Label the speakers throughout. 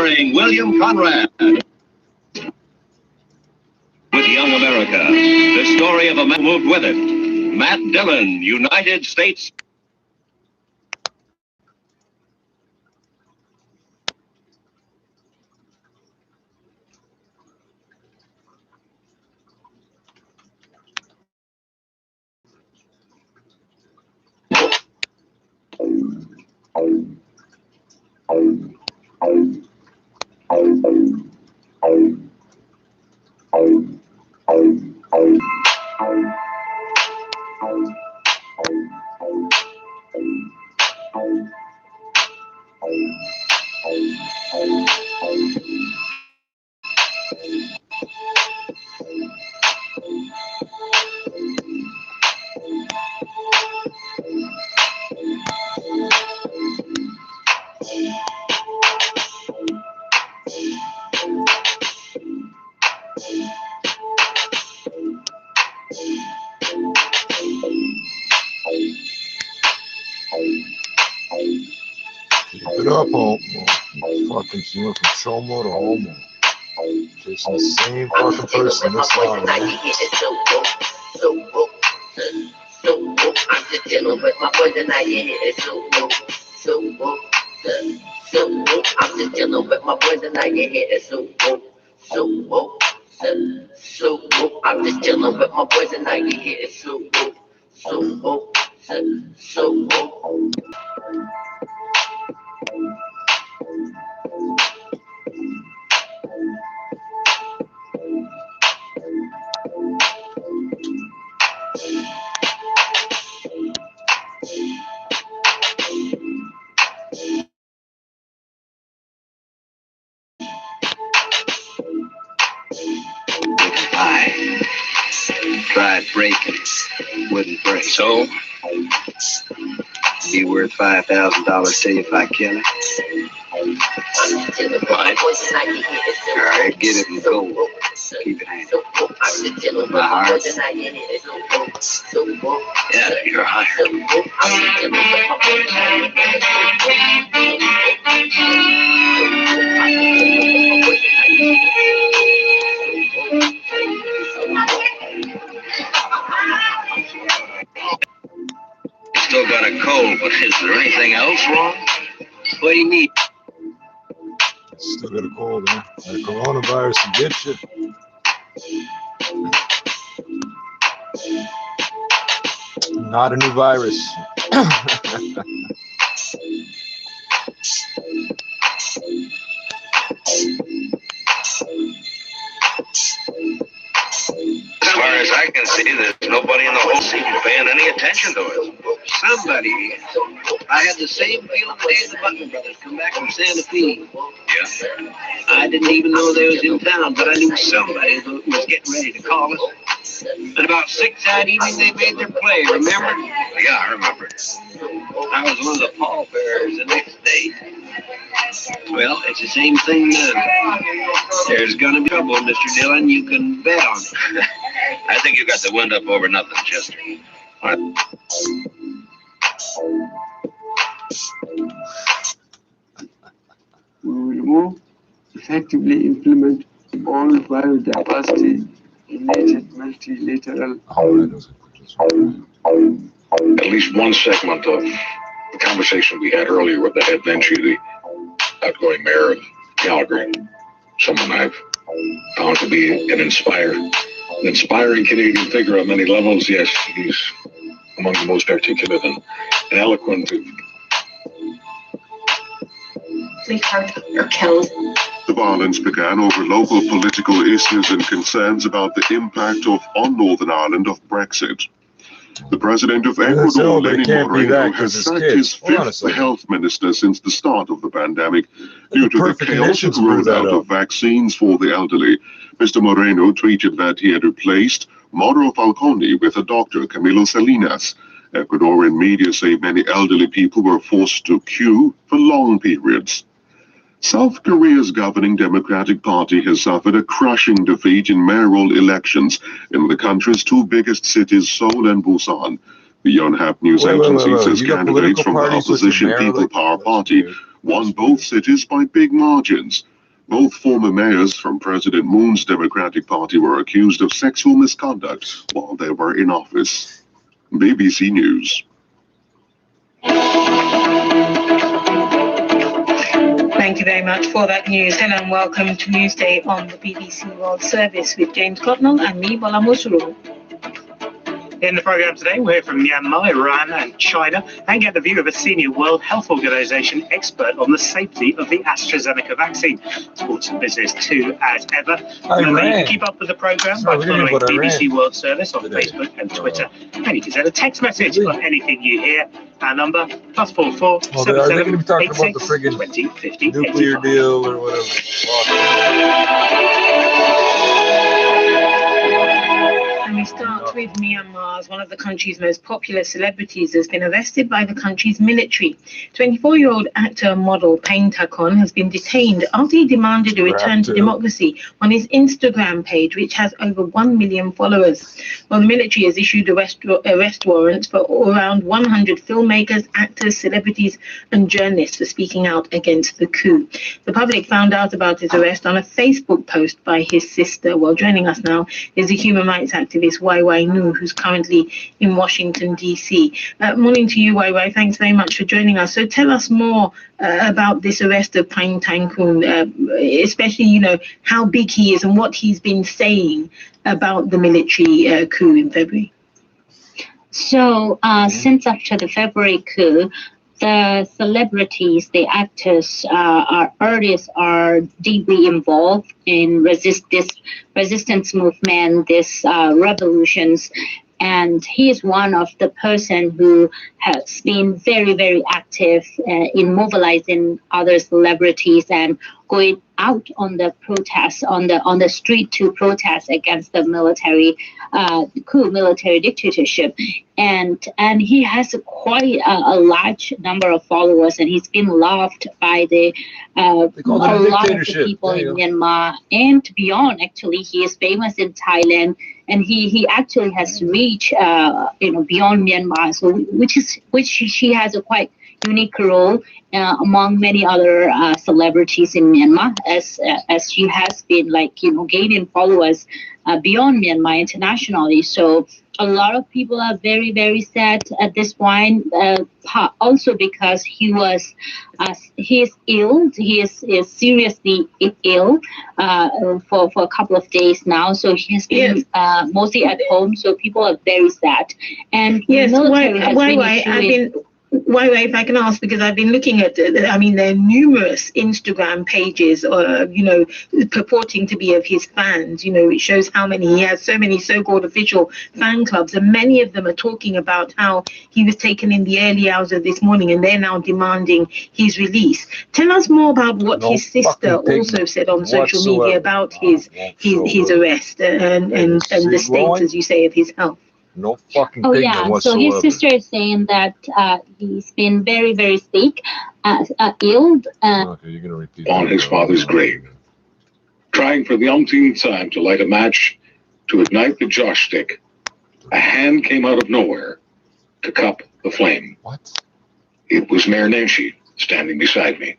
Speaker 1: starring William Conrad. With Young America, the story of a man who moved with it. Matt Dillon, United States.
Speaker 2: Keep it up, homo. Fucking she went from chomo to homo. Chasing the same fucking person this long, man.
Speaker 3: I'm just chilling with my boys and I get it. I'm just chilling with my boys and I get it. I'm just chilling with my boys and I get it.
Speaker 1: I tried breaking, wouldn't break. So, be worth $5,000 to you if I kill it. Fine. All right, get it and go. Keep it handy. My heart. Yeah, you're hired. Still got a cold, but is there anything else wrong? What do you need?
Speaker 2: Still got a cold, man. That coronavirus will get you. Not a new virus.
Speaker 1: As far as I can see, there's nobody in the whole scene paying any attention to it. Somebody is. I had the same feeling the day the Button brothers come back from Santa Fe. Yeah. I didn't even know they was in town, but I knew somebody was getting ready to call us. And about 6 that evening, they made their play, remember? Yeah, I remember. I was one of the pallbearers the next day. Well, it's the same thing now. There's gonna be trouble, Mr. Dillon. You can bet on it. I think you got the wind up over nothing, Chester.
Speaker 4: We will effectively implement all biodiversity related multilateral.
Speaker 5: At least one segment of the conversation we had earlier with the head Vinci, the outgoing mayor of Calgary, someone I've found to be an inspiring Canadian figure on many levels. Yes, he's among the most articulate and eloquent.
Speaker 6: The violence began over local political issues and concerns about the impact on Northern Ireland of Brexit. The president of Ecuador, Lenin Moreno, has sacked his fifth health minister since the start of the pandemic due to the chaotic rollout of vaccines for the elderly. Mr. Moreno tweeted that he had replaced Mauro Falcone with a doctor, Camilo Salinas. Ecuadorian media say many elderly people were forced to queue for long periods. South Korea's governing Democratic Party has suffered a crushing defeat in mayoral elections in the country's two biggest cities, Seoul and Busan. The Yonhap news agency says candidates from the opposition People Power Party won both cities by big margins. Both former mayors from President Moon's Democratic Party were accused of sexual misconduct while they were in office. BBC News.
Speaker 7: Thank you very much for that news. Hello and welcome to Newsday on the BBC World Service with James Cotnell and me, Bola Musuru.
Speaker 8: In the programme today, we'll hear from Myanmar, Iran and China and get the view of a senior World Health Organization expert on the safety of the AstraZeneca vaccine. Sports and business too, as ever. Remember, you can keep up with the programme by following BBC World Service on Facebook and Twitter. And you can send a text message on anything you hear. Our number, +44 77 86 20 50
Speaker 2: nuclear
Speaker 8: 85.
Speaker 2: deal or whatever.
Speaker 7: And we start with Myanmar, as one of the country's most popular celebrities has been arrested by the country's military. 24-year-old actor and model Pain Takon has been detained after he demanded a return to democracy on his Instagram page, which has over 1 million followers. Well, the military has issued arrest warrants for around 100 filmmakers, actors, celebrities and journalists for speaking out against the coup. The public found out about his arrest on a Facebook post by his sister. Well, joining us now is the human rights activist YY Nu, who's currently in Washington, D.C. Morning to you, YY. Thanks very much for joining us. So tell us more about this arrest of Pain Takon, especially, you know, how big he is and what he's been saying about the military coup in February.
Speaker 9: So since after the February coup, the celebrities, the actors, artists are deeply involved in this resistance movement, this revolutions. And he is one of the person who has been very, very active in mobilizing other celebrities and going out on the protests on the street to protest against the military coup, military dictatorship. And he has quite a large number of followers, and he's been loved by a lot of the people in Myanmar and beyond. Actually, he is famous in Thailand, and he actually has reached beyond Myanmar. So which she has a quite unique role among many other celebrities in Myanmar, as she has been gaining followers beyond Myanmar internationally. So a lot of people are very, very sad at this point, also because he is ill. He is seriously ill for a couple of days now. So he has been mostly at home. So people are very sad. And
Speaker 7: yes,
Speaker 9: the military has been
Speaker 7: if I can ask, because I've been looking at, there are numerous Instagram pages, purporting to be of his fans. It shows how many, he has so many so-called official fan clubs, and many of them are talking about how he was taken in the early hours of this morning, and they're now demanding his release. Tell us more about what his sister also said on social media about his arrest and the state, as you say, of his health.
Speaker 2: No fucking
Speaker 9: Oh yeah, so his sister is saying that he's been very, very sick, ill.
Speaker 2: Okay, you're gonna repeat
Speaker 5: on his father's grave, trying for the umpteenth time to light a match to ignite the joss stick. A hand came out of nowhere to cup the flame.
Speaker 2: What?
Speaker 5: It was Mayor Nancy standing beside me.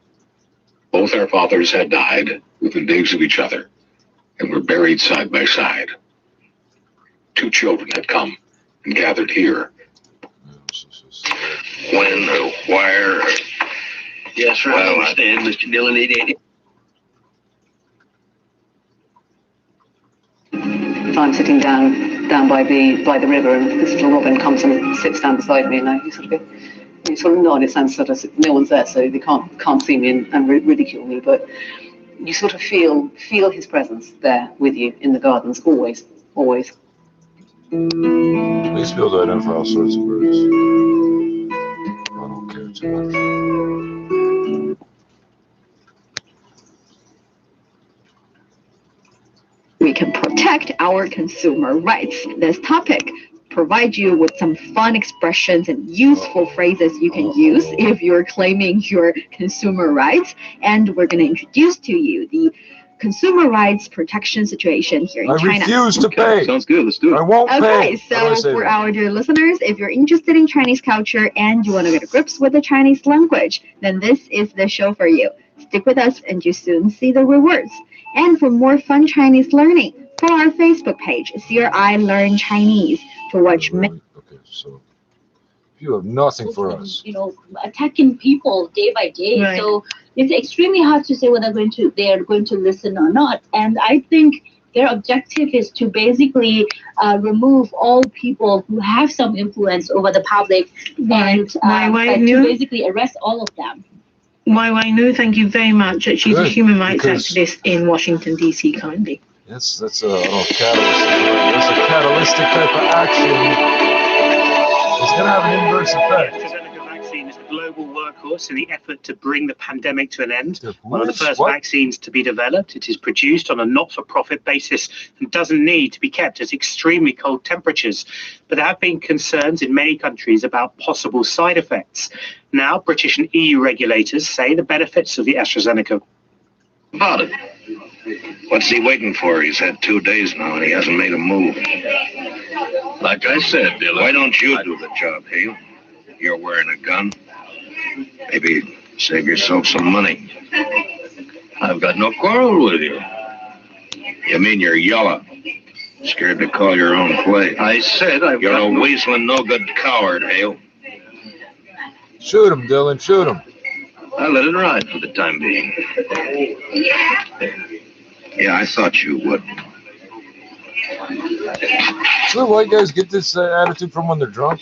Speaker 5: Both our fathers had died within days of each other and were buried side by side. 2 children had come and gathered here.
Speaker 1: When or where? Yes, sir, I understand, Mr. Dillon.
Speaker 10: I'm sitting down by the river, and this little robin comes and sits down beside me, and you sort of nod. It sounds sort of, no one's there, so they can't see me and ridicule me, but you sort of feel his presence there with you in the gardens, always.
Speaker 2: Please feel to identify all sorts of birds. I don't care too much.
Speaker 11: We can protect our consumer rights. This topic provides you with some fun expressions and useful phrases you can use if you're claiming your consumer rights. And we're going to introduce to you the consumer rights protection situation here in China.
Speaker 2: I refuse to pay.
Speaker 1: Sounds good. Let's do it.
Speaker 2: I won't pay.
Speaker 11: Okay, so for our dear listeners, if you're interested in Chinese culture and you want to get to grips with the Chinese language, then this is the show for you. Stick with us and you soon see the rewards. And for more fun Chinese learning, follow our Facebook page, CRI Learn Chinese, to watch many.
Speaker 2: Okay, so you have nothing for us.
Speaker 9: Attacking people day by day.
Speaker 7: Right.
Speaker 9: So it's extremely hard to say whether they are going to listen or not. And I think their objective is to basically remove all people who have some influence over the public and to basically arrest all of them.
Speaker 7: Wai Nu, thank you very much. She's
Speaker 2: Good,
Speaker 7: a human rights
Speaker 2: because-
Speaker 7: activist in Washington, D.C. currently.
Speaker 2: That's I don't know if catalyst. That's a catalytic type of action. It's gonna have an inverse effect.
Speaker 8: The AstraZeneca vaccine is a global workhorse in the effort to bring the pandemic to an end.
Speaker 2: The
Speaker 8: One of the first
Speaker 2: what?
Speaker 8: vaccines to be developed. It is produced on a not-for-profit basis and doesn't need to be kept at extremely cold temperatures. But there have been concerns in many countries about possible side effects. Now, British and EU regulators say the benefits of the AstraZeneca.
Speaker 1: About it. What's he waiting for? He's had 2 days now and he hasn't made a move.
Speaker 5: Like I said, Dylan.
Speaker 1: Why don't you do the job, Hale? You're wearing a gun. Maybe save yourself some money.
Speaker 5: I've got no quarrel with you.
Speaker 1: You mean you're yellow? Scared to call your own play.
Speaker 5: I said I've
Speaker 1: You're
Speaker 5: got
Speaker 1: a
Speaker 5: no...
Speaker 1: weaseling, no-good coward, Hale.
Speaker 2: Shoot him, Dylan. Shoot him.
Speaker 1: I let it ride for the time being. Yeah, I thought you would.
Speaker 2: So white guys get this attitude from when they're drunk.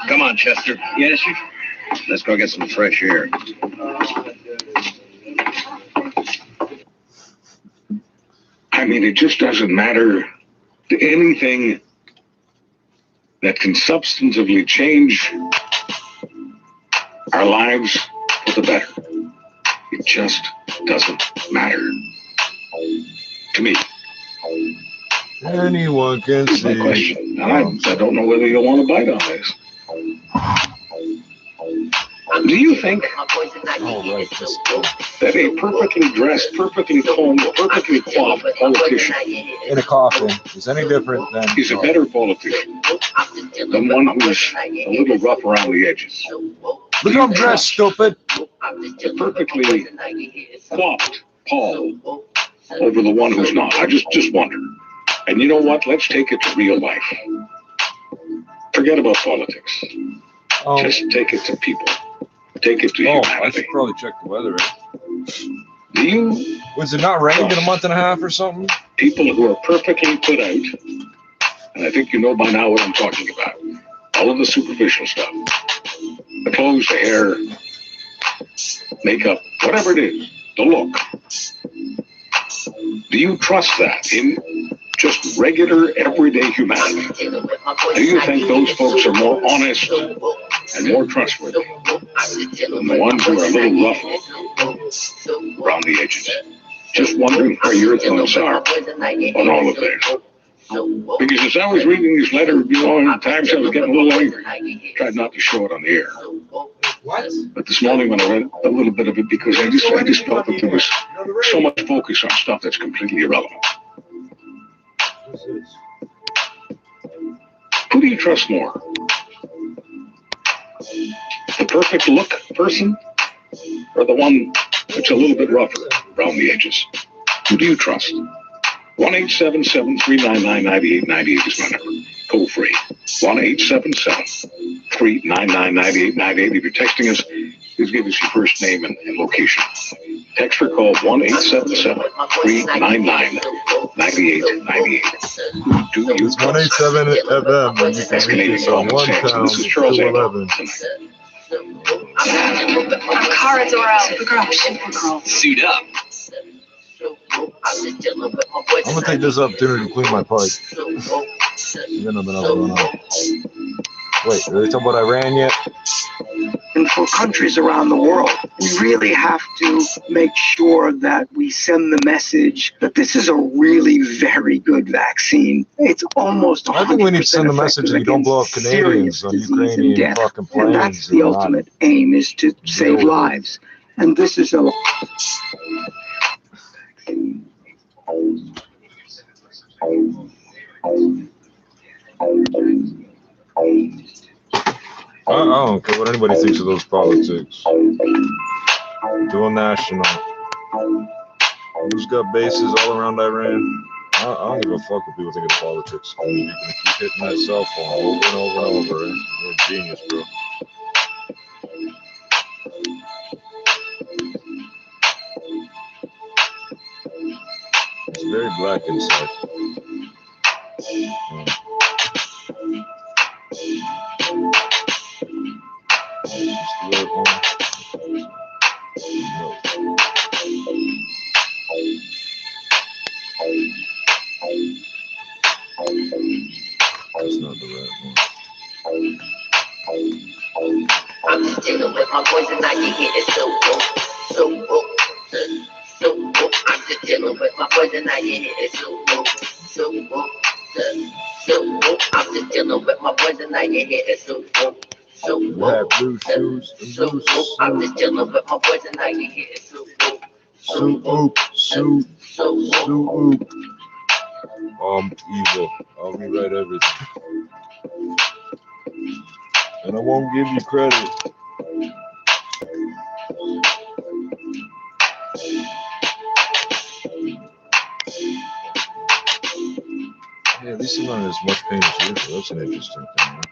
Speaker 1: Come on, Chester. Yes, sir. Let's go get some fresh air.
Speaker 5: I mean, it just doesn't matter to anything that can substantively change our lives for the better. It just doesn't matter to me.
Speaker 2: Anyone can
Speaker 5: That's my
Speaker 2: see.
Speaker 5: question. And I don't know whether you'll want to bite on this. Do you think
Speaker 2: Oh, right. Just,
Speaker 5: that a perfectly dressed, perfectly combed, perfectly coiffed politician
Speaker 2: in a coffin is any different than
Speaker 5: is a better politician than one who's a little rough around the edges?
Speaker 2: Look how I'm dressed, stupid.
Speaker 5: A perfectly coiffed Paul over the one who's not. I just wonder. And you know what? Let's take it to real life. Forget about politics.
Speaker 2: Oh,
Speaker 5: Just take it to people. Take it to
Speaker 2: I
Speaker 5: humanity.
Speaker 2: should probably check the weather. Right?
Speaker 5: Do you
Speaker 2: Was it not rained in a month and a half or something?
Speaker 5: people who are perfectly put out, and I think you know by now what I'm talking about, all of the superficial stuff, the clothes, the hair, makeup, whatever it is, the look. Do you trust that in just regular, everyday humanity? Do you think those folks are more honest and more trustworthy than the ones who are a little rough around the edges? Just wondering how your thoughts are on all of this. Because as I was reading this letter, you know, at times I was getting a little angry. Tried not to show it on the air.
Speaker 2: What?
Speaker 5: But this morning when I read a little bit of it, because I just felt that there was so much focus on stuff that's completely irrelevant. Who do you trust more? The perfect look person or the one that's a little bit rougher around the edges? Who do you trust? 1-877-399-9898 is my number. Toll free. 1-877-399-9898. If you're texting us, please give us your first name and location. Text or call 1-877-399-9898. Who do you
Speaker 2: It's
Speaker 5: trust?
Speaker 2: 187 FM when you
Speaker 5: That's
Speaker 2: can reach us
Speaker 5: Canadian
Speaker 2: on
Speaker 5: common sense. And this is Charles
Speaker 2: 1
Speaker 5: Amon.
Speaker 12: Supergirl. Suit up.
Speaker 2: I'm gonna take this opportunity to clean my pipe. Then I've been up and on. Wait, are they talking about Iran yet?
Speaker 13: And for countries around the world, we really have to make sure that we send the message that this is a really very good vaccine. It's almost 100%
Speaker 2: I think we need to send the message that you don't blow up Canadians on Ukrainian fucking planes.
Speaker 13: And that's the ultimate aim, is to save lives. And this is a...
Speaker 2: I don't care what anybody thinks of those politics. Dual national. Who's got bases all around Iran? I don't give a fuck what people think of politics. You can keep hitting that cell phone over and over and over. You're a genius, bro. It's very black inside. Just the way it went. No. That's not the right one.
Speaker 3: I'm just dealing with my boys and now you hear it so woke, so woke, so woke. I'm just dealing with my boys and now you hear it so woke, so woke, so woke. I'm just dealing with my boys and now you hear it so woke, so woke, so woke. I'm just dealing with my boys and now you hear it so woke, so woke, so woke.
Speaker 2: I'm evil. I'll rewrite everything. And I won't give you credit. Yeah, at least I'm not in as much pain as usual. That's an interesting thing, right?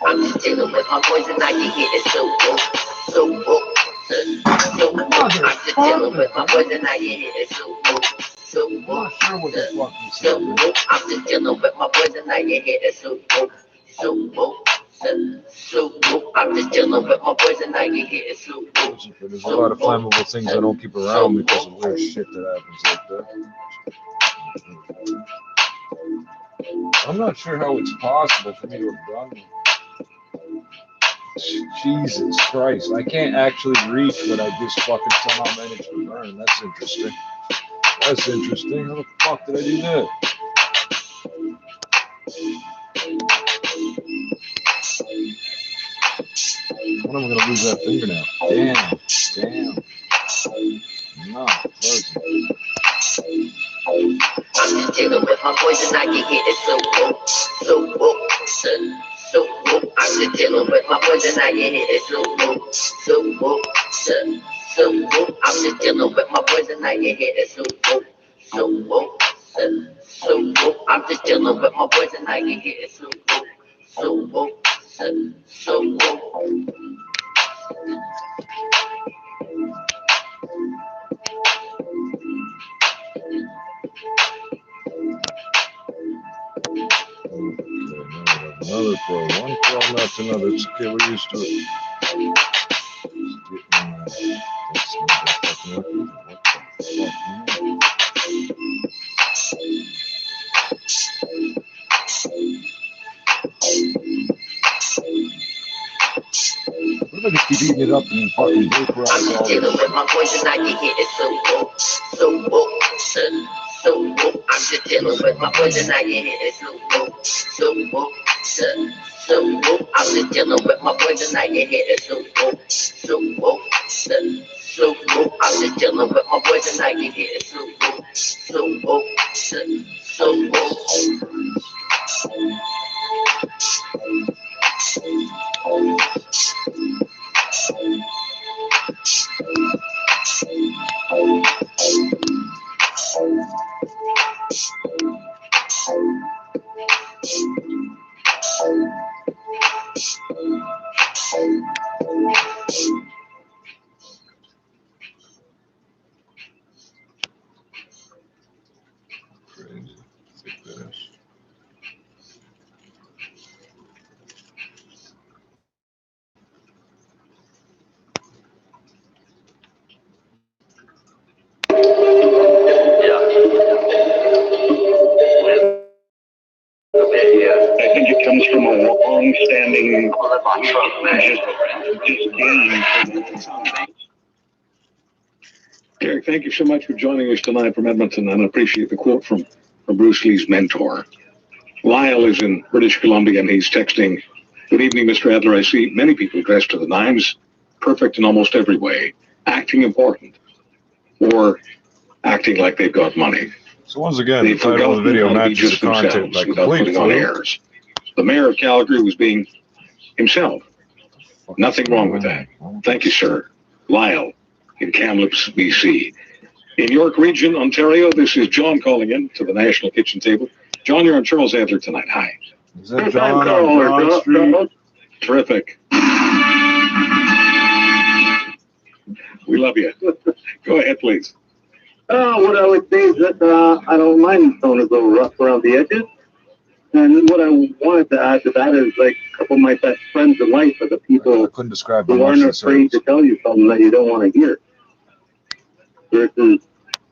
Speaker 3: I'm just dealing with my boys and now you hear it so woke, so woke, so woke. I'm just dealing with my boys and now you hear it so woke, so woke, so woke. I'm just dealing with my boys and now you hear it so woke, so woke, so woke. I'm just dealing with my boys and now you hear it so woke.
Speaker 2: There's a lot of flammable things I don't keep around because of weird shit that happens like that. I'm not sure how it's possible for me to have done it. Jesus Christ, I can't actually reach what I just fucking somehow managed to burn. That's interesting. That's interesting. How the fuck did I do that? When am I gonna lose that finger now? Damn. No,
Speaker 3: I'm just dealing with my boys and now you hear it so woke, so woke, so woke. I'm just dealing with my boys and now you hear it so woke, so woke, so woke. I'm just dealing with my boys and now you hear it so woke, so woke, so woke. I'm just dealing with my boys and now you hear it so woke, so woke, so woke.
Speaker 2: another pro. One pro match another. It's okay, we're used to it. That's not fucking up either. What the fuck, man? What if I just keep eating it up and fucking vaporize all this?
Speaker 3: Dealing with my voice and I can hear it so woke, so woke, so woke. I'm just dealing with my voice and I can hear it so woke, so woke, so woke. I'm just dealing with my voice and I can hear it so woke, so woke, so woke. I'm just dealing with my voice and I can hear it so woke, so woke, so woke.
Speaker 2: Crazy.
Speaker 5: think it comes from a long-standing Derek, thank you so much for joining us tonight from Edmonton, and I appreciate the quote from Bruce Lee's mentor. Lyle is in British Columbia, and he's texting, "Good evening, Mr. Adler. I see many people dressed to the nines, perfect in almost every way, acting important, or acting like they've got money.
Speaker 2: So once again, the title of the video matches the content by complete
Speaker 5: on airs. The mayor of Calgary was being himself. Nothing wrong with that. Thank you, sir. Lyle in Kamloops, BC. In York Region, Ontario, this is John calling in to the National Kitchen Table. John, you're on Charles Adler tonight. Hi.
Speaker 2: Is that John on John Street?
Speaker 5: Terrific. We love you. Go ahead, please.
Speaker 14: What I would say is that I don't mind throwing a little rough around the edges. And what I wanted to add to that is, like, a couple of my best friends in life are the people who aren't afraid to tell you something that you don't want to hear. Versus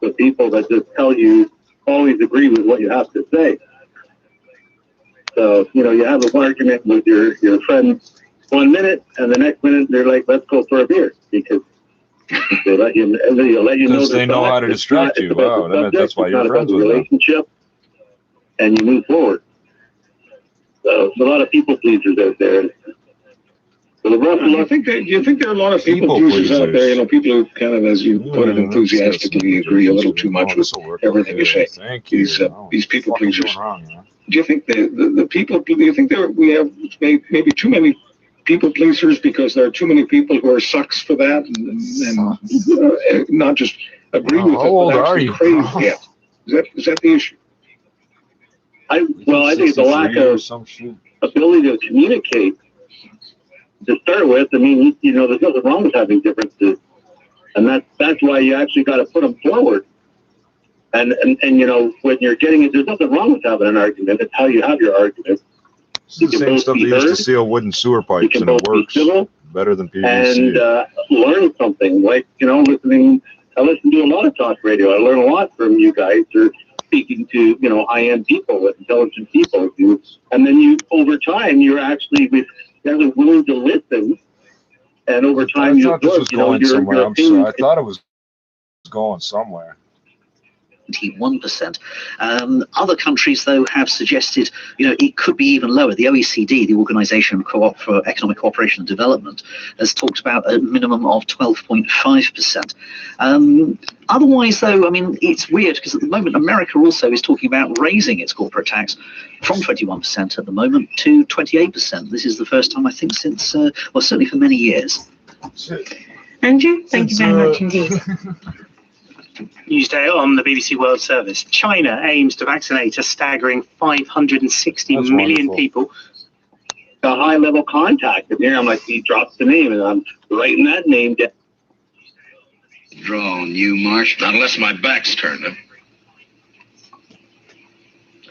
Speaker 14: the people that just tell you, always agree with what you have to say. So, you know, you have an argument with your friends 1 minute, and the next minute they're like, let's go for a beer. Because they let you, and they'll let you know
Speaker 2: because they know how to distract you. Wow, that's why you're friends with them.
Speaker 14: Relationship, and you move forward. So there's a lot of people pleasers out there. So
Speaker 5: do you think there are a lot of people pleasers out there? You know, people who kind of, as you put it, enthusiastically agree a little too much with everything you say. These people pleasers. Do you think the people? Do you think we have maybe too many people pleasers because there are too many people who are sucks for that and not just agree with it? How old are you? Is that the issue?
Speaker 14: I think it's a lack of ability to communicate. To start with, I mean, you know, there's nothing wrong with having differences, and that's why you actually got to put them forward. And you know, when you're getting it, there's nothing wrong with having an argument. It's how you have your argument.
Speaker 2: It's the same stuff they used to seal wooden sewer pipes, and it works better than PVC.
Speaker 14: And learn something. Like, you know, I listen to a lot of talk radio. I learn a lot from you guys. Or speaking to, you know, high-end people, intelligent people, and then over time, you're actually willing to listen, and over time,
Speaker 2: I thought this was going somewhere. I'm sorry. I thought it was going somewhere.
Speaker 15: 21%. Other countries, though, have suggested, you know, it could be even lower. The OECD, the Organization for Economic Cooperation and Development, has talked about a minimum of 12.5%. Otherwise, though, I mean, it's weird because at the moment, America also is talking about raising its corporate tax from 21% at the moment to 28%. This is the first time, I think, since, well, certainly for many years.
Speaker 7: Andrew, thank you very much indeed.
Speaker 8: Newsday on the BBC World Service. China aims to vaccinate a staggering 560 million people.
Speaker 14: A high-level contact. And here I'm like, he drops the name, and I'm writing that name down.
Speaker 1: Draw on you, Marsh. Not unless my back's turned him.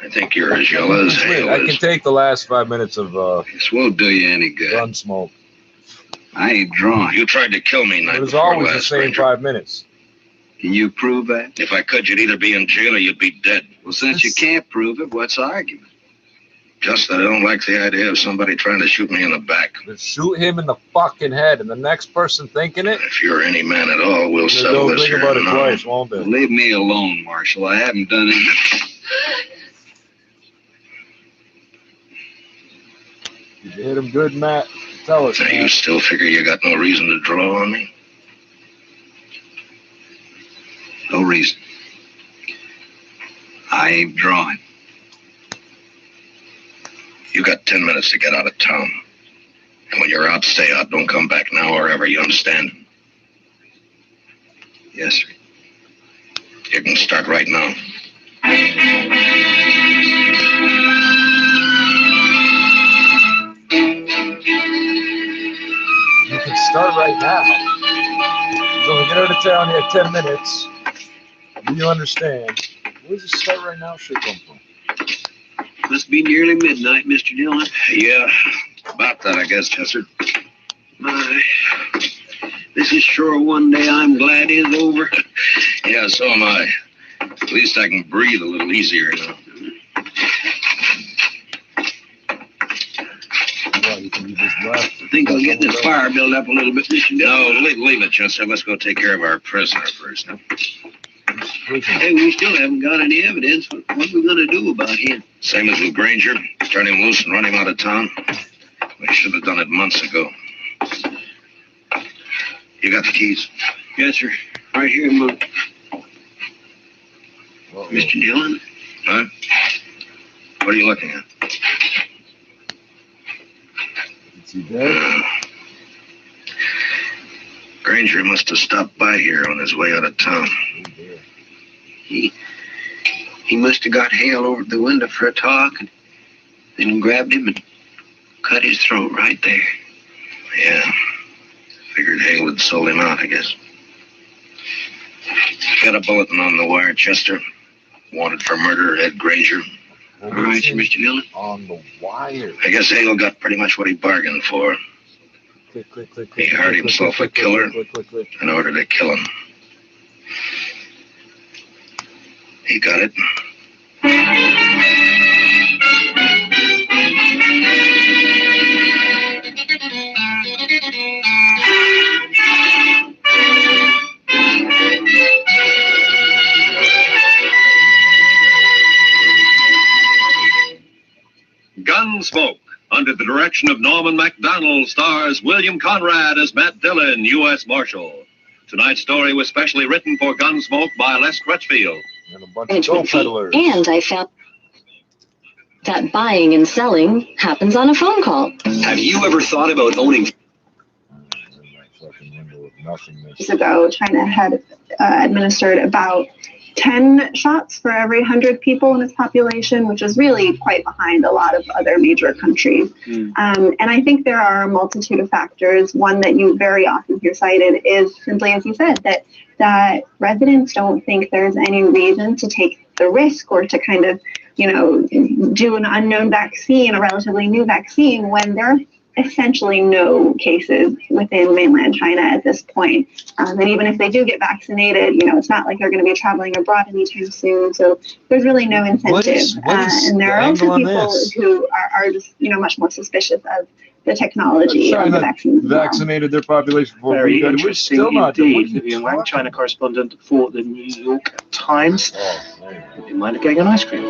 Speaker 1: I think you're as yellow as hail.
Speaker 2: I can take the last 5 minutes of
Speaker 1: this won't do you any good.
Speaker 2: Gun smoke.
Speaker 1: I ain't drawn. You tried to kill me night
Speaker 2: It was
Speaker 1: before
Speaker 2: always
Speaker 1: last,
Speaker 2: the same
Speaker 1: Ranger.
Speaker 2: 5 minutes.
Speaker 1: Can you prove that? If I could, you'd either be in jail or you'd be dead. Well, since you can't prove it, what's the argument? Just that I don't like the idea of somebody trying to shoot me in the back.
Speaker 2: Then shoot him in the fucking head, and the next person thinking it.
Speaker 1: If you're any man at all, we'll settle this here.
Speaker 2: Think about it twice, won't they?
Speaker 1: Leave me alone, Marshal. I haven't done anything.
Speaker 2: Did you hit him good, Matt? Tell us,
Speaker 1: Now, you still figure you got no reason to draw on me? No reason. I ain't drawing. You got 10 minutes to get out of town. And when you're out, stay out. Don't come back now or ever. You understand? Yes, sir. You can start right now.
Speaker 2: You can start right now. So we get out of town here 10 minutes. You understand. Where's the start right now shit come from?
Speaker 1: Must be nearly midnight, Mr. Dillon. Yeah, about that, I guess, Chester. My, this is sure one day I'm glad is over. Yeah, so am I. At least I can breathe a little easier now.
Speaker 2: You think you just left?
Speaker 1: I think we'll get this fire built up a little bit. No, leave it, Chester. Let's go take care of our prisoner first. Huh? Hey, we still haven't got any evidence. What are we going to do about him? Same as with Granger. Turn him loose and run him out of town. We should have done it months ago. You got the keys? Yes, sir. Right here, Moon. Mr. Dillon? Huh? What are you looking at?
Speaker 2: Is he dead?
Speaker 1: Granger must have stopped by here on his way out of town. He must have got Hale over the window for a talk and then grabbed him and cut his throat right there. Yeah. Figured Hale had sold him out, I guess. Got a bulletin on the wire, Chester. Wanted for murder, Ed Granger. All right, Mr. Dillon.
Speaker 2: On the wire.
Speaker 1: I guess Hale got pretty much what he bargained for. He hired himself a killer in order to kill him. He got it.
Speaker 16: Gunsmoke, under the direction of Norman MacDonald, stars William Conrad as Matt Dillon, U.S. Marshal. Tonight's story was specially written for Gunsmoke by Les Crutchfield.
Speaker 17: And I found that buying and selling happens on a phone call.
Speaker 12: Have you ever thought about owning?
Speaker 18: Years ago, China had administered about 10 shots for every 100 people in its population, which is really quite behind a lot of other major countries. And I think there are a multitude of factors. One that you very often hear cited is simply, as you said, that residents don't think there's any reason to take the risk or to kind of, do an unknown vaccine, a relatively new vaccine, when there are essentially no cases within mainland China at this point. And even if they do get vaccinated, it's not like they're going to be traveling abroad anytime soon. So there's really no incentive. And there are also people who are just, much more suspicious of the technology of the vaccine.
Speaker 2: Vaccinated their population before
Speaker 8: Very
Speaker 2: we got it. We're
Speaker 8: interesting
Speaker 2: still not
Speaker 8: indeed.
Speaker 2: doing
Speaker 8: Vivian Wang, China correspondent for the New York Times. You mind getting an ice cream?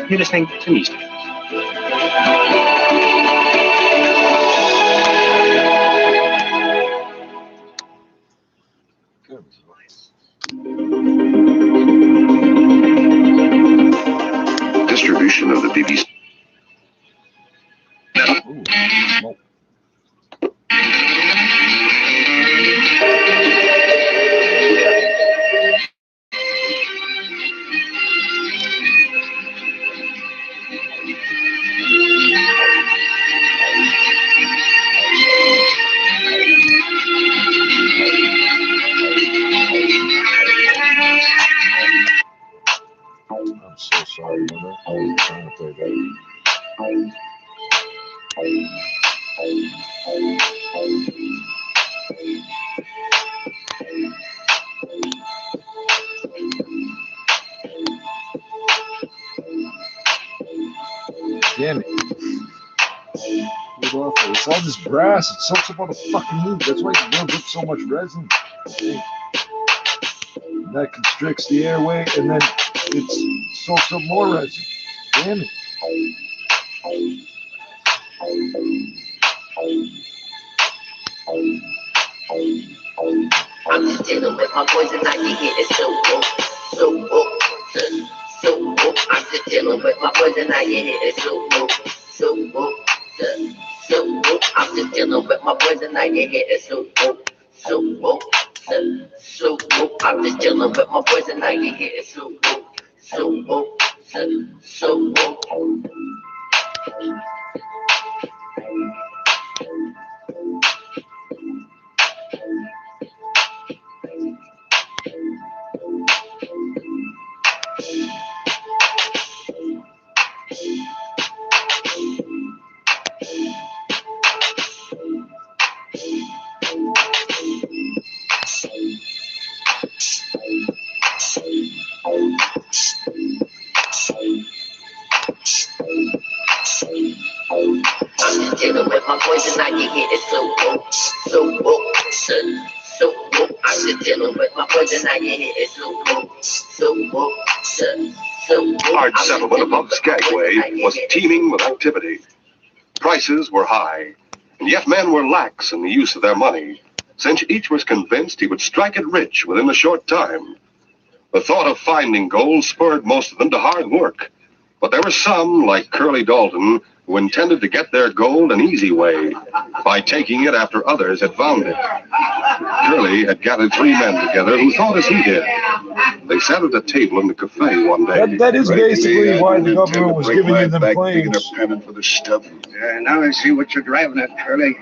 Speaker 8: You're listening to News.
Speaker 6: Distribution of the BBC.
Speaker 2: I'm so sorry, mother. I was trying to play that. Damn it. It's all this brass. It soaks up all the fucking meat. That's why you build up so much resin. And that constricts the airway, and then it soaks up more resin. Damn it.
Speaker 3: I'm just dealing with my poison, now you hear it so woke, so woke, so woke. I'm just dealing with my poison, now you hear it so woke, so woke, so woke. I'm just dealing with my poison, now you hear it so woke, so woke, so woke. I'm just dealing with my poison, now you hear it so woke, so woke, so woke. with my poison, now you hear it so woke, so woke, so woke. I'm just dealing with my poison, now you hear it so woke, so woke, so woke.
Speaker 16: Large settlement above Skagway was teeming with activity. Prices were high, and yet men were lax in the use of their money, since each was convinced he would strike it rich within a short time. The thought of finding gold spurred most of them to hard work, but there were some, like Curly Dalton, who intended to get their gold an easy way, by taking it after others had found it. Curly had gathered 3 men together who thought as he did. They sat at a table in the cafe one day.
Speaker 2: That is basically why the government was giving you them claims.
Speaker 1: For the stuff. Now I see what you're driving at, Curly.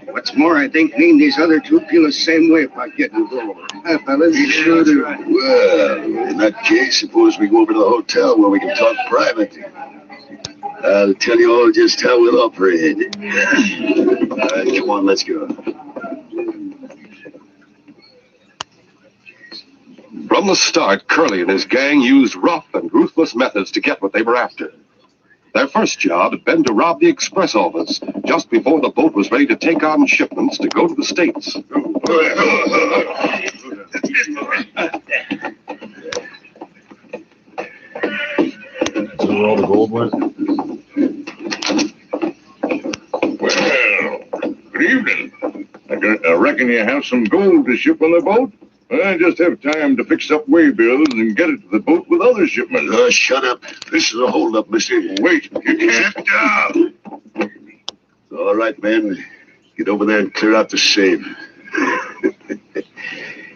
Speaker 1: What's more, I think me and these other 2 feel the same way about getting gold. Fellas, you sure do.
Speaker 19: Well, in that case, suppose we go over to the hotel where we can talk private. I'll tell you all just how we'll operate. Come on, let's go.
Speaker 16: From the start, Curly and his gang used rough and ruthless methods to get what they were after. Their first job had been to rob the express office just before the boat was ready to take on shipments to go to the States.
Speaker 2: So where all the gold went?
Speaker 5: Well, good evening. I reckon you have some gold to ship on the boat? I just have time to fix up waybills and get it to the boat with other shipments.
Speaker 19: Shut up. This is a holdup, mister.
Speaker 5: Wait, you can't.
Speaker 19: All right, man. Get over there and clear out the safe.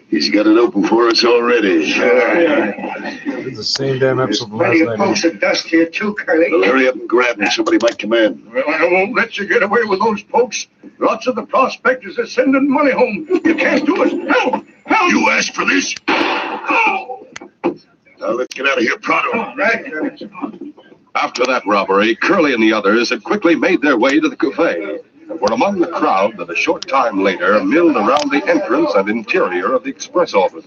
Speaker 19: He's got it open for us already.
Speaker 2: It's the same damn episode from last night.
Speaker 1: Folks at dust here too, Curly.
Speaker 19: Well, hurry up and grab him. Somebody might come in.
Speaker 5: Well, I won't let you get away with those folks. Lots of the prospectors are sending money home. You can't do it. Help! Help!
Speaker 19: You asked for this?
Speaker 5: Help!
Speaker 19: Now let's get out of here pronto.
Speaker 1: Right.
Speaker 16: After that robbery, Curly and the others had quickly made their way to the cafe, and were among the crowd that a short time later milled around the entrance and interior of the express office.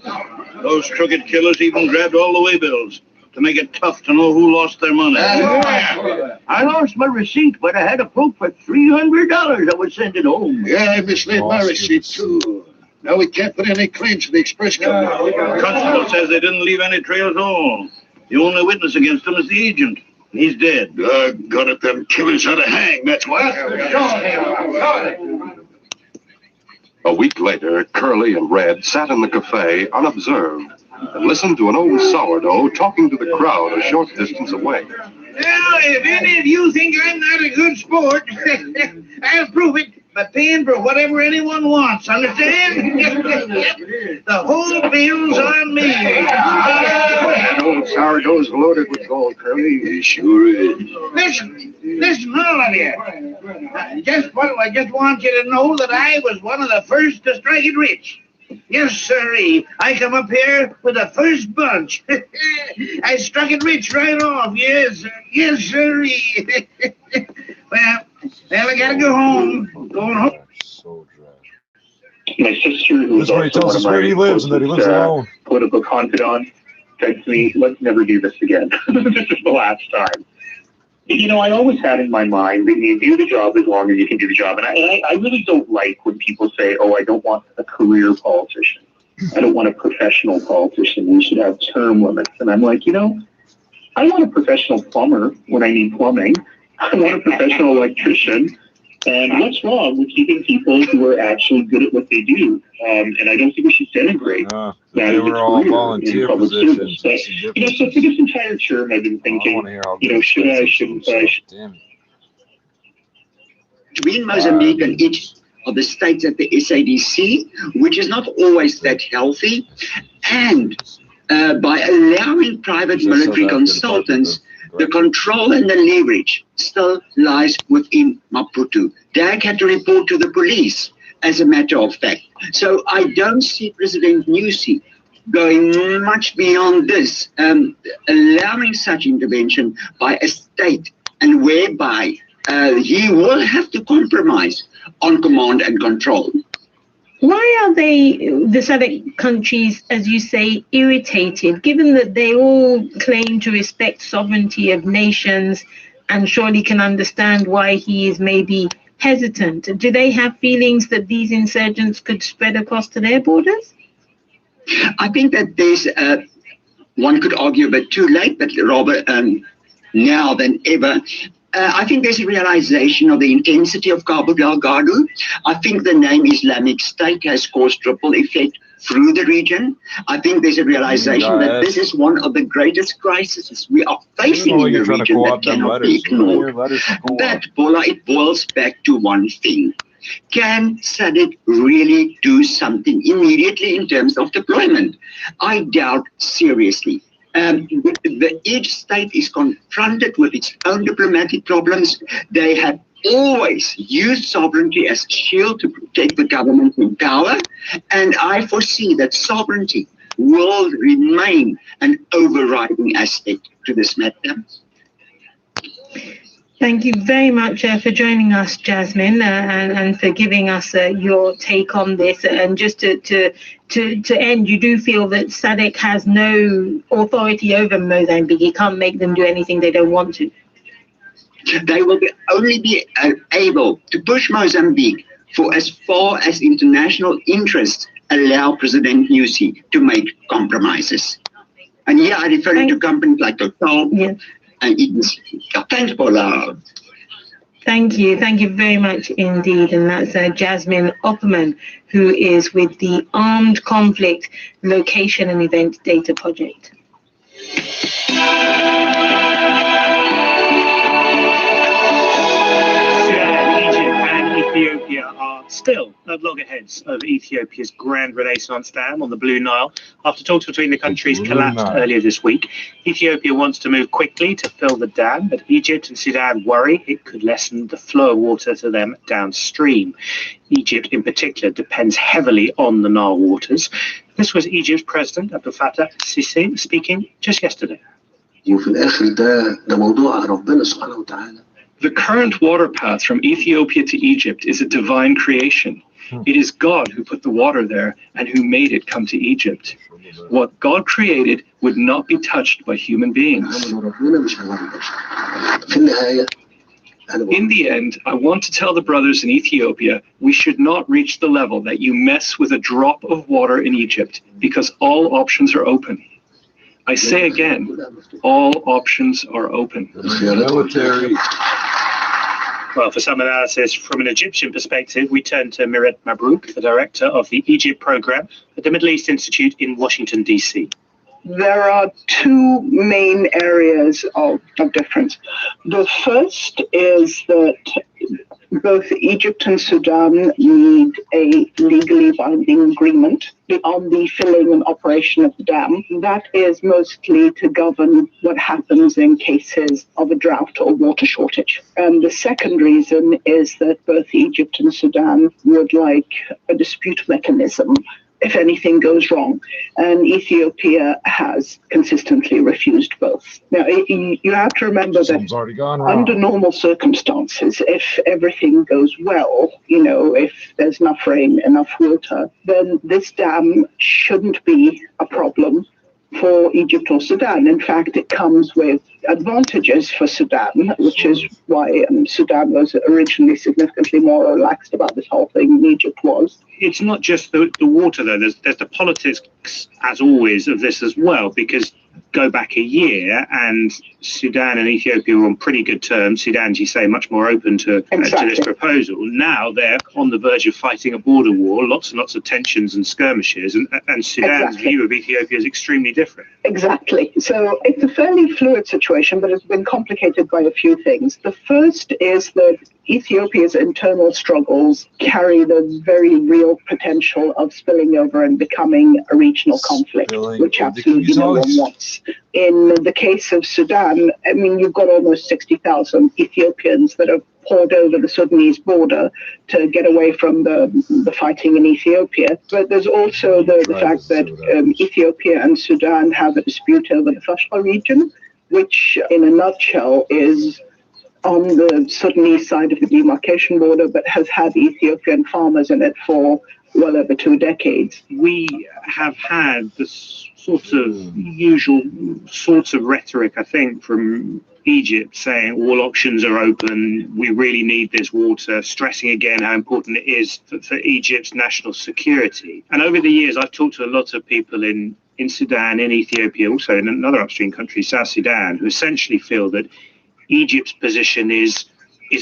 Speaker 1: Those crooked killers even grabbed all the waybills to make it tough to know who lost their money. I lost my receipt, but I had a proof for $300 I would send it home.
Speaker 19: Yeah, I mislaid my receipt, too. Now we can't put any claims to the express company.
Speaker 1: The constable says they didn't leave any trail at all. The only witness against them is the agent. He's dead.
Speaker 19: Doggone it, them killers ought to hang, that's what.
Speaker 16: A week later, Curly and Red sat in the cafe unobserved and listened to an old sourdough talking to the crowd a short distance away.
Speaker 1: Well, if any of you think I'm not a good sport, I'll prove it by paying for whatever anyone wants, understand? The whole bill's on me. That old sourdough's loaded with gold, Curly.
Speaker 19: He sure is.
Speaker 1: Listen, all of you. I just want you to know that I was one of the first to strike it rich. Yes, sirree. I come up here with the first bunch. I struck it rich right off. Yes, sirree. Well, I gotta go home. Going home.
Speaker 2: So trash.
Speaker 14: My sister, who's
Speaker 2: This way he tells us where he lives and that he lives alone.
Speaker 14: Political confidant, said to me, "Let's never do this again. This is the last time." You know, I always had in my mind that you do the job as long as you can do the job. And I really don't like when people say, "Oh, I don't want a career politician. I don't want a professional politician. We should have term limits." And I'm like, I want a professional plumber when I need plumbing. I want a professional electrician. And what's wrong with keeping people who are actually good at what they do? And I don't think we should denigrate that.
Speaker 2: They were all volunteer positions.
Speaker 14: But, so for this entire term, I've been thinking, should I, shouldn't I?
Speaker 20: Between Mozambique and each of the states at the SADC, which is not always that healthy, and by allowing private military consultants, the control and the leverage still lies within Maputo. Dag had to report to the police, as a matter of fact. So I don't see President Nyusi going much beyond this, allowing such intervention by a state, and whereby he will have to compromise on command and control.
Speaker 7: Why are the SADC countries, as you say, irritated, given that they all claim to respect sovereignty of nations and surely can understand why he is maybe hesitant? Do they have feelings that these insurgents could spread across to their borders?
Speaker 20: I think that there's, one could argue a bit too late, but rather now than ever. I think there's a realization of the intensity of Cabo Delgado. I think the name Islamic State has caused ripple effect through the region. I think there's a realization that this is one of the greatest crises we are facing in the region that cannot be ignored. But, Bola, it boils back to one thing. Can SADC really do something immediately in terms of deployment? I doubt seriously. Each state is confronted with its own diplomatic problems. They have always used sovereignty as a shield to protect the government in power, and I foresee that sovereignty will remain an overriding aspect to this matter.
Speaker 7: Thank you very much for joining us, Jasmine, and for giving us your take on this. And just to end, you do feel that SADC has no authority over Mozambique. It can't make them do anything they don't want to.
Speaker 20: They will only be able to push Mozambique for as far as international interests allow President Nyusi to make compromises. And here I refer to companies like Total and Ignis. Thanks, Paula.
Speaker 7: Thank you very much indeed. And that's Jasmine Opperman, who is with the Armed Conflict Location and Event Data Project.
Speaker 8: Ethiopia are still at loggerheads over Ethiopia's Grand Renaissance Dam on the Blue Nile. After talks between the countries collapsed earlier this week, Ethiopia wants to move quickly to fill the dam, but Egypt and Sudan worry it could lessen the flow of water to them downstream. Egypt, in particular, depends heavily on the Nile waters. This was Egypt's President Abdel Fattah Sisi speaking just yesterday.
Speaker 21: The current water path from Ethiopia to Egypt is a divine creation. It is God who put the water there and who made it come to Egypt. What God created would not be touched by human beings. In the end, I want to tell the brothers in Ethiopia, we should not reach the level that you mess with a drop of water in Egypt, because all options are open. I say again, all options are open.
Speaker 2: Military.
Speaker 8: Well, for some analysis from an Egyptian perspective, we turn to Miret Mabrouk, the director of the Egypt program at the Middle East Institute in Washington, D.C.
Speaker 22: There are two main areas of difference. The first is that both Egypt and Sudan need a legally binding agreement on the filling and operation of the dam. That is mostly to govern what happens in cases of a drought or water shortage. And the second reason is that both Egypt and Sudan would like a dispute mechanism if anything goes wrong. And Ethiopia has consistently refused both. Now, you have to remember that under normal circumstances, if everything goes well, if there's enough rain, enough water, then this dam shouldn't be a problem for Egypt or Sudan. In fact, it comes with advantages for Sudan, which is why Sudan was originally significantly more relaxed about this whole thing than Egypt was.
Speaker 8: It's not just the water, though. There's the politics, as always, of this as well, because go back a year and Sudan and Ethiopia were on pretty good terms. Sudan, as you say, much more open to this proposal. Now they're on the verge of fighting a border war, lots and lots of tensions and skirmishes, and Sudan's view of Ethiopia is extremely different.
Speaker 22: Exactly. So it's a fairly fluid situation, but it's been complicated by a few things. The first is that Ethiopia's internal struggles carry the very real potential of spilling over and becoming a regional conflict, which absolutely no one wants. In the case of Sudan, you've got almost 60,000 Ethiopians that have poured over the Sudanese border to get away from the fighting in Ethiopia. But there's also the fact that Ethiopia and Sudan have a dispute over the Fashqa region, which in a nutshell is on the Sudanese side of the demarcation border, but has had Ethiopian farmers in it for well over 2 decades.
Speaker 8: We have had the sort of usual sorts of rhetoric, I think, from Egypt saying all options are open, we really need this water, stressing again how important it is for Egypt's national security. And over the years, I've talked to a lot of people in Sudan, in Ethiopia, also in another upstream country, South Sudan, who essentially feel that Egypt's position is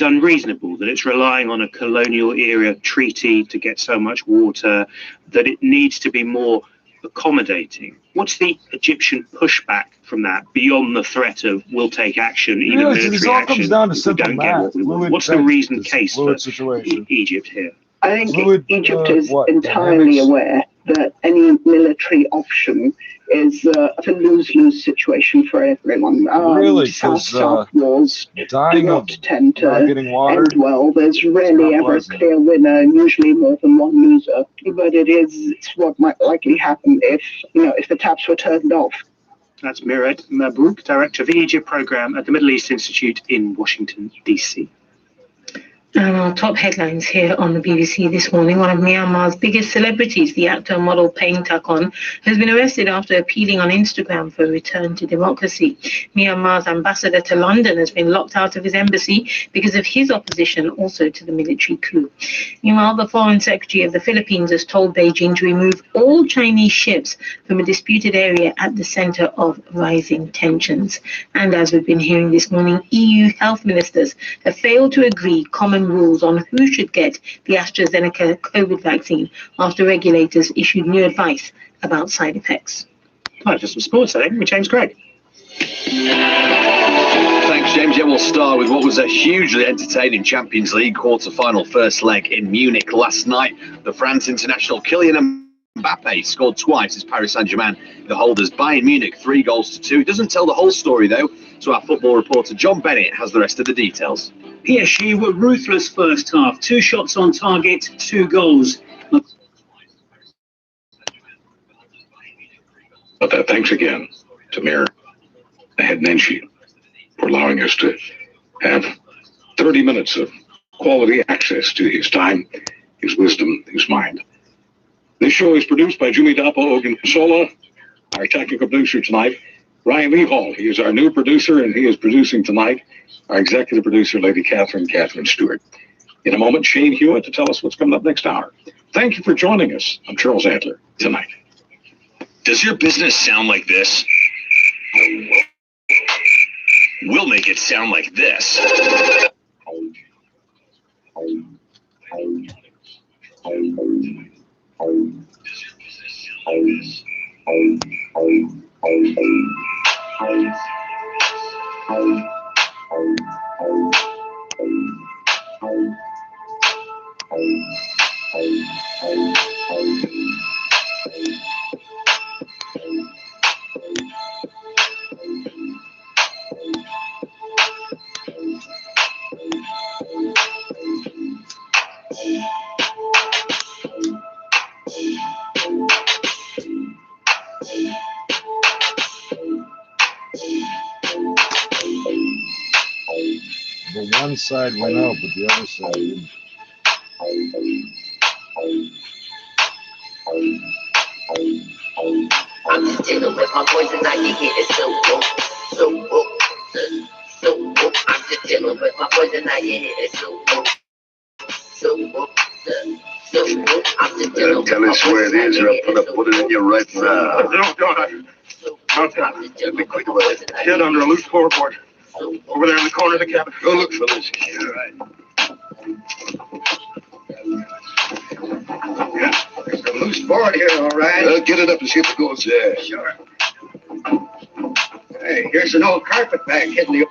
Speaker 8: unreasonable, that it's relying on a colonial era treaty to get so much water, that it needs to be more accommodating. What's the Egyptian pushback from that beyond the threat of we'll take action, even military action, if we don't get what we want? What's the reason case for Egypt here?
Speaker 22: I think Egypt is entirely aware that any military option is a lose-lose situation for everyone.
Speaker 2: Really?
Speaker 22: South-South wars do not tend to
Speaker 2: end
Speaker 22: well. There's rarely ever a clear winner, and usually more than one loser. But it's what might likely happen if the taps were turned off.
Speaker 8: That's Mirat Mabrouk, Director of the Egypt Program at the Middle East Institute in Washington, D.C.
Speaker 7: And our top headlines here on the BBC this morning. One of Myanmar's biggest celebrities, the actor and model Pain Takon, has been arrested after appealing on Instagram for a return to democracy. Myanmar's ambassador to London has been locked out of his embassy because of his opposition also to the military coup. Meanwhile, the Foreign Secretary of the Philippines has told Beijing to remove all Chinese ships from a disputed area at the center of rising tensions. And as we've been hearing this morning, EU health ministers have failed to agree common rules on who should get the AstraZeneca COVID vaccine after regulators issued new advice about side effects.
Speaker 8: Time for some sports, I think, with James Craig.
Speaker 4: Thanks, James. Yeah, we'll start with what was a hugely entertaining Champions League quarter-final first leg in Munich last night. The France international Kylian Mbappe scored twice as Paris Saint-Germain, the holders. Bayern Munich 3-2. It doesn't tell the whole story, though, so our football reporter John Bennett has the rest of the details.
Speaker 10: PSG were ruthless first half. 2 shots on target, 2 goals.
Speaker 5: But thanks again to Mayor Head Nenshi for allowing us to have 30 minutes of quality access to his time, his wisdom, his mind. This show is produced by Jumi Dapo Ogunsola, our technical producer tonight. Ryan Lee Hall, he is our new producer, and he is producing tonight. Our executive producer, Lady Catherine Stewart. In a moment, Shane Hewitt to tell us what's coming up next hour. Thank you for joining us. I'm Charles Adler tonight.
Speaker 23: Does your business sound like this? We'll make it sound like this.
Speaker 2: The one side went out, but the other side didn't.
Speaker 3: I'm just dealing with my poison, I can get it so woke, so woke, so woke. I'm just dealing with my poison, I can get it so woke, so woke, so woke. I'm just dealing with
Speaker 19: tell us where it is, or I'll put it in you right now.
Speaker 1: Be quick about it. Hid under a loose floorboard. Over there in the corner of the cabin.
Speaker 19: Go look for this.
Speaker 1: All right.
Speaker 19: There's a loose board here, all right. Get it up and see if it goes there.
Speaker 1: Sure. Hey, here's an old carpet bag hidden in the...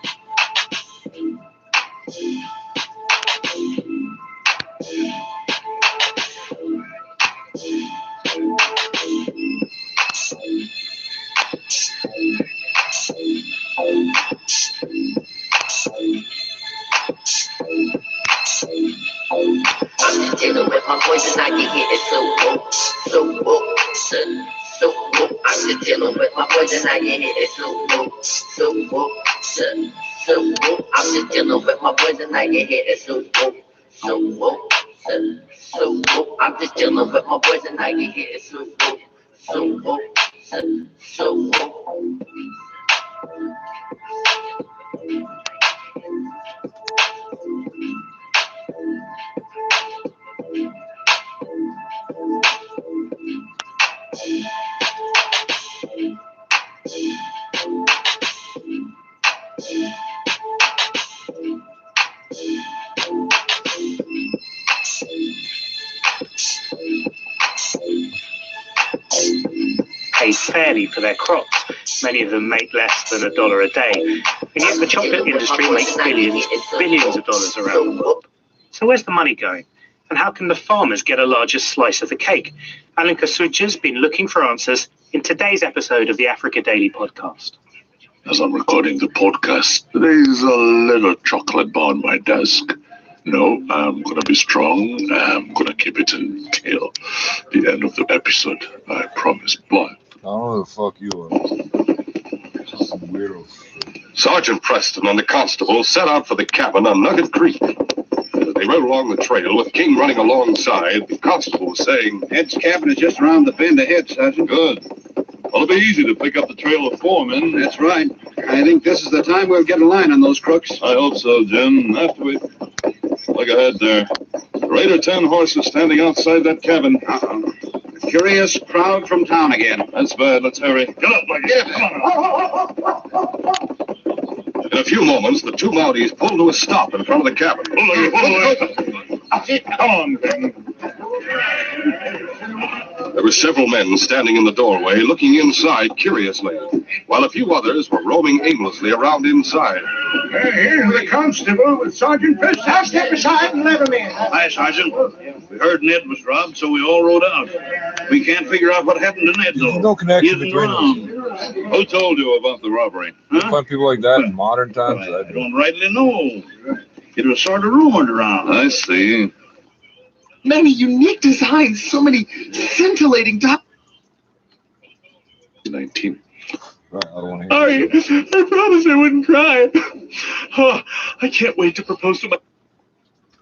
Speaker 3: I'm just dealing with my poison, I can get it so woke, so woke, so woke. I'm just dealing with my poison, I can get it so woke, so woke, so so woke. I'm just dealing with my boys and I get hit. It's so woke, so woke, so woke. I'm just dealing with my boys and I get hit. It's so woke, so woke, so woke.
Speaker 8: Pay fairly for their crops. Many of them make less than $1 a day. And yet the chocolate industry makes billions of dollars around the world. So where's the money going? And how can the farmers get a larger slice of the cake? Alan Kasuja's been looking for answers in today's episode of the Africa Daily podcast.
Speaker 5: As I'm recording the podcast, there's a little chocolate bar on my desk. No, I'm going to be strong. I'm going to keep it until the end of the episode. I promise. But
Speaker 2: I don't know who the fuck you are. Just some weirdo.
Speaker 16: Sergeant Preston and the constable set out for the cabin on Nugget Creek. As they rode along the trail with King running alongside, the constable was saying,
Speaker 9: Ed's cabin is just around the bend ahead, Sergeant.
Speaker 5: Good. Well, it'll be easy to pick up the trail of foremen.
Speaker 9: That's right. I think this is the time we'll get a line on those crooks.
Speaker 5: I hope so, Jim. After we... Look ahead there. There are 8 or 10 horses standing outside that cabin.
Speaker 9: A curious crowd from town again.
Speaker 5: That's bad. Let's hurry. Get up, Mike. Get
Speaker 16: In a few moments, the two Mounties pulled to a stop in front of the cabin.
Speaker 5: Come on, Ben.
Speaker 16: There were several men standing in the doorway, looking inside curiously, while a few others were roaming aimlessly around inside.
Speaker 9: Hey, here's the constable with Sergeant Preston. I'll step aside and let him in.
Speaker 11: Hi, Sergeant. We heard Ned was robbed, so we all rode out. We can't figure out what happened to Ned, though.
Speaker 2: There's no connection between
Speaker 11: us.
Speaker 5: Who told you about the robbery?
Speaker 2: You find people like that in modern times?
Speaker 11: I don't rightly know. It was sort of rumored around.
Speaker 5: I see.
Speaker 13: Many unique designs, so many scintillating
Speaker 5: 19.
Speaker 13: I promised I wouldn't cry. Oh, I can't wait to propose to my...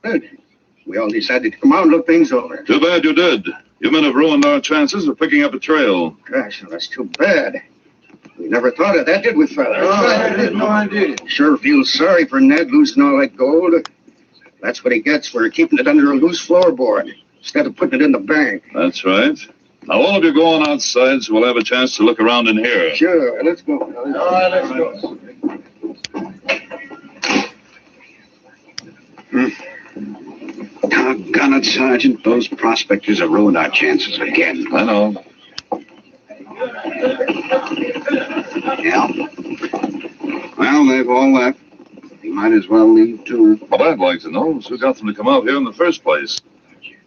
Speaker 9: Good. We all decided to come out and look things over.
Speaker 5: Too bad you did. You men have ruined our chances of picking up a trail.
Speaker 9: Gosh, that's too bad. We never thought of that, did we, fella?
Speaker 13: I didn't know I did.
Speaker 9: Sure feel sorry for Ned losing all that gold. That's what he gets for keeping it under a loose floorboard instead of putting it in the bank.
Speaker 5: That's right. Now, all of you go on outside so we'll have a chance to look around in here.
Speaker 9: Sure, let's go. All right, let's go. Doggone it, Sergeant. Those prospectors have ruined our chances again.
Speaker 5: I know.
Speaker 9: Yeah. Well, they've all left. We might as well leave, too.
Speaker 5: What I'd like to know is who got them to come out here in the first place.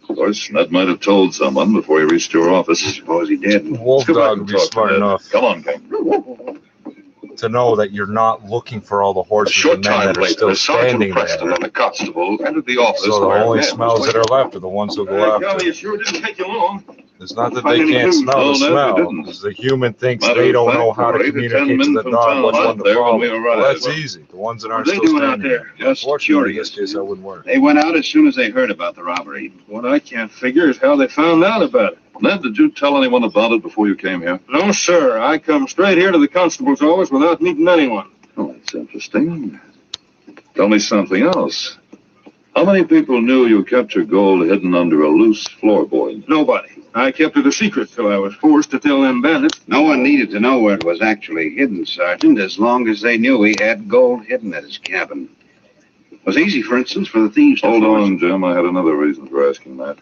Speaker 5: Of course, Ned might have told someone before he reached your office. I
Speaker 9: suppose he did.
Speaker 2: Wolf Dog would be smart enough.
Speaker 5: Come on, King.
Speaker 2: To know that you're not looking for all the horses
Speaker 16: A short
Speaker 2: and men
Speaker 16: time
Speaker 2: that are
Speaker 16: later,
Speaker 2: still standing
Speaker 16: Sergeant Preston
Speaker 2: there.
Speaker 16: and the constable entered the office.
Speaker 2: So the
Speaker 16: where
Speaker 2: only
Speaker 16: Ned
Speaker 2: smells
Speaker 16: was
Speaker 2: that are
Speaker 16: waiting.
Speaker 2: left are the ones who go after.
Speaker 11: Golly, it sure didn't take you long.
Speaker 2: It's not that they can't smell the smell. It's the human thinks they don't know how to communicate to the dog which one to follow. Well, that's easy. The ones that aren't still standing there. Unfortunately, in this case, that wouldn't work.
Speaker 9: They went out as soon as they heard about the robbery.
Speaker 5: What I can't figure is how they found out about it. Ned, did you tell anyone about it before you came here?
Speaker 11: No, sir. I come straight here to the constable's office without meeting anyone.
Speaker 5: Oh, that's interesting. Tell me something else. How many people knew you kept your gold hidden under a loose floorboard?
Speaker 11: Nobody. I kept it a secret till I was forced to tell them bandits.
Speaker 9: No one needed to know where it was actually hidden, Sergeant, as long as they knew he had gold hidden at his cabin. It was easy, for instance, for the thieves to...
Speaker 5: Hold on, Jim. I had another reason for asking that.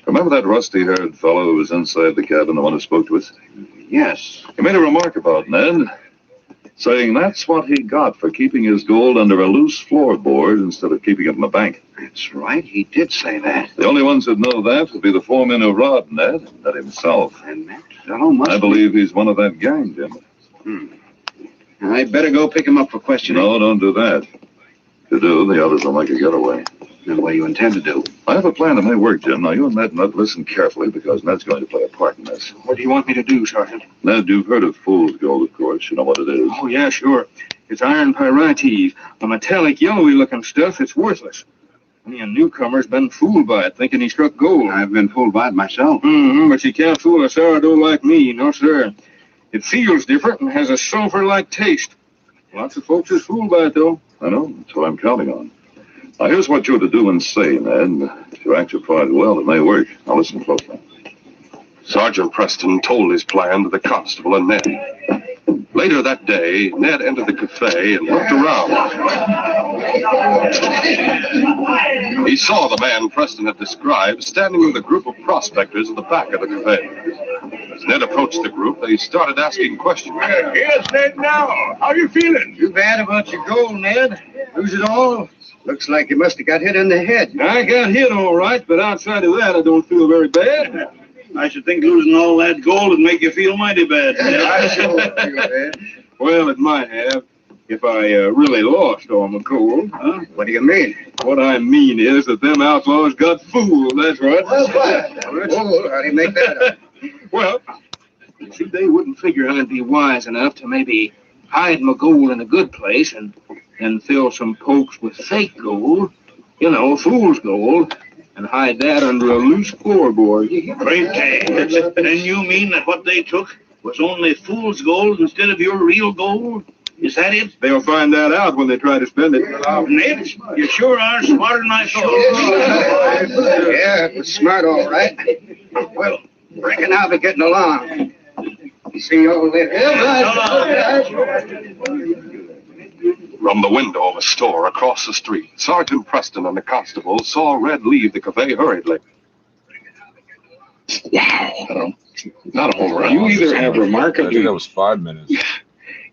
Speaker 5: Remember that rusty-haired fellow who was inside the cabin, the one who spoke to us?
Speaker 9: Yes.
Speaker 5: He made a remark about Ned, saying that's what he got for keeping his gold under a loose floorboard instead of keeping it in the bank.
Speaker 9: That's right. He did say that.
Speaker 5: The only ones who'd know that would be the four men who robbed Ned, Ned himself.
Speaker 9: And that fellow must
Speaker 5: I believe he's one of that gang, Jim.
Speaker 9: I'd better go pick him up for questioning.
Speaker 5: No, don't do that. If you do, the others will make a getaway.
Speaker 9: Then what do you intend to do?
Speaker 5: I have a plan that may work, Jim. Now, you and Ned listen carefully, because Ned's going to play a part in this.
Speaker 11: What do you want me to do, Sergeant?
Speaker 5: Ned, you've heard of fool's gold, of course. You know what it is.
Speaker 11: Oh, yeah, sure.
Speaker 13: It's iron pyrites, a metallic yellowy-looking stuff that's worthless. Any newcomer's been fooled by it, thinking he struck gold.
Speaker 9: I've been fooled by it myself.
Speaker 13: But you can't fool a sourdough like me, no sir. It feels different and has a sulfur-like taste. Lots of folks is fooled by it, though.
Speaker 5: I know. That's what I'm counting on. Now, here's what you're to do and say, Ned. If you act your part well, it may work. Now, listen closely. Sergeant Preston told his plan to the constable and Ned. Later that day, Ned entered the cafe and looked around. He saw the man Preston had described standing with a group of prospectors at the back of the cafe. As Ned approached the group, they started asking questions.
Speaker 11: Here's Ned now. How you feeling?
Speaker 9: Too bad about your gold, Ned. Lose it all? Looks like you must have got hit in the head.
Speaker 13: I got hit all right, but outside of that, I don't feel very bad.
Speaker 11: I should think losing all that gold would make you feel mighty bad.
Speaker 9: I sure feel bad.
Speaker 13: Well, it might have, if I really lost all my gold.
Speaker 9: Huh? What do you mean?
Speaker 13: What I mean is that them outlaws got fooled, that's right.
Speaker 9: Well, what? How do you make that up?
Speaker 13: Well, you see, they wouldn't figure I'd be wise enough to maybe hide my gold in a good place and fill some pokes with fake gold, you know, fool's gold, and hide that under a loose floorboard.
Speaker 11: Great day. Then you mean that what they took was only fool's gold instead of your real gold? Is that it?
Speaker 13: They'll find that out when they try to spend it.
Speaker 11: Ned, you sure are smarter than I thought.
Speaker 9: Yeah, it was smart, all right. Well, reckon I'll be getting along. See you all later.
Speaker 5: From the window of a store across the street, Sergeant Preston and the constable saw Red leave the cafe hurriedly.
Speaker 16: Wow. Not a home run. You either have
Speaker 2: I think
Speaker 16: remarkably...
Speaker 2: that was 5 minutes.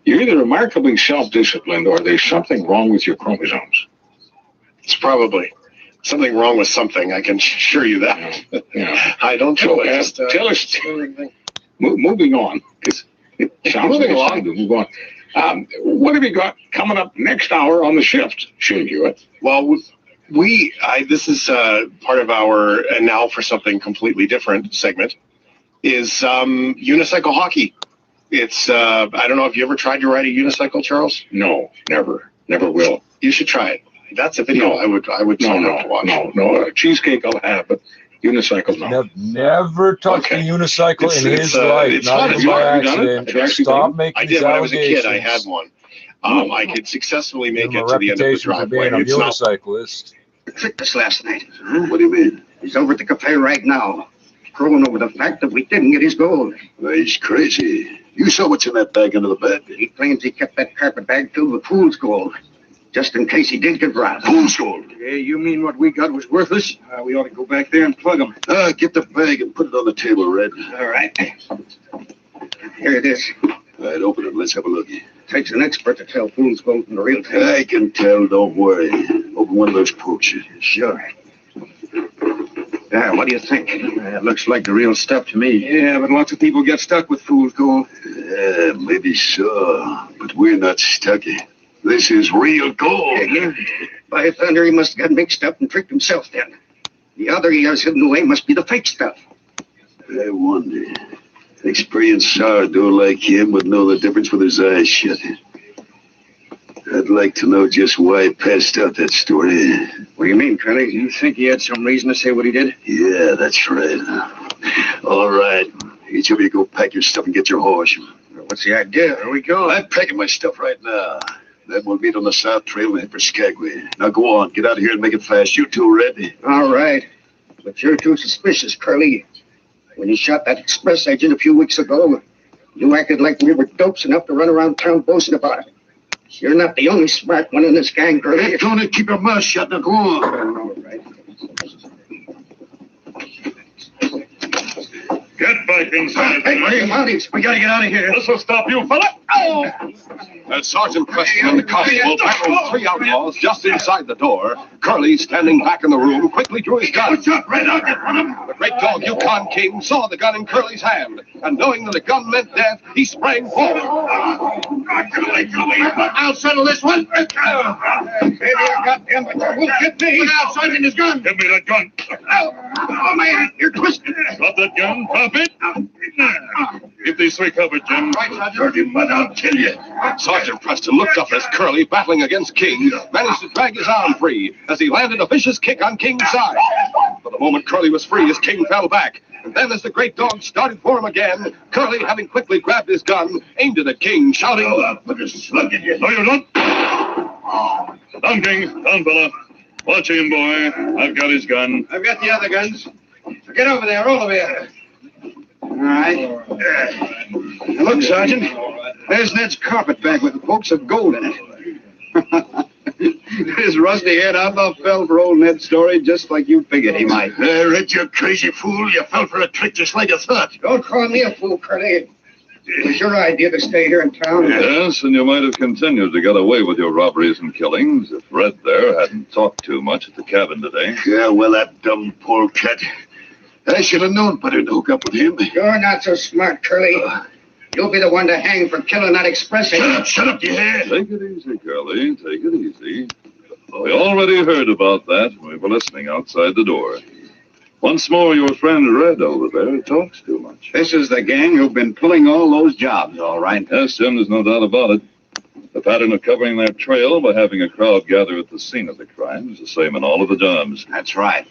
Speaker 16: You're either remarkably self-disciplined or there's something wrong with your chromosomes.
Speaker 12: It's probably something wrong with something, I can assure you that.
Speaker 16: Yeah.
Speaker 12: I don't
Speaker 16: So,
Speaker 12: know.
Speaker 16: tell us, moving on, because it sounds like it's time to move on. What have you got coming up next hour on the shift, Shane Hewitt?
Speaker 12: Well, this is part of our and now for something completely different segment is unicycle hockey. It's I don't know if you ever tried to ride a unicycle, Charles?
Speaker 16: No, never will.
Speaker 12: You should try it. That's a video I would sign up to watch.
Speaker 16: No. Cheesecake I'll have, but unicycle no.
Speaker 2: Never touched a unicycle in his life.
Speaker 12: It's
Speaker 2: not
Speaker 12: fun.
Speaker 2: even by accident. Stop making
Speaker 12: I
Speaker 2: these
Speaker 12: did when I was a kid. I
Speaker 2: allegations.
Speaker 12: had one. I could successfully make it
Speaker 2: A
Speaker 12: to the end of the
Speaker 2: reputation for being
Speaker 12: driveway.
Speaker 2: a unicyclist.
Speaker 9: Trippz last night. Huh? What do you mean? He's over at the cafe right now, crowing over the fact that we didn't get his gold.
Speaker 19: Well, he's crazy. You saw what's in that bag under the bed.
Speaker 9: He claims he kept that carpet bag filled with fool's gold, just in case he did get robbed.
Speaker 19: Fool's gold.
Speaker 13: Yeah, you mean what we got was worthless? We ought to go back there and plug him.
Speaker 19: Get the bag and put it on the table, Red.
Speaker 9: All right. Here it is.
Speaker 19: All right, open it. Let's have a look.
Speaker 9: Takes an expert to tell fool's gold from the real thing.
Speaker 19: I can tell. Don't worry. Open one of those pokes.
Speaker 9: Sure. What do you think?
Speaker 13: It looks like the real stuff to me. Yeah, but lots of people get stuck with fool's gold.
Speaker 19: Yeah, maybe so. But we're not stuck. This is real gold.
Speaker 9: By thunder, he must have got mixed up and tricked himself then. The other he has hidden away must be the fake stuff.
Speaker 19: I wonder. An experienced sourdough like him would know the difference with his eyes shut. I'd like to know just why he passed out that story.
Speaker 9: What do you mean, Curly? You think he had some reason to say what he did?
Speaker 19: Yeah, that's right. All right. Each of you go pack your stuff and get your horse.
Speaker 9: What's the idea? Where we go?
Speaker 19: I'm packing my stuff right now. Then we'll meet on the South Trail and head for Skagway. Now go on. Get out of here and make it fast. You two, Red?
Speaker 9: All right. But you're too suspicious, Curly. When you shot that express agent a few weeks ago, you acted like we were dopes enough to run around town boasting about it. You're not the only smart one in this gang, Curly.
Speaker 19: Hey, Tony, keep your mouth shut. Now go on.
Speaker 9: All right.
Speaker 11: Get back inside.
Speaker 9: Hey, Mounties, we gotta get out of here.
Speaker 11: This will stop you, fella. Oh!
Speaker 5: As Sergeant Preston and the constable tackled three outlaws just inside the door, Curly, standing back in the room, quickly drew his gun.
Speaker 11: What's up, Red? I'll get from him.
Speaker 5: The great dog Yukon King saw the gun in Curly's hand, and knowing that the gun meant death, he sprang forward.
Speaker 11: I'll settle this one. Maybe I got him, but you won't get me. Now, Sergeant, his gun. Give me that gun. Oh, man, you're twisted. Drop that gun. Drop it.
Speaker 15: Keep these three covered, Jim.
Speaker 19: Right, Sergeant, but I'll kill you.
Speaker 16: Sergeant Preston looked up as Curly, battling against King, managed to drag his arm free as he landed a vicious kick on King's side. For the moment, Curly was free as King fell back. And then as the great dog started for him again, Curly, having quickly grabbed his gun, aimed it at King, shouting,
Speaker 19: I'll put a slug in you.
Speaker 15: No, you don't. Down, King. Down, fella. Watch him, boy. I've got his gun.
Speaker 9: I've got the other guns. Get over there, all of you. All right. Look, Sergeant. There's Ned's carpet bag with the pokes of gold in it. His rusty head outlaw fell for old Ned's story just like you figured he might.
Speaker 19: Red, you crazy fool. You fell for a trick just like I thought.
Speaker 9: Don't call me a fool, Curly. It was your idea to stay here in town.
Speaker 15: Yes, and you might have continued to get away with your robberies and killings if Red there hadn't talked too much at the cabin today.
Speaker 19: Yeah, well, that dumb polecat. I should have known better to hook up with him.
Speaker 9: You're not so smart, Curly. You'll be the one to hang for killing that express agent.
Speaker 19: Shut up, you hear?
Speaker 15: Take it easy, Curly. Take it easy. We already heard about that when we were listening outside the door. Once more, your friend Red over there talks too much.
Speaker 9: This is the gang who've been pulling all those jobs, all right.
Speaker 15: Yes, Jim, there's no doubt about it. The pattern of covering their trail by having a crowd gather at the scene of the crime is the same in all of the jobs.
Speaker 9: That's right.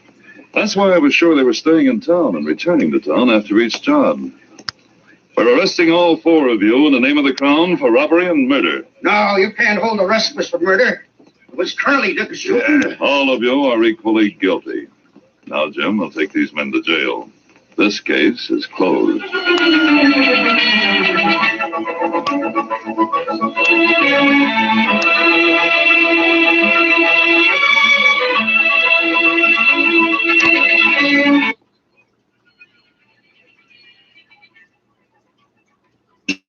Speaker 15: That's why I was sure they were staying in town and returning to town after each job. We're arresting all four of you in the name of the Crown for robbery and murder.
Speaker 9: No, you can't hold the rest of us for murder. It was Curly did the shooting.
Speaker 15: All of you are equally guilty. Now, Jim, we'll take these men to jail. This case is closed.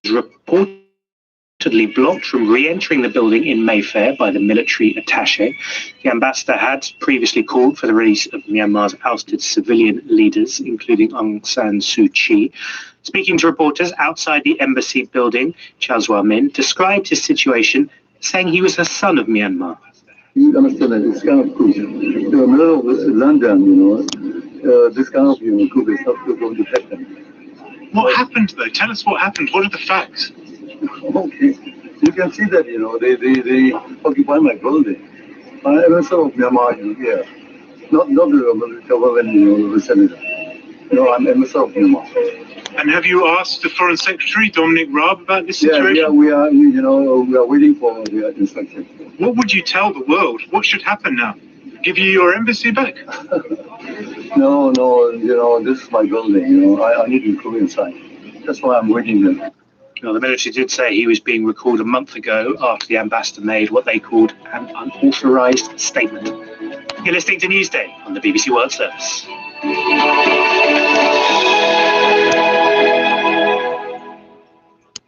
Speaker 8: Reportedly blocked from re-entering the building in Mayfair by the military attaché. The ambassador had previously called for the release of Myanmar's ousted civilian leaders, including Aung San Suu Kyi. Speaking to reporters outside the embassy building, Chazwa Min described his situation, saying he was a son of Myanmar.
Speaker 14: You understand that it's kind of crucial. In the middle of London, this kind of coup is not going to happen.
Speaker 21: What happened, though? Tell us what happened. What are the facts?
Speaker 14: Okay. You can see that, they occupy my building. I am a son of Myanmar here. Not the government, the senator. I'm a son of Myanmar.
Speaker 21: And have you asked the Foreign Secretary, Dominic Raab, about this situation?
Speaker 14: Yeah, we are, we are waiting for the instruction.
Speaker 21: What would you tell the world? What should happen now? Give you your embassy back?
Speaker 14: No, this is my building, I need to go inside. That's why I'm waiting here.
Speaker 8: Now, the military did say he was being recalled a month ago after the ambassador made what they called an unauthorized statement. You're listening to Newsday on the BBC World Service.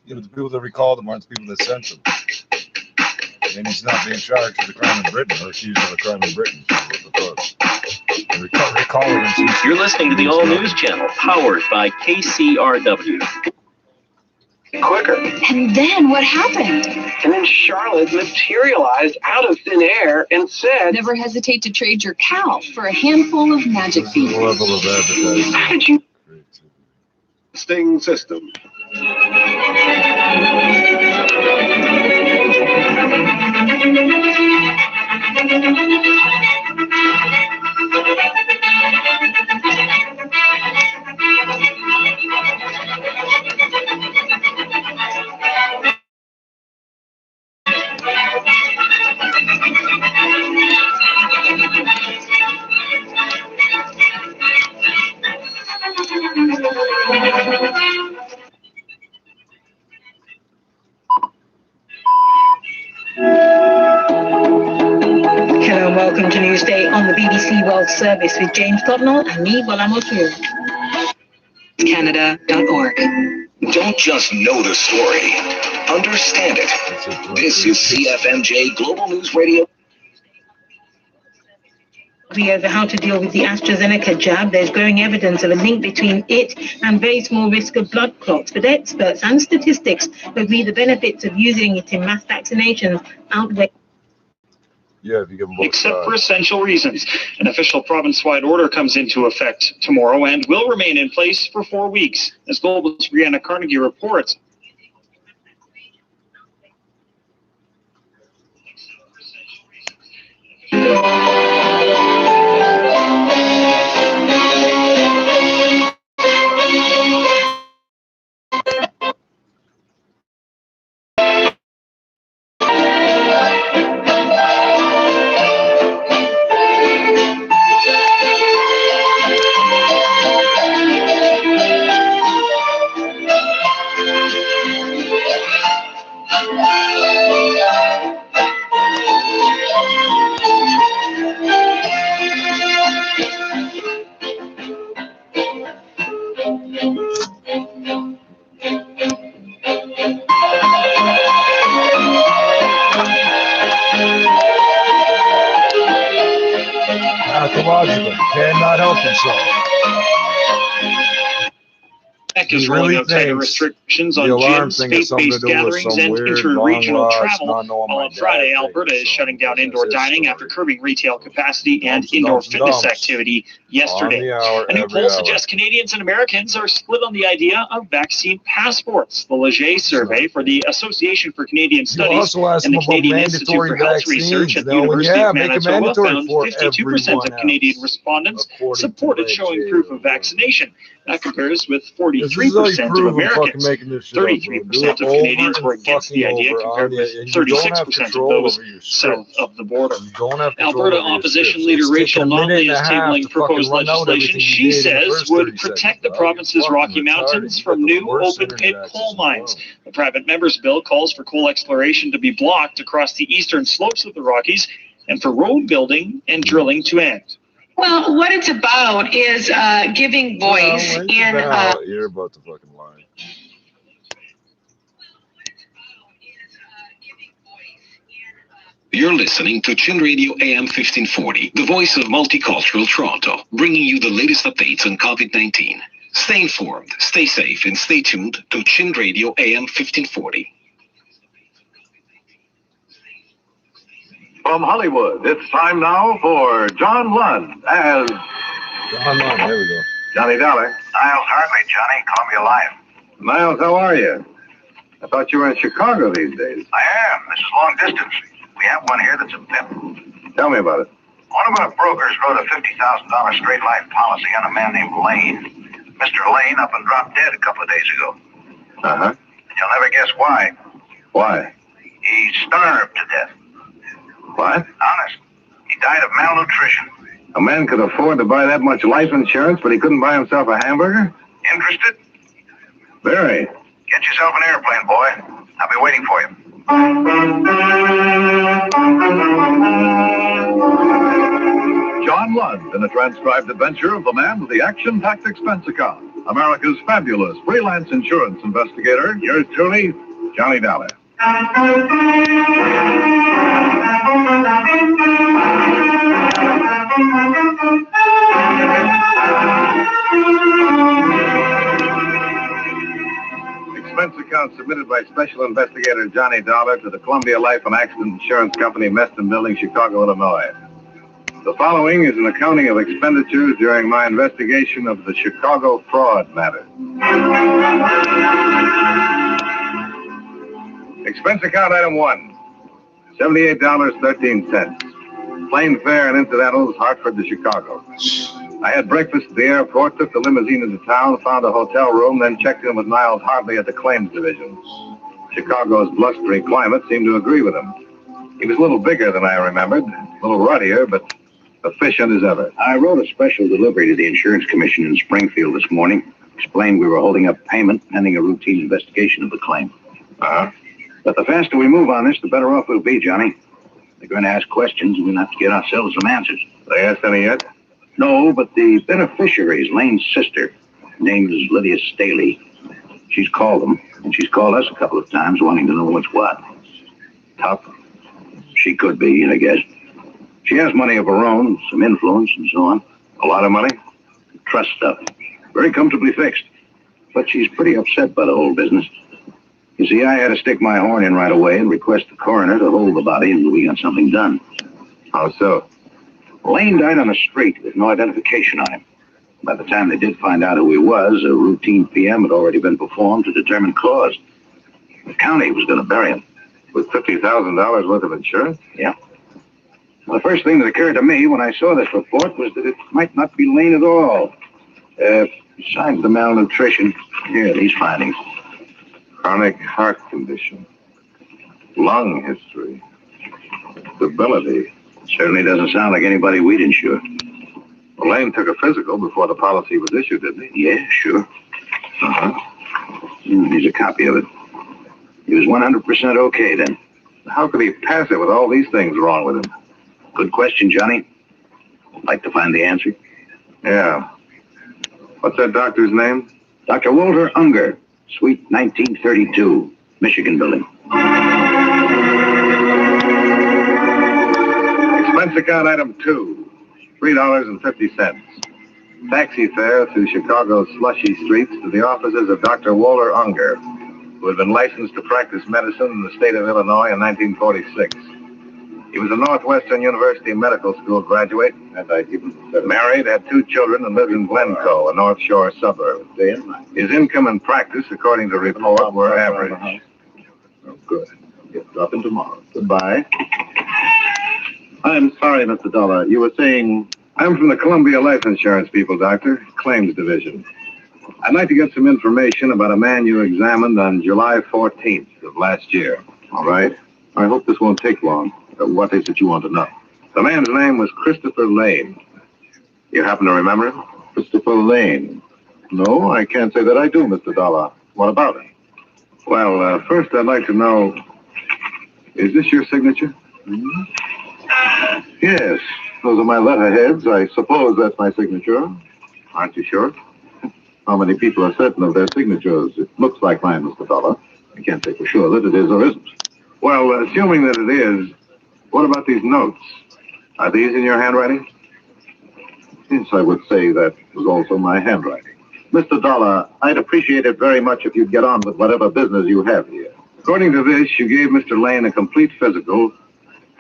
Speaker 2: Yeah, but the people that recalled him aren't the people that sent him. And he's not being charged with a crime in Britain or accused of a crime in Britain. Recalling him.
Speaker 17: You're listening to the All News Channel, powered by KCRW.
Speaker 18: Quicker.
Speaker 24: And then what happened?
Speaker 18: And then Charlotte materialized out of thin air and said,
Speaker 24: "Never hesitate to trade your cow for a handful of magic beans."
Speaker 2: Level of advertising.
Speaker 18: How did you?
Speaker 16: Sting system.
Speaker 7: Hello and welcome to Newsday on the BBC World Service with James Cotnell and me, Bola Motu.
Speaker 25: Canada.org. Don't just know the story, understand it. This is CFMJ Global News Radio.
Speaker 7: Over how to deal with the AstraZeneca jab. There's growing evidence of a link between it and very small risk of blood clots, but experts and statistics agree the benefits of using it in mass vaccinations outweigh.
Speaker 2: Yeah, if you give them both
Speaker 21: except
Speaker 2: sides.
Speaker 21: for essential reasons. An official province-wide order comes into effect tomorrow and will remain in place for 4 weeks. As Global's Brianna Carnegie reports,
Speaker 2: Pathological. Cannot help himself.
Speaker 21: is rolling out tighter restrictions on gyms, faith-based gatherings, and inter-regional travel. While on Friday, Alberta is shutting down indoor dining after curbing retail capacity and indoor fitness activity yesterday. A new poll suggests Canadians and Americans are split on the idea of vaccine passports. The Leger survey for the Association for Canadian Studies and the Canadian Institute for Health Research at the University of Manitoba found 52% of Canadian respondents supported showing proof of vaccination. That compares with 43% of Americans. 33% of Canadians were against the idea, compared with 36% of those south of the border. Alberta opposition leader Rachel Notley is tabling proposed legislation she says would protect the province's Rocky Mountains from new open-pit coal mines. The private member's bill calls for coal exploration to be blocked across the eastern slopes of the Rockies and for road building and drilling to end.
Speaker 4: Well, what it's about is giving voice in.
Speaker 2: You're about to fucking lie.
Speaker 25: You're listening to Chin Radio AM 1540, the voice of multicultural Toronto, bringing you the latest updates on COVID-19. Stay informed, stay safe, and stay tuned to Chin Radio AM 1540.
Speaker 6: From Hollywood, it's time now for John Lund as...
Speaker 2: John Lund, there we go.
Speaker 6: Johnny Dollar.
Speaker 10: Niles Hartley, Johnny, Columbia Live.
Speaker 6: Niles, how are you? I thought you were in Chicago these days.
Speaker 10: I am. This is long distance. We have one here that's a pimp.
Speaker 6: Tell me about it.
Speaker 10: One of our brokers wrote a $50,000 straight life policy on a man named Lane. Mr. Lane up and dropped dead a couple of days ago.
Speaker 6: Uh-huh.
Speaker 10: And you'll never guess why.
Speaker 6: Why?
Speaker 10: He starved to death.
Speaker 6: What?
Speaker 10: Honest. He died of malnutrition.
Speaker 6: A man could afford to buy that much life insurance, but he couldn't buy himself a hamburger?
Speaker 10: Interested?
Speaker 6: Very.
Speaker 10: Get yourself an airplane, boy. I'll be waiting for you.
Speaker 6: John Lund in a transcribed adventure of the man with the action-packed expense account. America's fabulous freelance insurance investigator. Yours truly, Johnny Dollar. Expense account submitted by Special Investigator Johnny Dollar to the Columbia Life and Accident Insurance Company, Meston Building, Chicago, Illinois. The following is an accounting of expenditures during my investigation of the Chicago fraud matter. Expense account item 1, $78.13. Plane fare and incidentals, Hartford to Chicago. I had breakfast at the airport, took the limousine into town, found a hotel room, then checked in with Niles Hartley at the claims division. Chicago's blustery climate seemed to agree with him. He was a little bigger than I remembered, a little ruddier, but efficient as ever.
Speaker 10: I wrote a special delivery to the Insurance Commission in Springfield this morning. Explained we were holding up payment pending a routine investigation of the claim.
Speaker 6: Uh-huh.
Speaker 10: But the faster we move on this, the better off we'll be, Johnny. They're going to ask questions, and we'll have to get ourselves some answers.
Speaker 6: They asked any yet?
Speaker 10: No, but the beneficiary is Lane's sister. Her name is Lydia Staley. She's called them, and she's called us a couple of times wanting to know what's what. Tough? She could be, I guess. She has money of her own, some influence and so on.
Speaker 6: A lot of money?
Speaker 10: Trust stuff. Very comfortably fixed. But she's pretty upset by the whole business. You see, I had to stick my horn in right away and request the coroner to hold the body until we got something done.
Speaker 6: How so?
Speaker 10: Lane died on the street with no identification on him. By the time they did find out who he was, a routine PM had already been performed to determine cause. The county was going to bury him.
Speaker 6: With $50,000 worth of insurance?
Speaker 10: Yeah. Well, the first thing that occurred to me when I saw this report was that it might not be Lane at all. Besides the malnutrition, here are these findings.
Speaker 6: Chronic heart condition. Lung history. Stability.
Speaker 10: Certainly doesn't sound like anybody we'd insure.
Speaker 6: Well, Lane took a physical before the policy was issued, didn't he?
Speaker 10: Yeah, sure. Here's a copy of it. He was 100% okay then.
Speaker 6: How could he pass it with all these things wrong with him?
Speaker 10: Good question, Johnny. I'd like to find the answer.
Speaker 6: Yeah. What's that doctor's name?
Speaker 10: Dr. Walter Unger, Suite 1932, Michigan Building.
Speaker 6: Expense account item 2, $3.50. Taxi fare through Chicago's slushy streets to the offices of Dr. Walter Unger, who had been licensed to practice medicine in the state of Illinois in 1946. He was a Northwestern University Medical School graduate, married, had 2 children, and lived in Glencoe, a North Shore suburb. His income and practice, according to report, were average.
Speaker 10: Oh, good. Get dropping tomorrow.
Speaker 6: Goodbye.
Speaker 10: I'm sorry, Mr. Dollar. You were saying...
Speaker 6: I'm from the Columbia Life Insurance people, Doctor. Claims Division. I'd like to get some information about a man you examined on July 14th of last year.
Speaker 10: All right. I hope this won't take long. What is it you want to know?
Speaker 6: The man's name was Christopher Lane. You happen to remember him?
Speaker 10: Christopher Lane? No, I can't say that I do, Mr. Dollar. What about him?
Speaker 6: Well, first I'd like to know, is this your signature?
Speaker 10: Yes. Those are my letterheads. I suppose that's my signature.
Speaker 6: Aren't you sure?
Speaker 10: How many people are certain of their signatures? It looks like mine, Mr. Dollar. I can't say for sure that it is or isn't.
Speaker 6: Well, assuming that it is, what about these notes? Are these in your handwriting?
Speaker 10: Yes, I would say that was also my handwriting. Mr. Dollar, I'd appreciate it very much if you'd get on with whatever business you have here.
Speaker 6: According to this, you gave Mr. Lane a complete physical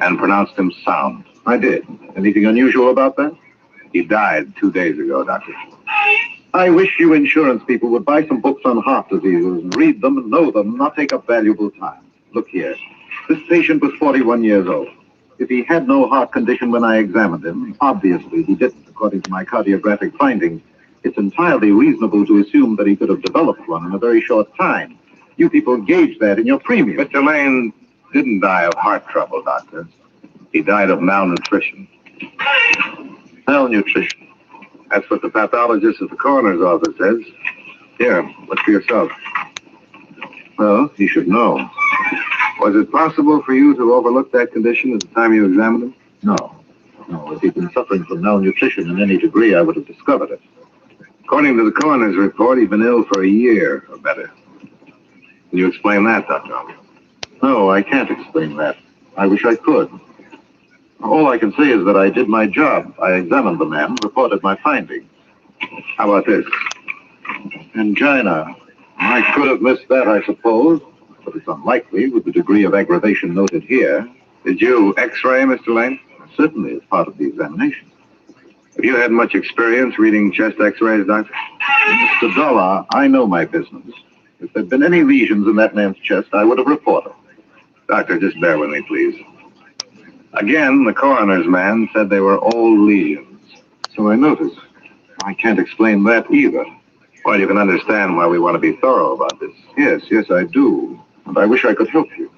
Speaker 6: and pronounced him sound.
Speaker 10: I did. Anything unusual about that?
Speaker 6: He died 2 days ago, Doctor.
Speaker 10: I wish you insurance people would buy some books on heart diseases and read them and know them, not take up valuable time. Look here. This patient was 41 years old. If he had no heart condition when I examined him, obviously he didn't, according to my cardiographic findings. It's entirely reasonable to assume that he could have developed one in a very short time. You people gauge that in your premium.
Speaker 6: Mr. Lane didn't die of heart trouble, Doctor. He died of malnutrition.
Speaker 10: Malnutrition?
Speaker 6: That's what the pathologist at the coroner's office says. Here, look for yourself.
Speaker 10: Well, he should know.
Speaker 6: Was it possible for you to overlook that condition at the time you examined him?
Speaker 10: No. No, if he'd been suffering from malnutrition in any degree, I would have discovered it.
Speaker 6: According to the coroner's report, he'd been ill for a year or better. Can you explain that, Dr. Unger?
Speaker 10: No, I can't explain that. I wish I could. All I can say is that I did my job. I examined the man, reported my findings.
Speaker 6: How about this?
Speaker 10: Angina. I could have missed that, I suppose, but it's unlikely with the degree of aggravation noted here.
Speaker 6: Did you x-ray, Mr. Lane?
Speaker 10: Certainly, as part of the examination.
Speaker 6: Have you had much experience reading chest x-rays, Doctor?
Speaker 10: Mr. Dollar, I know my business. If there'd been any lesions in that man's chest, I would have reported.
Speaker 6: Doctor, just bear with me, please. Again, the coroner's man said they were old lesions.
Speaker 10: So I noticed. I can't explain that either.
Speaker 6: Well, you can understand why we want to be thorough about this.
Speaker 10: Yes, I do. And I wish I could help you.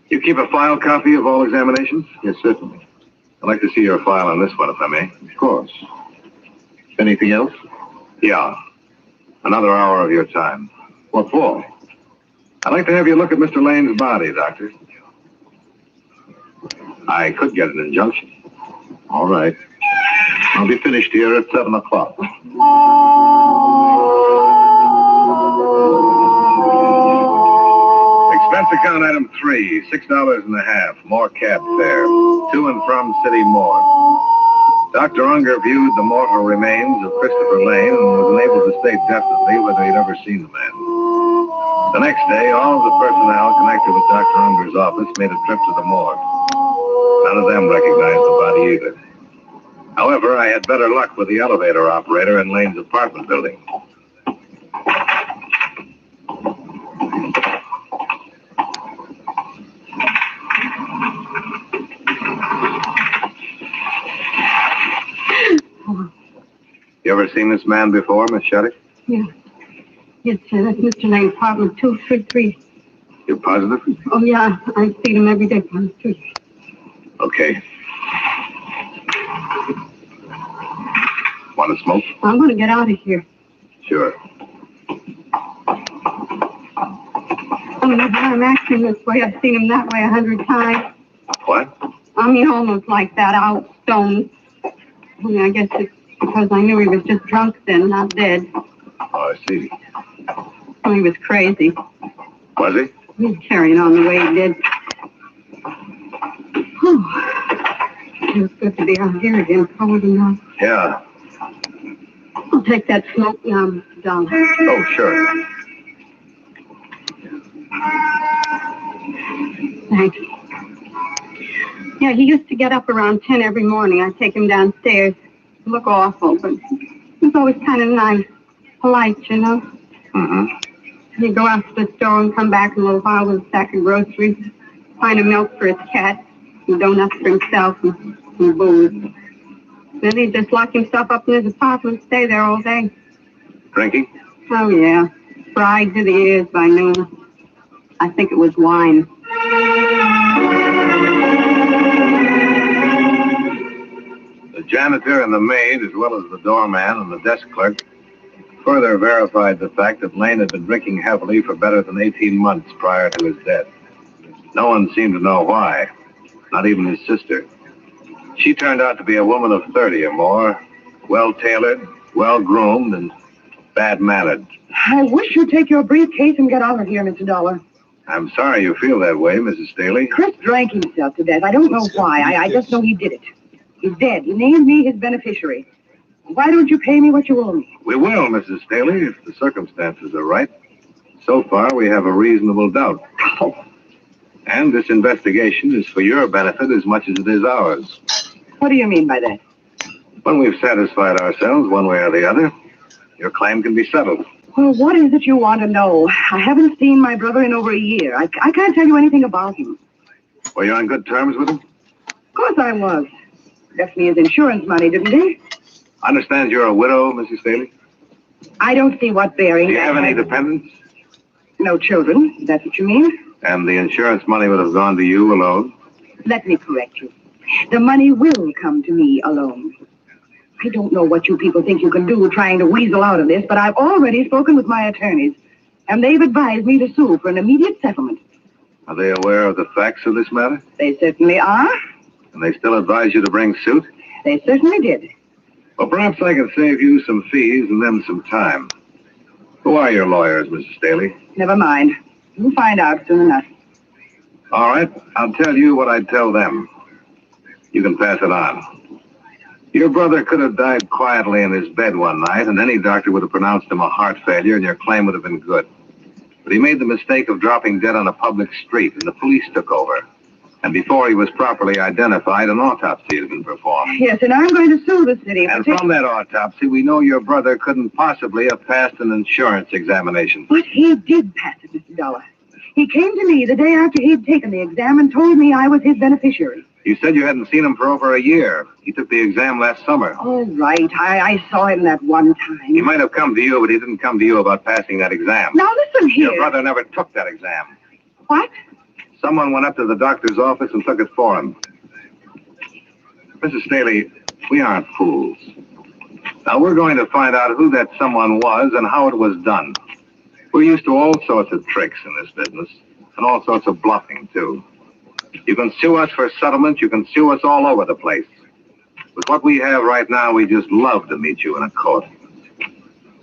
Speaker 6: You keep a file copy of all examinations?
Speaker 10: Yes, certainly.
Speaker 6: I'd like to see your file on this one, if I may.
Speaker 10: Of course. Anything else?
Speaker 6: Yeah. Another hour of your time.
Speaker 10: What for?
Speaker 6: I'd like to have you look at Mr. Lane's body, Doctor. I could get an injunction.
Speaker 10: All right. I'll be finished here at 7 o'clock.
Speaker 6: Expense account item 3, $6.50. More cab fare. To and from City Morgue. Dr. Unger viewed the mortal remains of Christopher Lane and was unable to state definitely whether he'd ever seen the man. The next day, all of the personnel connected with Dr. Unger's office made a trip to the morgue. None of them recognized the body. anybody either. However, I had better luck with the elevator operator in Lane's apartment building. You ever seen this man before, Miss Shetty?
Speaker 1: Yeah. Yes, sir. That's Mr. Lane's apartment 233.
Speaker 6: You're positive?
Speaker 1: Oh, yeah. I see him every day on the street.
Speaker 6: Okay. Want to smoke?
Speaker 1: I'm going to get out of here.
Speaker 6: Sure.
Speaker 1: I don't know why I'm acting this way. I've seen him that way 100 times.
Speaker 6: What?
Speaker 1: I mean, almost like that, out stoned. I mean, I guess it's because I knew he was just drunk then, not dead.
Speaker 6: Oh, I see.
Speaker 1: Oh, he was crazy.
Speaker 6: Was he?
Speaker 1: He was carrying on the way he did. Oh, it was good to be out here again, cold enough.
Speaker 6: Yeah.
Speaker 1: I'll take that smoke now, Mr. Dollar.
Speaker 6: Oh, sure.
Speaker 1: Thanks. Yeah, he used to get up around 10 every morning. I'd take him downstairs. He'd look awful, but he was always kind of nice, polite, you know.
Speaker 6: Mm-hmm.
Speaker 1: He'd go out to the store and come back in a little while with a sack of groceries, find a milk for his cat, and donuts for himself, and booze. Then he'd just lock himself up in his apartment and stay there all day.
Speaker 6: Drinking?
Speaker 1: Oh, yeah. Fried to the ears by noon. I think it was wine.
Speaker 6: The janitor and the maid, as well as the doorman and the desk clerk, further verified the fact that Lane had been drinking heavily for better than 18 months prior to his death. No one seemed to know why, not even his sister. She turned out to be a woman of 30 or more, well-tailored, well-groomed, and bad-mannered.
Speaker 3: I wish you'd take your briefcase and get out of here, Mr. Dollar.
Speaker 6: I'm sorry you feel that way, Mrs. Staley.
Speaker 3: Chris drank himself to death. I don't know why. I just know he did it. He's dead. He named me his beneficiary. Why don't you pay me what you owe me?
Speaker 6: We will, Mrs. Staley, if the circumstances are right. So far, we have a reasonable doubt.
Speaker 3: Oh.
Speaker 6: And this investigation is for your benefit as much as it is ours.
Speaker 3: What do you mean by that?
Speaker 6: When we've satisfied ourselves one way or the other, your claim can be settled.
Speaker 3: Well, what is it you want to know? I haven't seen my brother in over a year. I can't tell you anything about him.
Speaker 6: Were you on good terms with him?
Speaker 3: Of course I was. Left me his insurance money, didn't he?
Speaker 6: I understand you're a widow, Mrs. Staley.
Speaker 3: I don't see what bearing.
Speaker 6: Do you have any dependents?
Speaker 3: No children. Is that what you mean?
Speaker 6: And the insurance money would have gone to you alone?
Speaker 3: Let me correct you. The money will come to me alone. I don't know what you people think you can do trying to weasel out of this, but I've already spoken with my attorneys, and they've advised me to sue for an immediate settlement.
Speaker 6: Are they aware of the facts of this matter?
Speaker 3: They certainly are.
Speaker 6: And they still advise you to bring suit?
Speaker 3: They certainly did.
Speaker 6: Well, perhaps I can save you some fees and them some time. Who are your lawyers, Mrs. Staley?
Speaker 3: Never mind. You'll find out soon enough.
Speaker 6: All right, I'll tell you what I'd tell them. You can pass it on. Your brother could have died quietly in his bed one night, and any doctor would have pronounced him a heart failure, and your claim would have been good. But he made the mistake of dropping dead on a public street, and the police took over. And before he was properly identified, an autopsy had been performed.
Speaker 3: Yes, and I'm going to sue the city.
Speaker 6: And from that autopsy, we know your brother couldn't possibly have passed an insurance examination.
Speaker 3: But he did pass it, Mr. Dollar. He came to me the day after he'd taken the exam and told me I was his beneficiary.
Speaker 6: You said you hadn't seen him for over a year. He took the exam last summer.
Speaker 3: Oh, right. I saw him that one time.
Speaker 6: He might have come to you, but he didn't come to you about passing that exam.
Speaker 3: Now, listen here.
Speaker 6: Your brother never took that exam.
Speaker 3: What?
Speaker 6: Someone went up to the doctor's office and took it for him. Mrs. Staley, we aren't fools. Now, we're going to find out who that someone was and how it was done. We're used to all sorts of tricks in this business, and all sorts of bluffing, too. You can sue us for settlement. You can sue us all over the place. With what we have right now, we just love to meet you in a court.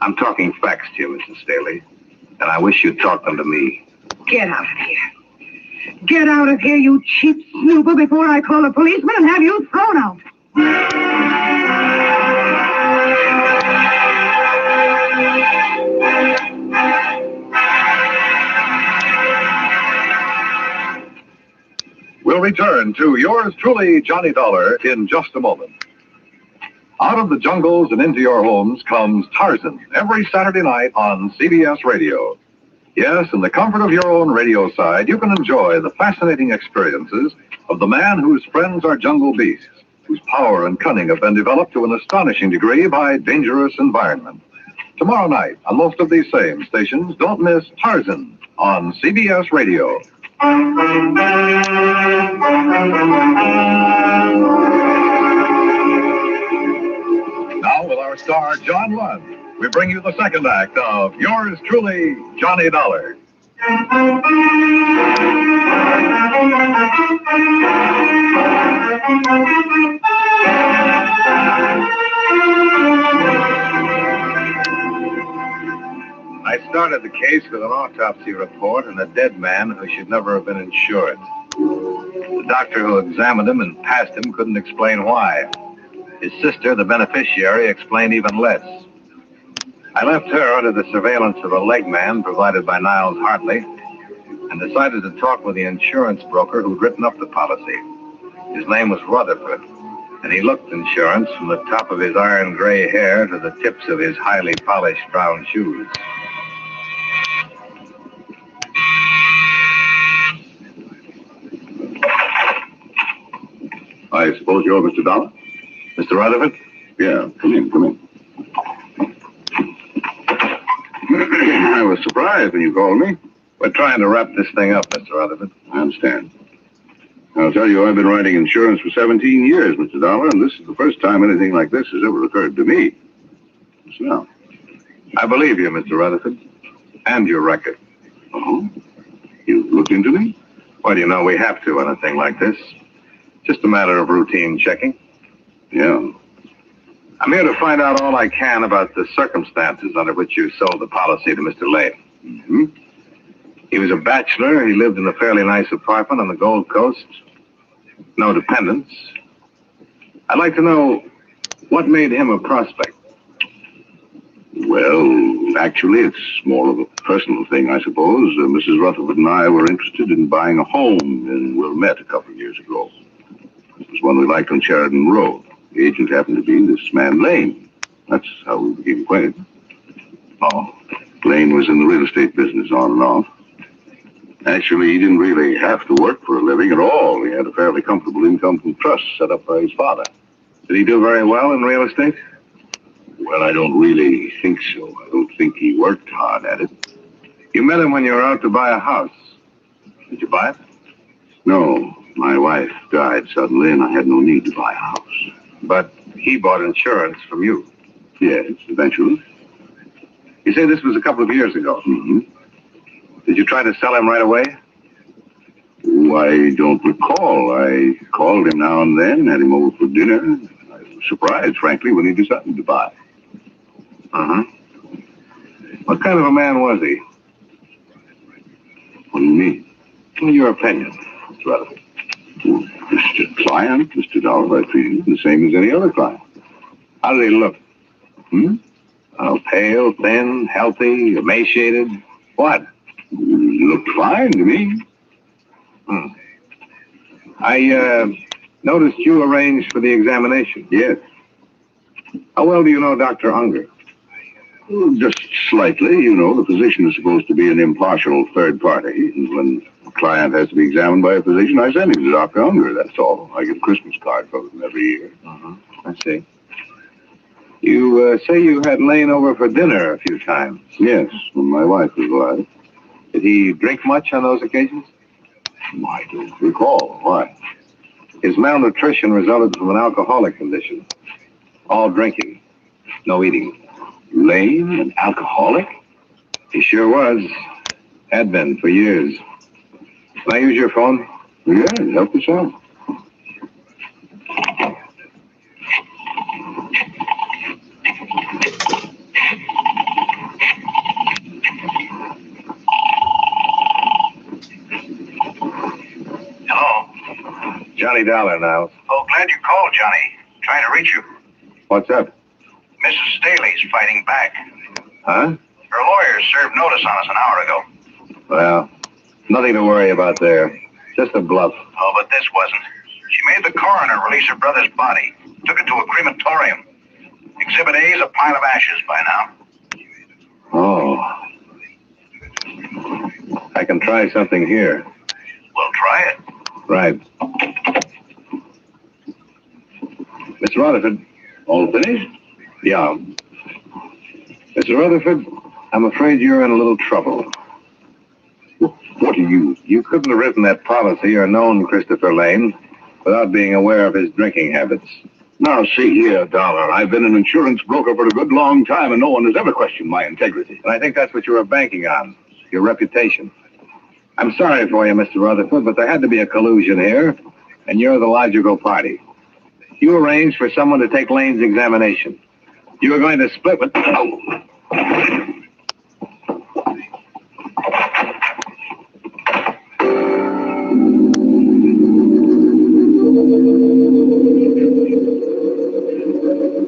Speaker 6: I'm talking facts to you, Mrs. Staley, and I wish you'd talk them to me.
Speaker 3: Get out of here. Get out of here, you cheap snooper, before I call a policeman and have you thrown out.
Speaker 6: We'll return to yours truly, Johnny Dollar, in just a moment. Out of the jungles and into your homes comes Tarzan every Saturday night on CBS Radio. Yes, in the comfort of your own radio side, you can enjoy the fascinating experiences of the man whose friends are jungle beasts, whose power and cunning have been developed to an astonishing degree by dangerous environment. Tomorrow night, on most of these same stations, don't miss Tarzan on CBS Radio. Now, with our star, John Lund, we bring you the second act of yours truly, Johnny Dollar. I started the case with an autopsy report and a dead man who should never have been insured. The doctor who examined him and passed him couldn't explain why. His sister, the beneficiary, explained even less. I left her under the surveillance of a leg man provided by Niles Hartley and decided to talk with the insurance broker who'd written up the policy. His name was Rutherford, and he looked insurance from the top of his iron gray hair to the tips of his highly polished brown shoes.
Speaker 10: I suppose you're Mr. Dollar?
Speaker 6: Mr. Rutherford?
Speaker 10: Yeah, come in. I was surprised when you called me.
Speaker 6: We're trying to wrap this thing up, Mr. Rutherford.
Speaker 10: I understand. I'll tell you, I've been writing insurance for 17 years, Mr. Dollar, and this is the first time anything like this has ever occurred to me. So,
Speaker 6: I believe you, Mr. Rutherford, and your record.
Speaker 10: Oh? You looked into me?
Speaker 6: Well, you know, we have to on a thing like this. Just a matter of routine checking.
Speaker 10: Yeah.
Speaker 6: I'm here to find out all I can about the circumstances under which you sold the policy to Mr. Lane.
Speaker 10: Mm-hmm.
Speaker 6: He was a bachelor. He lived in a fairly nice apartment on the Gold Coast. No dependents. I'd like to know what made him a prospect.
Speaker 10: Well, actually, it's more of a personal thing, I suppose. Mrs. Rutherford and I were interested in buying a home in Wilmette a couple of years ago. It was one we liked on Sheridan Road. The agent happened to be this man Lane. That's how we became acquainted.
Speaker 6: Oh.
Speaker 10: Lane was in the real estate business on and off. Actually, he didn't really have to work for a living at all. He had a fairly comfortable income from trusts set up by his father.
Speaker 6: Did he do very well in real estate?
Speaker 10: Well, I don't really think so. I don't think he worked hard at it.
Speaker 6: You met him when you were out to buy a house. Did you buy it?
Speaker 10: No. My wife died suddenly, and I had no need to buy a house.
Speaker 6: But he bought insurance from you?
Speaker 10: Yes, eventually.
Speaker 6: You say this was a couple of years ago?
Speaker 10: Mm-hmm.
Speaker 6: Did you try to sell him right away?
Speaker 10: Oh, I don't recall. I called him now and then, had him over for dinner. I was surprised, frankly, when he decided to buy.
Speaker 6: Uh-huh. What kind of a man was he?
Speaker 10: What do you mean?
Speaker 6: In your opinion, Mr. Rutherford.
Speaker 10: Well, just a client, Mr. Dollar. I treated him the same as any other client.
Speaker 6: How did he look?
Speaker 10: Pale, thin, healthy, emaciated.
Speaker 6: What?
Speaker 10: He looked fine to me.
Speaker 6: I noticed you arranged for the examination.
Speaker 10: Yes.
Speaker 6: How well do you know Dr. Unger?
Speaker 10: Just slightly. You know, the physician is supposed to be an impartial third party. And when a client has to be examined by a physician, I send him to Dr. Unger, that's all. I get a Christmas card from him every year.
Speaker 6: I see. You say you had Lane over for dinner a few times.
Speaker 10: Yes, when my wife was alive.
Speaker 6: Did he drink much on those occasions?
Speaker 10: I don't recall. Why?
Speaker 6: His malnutrition resulted from an alcoholic condition. All drinking, no eating.
Speaker 10: Lane, an alcoholic?
Speaker 6: He sure was. Had been for years. Can I use your phone?
Speaker 10: Yeah, help us out.
Speaker 6: Hello? Johnny Dollar now.
Speaker 10: Oh, glad you called, Johnny. Trying to reach you.
Speaker 6: What's up?
Speaker 10: Mrs. Staley's fighting back.
Speaker 6: Huh?
Speaker 10: Her lawyers served notice on us an hour ago.
Speaker 6: Well, nothing to worry about there. Just a bluff.
Speaker 10: Oh, but this wasn't. She made the coroner release her brother's body. Took it to a crematorium. Exhibit A is a pile of ashes by now.
Speaker 6: Oh. I can try something here.
Speaker 10: Well, try it.
Speaker 6: Right. Mr. Rutherford.
Speaker 10: All finished?
Speaker 6: Yeah. Mr. Rutherford, I'm afraid you're in a little trouble.
Speaker 10: What are you?
Speaker 6: You couldn't have written that policy or known Christopher Lane without being aware of his drinking habits.
Speaker 10: Now, see here, Dollar. I've been an insurance broker for a good long time, and no one has ever questioned my integrity.
Speaker 6: And I think that's what you were banking on, your reputation. I'm sorry for you, Mr. Rutherford, but there had to be a collusion here, and you're the logical party. You arranged for someone to take Lane's examination. You were going to split with... Oh.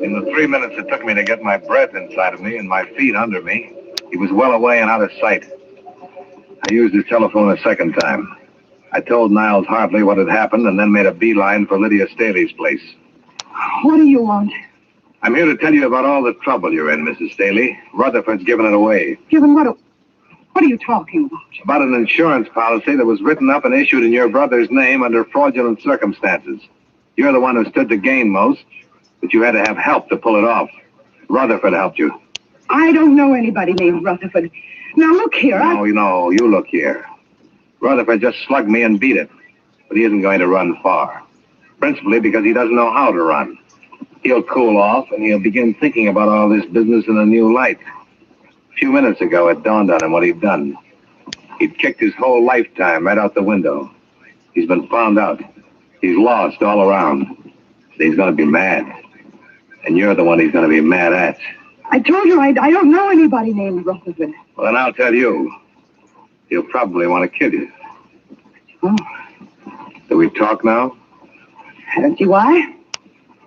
Speaker 6: In the 3 minutes it took me to get my breath inside of me and my feet under me, he was well away and out of sight. I used his telephone a second time. I told Niles Hartley what had happened and then made a beeline for Lydia Staley's place.
Speaker 3: What do you want?
Speaker 6: I'm here to tell you about all the trouble you're in, Mrs. Staley. Rutherford's given it away.
Speaker 3: Given what? What are you talking about?
Speaker 6: About an insurance policy that was written up and issued in your brother's name under fraudulent circumstances. You're the one who stood to gain most, but you had to have help to pull it off. Rutherford helped you.
Speaker 3: I don't know anybody named Rutherford. Now, look here,
Speaker 6: No, you look here. Rutherford just slugged me and beat it, but he isn't going to run far. Principally because he doesn't know how to run. He'll cool off, and he'll begin thinking about all this business in a new light. A few minutes ago, it dawned on him what he'd done. He'd kicked his whole lifetime right out the window. He's been found out. He's lost all around. He's going to be mad. And you're the one he's going to be mad at.
Speaker 3: I told you I don't know anybody named Rutherford.
Speaker 6: Well, then I'll tell you. He'll probably want to kill you.
Speaker 3: Oh.
Speaker 6: Do we talk now?
Speaker 3: I don't see why.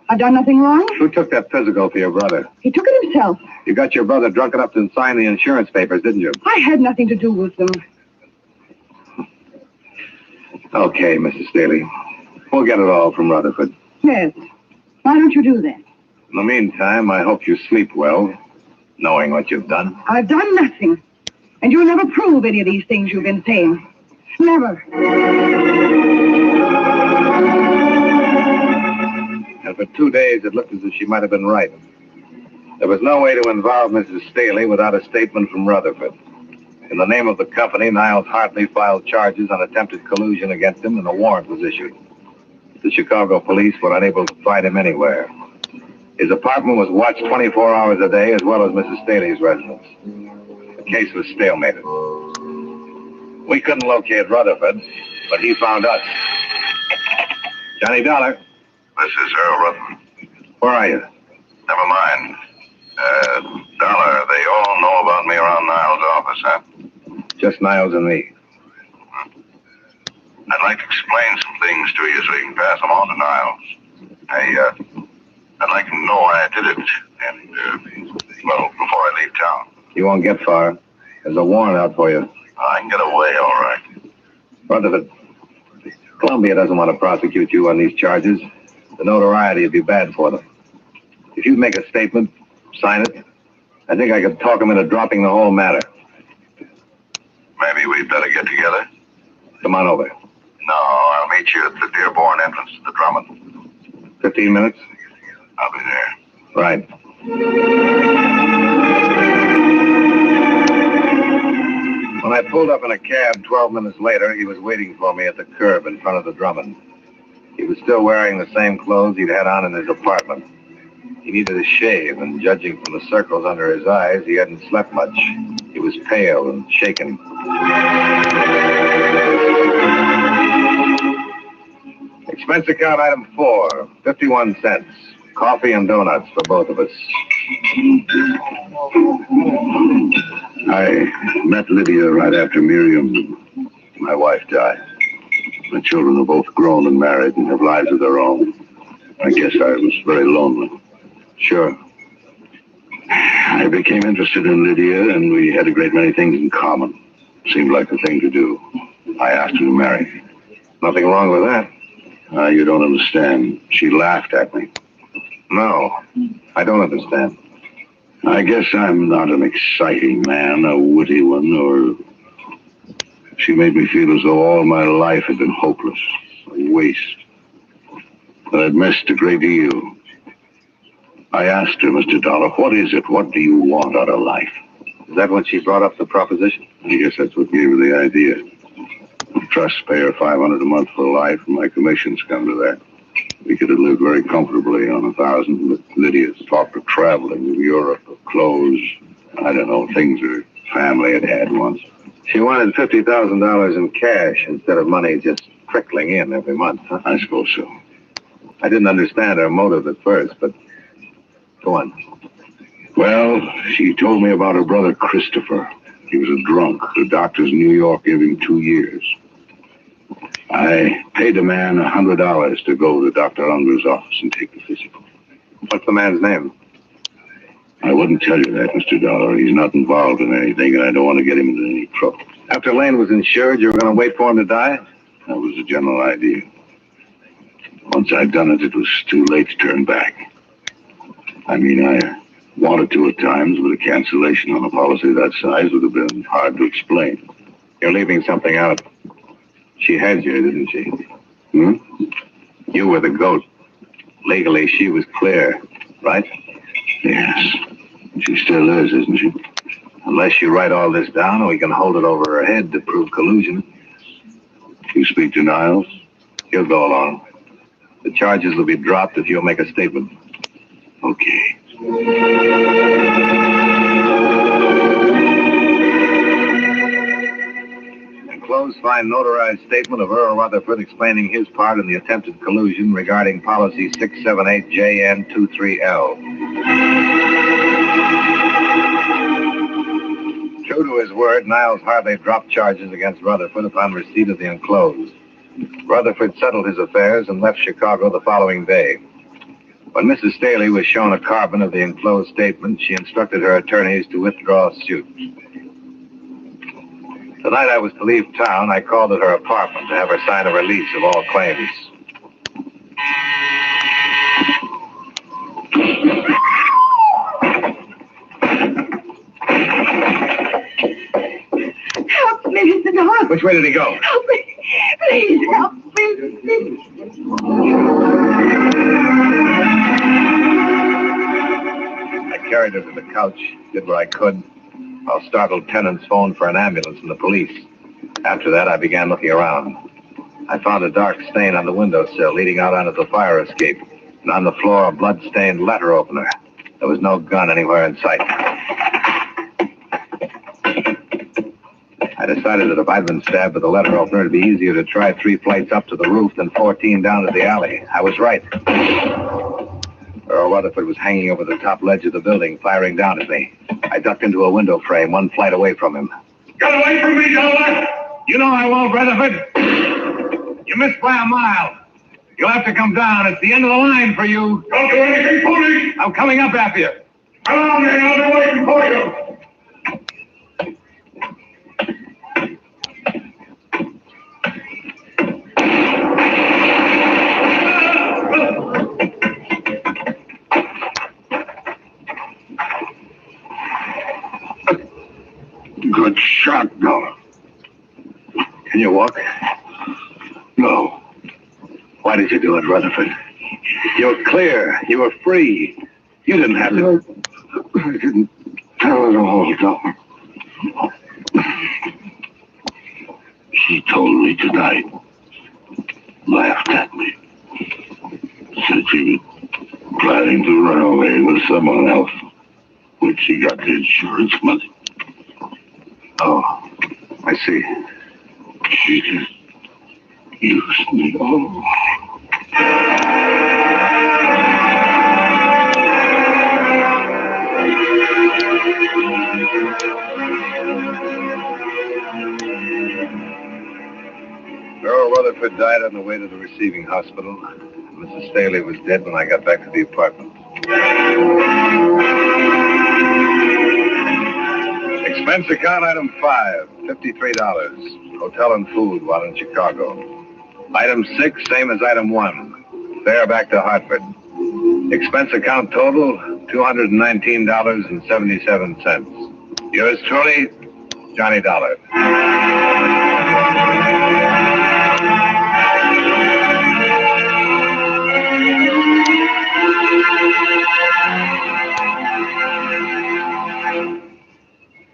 Speaker 3: I've done nothing wrong.
Speaker 6: Who took that physical for your brother?
Speaker 3: He took it himself.
Speaker 6: You got your brother drunk enough to sign the insurance papers, didn't you?
Speaker 3: I had nothing to do with them.
Speaker 6: Okay, Mrs. Staley. We'll get it all from Rutherford.
Speaker 3: Yes. Why don't you do that?
Speaker 6: In the meantime, I hope you sleep well, knowing what you've done.
Speaker 3: I've done nothing. And you'll never prove any of these things you've been saying. Never.
Speaker 6: And for 2 days, it looked as if she might have been right. There was no way to involve Mrs. Staley without a statement from Rutherford. In the name of the company, Niles Hartley filed charges on attempted collusion against him, and a warrant was issued. The Chicago police were unable to find him anywhere. His apartment was watched 24 hours a day, as well as Mrs. Staley's residence. The case was stalemated. We couldn't locate Rutherford, but he found us. Johnny Dollar.
Speaker 10: This is Earl Rutherford.
Speaker 6: Where are you?
Speaker 10: Never mind. Dollar, they all know about me around Niles' office, huh?
Speaker 6: Just Niles and me.
Speaker 10: I'd like to explain some things to you so you can pass them on to Niles. I'd like him to know why I did it, and, well, before I leave town.
Speaker 6: You won't get far. There's a warrant out for you.
Speaker 10: I can get away, all right.
Speaker 6: Rutherford, Columbia doesn't want to prosecute you on these charges. The notoriety would be bad for them. If you'd make a statement, sign it, I think I could talk them into dropping the whole matter.
Speaker 10: Maybe we'd better get together.
Speaker 6: Come on over.
Speaker 10: No, I'll meet you at the Dearborn entrance to the Drummond.
Speaker 6: 15 minutes?
Speaker 10: I'll be there.
Speaker 6: Right. When I pulled up in a cab 12 minutes later, he was waiting for me at the curb in front of the Drummond. He was still wearing the same clothes he'd had on in his apartment. He needed a shave, and judging from the circles under his eyes, he hadn't slept much. He was pale and shaken. Expense account item 4, 51 cents. Coffee and donuts for both of us.
Speaker 10: I met Lydia right after Miriam, my wife, died. My children are both grown and married and have lives of their own. I guess I was very lonely.
Speaker 6: Sure.
Speaker 10: I became interested in Lydia, and we had a great many things in common. Seemed like the thing to do. I asked her to marry.
Speaker 6: Nothing wrong with that.
Speaker 10: You don't understand. She laughed at me.
Speaker 6: No, I don't understand.
Speaker 10: I guess I'm not an exciting man, a witty one, or... She made me feel as though all my life had been hopeless, a waste. That I'd missed a great deal. I asked her, Mr. Dollar, what is it? What do you want out of life?
Speaker 6: Is that when she brought up the proposition?
Speaker 10: I guess that's what gave her the idea. Trusts pay her $500 a month for life, and my commissions come to that. We could have lived very comfortably on $1,000, but Lydia's talked of traveling to Europe, of clothes, I don't know, things her family had once.
Speaker 6: She wanted $50,000 in cash instead of money just trickling in every month, huh?
Speaker 10: I suppose so.
Speaker 6: I didn't understand her motive at first, but go on.
Speaker 10: Well, she told me about her brother Christopher. He was a drunk. The doctors in New York gave him 2 years. I paid the man $100 to go to Dr. Unger's office and take the physical.
Speaker 6: What's the man's name?
Speaker 10: I wouldn't tell you that, Mr. Dollar. He's not involved in anything, and I don't want to get him into any trouble.
Speaker 6: After Lane was insured, you were going to wait for him to die?
Speaker 10: That was the general idea. Once I'd done it, it was too late to turn back. I mean, I wanted to at times, but a cancellation on a policy that size would have been hard to explain.
Speaker 6: You're leaving something out. She had you, didn't she?
Speaker 10: Hmm?
Speaker 6: You were the goat. Legally, she was clear, right?
Speaker 10: Yes. She still is, isn't she?
Speaker 6: Unless you write all this down, we can hold it over her head to prove collusion.
Speaker 10: You speak to Niles?
Speaker 6: He'll go along. The charges will be dropped if you'll make a statement.
Speaker 10: Okay.
Speaker 6: Enclosed, find notarized statement of Earl Rutherford explaining his part in the attempted collusion regarding policy 678JN23L. True to his word, Niles hardly dropped charges against Rutherford upon receipt of the enclosed. Rutherford settled his affairs and left Chicago the following day. When Mrs. Staley was shown a carbon of the enclosed statement, she instructed her attorneys to withdraw suit. The night I was to leave town, I called at her apartment to have her sign a release of all claims.
Speaker 3: Help me, Mr. Dollar.
Speaker 6: Which way did he go?
Speaker 3: Help me. Please help me.
Speaker 6: I carried her to the couch, did what I could, while startled tenants phoned for an ambulance and the police. After that, I began looking around. I found a dark stain on the windowsill leading out onto the fire escape, and on the floor, a blood-stained letter opener. There was no gun anywhere in sight. I decided that if I'd been stabbed with a letter opener, it'd be easier to try 3 flights up to the roof than 14 down to the alley. I was right. Earl Rutherford was hanging over the top ledge of the building, firing down at me. I ducked into a window frame, 1 flight away from him.
Speaker 11: Get away from me, Dollar!
Speaker 6: You know I won't, Rutherford. You missed by a mile. You'll have to come down. It's the end of the line for you.
Speaker 11: Don't do anything foolish!
Speaker 6: I'm coming up after you.
Speaker 11: Come on, man, I'll be waiting for you!
Speaker 10: Good shot, Dollar.
Speaker 6: Can you walk?
Speaker 10: No.
Speaker 6: Why did you do it, Rutherford? You're clear. You were free. You didn't have to...
Speaker 10: I didn't tell her to hold Dollar. She told me tonight. Laughed at me. Said she was planning to run away with someone else when she got the insurance money.
Speaker 6: Oh, I see.
Speaker 10: She just used me. Oh.
Speaker 6: Earl Rutherford died on the way to the receiving hospital. Mrs. Staley was dead when I got back to the apartment. Expense account item 5, $53. Hotel and food while in Chicago. Item 6, same as item 1. Fare back to Hartford. Expense account total, $219.77. Yours truly, Johnny Dollar.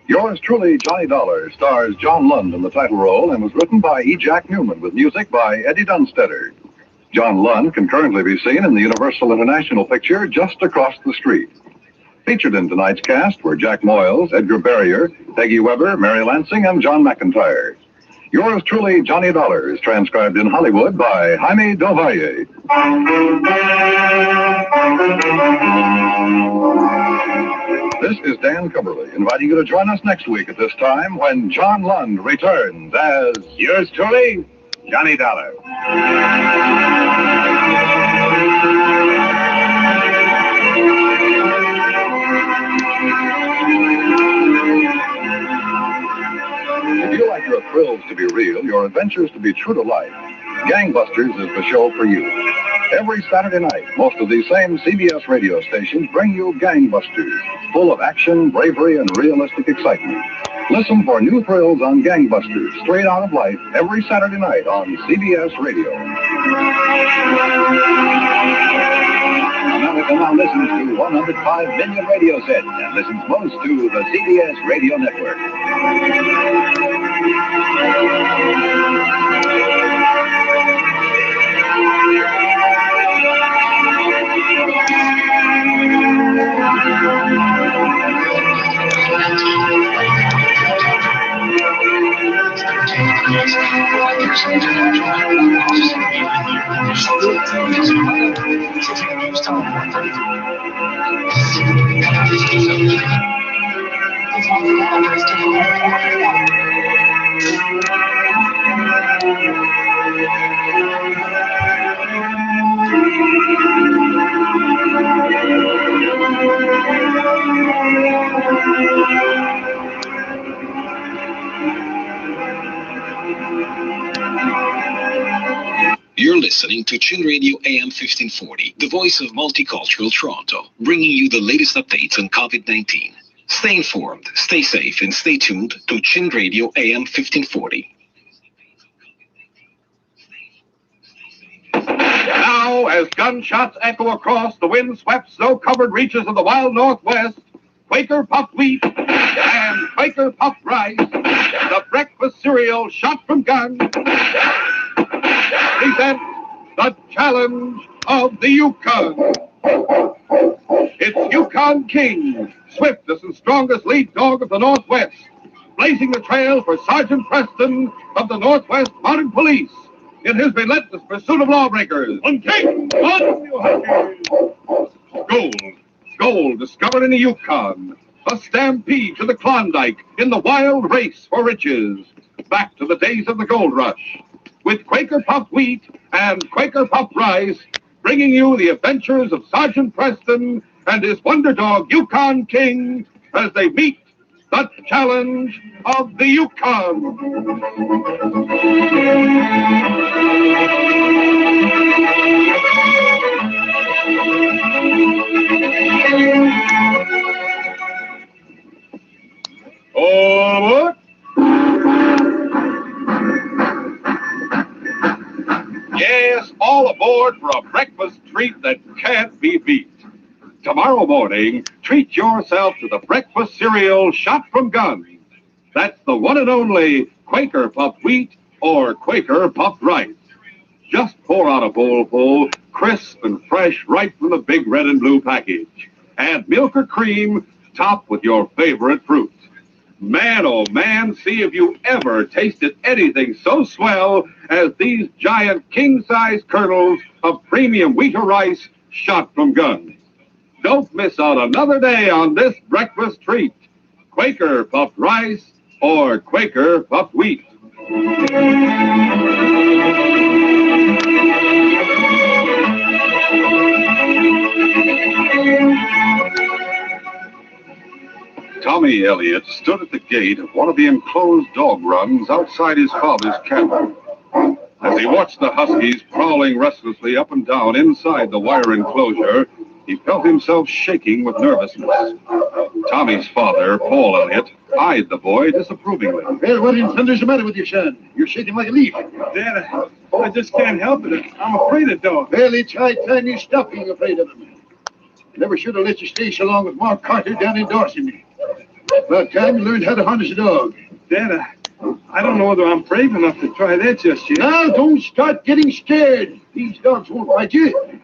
Speaker 12: Yours truly, Johnny Dollar, stars John Lund in the title role and was written by E. Jack Newman with music by Eddie Dunstetter. John Lund can currently be seen in the Universal International picture Just Across the Street. Featured in tonight's cast were Jack Moyles, Edgar Barrier, Peggy Weber, Mary Lansing, and John McIntyre. Yours truly, Johnny Dollar, is transcribed in Hollywood by Jaime Del Valle. This is Dan Cumberly, inviting you to join us next week at this time when John Lund returns as
Speaker 6: Yours truly, Johnny Dollar.
Speaker 12: If you like your thrills to be real, your adventures to be true to life, Gangbusters is the show for you. Every Saturday night, most of these same CBS radio stations bring you Gangbusters, full of action, bravery, and realistic excitement. Listen for new thrills on Gangbusters, straight out of life, every Saturday night on CBS Radio. America now listens to 105 million radio sets and listens most to the CBS Radio Network.
Speaker 25: You're listening to Chin Radio AM 1540, the voice of multicultural Toronto, bringing you the latest updates on COVID-19. Stay informed, stay safe, and stay tuned to Chin Radio AM 1540.
Speaker 13: Now, as gunshots echo across the wind-swept, snow-covered reaches of the wild Northwest, Quaker Puffed Wheat and Quaker Puffed Rice, the breakfast cereal shot from gun, present the challenge of the Yukon. It's Yukon King, swiftest and strongest lead dog of the Northwest, blazing the trail for Sergeant Preston of the Northwest Mounted Police in his relentless pursuit of lawbreakers. On King! On, you Huskies! Gold discovered in the Yukon. A stampede to the Klondike in the wild race for riches. Back to the days of the gold rush. With Quaker Puffed Wheat and Quaker Puffed Rice, bringing you the adventures of Sergeant Preston and his wonder dog, Yukon King, as they meet the challenge of the Yukon. All aboard! Yes, all aboard for a breakfast treat that can't be beat. Tomorrow morning, treat yourself to the breakfast cereal shot from guns. That's the one and only Quaker Puffed Wheat or Quaker Puffed Rice. Just pour out a bowl full, crisp and fresh right from the big red and blue package. Add milk or cream, top with your favorite fruit. Man, oh man, see if you ever tasted anything so swell as these giant king-size kernels of premium wheat or rice shot from guns. Don't miss out another day on this breakfast treat. Quaker Puffed Rice or Quaker Puffed Wheat. Tommy Elliott stood at the gate of one of the enclosed dog runs outside his father's cabin. As he watched the huskies prowling restlessly up and down inside the wire enclosure, he felt himself shaking with nervousness. Tommy's father, Paul Elliott, eyed the boy disapprovingly.
Speaker 5: Well, what in thunder's the matter with you, son? You're shaking like a leaf.
Speaker 14: Dad, I just can't help it. I'm afraid of dogs.
Speaker 5: Well, it's high time you stop being afraid of them. Never should have let you stay so long with Mark Carter down in Dorset. About time you learned how to harness a dog.
Speaker 14: Dad, I don't know whether I'm brave enough to try that just yet.
Speaker 5: Now, don't start getting scared. These dogs won't bite you.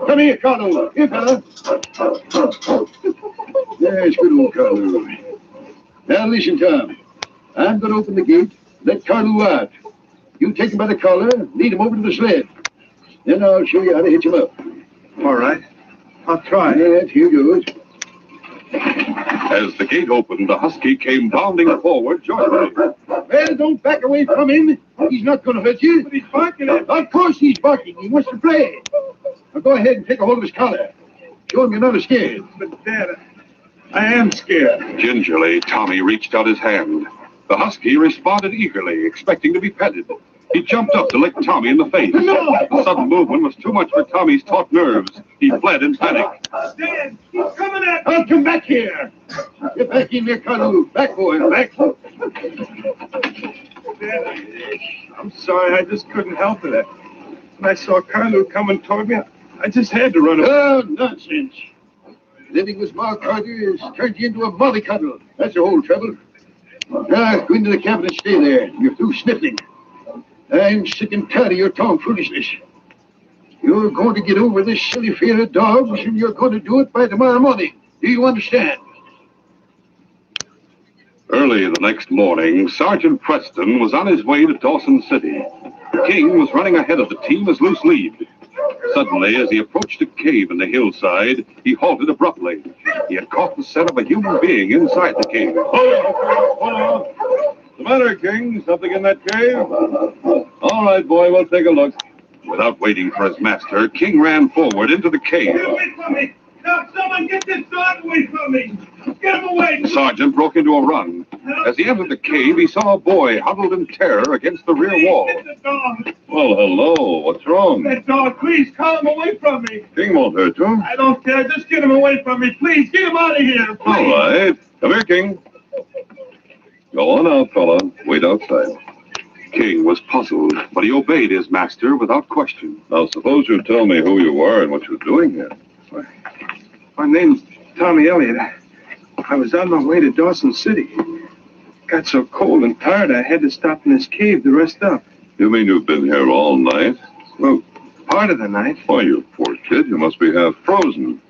Speaker 5: Come here, Carlo. Here, fella. There's good old Carlo. Now, listen, Tom. I'm going to open the gate, let Carlo out. You take him by the collar, lead him over to the sled. Then I'll show you how to hitch him up.
Speaker 14: All right. I'll try.
Speaker 5: Yes, here goes.
Speaker 13: As the gate opened, the husky came bounding forward joyfully.
Speaker 5: Well, don't back away from him. He's not going to hurt you.
Speaker 14: But he's barking at me.
Speaker 5: Of course he's barking. He wants to play. Now go ahead and take a hold of his collar. Show him you're not scared.
Speaker 14: But, Dad, I am scared.
Speaker 13: Gingerly, Tommy reached out his hand. The husky responded eagerly, expecting to be petted. He jumped up to lick Tommy in the face.
Speaker 5: No!
Speaker 13: The sudden movement was too much for Tommy's taut nerves. He fled in panic.
Speaker 14: Dad, he's coming at me.
Speaker 5: I'll come back here. Get back in there, Carlo. Back, boy, back.
Speaker 14: Dad, I'm sorry. I just couldn't help it. When I saw Carlo coming toward me, I just had to run away.
Speaker 5: Oh, nonsense. Living with Mark Carter has turned you into a mollycoddle. That's the whole trouble. Now, go into the cabin and stay there. You're through sniffling. I'm sick and tired of your tomfoolishness. You're going to get over this silly fear of dogs, and you're going to do it by tomorrow morning. Do you understand?
Speaker 13: Early the next morning, Sergeant Preston was on his way to Dawson City. King was running ahead of the team as loose lead. Suddenly, as he approached a cave in the hillside, he halted abruptly. He had caught the scent of a human being inside the cave. Hold on. What's the matter, King? Something in that cave? All right, boy, we'll take a look. Without waiting for his master, King ran forward into the cave.
Speaker 14: Get away from me! Now, someone get this dog away from me! Get him away!
Speaker 13: The sergeant broke into a run. As he entered the cave, he saw a boy huddled in terror against the rear wall.
Speaker 14: Get the dog!
Speaker 13: Well, hello. What's wrong?
Speaker 14: That dog, please, call him away from me!
Speaker 13: King won't hurt you.
Speaker 14: I don't care. Just get him away from me. Please, get him out of here. Please.
Speaker 13: All right. Come here, King. Go on out, fella. Wait outside. King was puzzled, but he obeyed his master without question. Now, suppose you tell me who you are and what you're doing here.
Speaker 14: My name's Tommy Elliott. I was on my way to Dawson City. Got so cold and tired I had to stop in this cave to rest up.
Speaker 13: You mean you've been here all night?
Speaker 14: Well, part of the night.
Speaker 13: Why, you poor kid, you must be half frozen.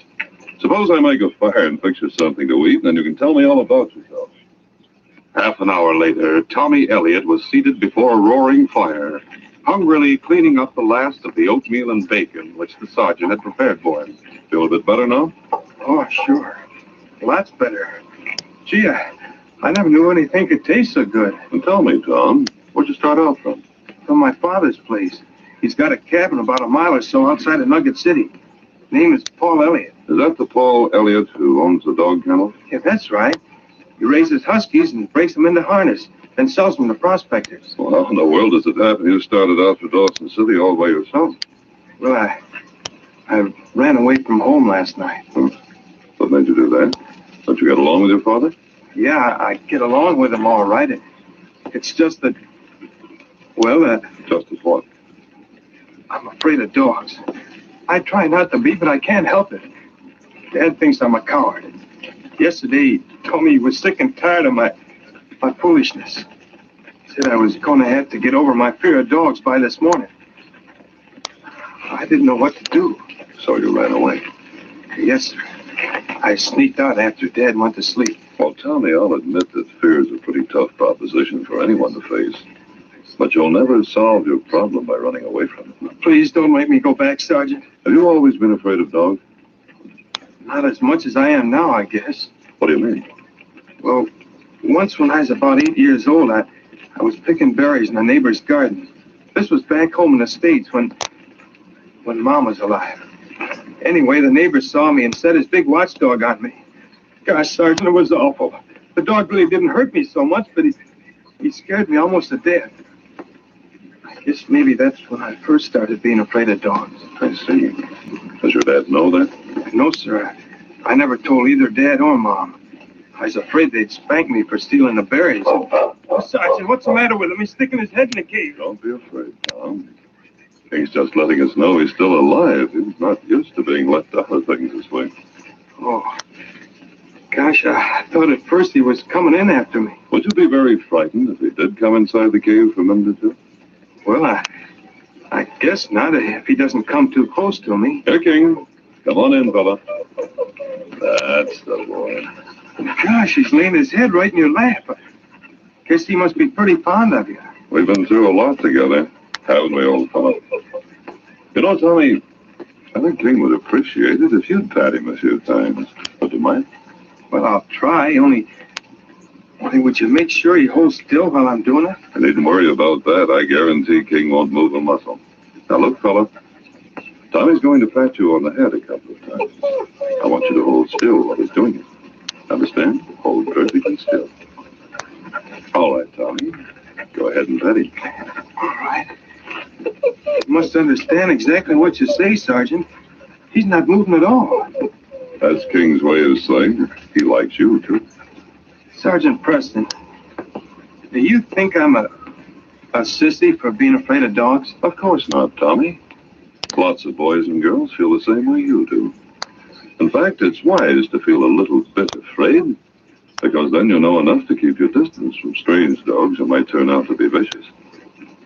Speaker 13: Suppose I make a fire and fix you something to eat, and then you can tell me all about yourself. Half an hour later, Tommy Elliott was seated before a roaring fire, hungrily cleaning up the last of the oatmeal and bacon which the sergeant had prepared for him. Feel a bit better now?
Speaker 14: Oh, sure. Lots better. Gee, I never knew anything could taste so good.
Speaker 13: And tell me, Tom, where'd you start out from?
Speaker 14: From my father's place. He's got a cabin about a mile or so outside of Nugget City. Name is Paul Elliott.
Speaker 13: Is that the Paul Elliott who owns the dog kennel?
Speaker 14: Yeah, that's right. He raises huskies and breaks them into harness, then sells them to prospectors.
Speaker 13: Well, how in the world does it happen you started out for Dawson City all by yourself?
Speaker 14: Well, I ran away from home last night.
Speaker 13: What made you do that? Don't you get along with your father?
Speaker 14: Yeah, I get along with him all right. It's just that, well,
Speaker 13: Just as what?
Speaker 14: I'm afraid of dogs. I try not to be, but I can't help it. Dad thinks I'm a coward. Yesterday, he told me he was sick and tired of my foolishness. Said I was going to have to get over my fear of dogs by this morning. I didn't know what to do.
Speaker 13: So you ran away?
Speaker 14: Yes, sir. I sneaked out after Dad went to sleep.
Speaker 13: Well, Tommy, I'll admit that fear is a pretty tough proposition for anyone to face. But you'll never solve your problem by running away from it.
Speaker 14: Please don't make me go back, Sergeant.
Speaker 13: Have you always been afraid of dogs?
Speaker 14: Not as much as I am now, I guess.
Speaker 13: What do you mean?
Speaker 14: Well, once when I was about 8 years old, I was picking berries in a neighbor's garden. This was back home in the States when Mom was alive. Anyway, the neighbor saw me and set his big watchdog on me. Gosh, Sergeant, it was awful. The dog really didn't hurt me so much, but he scared me almost to death. Guess maybe that's when I first started being afraid of dogs.
Speaker 15: I see. Does your dad know that?
Speaker 14: No, sir. I never told either Dad or Mom. I was afraid they'd spank me for stealing the berries. Sergeant, what's the matter with him? He's sticking his head in the cave.
Speaker 15: Don't be afraid, Tom. He's just letting us know he's still alive. He's not used to being left out of things this way.
Speaker 14: Oh. Gosh, I thought at first he was coming in after me.
Speaker 15: Would you be very frightened if he did come inside the cave for a minute or two?
Speaker 14: Well, I guess not if he doesn't come too close to me.
Speaker 15: Here, King. Come on in, fella. That's the boy.
Speaker 14: Gosh, he's laying his head right in your lap. Guess he must be pretty fond of you.
Speaker 15: We've been through a lot together, haven't we, old fella? You know, Tommy, I think King would appreciate it if you'd pat him a few times. Would you mind?
Speaker 14: Well, I'll try, only would you make sure he holds still while I'm doing it?
Speaker 15: I needn't worry about that. I guarantee King won't move a muscle. Now, look, fella. Tommy's going to pat you on the head a couple of times. I want you to hold still while he's doing it. Understand? Hold perfectly still. All right, Tommy. Go ahead and pat him.
Speaker 14: All right. You must understand exactly what you say, Sergeant. He's not moving at all.
Speaker 15: That's King's way of saying he likes you, too.
Speaker 14: Sergeant Preston, do you think I'm a sissy for being afraid of dogs?
Speaker 15: Of course not, Tommy. Lots of boys and girls feel the same way you do. In fact, it's wise to feel a little bit afraid, because then you know enough to keep your distance from strange dogs who might turn out to be vicious.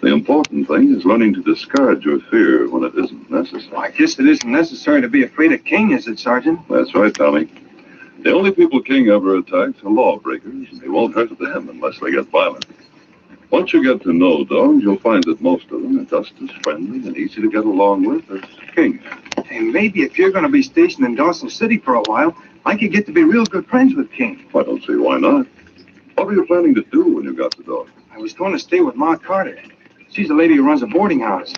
Speaker 15: The important thing is learning to discard your fear when it isn't necessary.
Speaker 14: Well, I guess it isn't necessary to be afraid of King, is it, Sergeant?
Speaker 15: That's right, Tommy. The only people King ever attacks are lawbreakers, and he won't hurt them unless they get violent. Once you get to know dogs, you'll find that most of them are just as friendly and easy to get along with as King.
Speaker 14: Hey, maybe if you're going to be stationed in Dawson City for a while, I could get to be real good friends with King.
Speaker 15: I don't see why not. What were you planning to do when you got the dog?
Speaker 14: I was going to stay with Ma Carter. She's the lady who runs a boarding house.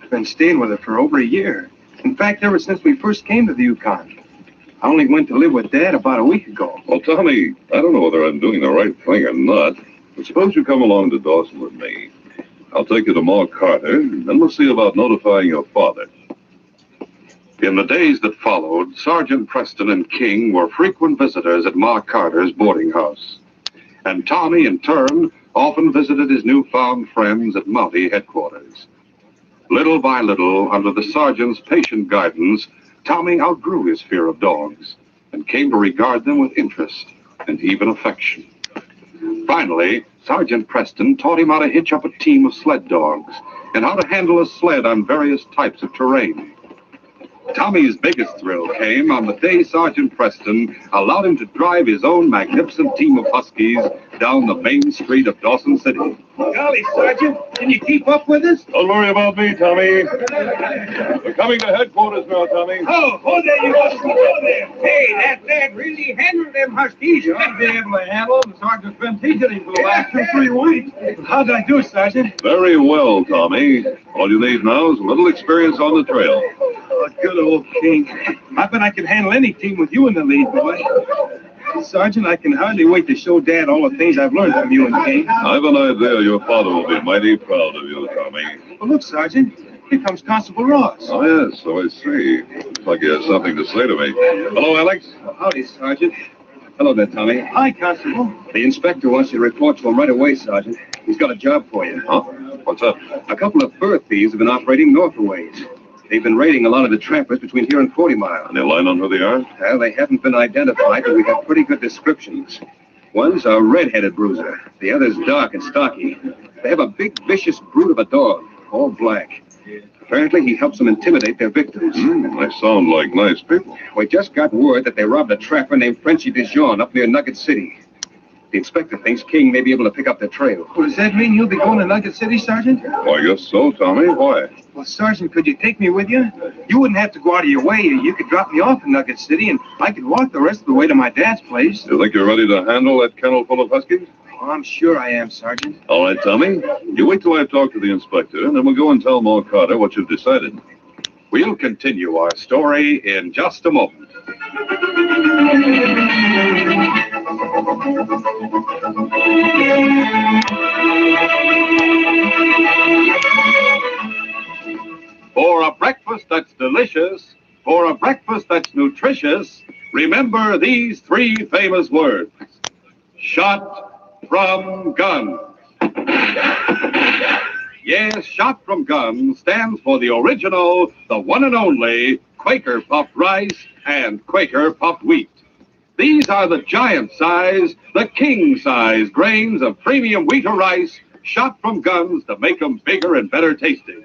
Speaker 14: I've been staying with her for over a year. In fact, ever since we first came to the Yukon. I only went to live with Dad about a week ago.
Speaker 15: Well, Tommy, I don't know whether I'm doing the right thing or not, but suppose you come along to Dawson with me. I'll take you to Ma Carter, and then we'll see about notifying your father.
Speaker 16: In the days that followed, Sergeant Preston and King were frequent visitors at Ma Carter's boarding house. And Tommy, in turn, often visited his newfound friends at Mountie headquarters. Little by little, under the sergeant's patient guidance, Tommy outgrew his fear of dogs and came to regard them with interest and even affection. Finally, Sergeant Preston taught him how to hitch up a team of sled dogs and how to handle a sled on various types of terrain. Tommy's biggest thrill came on the day Sergeant Preston allowed him to drive his own magnificent team of Huskies down the main street of Dawson City.
Speaker 14: Golly, Sergeant, can you keep up with us?
Speaker 15: Don't worry about me, Tommy. We're coming to headquarters now, Tommy.
Speaker 14: Oh, there you go. There. Hey, that lad really handled them Huskies. I'd be able to handle them. Sergeant's been teaching him for the last 2-3 weeks. How'd I do, Sergeant?
Speaker 15: Very well, Tommy. All you need now is a little experience on the trail.
Speaker 14: Oh, good old King. I bet I could handle any team with you in the lead, boy. Sergeant, I can hardly wait to show Dad all the things I've learned from you and King.
Speaker 15: I've an idea your father will be mighty proud of you, Tommy.
Speaker 14: Well, look, Sergeant. Here comes Constable Ross.
Speaker 15: Oh, yes, so I see. Looks like he has something to say to me. Hello, Alex.
Speaker 14: Howdy, Sergeant.
Speaker 9: Hello there, Tommy.
Speaker 14: Hi, Constable.
Speaker 9: The inspector wants you to report to him right away, Sergeant. He's got a job for you.
Speaker 15: Huh? What's up?
Speaker 9: A couple of fur thieves have been operating north a ways. They've been raiding a lot of the trappers between here and 40 Mile.
Speaker 15: Any line on who they are?
Speaker 9: Well, they haven't been identified, but we have pretty good descriptions. One's a red-headed bruiser. The other's dark and stocky. They have a big, vicious brute of a dog, all black. Apparently, he helps them intimidate their victims.
Speaker 15: They sound like nice people.
Speaker 9: We just got word that they robbed a trapper named Frenchy Dijon up near Nugget City. The inspector thinks King may be able to pick up their trail.
Speaker 14: Well, does that mean you'll be going to Nugget City, Sergeant?
Speaker 15: Well, I guess so, Tommy. Why?
Speaker 14: Well, Sergeant, could you take me with you? You wouldn't have to go out of your way. You could drop me off in Nugget City, and I could walk the rest of the way to my dad's place.
Speaker 15: You think you're ready to handle that kennel full of Huskies?
Speaker 14: Oh, I'm sure I am, Sergeant.
Speaker 15: All right, Tommy. You wait till I've talked to the inspector, and then we'll go and tell Ma Carter what you've decided.
Speaker 16: We'll continue our story in just a moment.
Speaker 13: precious, remember these three famous words. Shot from gun. Yes, Shot from Gun stands for the original, the one and only Quaker puffed rice and Quaker puffed wheat. These are the giant size, the king size grains of premium wheat or rice shot from guns to make them bigger and better tasting.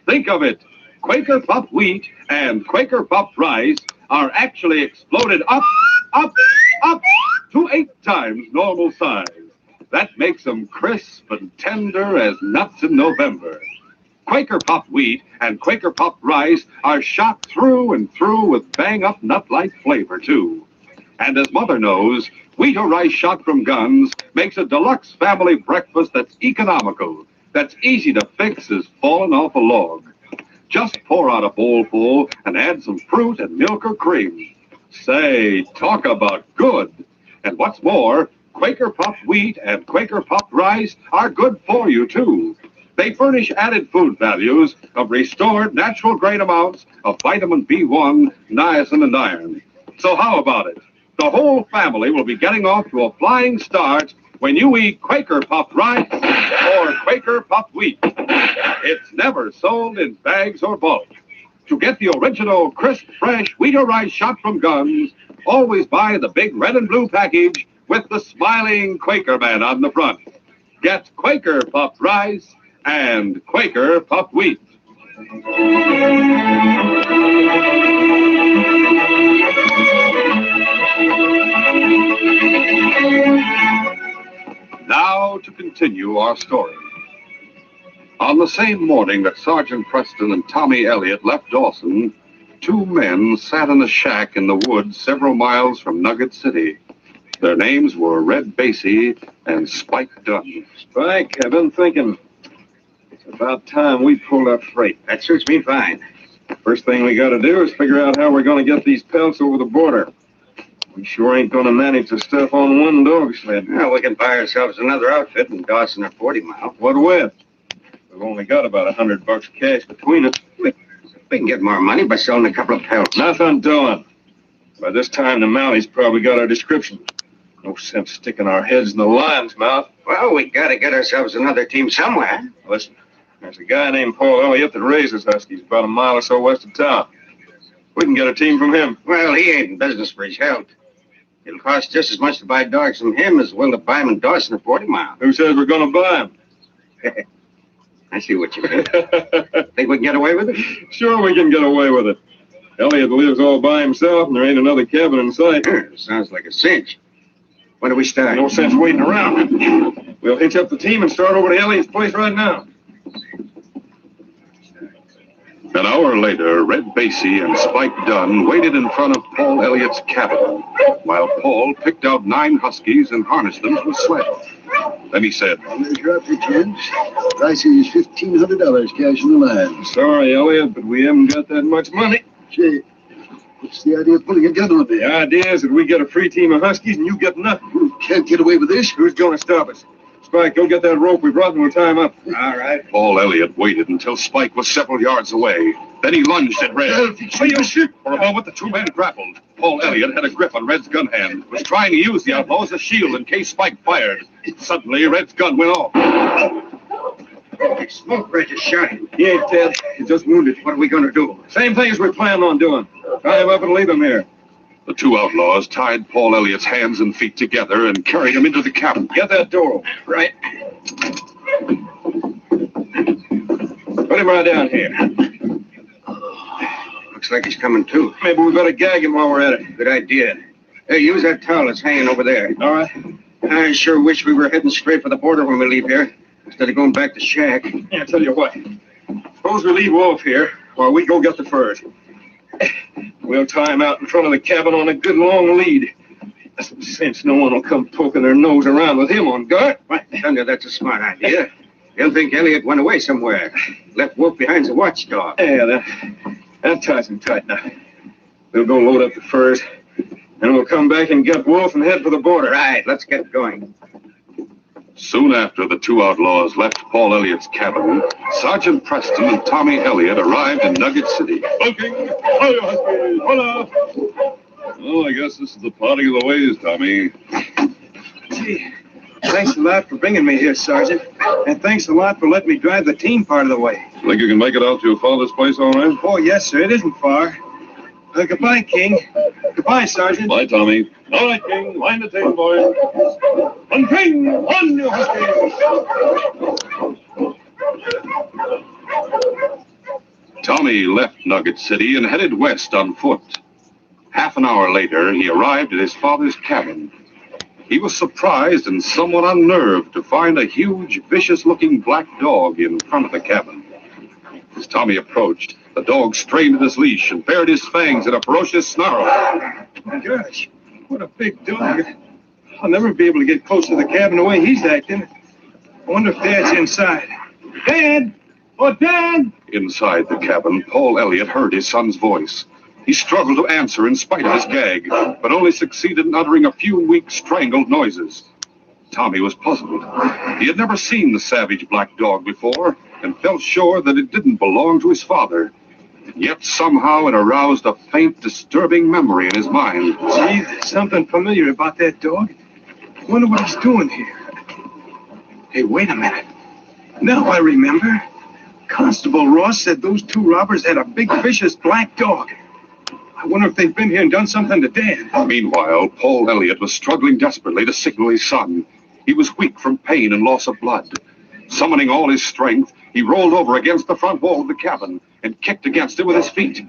Speaker 13: Think of it. Quaker puffed wheat and Quaker puffed rice are actually exploded up to 8 times normal size. That makes them crisp and tender as nuts in November. Quaker puffed wheat and Quaker puffed rice are shot through and through with bang-up nut-like flavor, too. And as Mother knows, wheat or rice shot from guns makes a deluxe family breakfast that's economical, that's easy to fix as falling off a log. Just pour out a bowl full and add some fruit and milk or cream. Say, talk about good. And what's more, Quaker puffed wheat and Quaker puffed rice are good for you, too. They furnish added food values of restored natural grain amounts of vitamin B1, niacin, and iron. So how about it? The whole family will be getting off to a flying start when you eat Quaker puffed rice or Quaker puffed wheat. It's never sold in bags or bulk. To get the original crisp, fresh wheat or rice shot from guns, always buy the big red and blue package with the smiling Quaker man on the front. Get Quaker puffed rice and Quaker puffed wheat. Now to continue our story. On the same morning that Sergeant Preston and Tommy Elliott left Dawson, 2 men sat in a shack in the woods several miles from Nugget City. Their names were Red Basie and Spike Dunn.
Speaker 9: Spike, I've been thinking. It's about time we pulled up freight.
Speaker 10: That suits me fine.
Speaker 9: First thing we gotta do is figure out how we're gonna get these pelts over the border. We sure ain't gonna manage the stuff on one dog sled.
Speaker 10: Well, we can buy ourselves another outfit in Dawson or 40 Mile.
Speaker 9: What with? We've only got about $100 cash between us.
Speaker 10: We can get more money by selling a couple of pelts.
Speaker 9: Nothing doing. By this time, the Mounties probably got our description. No sense sticking our heads in the lion's mouth.
Speaker 10: Well, we gotta get ourselves another team somewhere.
Speaker 9: Listen, there's a guy named Paul Elliott that raises huskies about a mile or so west of town. We can get a team from him.
Speaker 10: Well, he ain't in business for his health. It'll cost just as much to buy dogs from him as it will to buy them in Dawson or 40 Mile.
Speaker 9: Who says we're gonna buy them?
Speaker 10: I see what you mean. Think we can get away with it?
Speaker 9: Sure we can get away with it. Elliott lives all by himself, and there ain't another cabin in sight.
Speaker 10: Sounds like a cinch. When do we start?
Speaker 9: No sense waiting around. We'll hitch up the team and start over to Elliott's place right now.
Speaker 13: An hour later, Red Basie and Spike Dunn waited in front of Paul Elliott's cabin, while Paul picked out 9 huskies and harnessed them to a sled. Then he said,
Speaker 5: I'm going to drop your gents. Price is $1,500 cash in the line.
Speaker 9: Sorry, Elliott, but we haven't got that much money.
Speaker 5: Say, what's the idea of pulling a gun on me?
Speaker 9: The idea is that we get a free team of huskies and you get nothing.
Speaker 5: You can't get away with this.
Speaker 9: Who's going to stop us? Spike, go get that rope we brought and we'll tie him up.
Speaker 10: All right.
Speaker 13: Paul Elliott waited until Spike was several yards away. Then he lunged at Red. For a moment, the 2 men grappled. Paul Elliott had a grip on Red's gun hand, was trying to use the outlaw as a shield in case Spike fired. Suddenly, Red's gun went off.
Speaker 10: Smoke, Red just shot him.
Speaker 9: He ain't dead. He's just wounded.
Speaker 10: What are we going to do?
Speaker 9: Same thing as we planned on doing. Tie him up and leave him here.
Speaker 13: The 2 outlaws tied Paul Elliott's hands and feet together and carried him into the cabin.
Speaker 9: Get that door open.
Speaker 10: Right.
Speaker 9: Put him right down here.
Speaker 10: Looks like he's coming to.
Speaker 9: Maybe we better gag him while we're at it.
Speaker 10: Good idea. Hey, use that towel that's hanging over there.
Speaker 9: All right.
Speaker 10: I sure wish we were heading straight for the border when we leave here, instead of going back to shack.
Speaker 9: Yeah, I tell you what. Suppose we leave Wolf here while we go get the furs. We'll tie him out in front of the cabin on a good long lead. Since no one will come poking their nose around with him on guard.
Speaker 10: Right. Thunder, that's a smart idea. They'll think Elliott went away somewhere. Left Wolf behind as a watchdog.
Speaker 9: Yeah, that ties him tight now. We'll go load up the furs, and we'll come back and get Wolf and head for the border.
Speaker 10: Right, let's get going.
Speaker 13: Soon after the 2 outlaws left Paul Elliott's cabin, Sergeant Preston and Tommy Elliott arrived in Nugget City.
Speaker 9: Bunking! Hola!
Speaker 15: Oh, I guess this is the parting of the ways, Tommy.
Speaker 8: Gee, thanks a lot for bringing me here, Sergeant. And thanks a lot for letting me drive the team part of the way.
Speaker 15: Think you can make it out to your father's place all right?
Speaker 8: Oh, yes, sir. It isn't far. Goodbye, King. Goodbye, Sergeant.
Speaker 15: Bye, Tommy. All right, King. Line the team, boys. On King! On, you Huskies!
Speaker 13: Tommy left Nugget City and headed west on foot. Half an hour later, he arrived at his father's cabin. He was surprised and somewhat unnerved to find a huge, vicious-looking black dog in front of the cabin. As Tommy approached, the dog strained at his leash and bared his fangs in a ferocious snarl.
Speaker 8: Gosh, what a big dog. I'll never be able to get close to the cabin the way he's acting. I wonder if Dad's inside. Dad! Oh, Dad!
Speaker 13: Inside the cabin, Paul Elliott heard his son's voice. He struggled to answer in spite of his gag, but only succeeded in uttering a few weak, strangled noises. Tommy was puzzled. He had never seen the savage black dog before and felt sure that it didn't belong to his father. Yet somehow it aroused a faint, disturbing memory in his mind.
Speaker 8: Gee, there's something familiar about that dog. Wonder what he's doing here. Hey, wait a minute. Now I remember. Constable Ross said those two robbers had a big, vicious black dog. I wonder if they've been here and done something to Dad.
Speaker 13: Meanwhile, Paul Elliott was struggling desperately to signal his son. He was weak from pain and loss of blood. Summoning all his strength, he rolled over against the front wall of the cabin and kicked against it with his feet.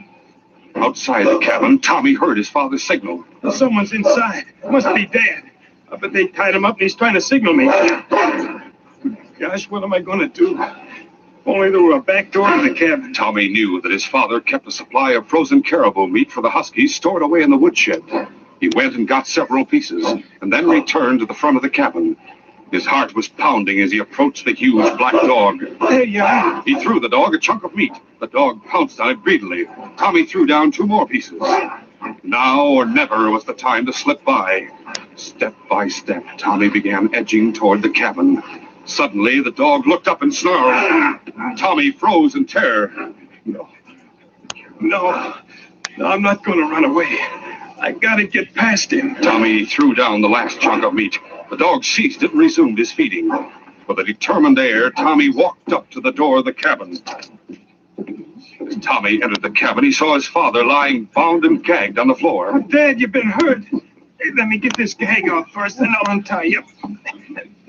Speaker 13: Outside the cabin, Tommy heard his father signal.
Speaker 8: Someone's inside. Must be Dad. I bet they tied him up and he's trying to signal me. Gosh, what am I going to do? Only there were a back door to the cabin.
Speaker 13: Tommy knew that his father kept a supply of frozen caribou meat for the Huskies stored away in the woodshed. He went and got several pieces, and then returned to the front of the cabin. His heart was pounding as he approached the huge black dog.
Speaker 8: There you are.
Speaker 13: He threw the dog a chunk of meat. The dog pounced on it greedily. Tommy threw down 2 more pieces. Now or never was the time to slip by. Step by step, Tommy began edging toward the cabin. Suddenly, the dog looked up and snarled. Tommy froze in terror.
Speaker 8: No, I'm not going to run away. I got to get past him.
Speaker 13: Tommy threw down the last chunk of meat. The dog ceased and resumed his feeding. With a determined air, Tommy walked up to the door of the cabin. As Tommy entered the cabin, he saw his father lying bound and gagged on the floor.
Speaker 8: Oh, Dad, you've been hurt. Hey, let me get this gag off first, then I'll untie you.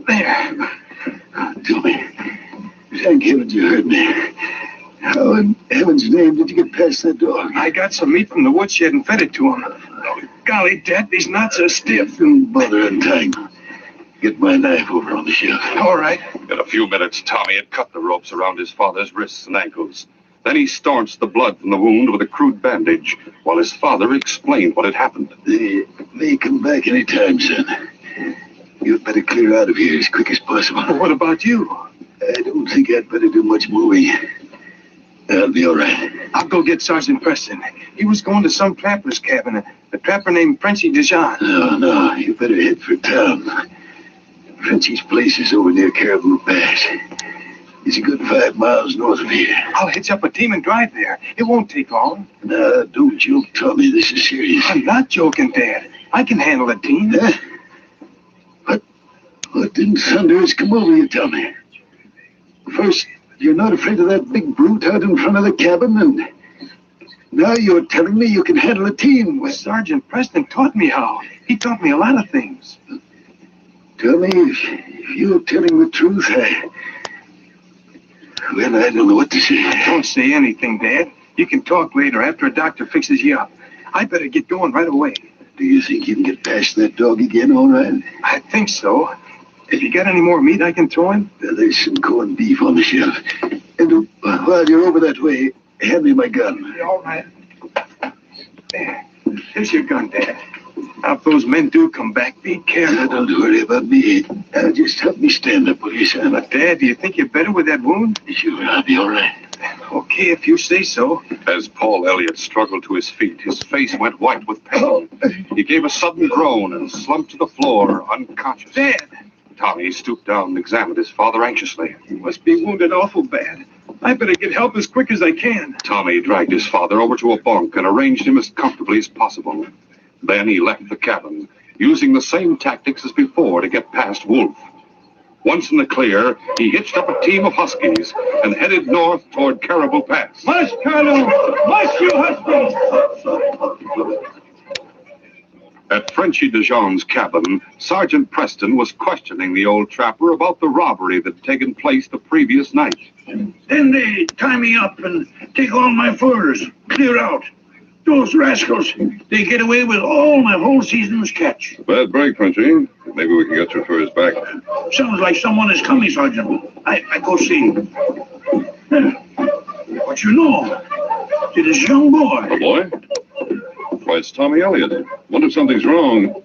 Speaker 8: There.
Speaker 5: Tommy, thank heavens you heard me. How in heaven's name did you get past that dog?
Speaker 8: I got some meat from the woodshed and fed it to him. Oh, golly, Dad, these knots are stiff.
Speaker 5: Bother untying. Get my knife over on the shelf.
Speaker 8: All right.
Speaker 13: In a few minutes, Tommy had cut the ropes around his father's wrists and ankles. Then he staunched the blood from the wound with a crude bandage, while his father explained what had happened.
Speaker 5: They may come back any time, son. You'd better clear out of here as quick as possible.
Speaker 8: Well, what about you?
Speaker 5: I don't think I'd better do much moving. I'll be all right.
Speaker 8: I'll go get Sergeant Preston. He was going to some trapper's cabin, a trapper named Frenchy Dijon.
Speaker 5: No, you better head for town. Frenchy's place is over near Caribou Pass. It's a good 5 miles north of here.
Speaker 8: I'll hitch up a team and drive there. It won't take long.
Speaker 5: No, don't joke, Tommy. This is serious.
Speaker 8: I'm not joking, Dad. I can handle a team.
Speaker 5: Huh? What in thunder has come over you, Tommy? First, you're not afraid of that big brute out in front of the cabin, and now you're telling me you can handle a team.
Speaker 8: Well, Sergeant Preston taught me how. He taught me a lot of things.
Speaker 5: Tommy, if you're telling the truth, well, I don't know what to say.
Speaker 8: Don't say anything, Dad. You can talk later after a doctor fixes you up. I better get going right away.
Speaker 5: Do you think you can get past that dog again, all right?
Speaker 8: I think so. If you got any more meat I can throw him?
Speaker 5: There's some corned beef on the shelf. And while you're over that way, hand me my gun.
Speaker 8: All right. There. Here's your gun, Dad. Now, if those men do come back, be careful.
Speaker 5: Don't worry about me. Just help me stand up, will you, son?
Speaker 8: But, Dad, do you think you're better with that wound?
Speaker 5: Sure, I'll be all right.
Speaker 8: Okay, if you say so.
Speaker 13: As Paul Elliott struggled to his feet, his face went white with pain. He gave a sudden groan and slumped to the floor, unconscious.
Speaker 8: Dad!
Speaker 13: Tommy stooped down and examined his father anxiously.
Speaker 8: He must be wounded awful bad. I better get help as quick as I can.
Speaker 13: Tommy dragged his father over to a bunk and arranged him as comfortably as possible. Then he left the cabin, using the same tactics as before to get past Wolf. Once in the clear, he hitched up a team of Huskies and headed north toward Caribou Pass.
Speaker 11: Mush, Colonel! Mush, you Huskies!
Speaker 13: At Frenchy DeJean's cabin, Sergeant Preston was questioning the old trapper about the robbery that had taken place the previous night.
Speaker 11: Then they tie me up and take all my furs, clear out. Those rascals, they get away with all my whole season's catch.
Speaker 15: Bad break, Frenchy. Maybe we can get your furs back.
Speaker 11: Sounds like someone is coming, Sergeant. I go see. What you know? It is young boy.
Speaker 15: A boy? Why, it's Tommy Elliott. Wonder if something's wrong.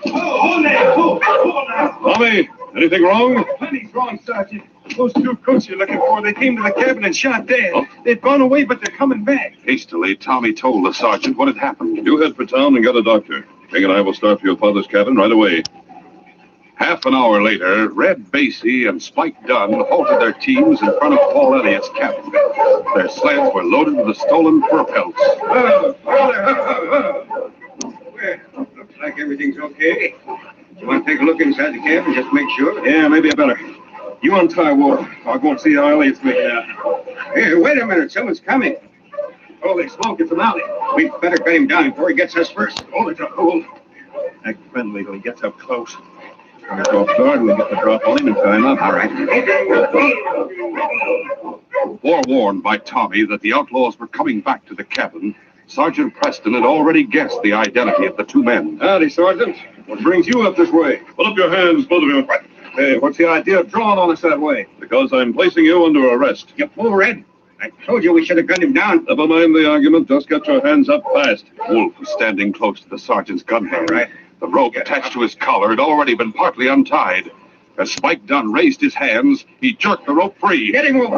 Speaker 11: Hold there! Hold now!
Speaker 15: Tommy, anything wrong?
Speaker 8: Plenty's wrong, Sergeant. Those two crooks you're looking for, they came to the cabin and shot dead. Oh. They've gone away, but they're coming back.
Speaker 13: Hastily, Tommy told the sergeant what had happened.
Speaker 15: You head for town and get a doctor. King and I will start for your father's cabin right away.
Speaker 13: Half an hour later, Red Basie and Spike Dunn halted their teams in front of Paul Elliott's cabin. Their sleds were loaded with the stolen fur pelts.
Speaker 9: Well, looks like everything's okay. You want to take a look inside the cabin, just make sure?
Speaker 8: Yeah, maybe I better. You untie Wolf. I'll go and see how Elliott's making out.
Speaker 9: Hey, wait a minute. Someone's coming. Holy smoke, it's an alley. We'd better cut him down before he gets us first. Hold it up, hold.
Speaker 8: Act friendly till he gets up close. When it's off guard, we'll get the drop on him and tie him up.
Speaker 9: All right.
Speaker 13: Forewarned by Tommy that the outlaws were coming back to the cabin, Sergeant Preston had already guessed the identity of the two men.
Speaker 8: Howdy, Sergeant. What brings you up this way?
Speaker 15: Put up your hands, both of you.
Speaker 8: Hey, what's the idea of drawing on us that way?
Speaker 15: Because I'm placing you under arrest.
Speaker 9: You fool, Red. I told you we should have gunned him down.
Speaker 15: Never mind the argument. Just get your hands up fast.
Speaker 13: Wolf was standing close to the sergeant's gun hand. Right. The rope attached to his collar had already been partly untied. As Spike Dunn raised his hands, he jerked the rope free.
Speaker 9: Get him, Wolf.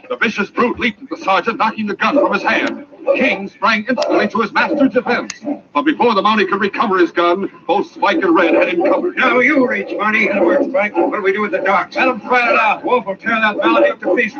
Speaker 13: The vicious brute leaped at the sergeant, knocking the gun from his hand. King sprang instantly to his master's defense. But before the Mountie could recover his gun, both Spike and Red had him covered.
Speaker 9: Now you reach, Mountie. Good work, Spike. What do we do with the dogs?
Speaker 8: Let them fight it out. Wolf will tear that malady up to pieces.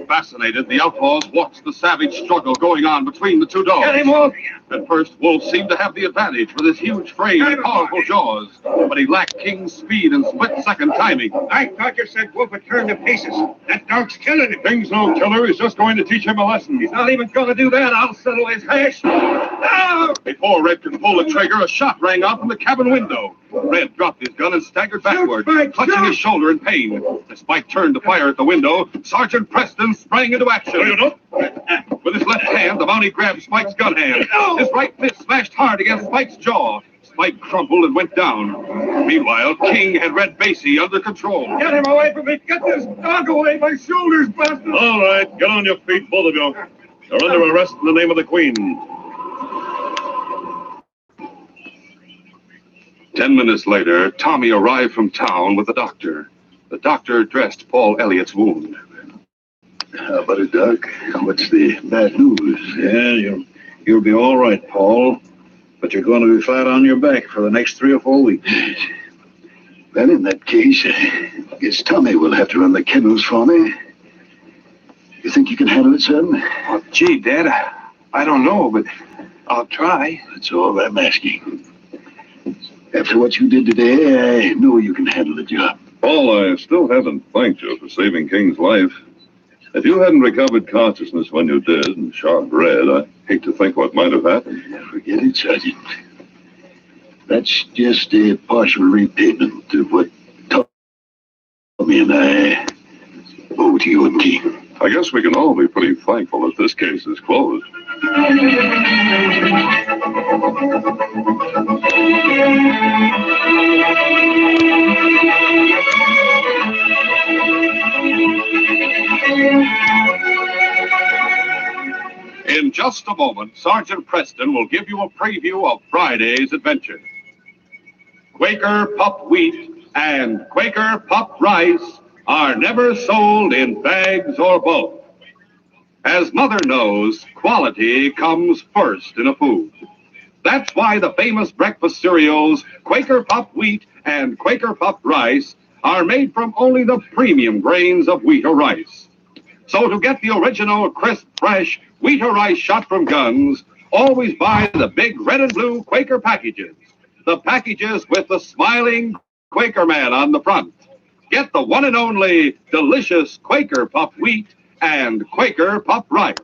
Speaker 13: Fascinated, the outlaws watched the savage struggle going on between the two dogs.
Speaker 9: Get him, Wolf.
Speaker 13: At first, Wolf seemed to have the advantage with his huge frame and powerful jaws, but he lacked King's speed and split-second timing.
Speaker 9: I thought you said Wolf would turn to pieces. That dog's killing him.
Speaker 15: King's no killer. He's just going to teach him a lesson.
Speaker 8: He's not even going to do that. I'll settle his hash.
Speaker 13: No! Before Red could pull the trigger, a shot rang out from the cabin window. Red dropped his gun and staggered backward, clutching his shoulder in pain. As Spike turned to fire at the window, Sergeant Preston sprang into action. With his left hand, the Mountie grabbed Spike's gun hand. His right fist smashed hard against Spike's jaw. Spike crumpled and went down. Meanwhile, King had Red Basie under control.
Speaker 8: Get him away from me! Get this dog away! My shoulder's busted!
Speaker 15: All right, get on your feet, both of you. You're under arrest in the name of the Queen.
Speaker 13: 10 minutes later, Tommy arrived from town with the doctor. The doctor dressed Paul Elliott's wound.
Speaker 10: How about it, Doc? What's the bad news?
Speaker 17: Yeah, you'll be all right, Paul. But you're going to be flat on your back for the next 3 or 4 weeks.
Speaker 10: Well, in that case, I guess Tommy will have to run the kennels for me. You think you can handle it, son?
Speaker 8: Oh, gee, Dad, I don't know, but I'll try.
Speaker 10: That's all I'm asking. After what you did today, I know you can handle the job.
Speaker 15: Paul, I still haven't thanked you for saving King's life. If you hadn't recovered consciousness when you did and shot Red, I hate to think what might have happened.
Speaker 10: Forget it, Sergeant. That's just a partial repayment of what Tommy and I owe to you and King.
Speaker 15: I guess we can all be pretty thankful that this case is closed.
Speaker 13: In just a moment, Sergeant Preston will give you a preview of Friday's adventure. Quaker Pup wheat and Quaker Pup rice are never sold in bags or bulk. As Mother knows, quality comes first in a food. That's why the famous breakfast cereals, Quaker Pup wheat and Quaker Pup rice, are made from only the premium grains of wheat or rice. So to get the original, crisp, fresh wheat or rice shot from guns, always buy the big red and blue Quaker packages. The packages with the smiling Quaker man on the front. Get the one and only delicious Quaker puffed wheat and Quaker puffed rice.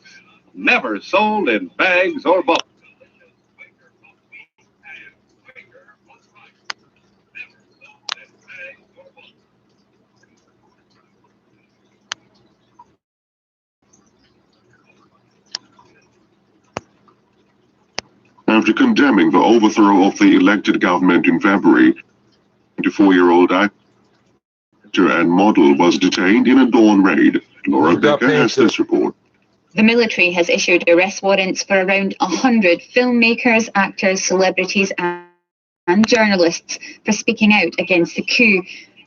Speaker 13: Never sold in bags or bulk.
Speaker 16: After condemning the overthrow of the elected government in February, 24-year-old actor and model was detained in a dawn raid. Laura Becker has this report.
Speaker 19: The military has issued arrest warrants for around 100 filmmakers, actors, celebrities and journalists for speaking out against the coup.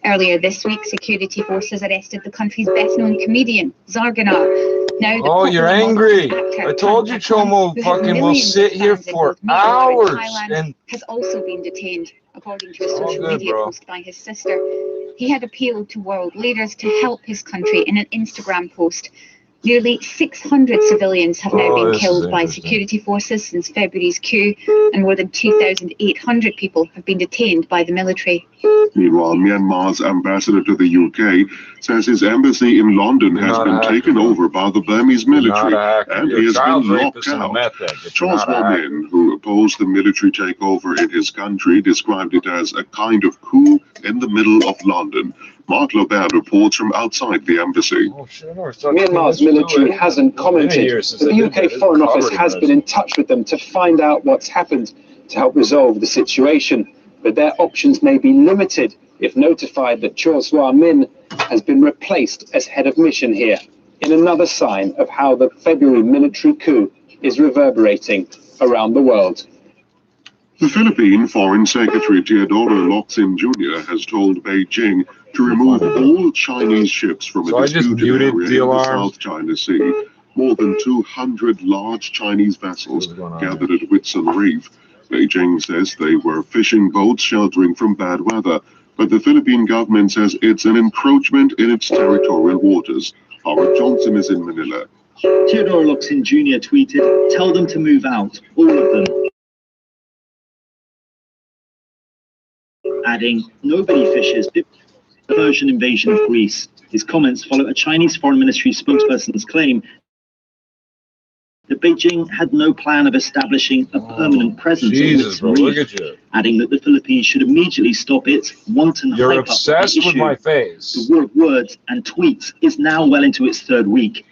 Speaker 19: Earlier this week, security forces arrested the country's best-known comedian, Zarganar. Now,
Speaker 2: oh, you're angry. I told you Chomo fucking will sit here for hours. And
Speaker 19: has also been detained, according to a social media post by his sister. He had appealed to world leaders to help his country in an Instagram post. Nearly 600 civilians have now been killed by security forces since February's coup, and more than 2,800 people have been detained by the military.
Speaker 16: Meanwhile, Myanmar's ambassador to the UK says his embassy in London has been taken over by the Burmese military and he has been locked out. Charles Warmin, who opposed the military takeover in his country, described it as a kind of coup in the middle of London. Mark Lobert reports from outside the embassy.
Speaker 20: Myanmar's military hasn't commented, but the UK Foreign Office has been in touch with them to find out what's happened to help resolve the situation. But their options may be limited if notified that Chor Swa Min has been replaced as head of mission here, in another sign of how the February military coup is reverberating around the world.
Speaker 16: The Philippine Foreign Secretary Teodoro Locsin Jr. has told Beijing to remove all Chinese ships from a disputed area in the South China Sea. More than 200 large Chinese vessels gathered at Whitsun Reef. Beijing says they were fishing boats sheltering from bad weather, but the Philippine government says it's an encroachment in its territorial waters. Howard Johnson is in Manila.
Speaker 22: Teodoro Locsin Jr. tweeted, "Tell them to move out, all of them." Adding, "Nobody fishes. Persian invasion of Greece." His comments follow a Chinese foreign ministry spokesperson's claim that Beijing had no plan of establishing a permanent presence on Whitsun Reef, adding that the Philippines should immediately stop its wanton hype-up.
Speaker 2: You're obsessed with my face.
Speaker 22: The war of words and tweets is now well into its third week.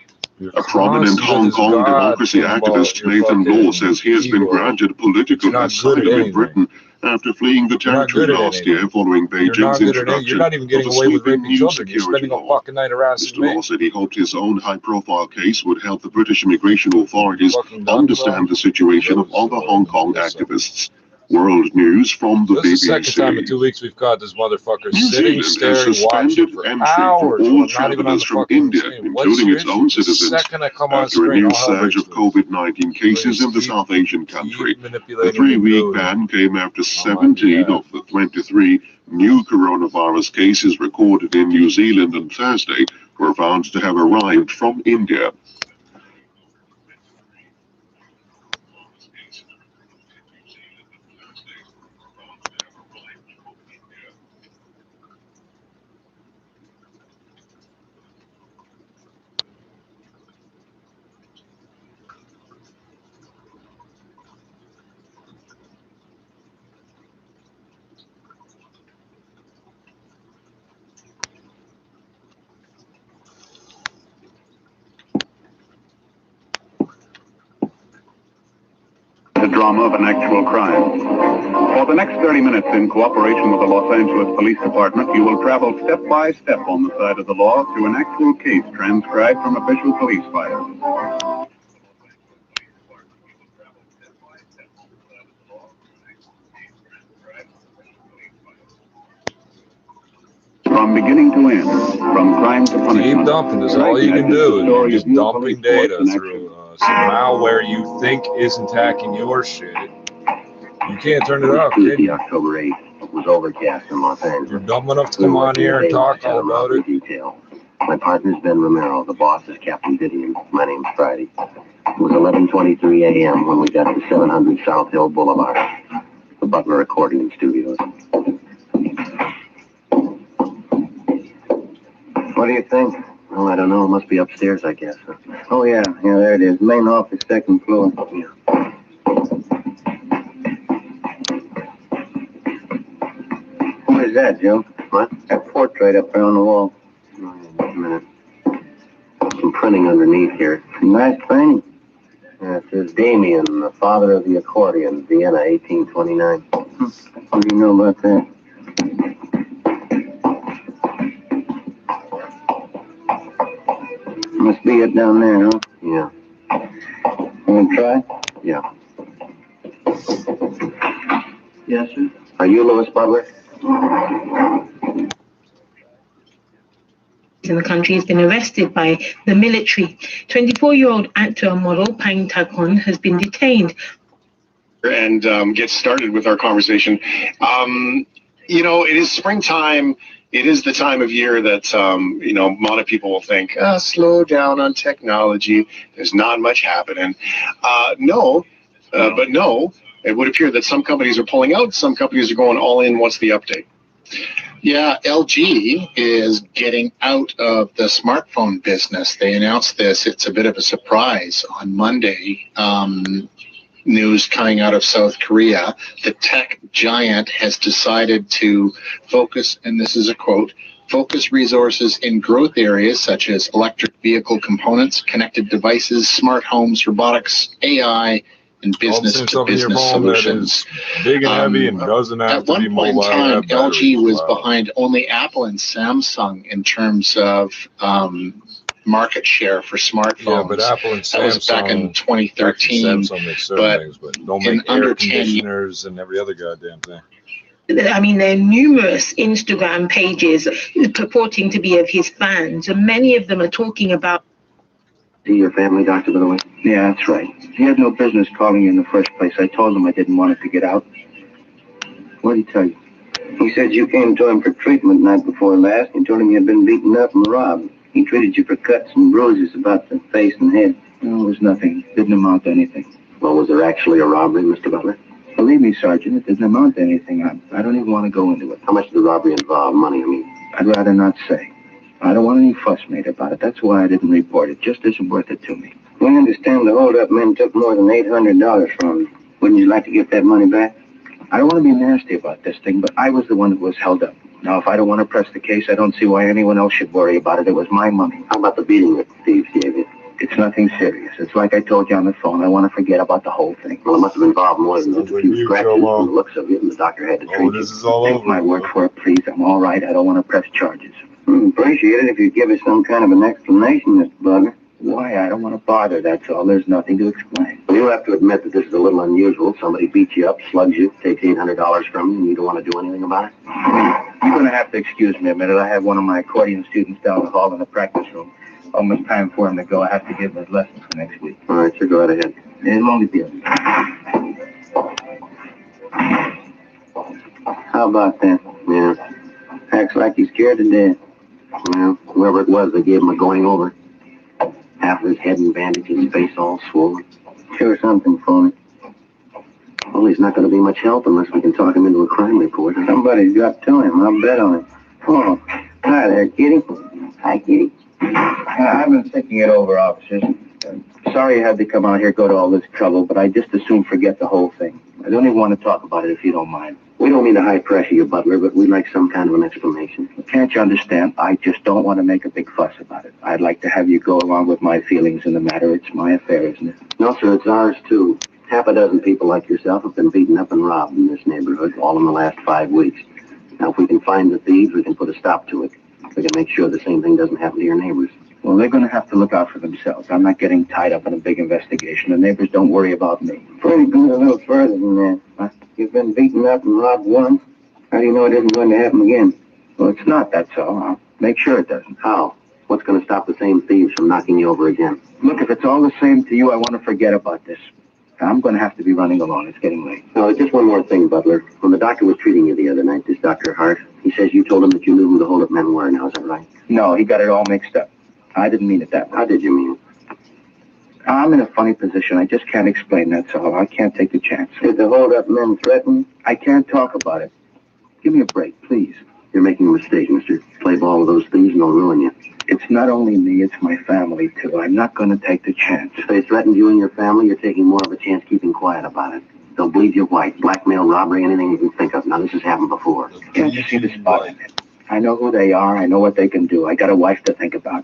Speaker 16: A prominent Hong Kong democracy activist, Nathan Law, says he has been granted political asylum in Britain after fleeing the territory last year following Beijing's introduction of a sweeping new security law. Mr. Law said he hoped his own high-profile case would help the British immigration authorities understand the situation of other Hong Kong activists. World news from the BBC.
Speaker 2: This is the second time in 2 weeks we've got this motherfucker sitting, staring, watching for hours.
Speaker 16: All travelers from India, including its own citizens, after a new surge of COVID-19 cases in the South Asian country. The 3-week ban came after 17 of the 23 new coronavirus cases recorded in New Zealand on Thursday were found to have arrived from India.
Speaker 10: The drama of an actual crime. For the next 30 minutes, in cooperation with the Los Angeles Police Department, you will travel step by step on the side of the law through an actual case transcribed from official police files. From beginning to end, from crime to punishment.
Speaker 2: Keep dumping. That's all you can do. You're just dumping data through some malware you think isn't hacking your shit. You can't turn it off, can you?
Speaker 10: October 8th, it was overcast in Los Angeles.
Speaker 2: You're dumb enough to come on here and talk all about it.
Speaker 7: My partner's Ben Romero. The boss is Captain Didion. My name's Friday. It was 11:23 a.m. when we got to 700 South Hill Boulevard, the Butler Accordion Studios. What do you think? Oh, I don't know. It must be upstairs, I guess. Huh? Oh, yeah. Yeah, there it is. Main office, second floor. Yeah. Who is that, Joe? What? That portrait up there on the wall. Oh, yeah, just a minute. Some printing underneath here. Nice painting. Yeah, it says Damien, the father of the accordion, Vienna, 1829. What do you know about that? Must be it down there, huh? Yeah. Want to try? Yeah. Yes, sir. Are you Louis Butler?
Speaker 18: In the country has been arrested by the military. 24-year-old actor and model Pang Takon has been detained.
Speaker 21: And get started with our conversation. You know, it is springtime. It is the time of year that, you know, a lot of people will think, slow down on technology. There's not much happening. No, it would appear that some companies are pulling out. Some companies are going all in. What's the update?
Speaker 23: Yeah, LG is getting out of the smartphone business. They announced this. It's a bit of a surprise on Monday. News coming out of South Korea. The tech giant has decided to focus, and this is a quote, focus resources in growth areas such as electric vehicle components, connected devices, smart homes, robotics, AI, and business-to-business solutions.
Speaker 2: Big and heavy and doesn't have to be mobile.
Speaker 23: At one point in time, LG was behind only Apple and Samsung in terms of market share for smartphones.
Speaker 2: Yeah, but Apple and Samsung,
Speaker 23: that was back in 2013.
Speaker 2: Samsung makes certain things, but don't make air conditioners and every other goddamn thing.
Speaker 18: I mean, there are numerous Instagram pages purporting to be of his fans, and many of them are talking about.
Speaker 7: See your family doctor, by the way?
Speaker 10: Yeah, that's right. He had no business calling you in the first place. I told him I didn't want it to get out. What did he tell you?
Speaker 7: He said you came to him for treatment night before last. You told him you had been beaten up and robbed. He treated you for cuts and bruises about the face and head.
Speaker 10: No, it was nothing. It didn't amount to anything.
Speaker 7: Well, was there actually a robbery, Mr. Butler?
Speaker 10: Believe me, Sergeant, it didn't amount to anything. I don't even want to go into it.
Speaker 7: How much did the robbery involve? Money, I mean.
Speaker 10: I'd rather not say. I don't want any fuss made about it. That's why I didn't report it. Just isn't worth it to me.
Speaker 7: We understand the hold-up men took more than $800 from you. Wouldn't you like to get that money back?
Speaker 10: I don't want to be nasty about this thing, but I was the one that was held up. Now, if I don't want to press the case, I don't see why anyone else should worry about it. It was my money.
Speaker 7: How about the beating that the thieves gave you?
Speaker 10: It's nothing serious. It's like I told you on the phone. I want to forget about the whole thing.
Speaker 7: Well, it must have involved more than just a few scratches from the looks of you, and the doctor had to treat you.
Speaker 2: This is all
Speaker 10: Take
Speaker 2: over.
Speaker 10: my word for it, please. I'm all right. I don't want to press charges.
Speaker 7: Appreciate it if you'd give us some kind of an explanation, Mr. Butler.
Speaker 10: Why? I don't want to bother, that's all. There's nothing to explain.
Speaker 7: Well, you'll have to admit that this is a little unusual. Somebody beats you up, slugs you, takes $800 from you, and you don't want to do anything about it?
Speaker 10: You're going to have to excuse me a minute. I have one of my accordion students down the hall in the practice room. Almost time for him to go. I have to give him his lessons for next week.
Speaker 7: All right, sure, go right ahead.
Speaker 10: As long as you.
Speaker 7: How about that? Yeah. Acts like he's scared to death. Well, whoever it was, they gave him a going over. Half of his head in bandages, his face all swollen. Sure something for me. Well, he's not going to be much help unless we can talk him into a crime report.
Speaker 10: Somebody's got to him. I'll bet on it.
Speaker 7: Oh, hi there, Kitty. Hi, Kitty.
Speaker 10: I've been thinking it over, officers. Sorry you had to come out here, go to all this trouble, but I just as soon forget the whole thing. I don't even want to talk about it if you don't mind.
Speaker 7: We don't mean to high pressure you, Butler, but we'd like some kind of an explanation.
Speaker 10: Can't you understand? I just don't want to make a big fuss about it. I'd like to have you go along with my feelings in the matter. It's my affair, isn't it?
Speaker 7: No, sir, it's ours, too. Half a dozen people like yourself have been beaten up and robbed in this neighborhood, all in the last 5 weeks. Now, if we can find the thieves, we can put a stop to it. We can make sure the same thing doesn't happen to your neighbors.
Speaker 10: Well, they're going to have to look out for themselves. I'm not getting tied up in a big investigation. The neighbors don't worry about me.
Speaker 7: Pretty good, a little further than that. Huh? You've been beaten up and robbed once. How do you know it isn't going to happen again?
Speaker 10: Well, it's not, that's all. I'll make sure it doesn't.
Speaker 7: How? What's going to stop the same thieves from knocking you over again?
Speaker 10: Look, if it's all the same to you, I want to forget about this. I'm going to have to be running along. It's getting late.
Speaker 7: No, just one more thing, Butler. When the doctor was treating you the other night, this Dr. Hart, he says you told him that you knew who the hold-up men were. Now, is that right?
Speaker 10: No, he got it all mixed up. I didn't mean it that way.
Speaker 7: How did you mean it?
Speaker 10: I'm in a funny position. I just can't explain, that's all. I can't take the chance.
Speaker 7: Did the hold-up men threaten?
Speaker 10: I can't talk about it. Give me a break, please.
Speaker 7: You're making a mistake, mister. Play ball with those things and they'll ruin you.
Speaker 10: It's not only me, it's my family, too. I'm not going to take the chance.
Speaker 7: If they threatened you and your family, you're taking more of a chance keeping quiet about it. They'll bleed you white, blackmail, robbery, anything you can think of. Now, this has happened before.
Speaker 10: Can't you see the spot in it? I know who they are. I know what they can do. I got a wife to think about.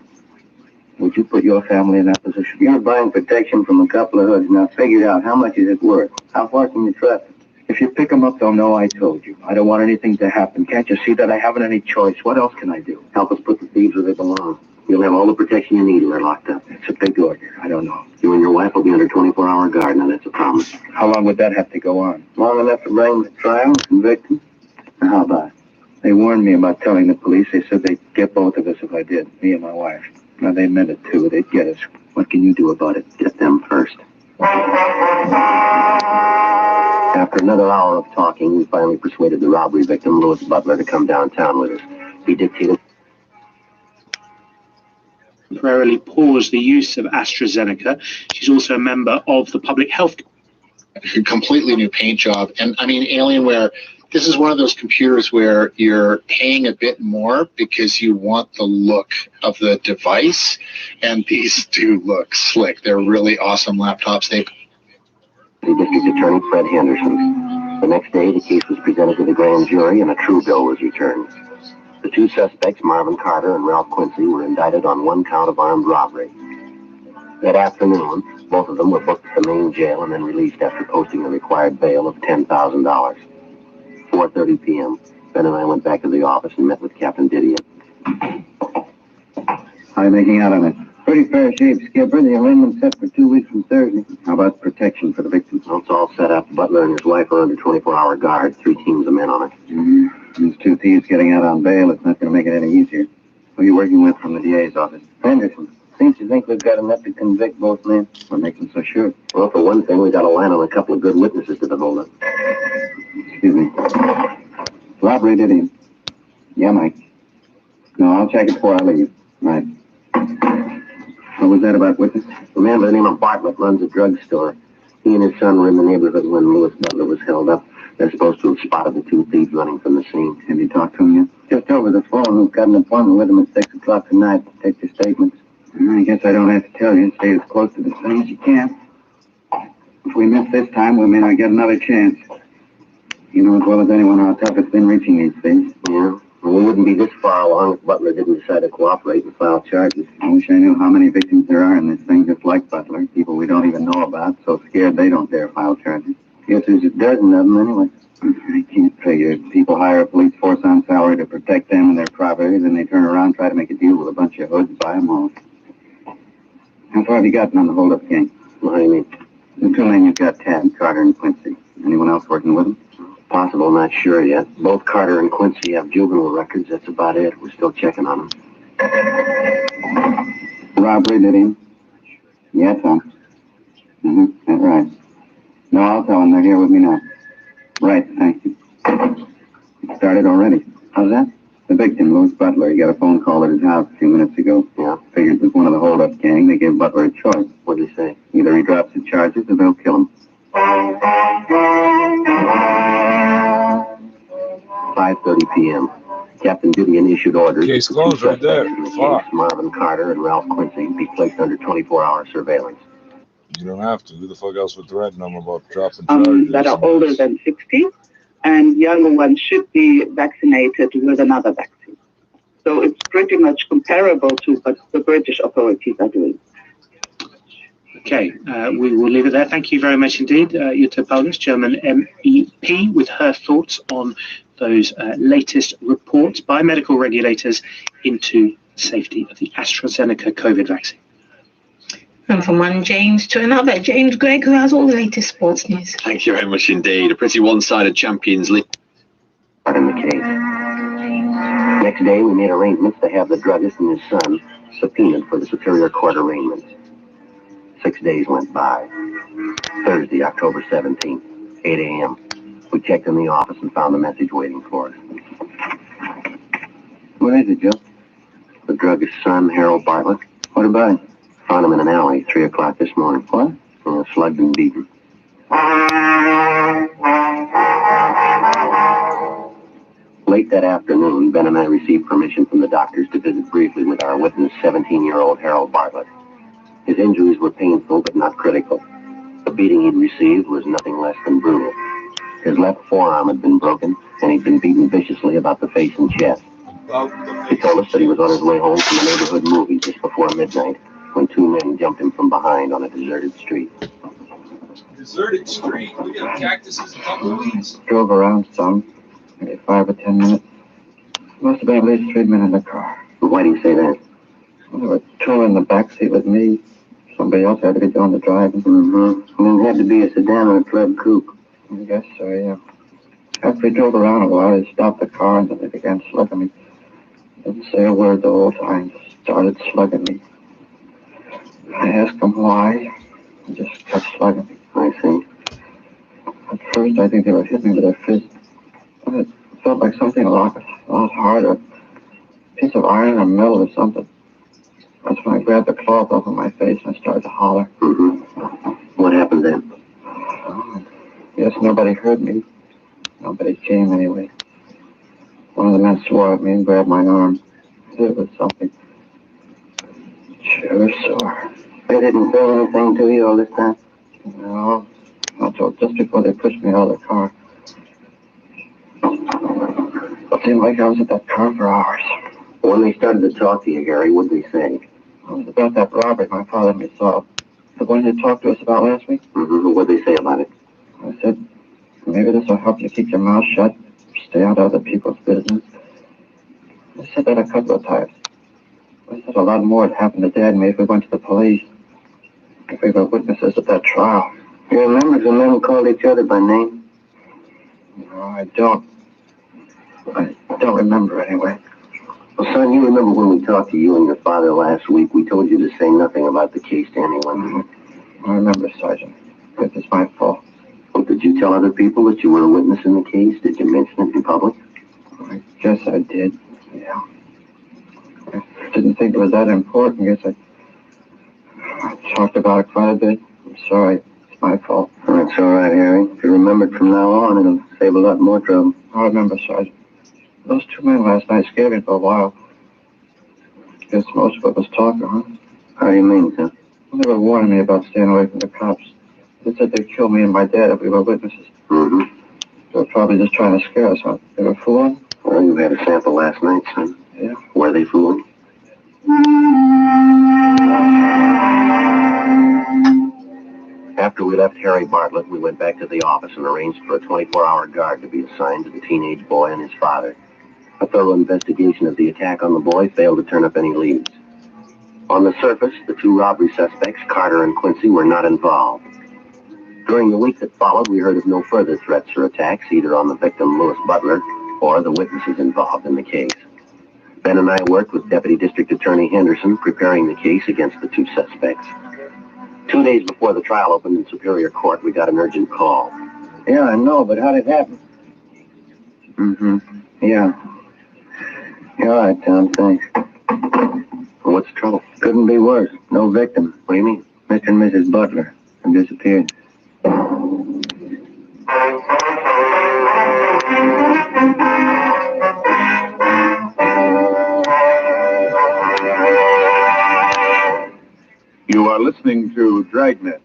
Speaker 10: Would you put your family in that position?
Speaker 7: You're buying protection from a couple of hoods. Now, figure it out. How much is it worth? How far can you trust it?
Speaker 10: If you pick them up, they'll know I told you. I don't want anything to happen. Can't you see that I haven't any choice? What else can I do?
Speaker 7: Help us put the thieves where they belong. You'll have all the protection you need when they're locked up.
Speaker 10: It's a big order. I don't know.
Speaker 7: You and your wife will be under 24-hour guard. Now, that's a promise.
Speaker 10: How long would that have to go on?
Speaker 7: Long enough to bring them to trial and convict them.
Speaker 10: Now, how about it? They warned me about telling the police. They said they'd get both of us if I did, me and my wife. Now, they meant it, too. They'd get us. What can you do about it?
Speaker 7: Get them first. After another hour of talking, we finally persuaded the robbery victim, Louis Butler, to come downtown with us. He dictated...
Speaker 20: temporarily pause the use of AstraZeneca. She's also a member of the public health.
Speaker 23: Completely new paint job. And I mean, Alienware, this is one of those computers where you're paying a bit more because you want the look of the device. And these do look slick. They're really awesome laptops. The
Speaker 7: District Attorney Fred Henderson. The next day, the case was presented to the grand jury and a true bill was returned. The two suspects, Marvin Carter and Ralph Quincy, were indicted on one count of armed robbery. That afternoon, both of them were booked at the main jail and then released after posting the required bail of $10,000. 4:30 p.m. Ben and I went back to the office and met with Captain Didion.
Speaker 10: How are you making out on it? Pretty fair shape, Skipper. The arraignment's set for 2 weeks from Thursday. How about protection for the victims?
Speaker 7: Well, it's all set up. Butler and his wife are under 24-hour guard. 3 teams of men on it.
Speaker 10: There's 2 thieves getting out on bail. It's not going to make it any easier. Who are you working with from the DA's office?
Speaker 7: Henderson. Seems you think we've got enough to convict both men?
Speaker 10: What makes them so sure?
Speaker 7: Well, for one thing, we got to land on a couple of good witnesses to the hold-up.
Speaker 10: Excuse me. Robbery, did he? Yeah, Mike. No, I'll check it before I leave. Right. What was that about witness?
Speaker 7: A man by the name of Bartlett runs a drugstore. He and his son were in the neighborhood when Louis Butler was held up. They're supposed to have spotted the 2 thieves running from the scene.
Speaker 10: Have you talked to him yet? Just over the phone. We've got an appointment with him at 6 o'clock tonight to take your statements. I guess I don't have to tell you. Stay as close to the scene as you can. If we miss this time, we may not get another chance. You know as well as anyone how tough it's been reaching these things.
Speaker 7: Yeah. Well, we wouldn't be this far along if Butler didn't decide to cooperate and file charges.
Speaker 10: I wish I knew how many victims there are in this thing just like Butler. People we don't even know about, so scared they don't dare file charges.
Speaker 7: Guess there's a dozen of them anyway.
Speaker 10: I can't figure. People hire a police force on salary to protect them and their property, then they turn around and try to make a deal with a bunch of hoods, buy them all. How far have you gotten on the hold-up gang?
Speaker 7: What do you mean?
Speaker 10: The 2 men you've got tabbed, Carter and Quincy. Anyone else working with them?
Speaker 7: Possible, not sure yet. Both Carter and Quincy have juvenile records. That's about it. We're still checking on them.
Speaker 10: Robbery, did he? Yes, huh? That's right. No, I'll tell them. They're here with me now. Right, thank you. It started already. How's that? The victim, Louis Butler, he got a phone call at his house a few minutes ago.
Speaker 7: Yeah.
Speaker 10: Figured it was one of the hold-up gang. They gave Butler a choice.
Speaker 7: What'd he say?
Speaker 10: Either he drops the charges or they'll kill him.
Speaker 7: 5:30 p.m. Captain Didion issued orders.
Speaker 2: Case closed right there. Fuck.
Speaker 7: Marvin Carter and Ralph Quincy be placed under 24-hour surveillance.
Speaker 2: You don't have to. Who the fuck else would threaten them about dropping charges?
Speaker 1: That are older than 60, and younger ones should be vaccinated with another vaccine. So it's pretty much comparable to what the British authorities are doing.
Speaker 20: Okay, we will leave it there. Thank you very much indeed, Jutta Paulus, German MEP, with her thoughts on those latest reports by medical regulators into safety of the AstraZeneca COVID vaccine.
Speaker 18: And from one James to another, James Gregg, who has all the latest sports news.
Speaker 3: Thank you very much indeed. A pretty one-sided Champions League.
Speaker 7: In the case. Next day, we made arrangements to have the druggist and his son subpoenaed for the Superior Court arraignment. 6 days went by. Thursday, October 17th, 8 a.m. We checked in the office and found the message waiting for us. What is it, Joe? The druggist's son, Harold Bartlett. What about him? Found him in an alley, 3 o'clock this morning. What? Slugged and beaten. Late that afternoon, Ben and I received permission from the doctors to visit briefly with our witness, 17-year-old Harold Bartlett. His injuries were painful but not critical. The beating he'd received was nothing less than brutal. His left forearm had been broken, and he'd been beaten viciously about the face and chest. He told us that he was on his way home from a neighborhood movie just before midnight, when 2 men jumped him from behind on a deserted street.
Speaker 4: Deserted street? We got cactuses and tumbleweeds.
Speaker 6: Drove around some, maybe 5 or 10 minutes. Must have been at least 3 men in the car.
Speaker 7: Why do you say that?
Speaker 6: Well, there were 2 in the back seat with me. Somebody else had to be doing the driving.
Speaker 7: Mm-hmm. And it had to be a sedan or a club coupe.
Speaker 6: I guess so, yeah. After we drove around a while, they stopped the car and then they began slugging me. Didn't say a word the whole time, just started slugging me. I asked them why. They just kept slugging me.
Speaker 7: I see.
Speaker 6: At first, I think they were hitting me with their fists. But it felt like something a lot harder. A piece of iron or metal or something. That's when I grabbed the cloth off of my face and I started to holler.
Speaker 7: Mm-hmm. What happened then?
Speaker 6: Yes, nobody heard me. Nobody came anyway. One of the men swore at me and grabbed my arm. It was something. Sure sore.
Speaker 7: They didn't say anything to you all this time?
Speaker 6: No, not till just before they pushed me out of the car. It seemed like I was at that car for hours.
Speaker 7: When they started to talk to you, Gary, what did they say?
Speaker 6: It was about that robbery my father and me saw. The one you talked to us about last week?
Speaker 7: Mm-hmm. What did they say about it?
Speaker 6: I said, maybe this will help you keep your mouth shut, stay out of other people's business. I said that a couple of times. I said a lot more had happened to Dad and me if we went to the police. If we were witnesses at that trial.
Speaker 7: You remember the men called each other by name?
Speaker 6: No, I don't. I don't remember anyway.
Speaker 7: Well, son, you remember when we talked to you and your father last week, we told you to say nothing about the case to anyone.
Speaker 6: Mm-hmm. I remember, Sergeant. It's my fault.
Speaker 7: Well, did you tell other people that you were a witness in the case? Did you mention it in public?
Speaker 6: I guess I did, yeah. I didn't think it was that important. I guess I talked about it quite a bit. I'm sorry. It's my fault.
Speaker 7: That's all right, Harry. If you remember it from now on, it'll save a lot more trouble.
Speaker 6: I remember, Sergeant. Those 2 men last night scared me for a while. Guess most of it was talking, huh?
Speaker 7: How do you mean, sir?
Speaker 6: Well, they were warning me about staying away from the cops. They said they'd kill me and my dad if we were witnesses.
Speaker 7: Mm-hmm.
Speaker 6: They were probably just trying to scare us, huh? They were fooling?
Speaker 7: Well, you had a sample last night, son.
Speaker 6: Yeah.
Speaker 7: Were they fooling? After we left Harry Bartlett, we went back to the office and arranged for a 24-hour guard to be assigned to the teenage boy and his father. A thorough investigation of the attack on the boy failed to turn up any leads. On the surface, the 2 robbery suspects, Carter and Quincy, were not involved. During the week that followed, we heard of no further threats or attacks, either on the victim, Louis Butler, or the witnesses involved in the case. Ben and I worked with Deputy District Attorney Henderson, preparing the case against the 2 suspects. 2 days before the trial opened in Superior Court, we got an urgent call.
Speaker 6: Yeah, I know, but how did it happen?
Speaker 7: Mm-hmm.
Speaker 6: Yeah. You're all right, Tom, thanks.
Speaker 7: Well, what's the trouble?
Speaker 6: Couldn't be worse. No victim.
Speaker 7: What do you mean?
Speaker 6: Mr. and Mrs. Butler have disappeared.
Speaker 13: You are listening to Dragnet.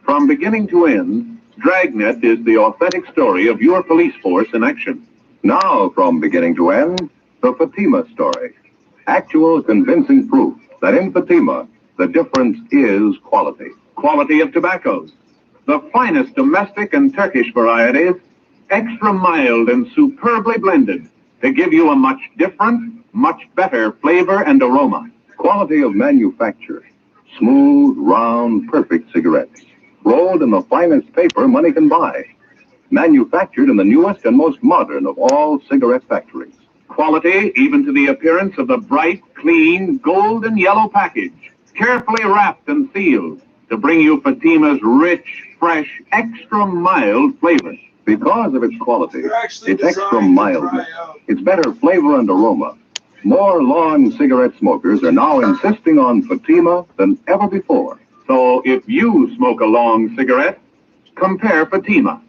Speaker 13: From beginning to end, Dragnet is the authentic story of your police force in action. Now, from beginning to end, the Fatima story. Actual convincing proof that in Fatima, the difference is quality. Quality of tobaccos. The finest domestic and Turkish varieties, extra mild and superbly blended to give you a much different, much better flavor and aroma. Quality of manufacture. Smooth, round, perfect cigarettes. Rolled in the finest paper money can buy. Manufactured in the newest and most modern of all cigarette factories. Quality even to the appearance of the bright, clean, golden yellow package. Carefully wrapped and sealed
Speaker 10: to bring you Fatima's rich, fresh, extra mild flavor. Because of its quality, its extra mildness, its better flavor and aroma, more long cigarette smokers are now insisting on Fatima than ever before. So if you smoke a long cigarette, compare Fatima.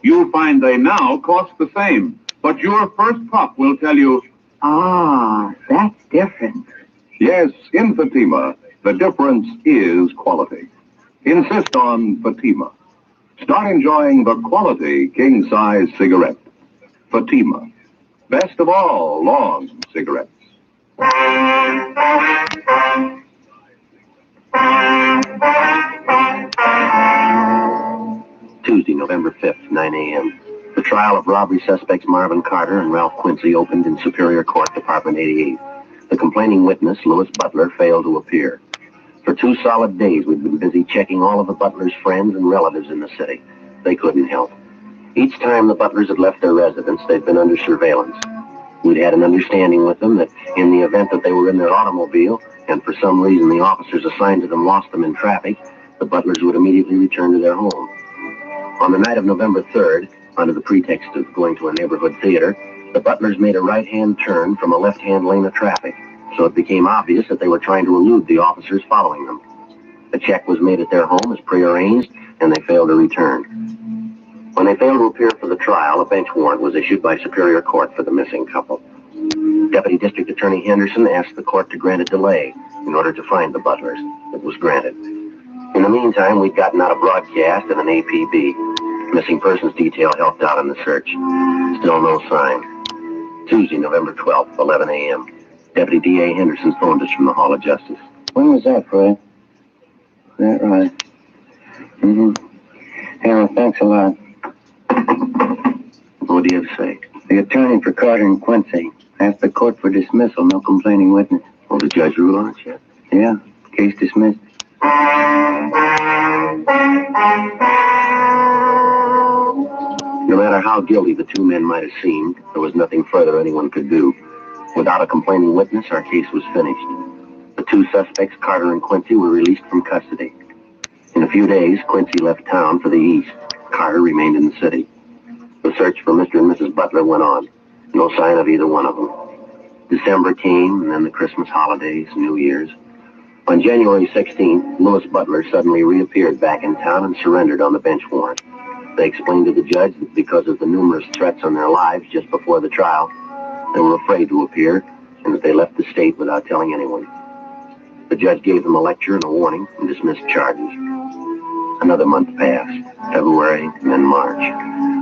Speaker 10: You'll find they now cost the same, but your first puff will tell you, ah, that's different. Yes, in Fatima, the difference is quality. Insist on Fatima. Start enjoying the quality king-size cigarette. Fatima. Best of all long cigarettes.
Speaker 7: Tuesday, November 5th, 9 a.m. The trial of robbery suspects Marvin Carter and Ralph Quincy opened in Superior Court, Department 88. The complaining witness, Louis Butler, failed to appear. For 2 solid days, we'd been busy checking all of the Butler's friends and relatives in the city. They couldn't help. Each time the Butlers had left their residence, they'd been under surveillance. We'd had an understanding with them that in the event that they were in their automobile, and for some reason the officers assigned to them lost them in traffic, the Butlers would immediately return to their home. On the night of November 3rd, under the pretext of going to a neighborhood theater, the Butlers made a right-hand turn from a left-hand lane of traffic, so it became obvious that they were trying to elude the officers following them. A check was made at their home as prearranged, and they failed to return. When they failed to appear for the trial, a bench warrant was issued by Superior Court for the missing couple. Deputy District Attorney Henderson asked the court to grant a delay in order to find the Butlers. It was granted. In the meantime, we'd gotten out a broadcast and an APB. Missing persons detail helped out in the search. Still no sign. Tuesday, November 12th, 11 a.m. Deputy D.A. Henderson phoned us from the Hall of Justice.
Speaker 6: When was that, Fred? That right. Yeah, thanks a lot.
Speaker 7: What do you have to say?
Speaker 6: The attorney for Carter and Quincy asked the court for dismissal, no complaining witness.
Speaker 7: Will the judge rule on it yet?
Speaker 6: Yeah, case dismissed.
Speaker 7: No matter how guilty the 2 men might have seemed, there was nothing further anyone could do. Without a complaining witness, our case was finished. The 2 suspects, Carter and Quincy, were released from custody. In a few days, Quincy left town for the east. Carter remained in the city. The search for Mr. and Mrs. Butler went on. No sign of either one of them. December came, and then the Christmas holidays, New Year's. On January 16th, Louis Butler suddenly reappeared back in town and surrendered on the bench warrant. They explained to the judge that because of the numerous threats on their lives just before the trial, they were afraid to appear, and that they left the state without telling anyone. The judge gave them a lecture and a warning and dismissed charges. Another month passed, February, and then March.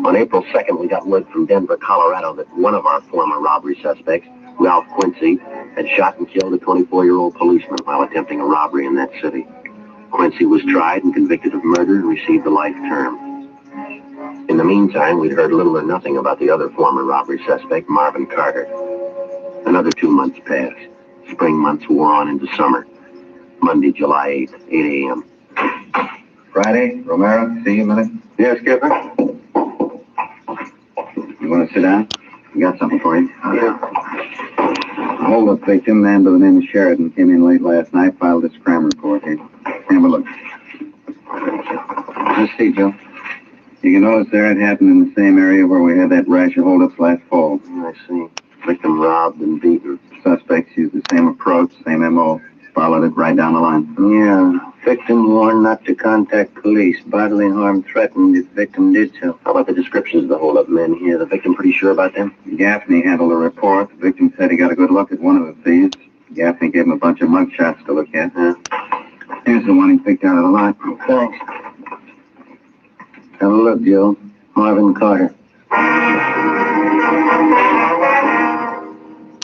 Speaker 7: On April 2nd, we got word from Denver, Colorado, that one of our former robbery suspects, Ralph Quincy, had shot and killed a 24-year-old policeman while attempting a robbery in that city. Quincy was tried and convicted of murder and received a life term. In the meantime, we'd heard little or nothing about the other former robbery suspect, Marvin Carter. Another 2 months passed. Spring months wore on into summer. Monday, July 8th, 8 a.m.
Speaker 6: Friday, Romero, see you a minute?
Speaker 7: Yes, Skipper?
Speaker 6: You want to sit down? I got something for you.
Speaker 7: Yeah.
Speaker 6: A hold-up victim, man by the name of Sheridan, came in late last night, filed this crime report here. Have a look. Let's see, Joe. You can notice there it happened in the same area where we had that rash of hold-ups last fall.
Speaker 7: I see. Victim robbed and beaten.
Speaker 6: Suspects used the same approach, same M.O. Followed it right down the line.
Speaker 7: Yeah. Victim warned not to contact police. Bodily harm threatened if victim did so. How about the descriptions of the hold-up men here? The victim pretty sure about them?
Speaker 6: Gaffney handled the report. The victim said he got a good look at one of the thieves. Gaffney gave him a bunch of mugshots to look at. Here's the one he picked out of the lot.
Speaker 7: Thanks. Have a look, Joe. Marvin Carter.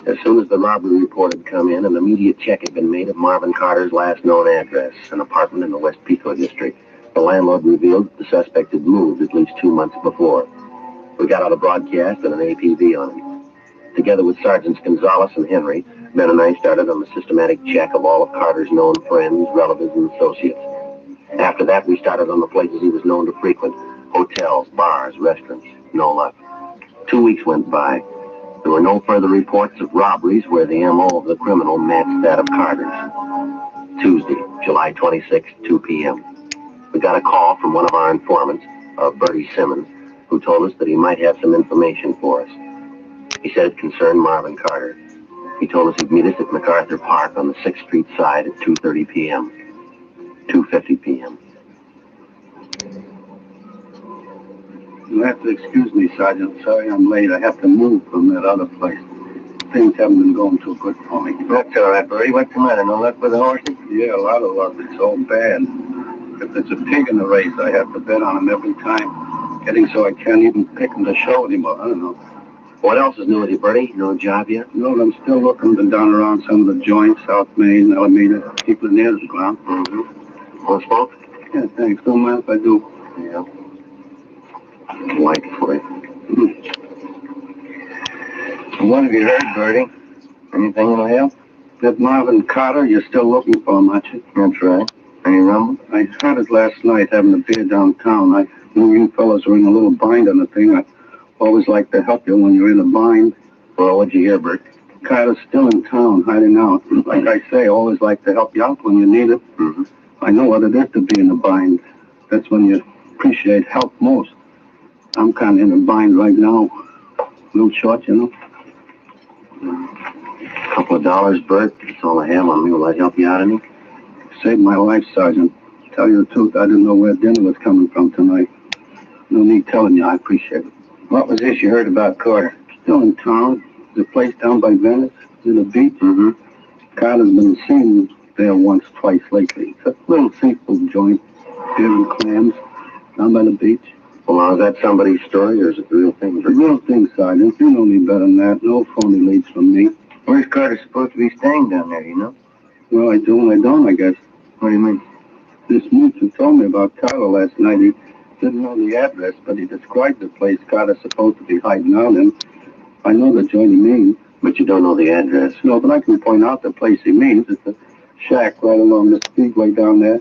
Speaker 7: As soon as the robbery report had come in, an immediate check had been made of Marvin Carter's last known address, an apartment in the West Pico district. The landlord revealed that the suspect had moved at least 2 months before. We got out a broadcast and an APB on him. Together with Sergeants Gonzalez and Henry, Ben and I started on the systematic check of all of Carter's known friends, relatives, and associates. After that, we started on the places he was known to frequent: hotels, bars, restaurants. No luck. 2 weeks went by. There were no further reports of robberies where the M.O. of the criminal matched that of Carter's. Tuesday, July 26, 2 p.m. We got a call from one of our informants, Bertie Simmons, who told us that he might have some information for us. He said it concerned Marvin Carter. He told us he'd meet us at MacArthur Park on the 6th Street side at 2:30 p.m. 2:50 p.m.
Speaker 10: You'll have to excuse me, Sergeant. Sorry I'm late. I have to move from that other place. Things haven't been going too good for me.
Speaker 7: That's all right, Bertie. What's the matter? No luck with the horses?
Speaker 10: Yeah, a lot of luck. It's all bad. If there's a pig in the race, I have to bet on him every time. Getting so I can't even pick him to show anymore. I don't know.
Speaker 7: What else is new with you, Bertie? No job yet?
Speaker 10: No, I'm still looking. Been down around some of the joints, South Main, Alameda, keeping near the ground.
Speaker 7: Mm-hmm. Want smoke?
Speaker 10: Yeah, thanks. Don't mind if I do.
Speaker 7: Yeah. Light for you. What have you heard, Bertie? Anything that'll help?
Speaker 10: That Marvin Carter, you're still looking for him, aren't you?
Speaker 7: That's right. Any rumble?
Speaker 10: I heard it last night having a beer downtown. I knew you fellas were in a little bind on the thing. I always like to help you when you're in a bind.
Speaker 7: Well, what'd you hear, Bert?
Speaker 10: Carter's still in town, hiding out. Like I say, I always like to help you out when you need it.
Speaker 7: Mm-hmm.
Speaker 10: I know what it is to be in a bind. That's when you appreciate help most. I'm kind of in a bind right now. A little short, you know.
Speaker 7: A couple of dollars, Bert. That's all I have on me. Will I help you out any?
Speaker 10: Saved my life, Sergeant. Tell you the truth, I didn't know where dinner was coming from tonight. No need telling you, I appreciate it.
Speaker 7: What was this you heard about Carter?
Speaker 10: Still in town. There's a place down by Venice, near the beach.
Speaker 7: Mm-hmm.
Speaker 10: Carter's been seen there once, twice lately. It's a little seafood joint, beer and clams, down by the beach.
Speaker 7: Well, now, is that somebody's story, or is it the real thing?
Speaker 10: The real thing, Sergeant. You know me better than that. No phony leads from me.
Speaker 7: Where's Carter supposed to be staying down there, you know?
Speaker 10: Well, I do and I don't, I guess.
Speaker 7: What do you mean?
Speaker 10: This mooch who told me about Carter last night, he didn't know the address, but he described the place Carter's supposed to be hiding out in. I know the joint he means.
Speaker 7: But you don't know the address?
Speaker 10: No, but I can point out the place he means. It's a shack right along the speedway down there,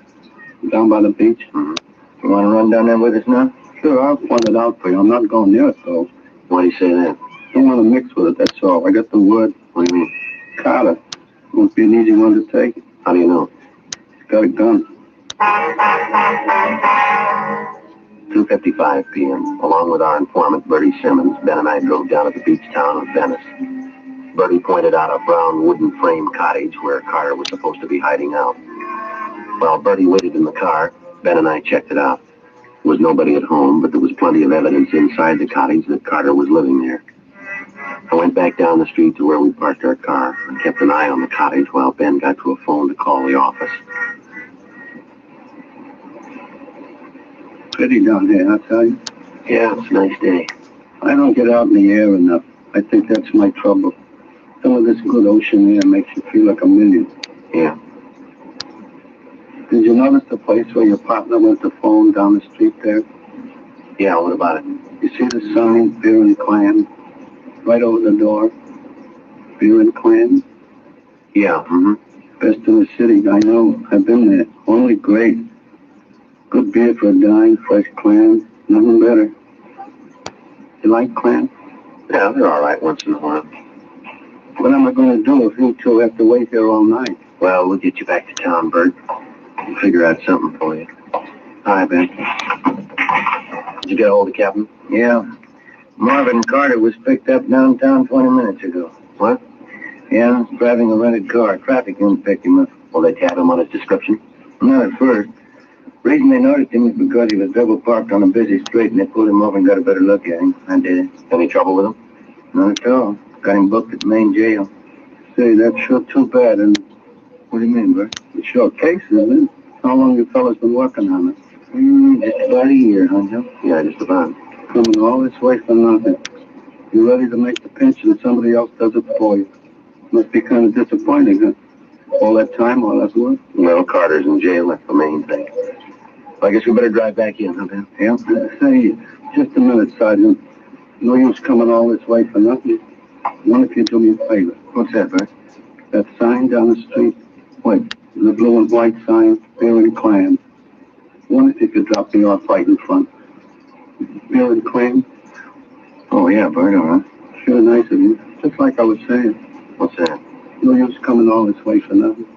Speaker 10: down by the beach.
Speaker 7: Mm-hmm. You want to run down there with us now?
Speaker 10: Sure, I'll point it out for you. I'm not going near it, though.
Speaker 7: Why do you say that?
Speaker 10: Don't want to mix with it, that's all. I got the word.
Speaker 7: What do you mean?
Speaker 10: Carter. Won't be an easy one to take.
Speaker 7: How do you know?
Speaker 10: He's got a gun.
Speaker 7: 2:55 p.m. Along with our informant, Bertie Simmons, Ben and I drove down to the beach town of Venice. Bertie pointed out a brown wooden frame cottage where Carter was supposed to be hiding out. While Bertie waited in the car, Ben and I checked it out. There was nobody at home, but there was plenty of evidence inside the cottage that Carter was living there. I went back down the street to where we parked our car and kept an eye on the cottage while Ben got to a phone to call the office.
Speaker 10: Pretty down here, I tell you.
Speaker 7: Yeah, it's a nice day.
Speaker 10: I don't get out in the air enough. I think that's my trouble. Some of this good ocean air makes you feel like a million.
Speaker 7: Yeah.
Speaker 10: Did you notice the place where your partner went to phone down the street there?
Speaker 7: Yeah, what about it?
Speaker 10: You see the sign, beer and clam, right over the door? Beer and clam?
Speaker 7: Yeah, mm-hmm.
Speaker 10: Best in the city, I know. I've been there. Only great. Good beer for a dime, fresh clam, nothing better. You like clam?
Speaker 7: Yeah, they're all right once in a while.
Speaker 10: What am I going to do if you two have to wait here all night?
Speaker 7: Well, we'll get you back to town, Bert. We'll figure out something for you.
Speaker 10: Hi, Ben.
Speaker 7: Did you get hold of the captain?
Speaker 6: Yeah. Marvin Carter was picked up downtown 20 minutes ago.
Speaker 7: What?
Speaker 6: Yeah, driving a rented car. Traffic didn't pick him up.
Speaker 7: Will they tab him on his description?
Speaker 6: Not at first. Reason they noticed him was because he was double parked on a busy street and they pulled him over and got a better look at him. I did.
Speaker 7: Any trouble with him?
Speaker 6: Not at all. Got him booked at the main jail.
Speaker 10: Say, that's sure too bad. And
Speaker 6: what do you mean, Bert?
Speaker 10: It's your case, isn't it? How long you fellas been working on it?
Speaker 6: Just about a year, huh, Joe?
Speaker 7: Yeah, just about.
Speaker 10: Coming all this way for nothing. You're ready to make the pinch and somebody else does it for you. Must be kind of disappointing, huh? All that time, all that work?
Speaker 7: Well, Carter's in jail, that's the main thing. I guess we better drive back in, huh, Ben?
Speaker 10: Yeah. Say, just a minute, Sergeant. No use coming all this way for nothing. Wonder if you do me a favor.
Speaker 6: What's that, Bert?
Speaker 10: That sign down the street. Wait, the blue and white sign, beer and clam. Wonder if you could drop me off right in front. Beer and clam?
Speaker 6: Oh, yeah, Bert, all right.
Speaker 10: Sure nice of you. Just like I was saying.
Speaker 7: What's that?
Speaker 10: No use coming all this way for nothing.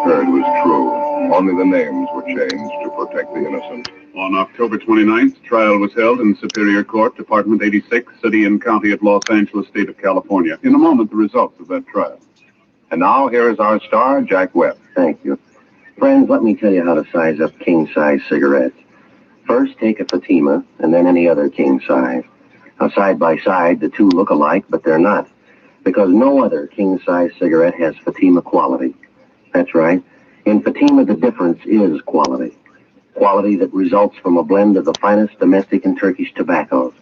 Speaker 13: heard was true. Only the names were changed to protect the innocent. On October 29th, trial was held in Superior Court, Department 86, City and County of Los Angeles, State of California. In a moment, the results of that trial. And now, here is our star, Jack Webb.
Speaker 7: Thank you. Friends, let me tell you how to size up king-size cigarettes. First, take a Fatima, and then any other king size. Now, side by side, the two look alike, but they're not, because no other king-size cigarette has Fatima quality. That's right. In Fatima, the difference is quality. Quality that results from a blend of the finest domestic and Turkish tobaccos.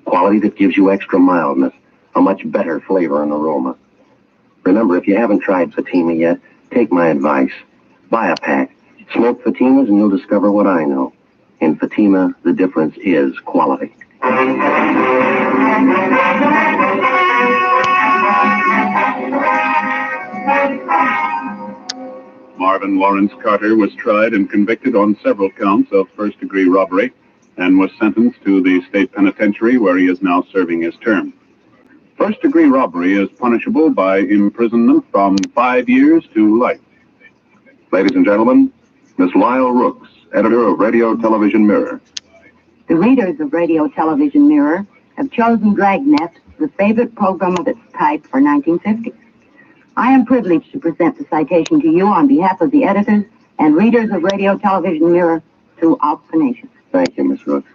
Speaker 7: Quality that gives you extra mildness, a much better flavor and aroma. Remember, if you haven't tried Fatima yet, take my advice. Buy a pack. Smoke Fatimas and you'll discover what I know. In Fatima, the difference is quality.
Speaker 13: Marvin Lawrence Carter was tried and convicted on several counts of first-degree robbery and was sentenced to the state penitentiary where he is now serving his term. First-degree robbery is punishable by imprisonment from 5 years to life. Ladies and gentlemen, Miss Lyle Rooks, editor of Radio Television Mirror.
Speaker 5: The readers of Radio Television Mirror have chosen Dragnet, the favorite program of its type, for 1950. I am privileged to present the citation to you on behalf of the editors and readers of Radio Television Mirror throughout the nation.
Speaker 7: Thank you, Miss Rooks.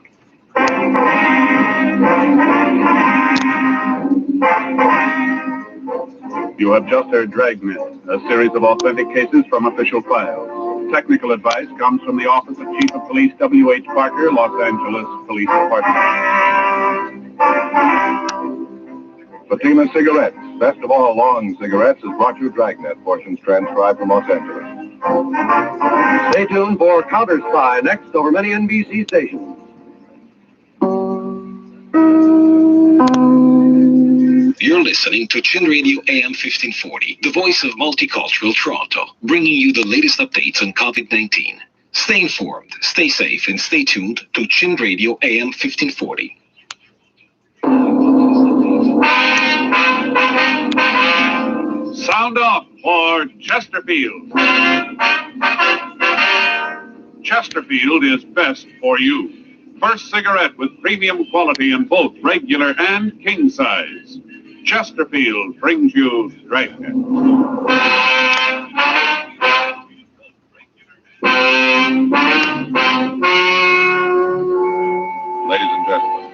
Speaker 13: You have just heard Dragnet, a series of authentic cases from official files. Technical advice comes from the Office of Chief of Police W.H. Parker, Los Angeles Police Department. Fatima Cigarettes, best of all long cigarettes, has brought you Dragnet, portions transcribed from Los Angeles. Stay tuned for Counter Spy next over many NBC stations.
Speaker 12: You're listening to Chin Radio AM 1540, the voice of multicultural Toronto, bringing you the latest updates on COVID-19. Stay informed, stay safe, and stay tuned to Chin Radio AM 1540.
Speaker 13: Sound off for Chesterfield. Chesterfield is best for you. First cigarette with premium quality in both regular and king size. Chesterfield brings you Dragnet. Ladies and gentlemen,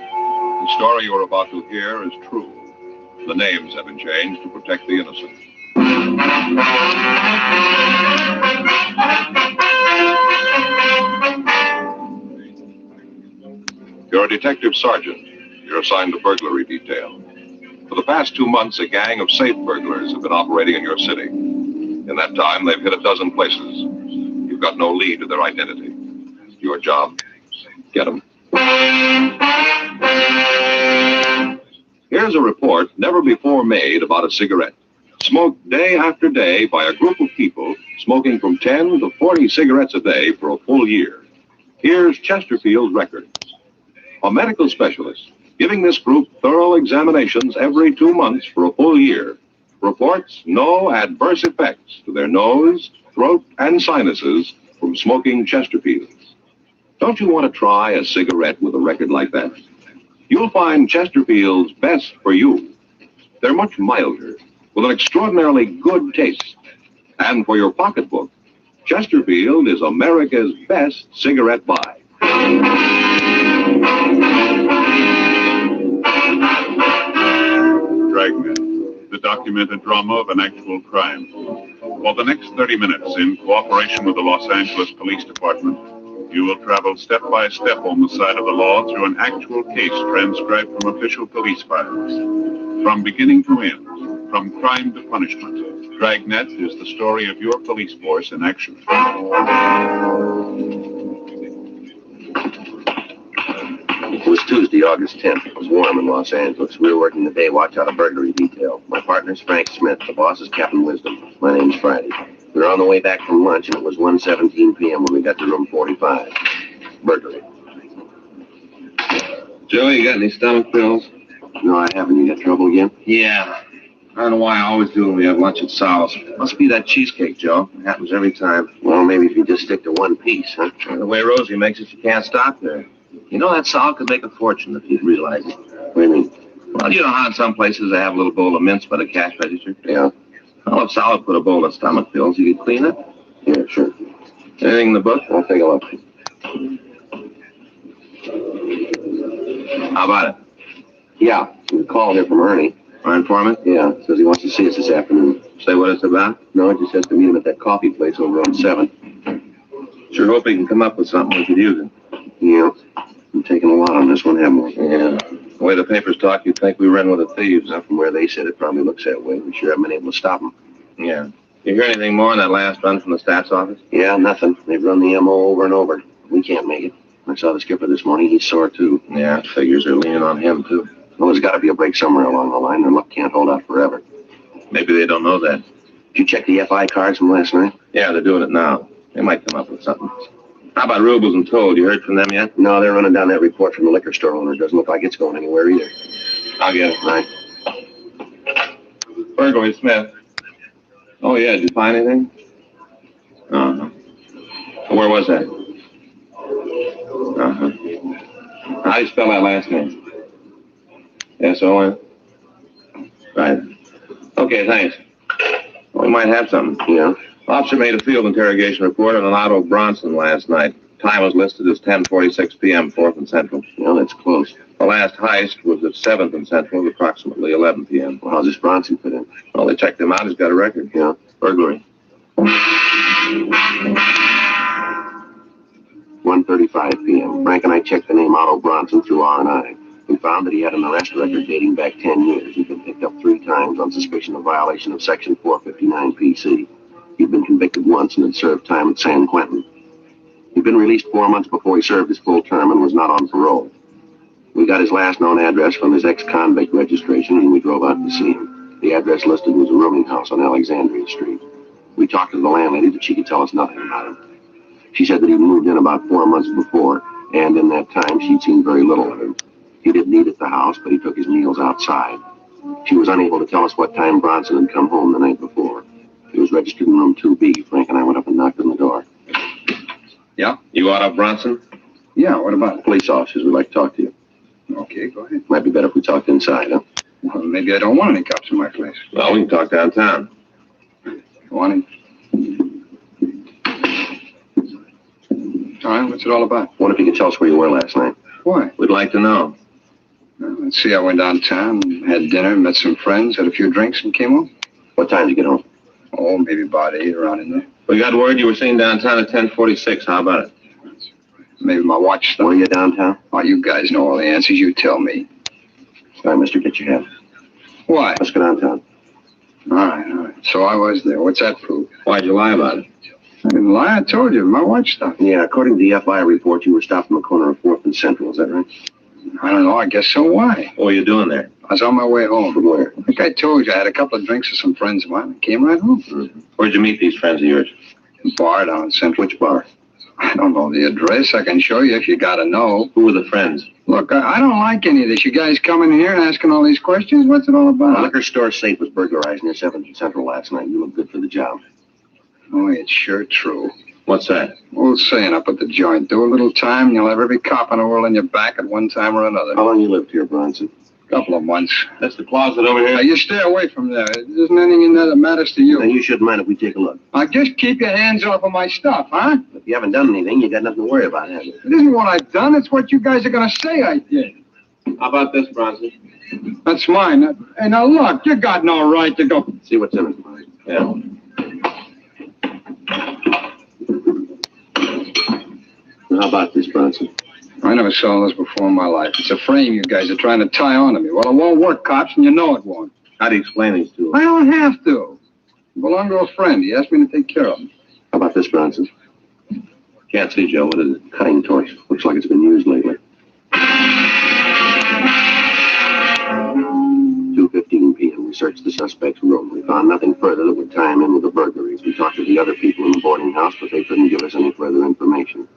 Speaker 13: the story you're about to hear is true. The names have been changed to protect the innocent. You're a detective sergeant. You're assigned to burglary detail. For the past 2 months, a gang of safe burglars have been operating in your city. In that time, they've hit a dozen places. You've got no lead to their identity. Your job, get them. Here's a report never before made about a cigarette. Smoked day after day by a group of people smoking from 10 to 40 cigarettes a day for a full year. Here's Chesterfield's record. A medical specialist giving this group thorough examinations every 2 months for a full year reports no adverse effects to their nose, throat, and sinuses from smoking Chesterfields. Don't you want to try a cigarette with a record like that? You'll find Chesterfield's best for you. They're much milder, with an extraordinarily good taste. And for your pocketbook, Chesterfield is America's best cigarette buy. Dragnet, the documented drama of an actual crime. For the next 30 minutes, in cooperation with the Los Angeles Police Department, you will travel step by step on the side of the law through an actual case transcribed from official police files. From beginning to end, from crime to punishment, Dragnet is the story of your police force in action.
Speaker 7: It was Tuesday, August 10th. It was warm in Los Angeles. We were working the day watch out of burglary detail. My partner's Frank Smith. The boss is Captain Wisdom. My name's Friday. We were on the way back from lunch, and it was 1:17 p.m. when we got to room 45. Burglary.
Speaker 9: Joe, you got any stomach pills?
Speaker 7: No, I haven't. You got trouble again?
Speaker 9: Yeah.
Speaker 7: I don't know why I always do when we have lunch at Sal's. Must be that cheesecake, Joe. It happens every time. Well, maybe if you just stick to one piece, huh? And the way Rosie makes it, you can't stop there. You know that Sal could make a fortune if you'd realize it. What do you mean? Well, you know how in some places they have a little bowl of mints by the cash register? Yeah. Well, if Sal would put a bowl of stomach pills, you could clean it? Yeah, sure. Anything in the book? I'll take a look. How about it? Yeah, we called here from Ernie. Our informant? Yeah, says he wants to see us this afternoon. Say what it's about? No, it just says to meet him at that coffee place over on 7. Sure hope he can come up with something we could use it. Yeah, I'm taking a lot on this one, haven't we? Yeah. The way the papers talk, you'd think we ran with the thieves. Now, from where they said it probably looks that way. We sure haven't been able to stop them. Yeah. You hear anything more on that last run from the stats office? Yeah, nothing. They've run the MO over and over. We can't make it. I saw the skipper this morning. He's sore, too. Yeah, figures are leaning on him, too. Well, there's got to be a break somewhere along the line. Their luck can't hold out forever. Maybe they don't know that. Did you check the FI cards from last night? Yeah, they're doing it now. They might come up with something. How about Rubles and Toll? You heard from them yet? No, they're running down that report from the liquor store owner. Doesn't look like it's going anywhere either. I'll get it. Right. Burglary, Smith. Oh, yeah. Did you find anything? Uh-huh. Where was that? Uh-huh. How do you spell that last name? S-O-N? Right. Okay, thanks. Well, we might have something. Yeah. Officer made a field interrogation report on an Otto Bronson last night. Time was listed as 10:46 p.m., 4th and Central. Yeah, that's close. The last heist was at 7th and Central at approximately 11 p.m. Well, how's this Bronson fit in? Well, they checked him out. He's got a record. Yeah. Burglary. 1:35 p.m. Frank and I checked the name Otto Bronson through R&I. We found that he had an arrest record dating back 10 years. He'd been picked up 3 times on suspicion of violation of Section 459 PC. He'd been convicted once and had served time at San Quentin. He'd been released 4 months before he served his full term and was not on parole. We got his last known address from his ex-convict registration, and we drove out to see him. The address listed was a rooming house on Alexandria Street. We talked to the landlady, but she could tell us nothing about him. She said that he'd moved in about 4 months before, and in that time she'd seen very little of him. He didn't eat at the house, but he took his meals outside. She was unable to tell us what time Bronson had come home the night before. He was registered in room 2B. Frank and I went up and knocked on the door. Yeah? You Otto Bronson? Yeah, what about it? Police officers would like to talk to you. Okay, go ahead. Might be better if we talked inside, huh? Well, maybe I don't want any cops in my place. Well, we can talk downtown. Want him? All right, what's it all about? What if you could tell us where you were last night? Why? We'd like to know. Well, let's see, I went downtown, had dinner, met some friends, had a few drinks, and came home. What time did you get home? Oh, maybe about 8, around in there. We got word you were seen downtown at 10:46. How about it? Maybe my watch stopped. Were you downtown? Oh, you guys know all the answers. You tell me. All right, mister, get your hat. Why? Let's go downtown. All right. So I was there. What's that prove? Why'd you lie about it? I didn't lie. I told you. My watch stopped. Yeah, according to the FI report, you were stopped on the corner of 4th and Central. Is that right? I don't know. I guess so. Why? What were you doing there? I was on my way home. From where? I think I told you. I had a couple of drinks with some friends of mine. I came right home. Mm-hmm. Where'd you meet these friends of yours? Bar down in Central. Which bar? I don't know the address. I can show you if you gotta know. Who were the friends? Look, I don't like any of this. You guys coming here and asking all these questions? What's it all about? The liquor store safe was burglarized near 7th and Central last night. You look good for the job. Oh, it's sure true. What's that? Old saying up at the joint. Do a little time and you'll have every cop in the world on your back at one time or another. How long you lived here, Bronson? Couple of months. That's the closet over here? Now, you stay away from there. There isn't anything in there that matters to you. Then you shouldn't mind if we take a look. Now, just keep your hands off of my stuff, huh? If you haven't done anything, you got nothing to worry about, have you? It isn't what I've done. It's what you guys are going to say I did. How about this, Bronson? That's mine. Hey, now, look, you got no right to go. See what's in it. Yeah. How about this, Bronson? I never saw this before in my life. It's a frame you guys are trying to tie onto me. Well, it won't work, cops, and you know it won't. How do you explain these to I don't have to. I belong to a friend. He asked me to take care of him. How about this, Bronson? Can't see, Joe. What is it? Cutting torch. Looks like it's been used lately. 2:15 p.m. We searched the suspect's room. We found nothing further that would tie him in with the burglaries. We talked to the other people in the boarding house, but they couldn't give us any further information.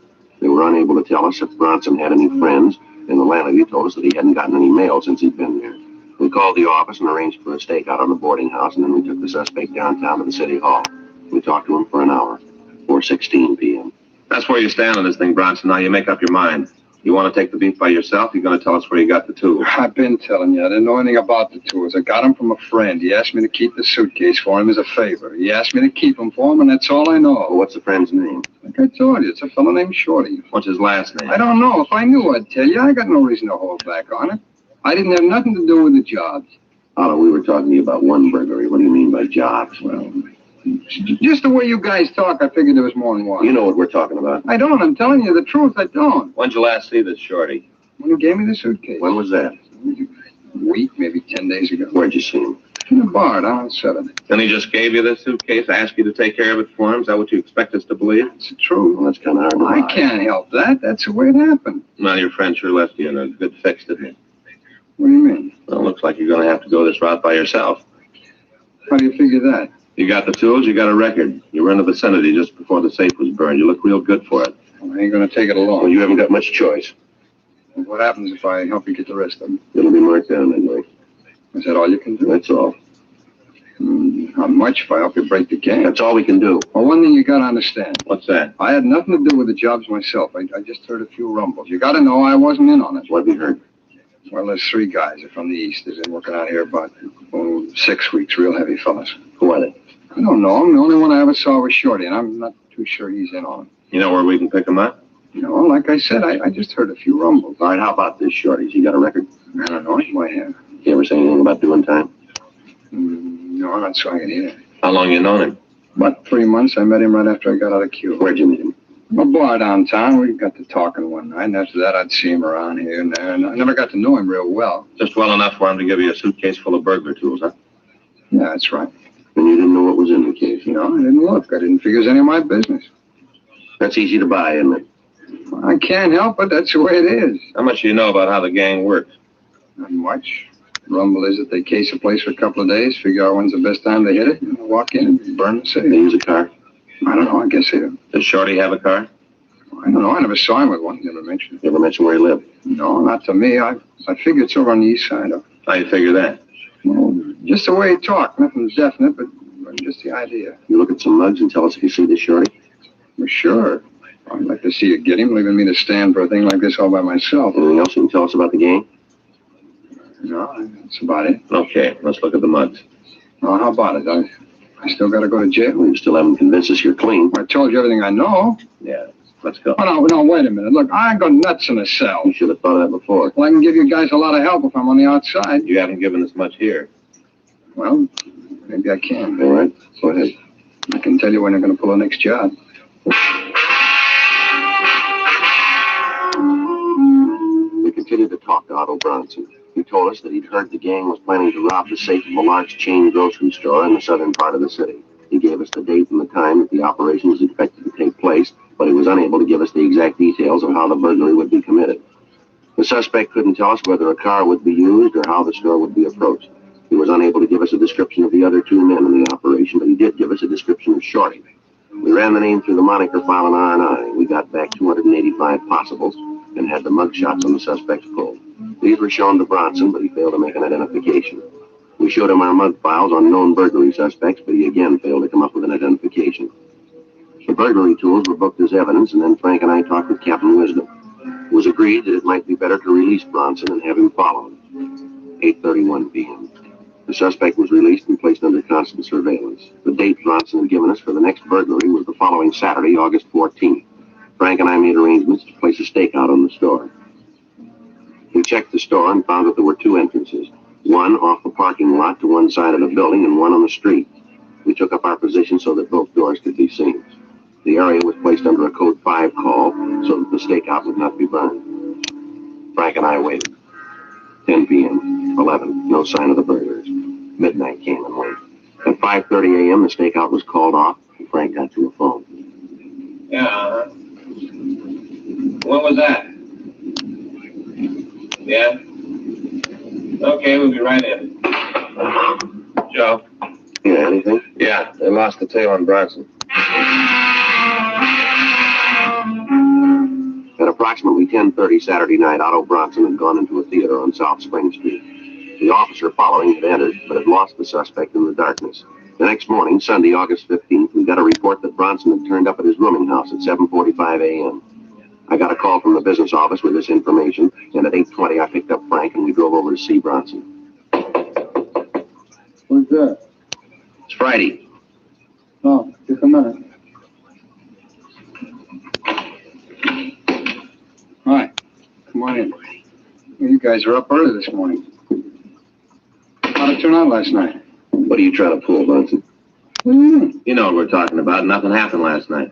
Speaker 7: They were unable to tell us if Bronson had any friends, and the landlady told us that he hadn't gotten any mail since he'd been there.
Speaker 10: We called the office and arranged for a stakeout on the boarding house, and then we took the suspect downtown to the city hall. We talked to him for an hour, 4:16 p.m.
Speaker 9: That's where you stand on this thing, Bronson. Now you make up your mind. You want to take the beef by yourself? You're going to tell us where you got the tools.
Speaker 8: I've been telling you. I didn't know anything about the tools. I got them from a friend. He asked me to keep the suitcase for him as a favor. He asked me to keep them for him, and that's all I know.
Speaker 10: Well, what's the friend's name?
Speaker 8: Like I told you, it's a fellow named Shorty.
Speaker 9: What's his last name?
Speaker 8: I don't know. If I knew, I'd tell you. I got no reason to hold back on it. I didn't have nothing to do with the jobs.
Speaker 10: Otto, we were talking to you about one burglary. What do you mean by jobs?
Speaker 8: Well, just the way you guys talk, I figured there was more than one.
Speaker 10: You know what we're talking about.
Speaker 8: I don't. I'm telling you the truth. I don't.
Speaker 9: When'd you last see this Shorty?
Speaker 8: When he gave me the suitcase.
Speaker 10: When was that?
Speaker 8: A week, maybe 10 days ago.
Speaker 10: Where'd you see him?
Speaker 8: In the bar down on 7th.
Speaker 9: And he just gave you this suitcase, asked you to take care of it for him? Is that what you expect us to believe?
Speaker 8: It's the truth.
Speaker 10: Well, that's kind of hard to
Speaker 8: I
Speaker 10: lie.
Speaker 8: can't help that. That's the way it happened.
Speaker 9: Well, your friend sure left you in a good fix, didn't he?
Speaker 8: What do you mean?
Speaker 9: Well, it looks like you're going to have to go this route by yourself.
Speaker 8: How do you figure that?
Speaker 9: You got the tools, you got a record. You were in the vicinity just before the safe was burned. You look real good for it.
Speaker 8: Well, I ain't going to take it along.
Speaker 10: Well, you haven't got much choice.
Speaker 8: Well, what happens if I help you get the rest of them?
Speaker 10: It'll be marked down anyway.
Speaker 8: Is that all you can do?
Speaker 10: That's all.
Speaker 8: Not much if I help you break the game.
Speaker 10: That's all we can do.
Speaker 8: Well, one thing you got to understand.
Speaker 9: What's that?
Speaker 8: I had nothing to do with the jobs myself. I just heard a few rumbles. You got to know I wasn't in on it.
Speaker 10: What have you heard?
Speaker 8: Well, there's 3 guys. They're from the east. They've been working out here about 6 weeks. Real heavy fellas.
Speaker 10: Who are they?
Speaker 8: I don't know him. The only one I ever saw was Shorty, and I'm not too sure he's in on it.
Speaker 9: You know where we can pick him up?
Speaker 8: You know, like I said, I just heard a few rumbles.
Speaker 10: All right, how about this Shorty's? You got a record?
Speaker 8: I don't know. He might have.
Speaker 10: You ever say anything about doing time?
Speaker 8: No, not so I can hear.
Speaker 9: How long you known him?
Speaker 8: About 3 months. I met him right after I got out of Q.
Speaker 10: Where'd you meet him?
Speaker 8: A bar downtown. We got to talking one night, and after that, I'd see him around here and there. And I never got to know him real well.
Speaker 9: Just well enough for him to give you a suitcase full of burglar tools, huh?
Speaker 8: Yeah, that's right.
Speaker 10: And you didn't know what was in the case?
Speaker 8: No, I didn't look. I didn't figure it was any of my business.
Speaker 10: That's easy to buy, isn't it?
Speaker 8: I can't help it. That's the way it is.
Speaker 9: How much do you know about how the gang works?
Speaker 8: Not much. The rumble is that they case a place for a couple of days, figure out when's the best time to hit it, and walk in and burn the city.
Speaker 10: They use a car?
Speaker 8: I don't know. I guess they do.
Speaker 9: Does Shorty have a car?
Speaker 8: I don't know. I never saw him with one. Never mentioned it.
Speaker 10: You ever mention where he lived?
Speaker 8: No, not to me. I figure it's over on the east side of.
Speaker 9: How you figure that?
Speaker 8: Well, just the way he talked. Nothing definite, but just the idea.
Speaker 10: You look at some mugs and tell us if you see this Shorty?
Speaker 8: Well, sure. I'd like to see you get him, leaving me to stand for a thing like this all by myself.
Speaker 10: Anything else you can tell us about the gang?
Speaker 8: No, that's about it.
Speaker 9: Okay, let's look at the mugs.
Speaker 8: Oh, how about it? I still got to go to jail.
Speaker 10: Well, you still haven't convinced us you're clean.
Speaker 8: I told you everything I know.
Speaker 9: Yeah, let's go.
Speaker 8: Oh, no, wait a minute. Look, I go nuts in a cell.
Speaker 10: You should have thought of that before.
Speaker 8: Well, I can give you guys a lot of help if I'm on the outside.
Speaker 9: You haven't given us much here.
Speaker 8: Well, maybe I can.
Speaker 10: All right, go ahead.
Speaker 8: I can tell you when you're going to pull the next job.
Speaker 10: We continued to talk to Otto Bronson. He told us that he'd heard the gang was planning to rob the safe of a large chain grocery store in the southern part of the city. He gave us the date and the time that the operation was expected to take place, but he was unable to give us the exact details of how the burglary would be committed. The suspect couldn't tell us whether a car would be used or how the store would be approached. He was unable to give us a description of the other 2 men in the operation, but he did give us a description of Shorty. We ran the name through the moniker file in R&I. We got back 285 possibles and had the mug shots on the suspect's pulled. These were shown to Bronson, but he failed to make an identification. We showed him our mug files on known burglary suspects, but he again failed to come up with an identification. The burglary tools were booked as evidence, and then Frank and I talked with Captain Wisdom. It was agreed that it might be better to release Bronson and have him followed. 8:31 p.m. The suspect was released and placed under constant surveillance. The date Bronson had given us for the next burglary was the following Saturday, August 14th. Frank and I made arrangements to place a stakeout on the store. We checked the store and found that there were 2 entrances, one off the parking lot to one side of the building and one on the street. We took up our position so that both doors could be seen. The area was placed under a code 5 call so that the stakeout would not be burned. Frank and I waited. 10 p.m., 11, no sign of the burglars. Midnight came and went. At 5:30 a.m., the stakeout was called off, and Frank got to a phone.
Speaker 9: Yeah. When was that? Yeah? Okay, we'll be right in. Joe?
Speaker 10: Yeah, anything?
Speaker 9: Yeah, they lost the tail on Bronson.
Speaker 10: At approximately 10:30 Saturday night, Otto Bronson had gone into a theater on South Spring Street.
Speaker 7: The officer following had entered, but had lost the suspect in the darkness. The next morning, Sunday, August 15th, we got a report that Bronson had turned up at his rooming house at 7:45 a.m. I got a call from the business office with this information, and at 8:20 I picked up Frank and we drove over to see Bronson.
Speaker 11: Who's that?
Speaker 7: It's Friday.
Speaker 11: Oh, just a minute. Hi. Come on in. Well, you guys are up early this morning. How'd it turn out last night?
Speaker 7: What are you trying to pull, Bronson?
Speaker 11: What do you mean?
Speaker 7: You know what we're talking about. Nothing happened last night.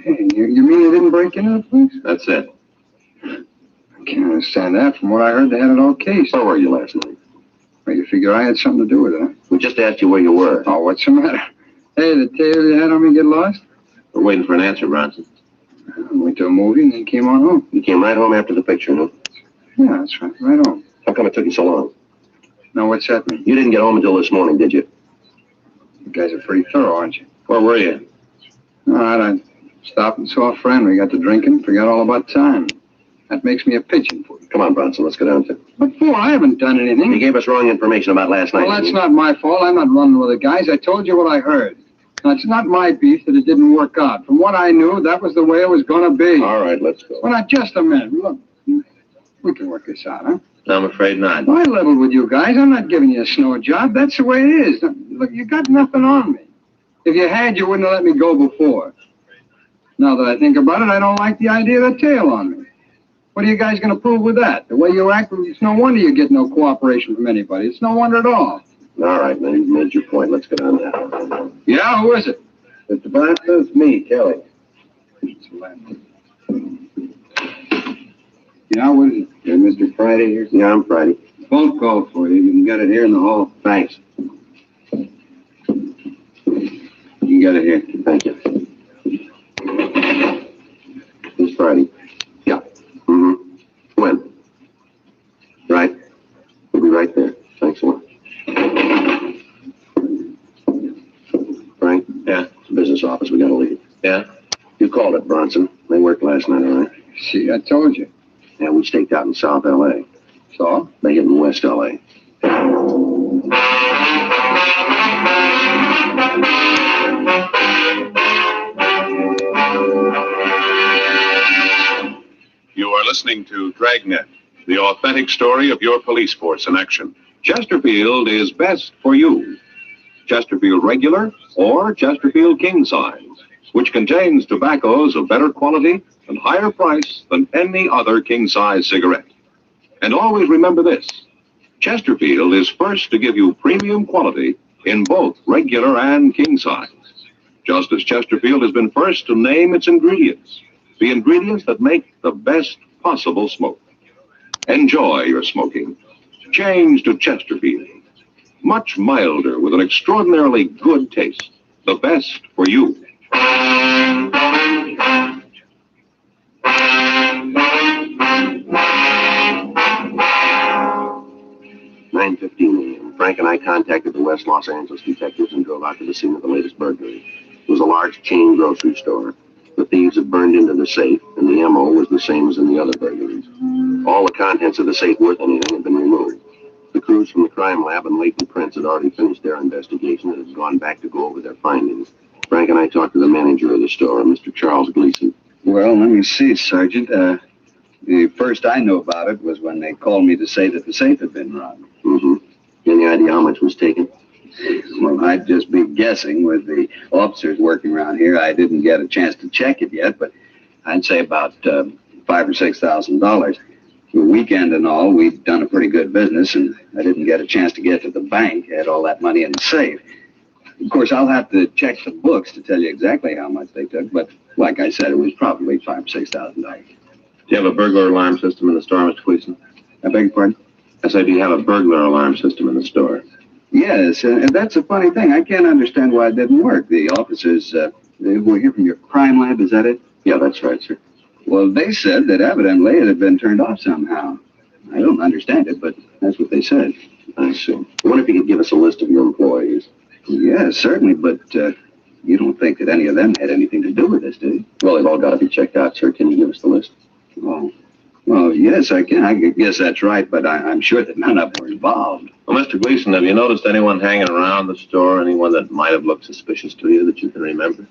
Speaker 11: Hey, you mean you didn't break into the place?
Speaker 7: That's it.
Speaker 11: I can't understand that. From what I heard, they had it all cased.
Speaker 7: Where were you last night?
Speaker 11: Well, you figure I had something to do with it, huh?
Speaker 7: We just asked you where you were.
Speaker 11: Oh, what's the matter? Hey, the tail you had on me get lost?
Speaker 7: We're waiting for an answer, Bronson.
Speaker 11: I went to a movie and then came on home.
Speaker 7: You came right home after the picture, no?
Speaker 11: Yeah, that's right. Right home.
Speaker 7: How come it took you so long?
Speaker 11: Now, what's that mean?
Speaker 7: You didn't get home until this morning, did you?
Speaker 11: You guys are pretty thorough, aren't you?
Speaker 7: Where were you?
Speaker 11: All right, I stopped and saw a friend. We got to drinking, forgot all about time. That makes me a pigeon for you.
Speaker 7: Come on, Bronson, let's go down to.
Speaker 11: What for? I haven't done anything.
Speaker 7: You gave us wrong information about last night.
Speaker 11: Well, that's not my fault. I'm not running with the guys. I told you what I heard. Now, it's not my beef that it didn't work out. From what I knew, that was the way it was going to be.
Speaker 7: All right, let's go.
Speaker 11: Well, now, just a minute. Look, we can work this out, huh?
Speaker 7: I'm afraid not.
Speaker 11: I leveled with you guys. I'm not giving you a snow job. That's the way it is. Look, you got nothing on me. If you had, you wouldn't have let me go before. Now that I think about it, I don't like the idea of the tail on me. What are you guys going to prove with that? The way you act, it's no wonder you get no cooperation from anybody. It's no wonder at all.
Speaker 7: All right, man, you made your point. Let's go down there.
Speaker 11: Yeah, who is it?
Speaker 7: Mr. Bronson, it's me, Kelly.
Speaker 11: Yeah, what is it?
Speaker 7: You're Mr. Friday here? Yeah, I'm Friday.
Speaker 11: Phone call for you. You can get it here in the hall.
Speaker 7: Thanks.
Speaker 11: You can get it here.
Speaker 7: Thank you. It's Friday. Yeah. Mm-hmm. When? Right. We'll be right there. Thanks so much. Frank? Yeah? It's the business office. We gotta leave. Yeah? You called it, Bronson. They worked last night, all right?
Speaker 11: See, I told you.
Speaker 7: Yeah, we staked out in South L.A.
Speaker 11: So?
Speaker 7: They hit in West L.A.
Speaker 13: You are listening to Dragnet, the authentic story of your police force in action. Chesterfield is best for you. Chesterfield Regular or Chesterfield King Size, which contains tobaccos of better quality and higher price than any other king-size cigarette. And always remember this, Chesterfield is first to give you premium quality in both regular and king size. Just as Chesterfield has been first to name its ingredients, the ingredients that make the best possible smoke. Enjoy your smoking. Change to Chesterfield. Much milder with an extraordinarily good taste. The best for you.
Speaker 7: 9:15 a.m. Frank and I contacted the West Los Angeles detectives and drove out to the scene of the latest burglary. It was a large chain grocery store. The thieves had burned into the safe, and the MO was the same as in the other burglaries. All the contents of the safe worth anything had been removed. The crews from the crime lab and Latent Prints had already finished their investigation and had gone back to go over their findings. Frank and I talked to the manager of the store, Mr. Charles Gleason.
Speaker 14: Well, let me see, Sergeant. The first I knew about it was when they called me to say that the safe had been robbed.
Speaker 7: Mm-hmm. Any idea how much was taken?
Speaker 14: Well, I'd just be guessing with the officers working around here. I didn't get a chance to check it yet, but I'd say about $5,000 or $6,000. The weekend and all, we'd done a pretty good business, and I didn't get a chance to get to the bank. I had all that money in the safe. Of course, I'll have to check the books to tell you exactly how much they took, but like I said, it was probably $5,000 or $6,000.
Speaker 7: Do you have a burglar alarm system in the store, Mr. Gleason?
Speaker 14: I beg your pardon?
Speaker 7: I said, do you have a burglar alarm system in the store?
Speaker 14: Yes, and that's a funny thing. I can't understand why it didn't work. The officers, they were here from your crime lab, is that it?
Speaker 7: Yeah, that's right, sir.
Speaker 14: Well, they said that evidently it had been turned off somehow. I don't understand it, but that's what they said.
Speaker 7: I see. I wonder if you could give us a list of your employees.
Speaker 14: Yes, certainly, but you don't think that any of them had anything to do with this, do you?
Speaker 7: Well, they've all got to be checked out, sir. Can you give us the list?
Speaker 14: Well, Well, yes, I can. I guess that's right, but I'm sure that none of them were involved.
Speaker 15: Well, Mr. Gleason, have you noticed anyone hanging around the store, anyone that might have looked suspicious to you that you can remember?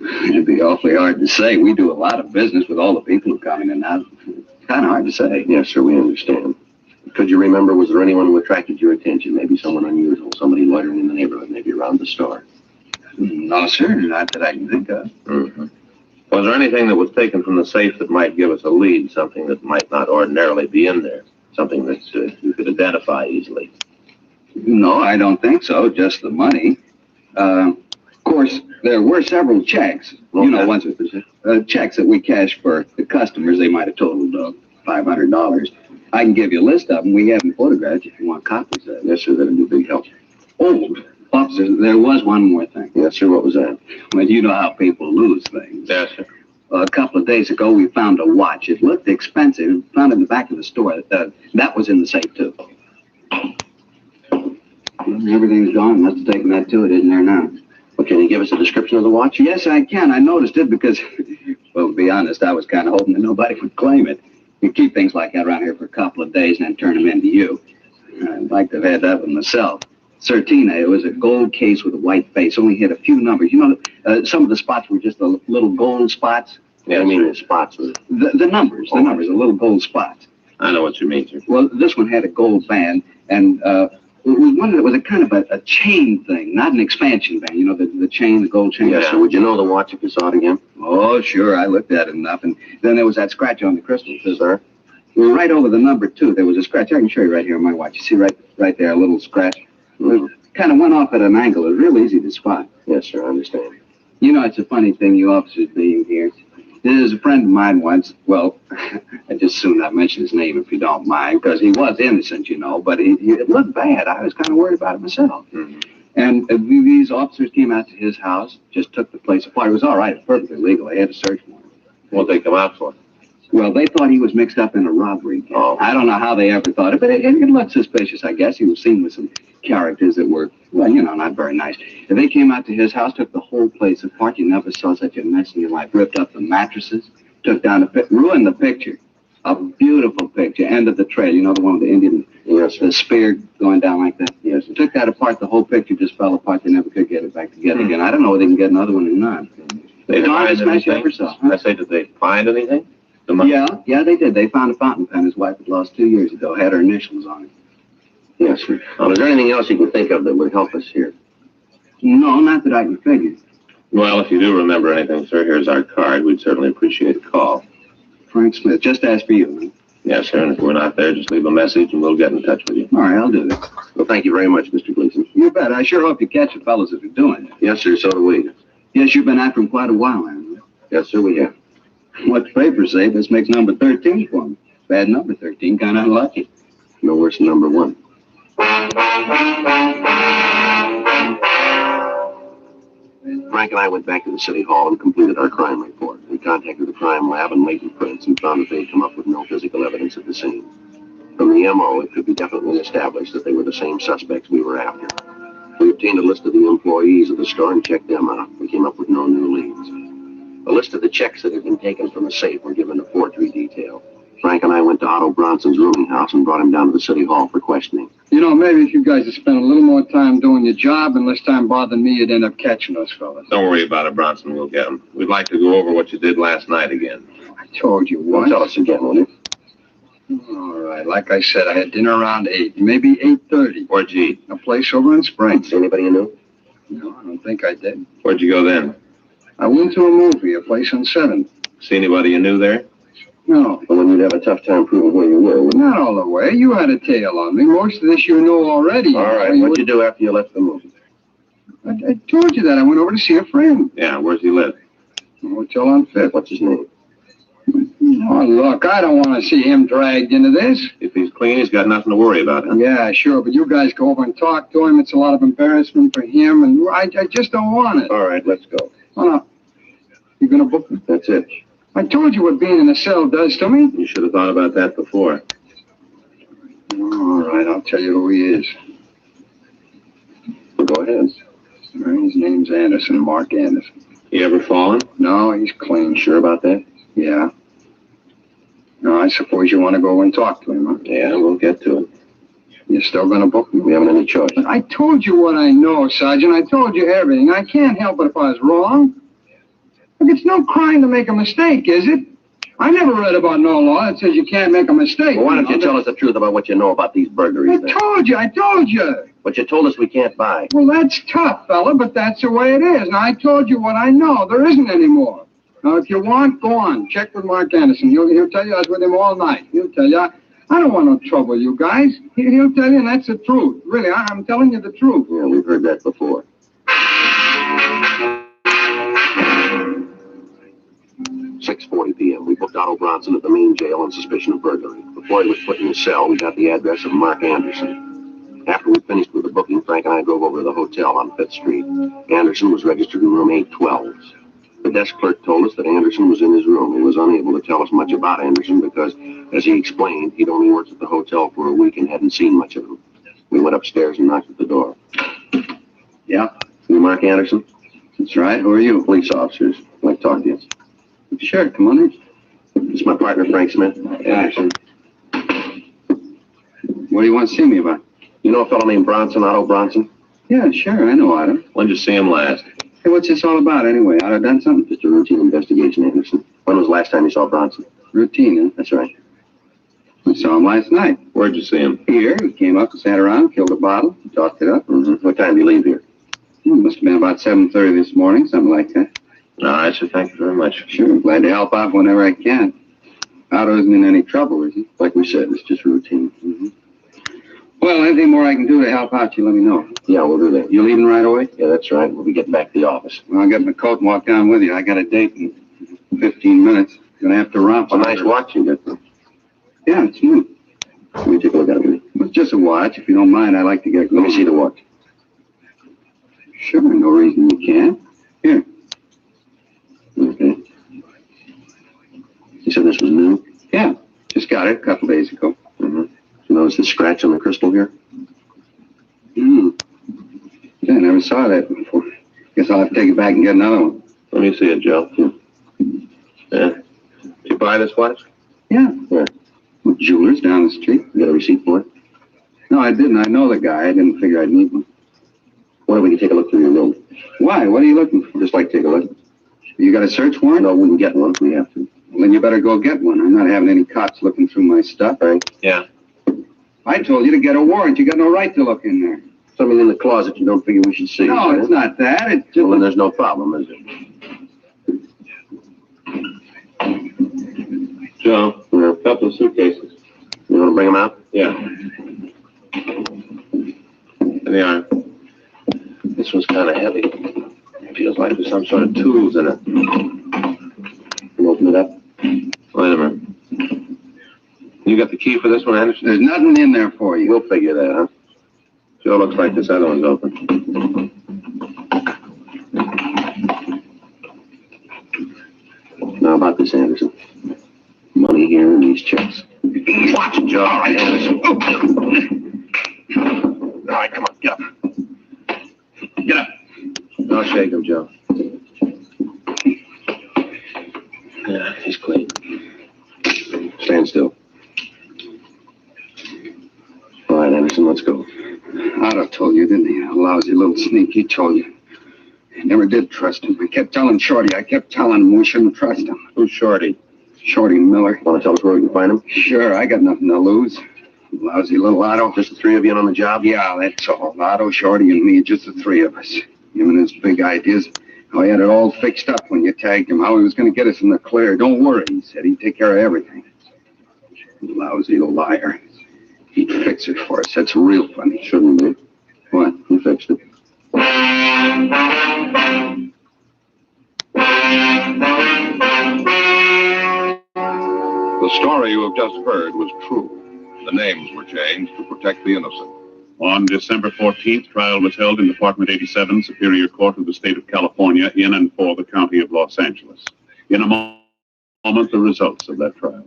Speaker 14: It'd be awfully hard to say. We do a lot of business with all the people who come in and out. It's kind of hard to say.
Speaker 7: Yes, sir, we understand. Could you remember, was there anyone who attracted your attention? Maybe someone unusual, somebody loitering in the neighborhood, maybe around the store?
Speaker 14: No, sir, not that I can think of.
Speaker 15: Mm-hmm. Was there anything that was taken from the safe that might give us a lead, something that might not ordinarily be in there, something that you could identify easily?
Speaker 14: No, I don't think so, just the money. Of course, there were several checks. You know, ones with checks that we cashed for the customers. They might have totaled $500. I can give you a list of them. We have them photographed if you want copies of it.
Speaker 7: Yes, sir, that'd be a big help.
Speaker 14: Oh, officers, there was one more thing.
Speaker 7: Yes, sir, what was that?
Speaker 14: Well, you know how people lose things.
Speaker 15: Yes, sir.
Speaker 14: A couple of days ago, we found a watch. It looked expensive. We found it in the back of the store. That was in the safe, too. Everything's gone. Must have taken that, too. It isn't there now.
Speaker 7: Well, can you give us a description of the watch?
Speaker 14: Yes, I can. I noticed it because, well, to be honest, I was kind of hoping that nobody would claim it. You keep things like that around here for a couple of days and then turn them into you. I'd like to have had that one myself. Certina, it was a gold case with a white face, only hit a few numbers. You know, some of the spots were just the little gold spots.
Speaker 7: Yeah, I mean the spots.
Speaker 14: The numbers, the little gold spots.
Speaker 15: I know what you mean, sir.
Speaker 14: Well, this one had a gold band, and it was one that was a kind of a chain thing, not an expansion band. You know, the chain, the gold chain.
Speaker 7: Yes, sir. Would you know the watch if you saw it again?
Speaker 14: Oh, sure. I looked at it enough. And then there was that scratch on the crystal, sir. Well, right over the number 2, there was a scratch. I can show you right here on my watch. You see right there, a little scratch? It kind of went off at an angle. It was real easy to spot.
Speaker 7: Yes, sir, I understand.
Speaker 14: You know, it's a funny thing, you officers being here. There's a friend of mine once, well, I just soon not mention his name if you don't mind, because he was innocent, you know, but it looked bad. I was kind of worried about it myself.
Speaker 7: Mm-hmm.
Speaker 14: And these officers came out to his house, just took the place apart. It was all right, perfectly legal. They had a search warrant.
Speaker 15: What'd they come out for?
Speaker 14: Well, they thought he was mixed up in a robbery.
Speaker 15: Oh.
Speaker 14: I don't know how they ever thought it, but it looked suspicious, I guess. He was seen with some characters that were, well, you know, not very nice. And they came out to his house, took the whole place apart. You never saw such a mess in your life. Ripped up the mattresses, took down ruined the picture. A beautiful picture. End of the trail. You know, the one with the Indian, the spear going down like that? Yes. Took that apart. The whole picture just fell apart. They never could get it back together again. I don't know whether they can get another one or not.
Speaker 15: They
Speaker 14: find anything? Ever saw, huh?
Speaker 15: I say, did they find anything?
Speaker 14: Yeah, they did. They found a fountain pen his wife had lost 2 years ago. Had her initials on it.
Speaker 7: Yes, sir. Is there anything else you can think of that would help us here?
Speaker 14: No, not that I can figure.
Speaker 15: Well, if you do remember anything, sir, here's our card. We'd certainly appreciate a call.
Speaker 14: Frank Smith, just ask for you, man.
Speaker 15: Yes, sir, and if we're not there, just leave a message and we'll get in touch with you.
Speaker 14: All right, I'll do that.
Speaker 7: Well, thank you very much, Mr. Gleason.
Speaker 14: You bet. I sure hope you catch the fellows that are doing it.
Speaker 7: Yes, sir, so do we.
Speaker 14: Yes, you've been after him quite a while, haven't you?
Speaker 7: Yes, sir, we have.
Speaker 14: What the papers say, this makes number 13 for him. Bad number 13, kind of unlucky.
Speaker 7: No worse than number 1. Frank and I went back to the city hall and completed our crime report. We contacted the crime lab and latent prints and found that they had come up with no physical evidence of the scene. From the MO, it could be definitely established that they were the same suspects we were after. We obtained a list of the employees of the store and checked them out. We came up with no new leads. A list of the checks that had been taken from the safe were given a forgery detail. Frank and I went to Otto Bronson's rooming house and brought him down to the city hall for questioning.
Speaker 11: You know, maybe if you guys had spent a little more time doing your job and less time bothering me, you'd end up catching those fellas.
Speaker 15: Don't worry about it, Bronson. We'll get them. We'd like to go over what you did last night again.
Speaker 11: I told you once.
Speaker 7: Tell us again, won't you?
Speaker 11: All right. Like I said, I had dinner around 8, maybe 8:30.
Speaker 15: Where'd you eat?
Speaker 11: A place over in Springs.
Speaker 7: Anybody you knew?
Speaker 11: No, I don't think I did.
Speaker 15: Where'd you go then?
Speaker 11: I went to a movie, a place on 7th.
Speaker 15: See anybody you knew there?
Speaker 11: No.
Speaker 7: Well, then you'd have a tough time proving where you were.
Speaker 11: Not all the way. You had a tail on me. Most of this you know already.
Speaker 7: All right. What'd you do after you left the movie?
Speaker 11: I told you that. I went over to see a friend.
Speaker 15: Yeah, where's he live?
Speaker 11: Hotel on 5th.
Speaker 7: What's his name?
Speaker 11: Oh, look, I don't want to see him dragged into this.
Speaker 15: If he's clean, he's got nothing to worry about, huh?
Speaker 11: Yeah, sure, but you guys go over and talk to him. It's a lot of embarrassment for him, and I just don't want it.
Speaker 7: All right, let's go.
Speaker 11: Oh, no. You gonna book him?
Speaker 7: That's it.
Speaker 11: I told you what being in a cell does to me.
Speaker 15: You should have thought about that before.
Speaker 11: All right, I'll tell you who he is.
Speaker 7: Go ahead.
Speaker 11: His name's Anderson, Mark Anderson.
Speaker 15: He ever fallen?
Speaker 11: No, he's clean.
Speaker 7: Sure about that?
Speaker 11: Yeah. No, I suppose you want to go over and talk to him, huh?
Speaker 15: Yeah, we'll get to it.
Speaker 11: You're still going to book him?
Speaker 15: We haven't any choice.
Speaker 11: I told you what I know, Sergeant. I told you everything. I can't help it if I was wrong. Look, it's no crime to make a mistake, is it? I never read about no law that says you can't make a mistake.
Speaker 15: Well, why don't you tell us the truth about what you know about these burglaries?
Speaker 11: I told you.
Speaker 15: But you told us we can't buy.
Speaker 11: Well, that's tough, fella, but that's the way it is. Now, I told you what I know. There isn't any more. Now, if you want, go on. Check with Mark Anderson. He'll tell you I was with him all night. He'll tell you. I don't want no trouble, you guys. He'll tell you, and that's the truth. Really, I'm telling you the truth.
Speaker 15: Yeah, we've heard that before. 6:40 p.m. We booked Otto Bronson at the main jail on suspicion of burglary. Before he was put in his cell, we got the address of Mark Anderson. After we finished with the booking, Frank and I drove over to the hotel on 5th Street. Anderson was registered in room 812. The desk clerk told us that Anderson was in his room. He was unable to tell us much about Anderson because, as he explained, he'd only worked at the hotel for a week and hadn't seen much of him. We went upstairs and knocked at the door.
Speaker 11: Yeah?
Speaker 15: You Mark Anderson?
Speaker 11: That's right. Who are you?
Speaker 15: Police officers. I'd like to talk to you.
Speaker 11: Sure, come on in.
Speaker 15: It's my partner, Frank Smith. Anderson.
Speaker 11: What do you want to see me about?
Speaker 15: You know a fellow named Bronson, Otto Bronson?
Speaker 11: Yeah, sure, I know Otto.
Speaker 15: When'd you see him last?
Speaker 11: Hey, what's this all about anyway? Otto done something?
Speaker 15: Just a routine investigation, Anderson. When was the last time you saw Bronson?
Speaker 11: Routine, huh?
Speaker 15: That's right.
Speaker 11: I saw him last night.
Speaker 15: Where'd you see him?
Speaker 11: Here. He came up and sat around, killed a bottle, tossed it up.
Speaker 15: Mm-hmm. What time did you leave here?
Speaker 11: Well, it must have been about 7:30 this morning, something like that.
Speaker 15: All right, sir. Thank you very much.
Speaker 11: Sure, glad to help out whenever I can. Otto isn't in any trouble, is he?
Speaker 15: Like we said, it's just routine.
Speaker 11: Mm-hmm. Well, anything more I can do to help out, you let me know.
Speaker 15: Yeah, we'll do that.
Speaker 11: You leaving right away?
Speaker 15: Yeah, that's right. We'll be getting back to the office.
Speaker 11: Well, I'll get my coat and walk down with you. I got a date in 15 minutes. Gonna have to romp.
Speaker 15: It's a nice watch you got.
Speaker 11: Yeah, it's new.
Speaker 15: Let me take a look at it with you.
Speaker 11: It's just a watch. If you don't mind, I'd like to get going.
Speaker 15: Let me see the watch.
Speaker 11: Sure, no reason you can't. Here.
Speaker 15: Okay. You said this was new?
Speaker 11: Yeah, just got it a couple days ago.
Speaker 15: Mm-hmm. You notice the scratch on the crystal here?
Speaker 11: Yeah, I never saw that before. Guess I'll have to take it back and get another one.
Speaker 15: Let me see it, Joe. Yeah. Did you buy this watch?
Speaker 11: Yeah.
Speaker 15: Where?
Speaker 11: With jewelers down the street.
Speaker 15: You got a receipt for it?
Speaker 11: No, I didn't. I know the guy. I didn't figure I'd need one.
Speaker 15: What if we can take a look through your room?
Speaker 11: Why? What are you looking for?
Speaker 15: Just like to take a look.
Speaker 11: You got a search warrant?
Speaker 15: No, we can get one if we have to.
Speaker 11: Well, then you better go get one. I'm not having any cops looking through my stuff.
Speaker 15: Frank? Yeah.
Speaker 11: I told you to get a warrant. You got no right to look in there.
Speaker 15: Something in the closet you don't figure we should see.
Speaker 11: No, it's not that. It's just...
Speaker 15: Well, then there's no problem, is it? Joe, a couple of suitcases. You want to bring them out? Yeah. There they are. This one's kind of heavy. It feels like there's some sort of tools in it. Can you open it up? Wait a minute. You got the key for this one, Anderson?
Speaker 11: There's nothing in there for you.
Speaker 15: We'll figure that, huh? Sure looks like this other one's open. Now about this, Anderson. Money here and these checks. Watch it, Joe. All right, Anderson. All right, come on, get up. Get up. I'll shake him, Joe. Yeah, he's clean. Stand still. All right, Anderson, let's go.
Speaker 11: Otto told you, didn't he? A lousy little sneak. He told you. I never did trust him. I kept telling Shorty. I kept telling him we shouldn't trust him.
Speaker 15: Who's Shorty?
Speaker 11: Shorty Miller.
Speaker 15: Want to tell us where we can find him?
Speaker 11: Sure, I got nothing to lose. Lousy little Otto.
Speaker 15: Just the three of you on the job?
Speaker 11: Yeah, that's all. Otto, Shorty, and me, just the three of us. Him and his big ideas. How he had it all fixed up when you tagged him. How he was going to get us in the clear. Don't worry, he said. He'd take care of everything. Lousy liar. He'd fix it for us. That's real funny.
Speaker 15: Shouldn't be.
Speaker 11: What?
Speaker 15: He fixed it.
Speaker 13: The story you have just heard was true. The names were changed to protect the innocent.
Speaker 17: On December 14th, trial was held in Department 87, Superior Court of the State of California, in and for the County of Los Angeles. In a moment, the results of that trial.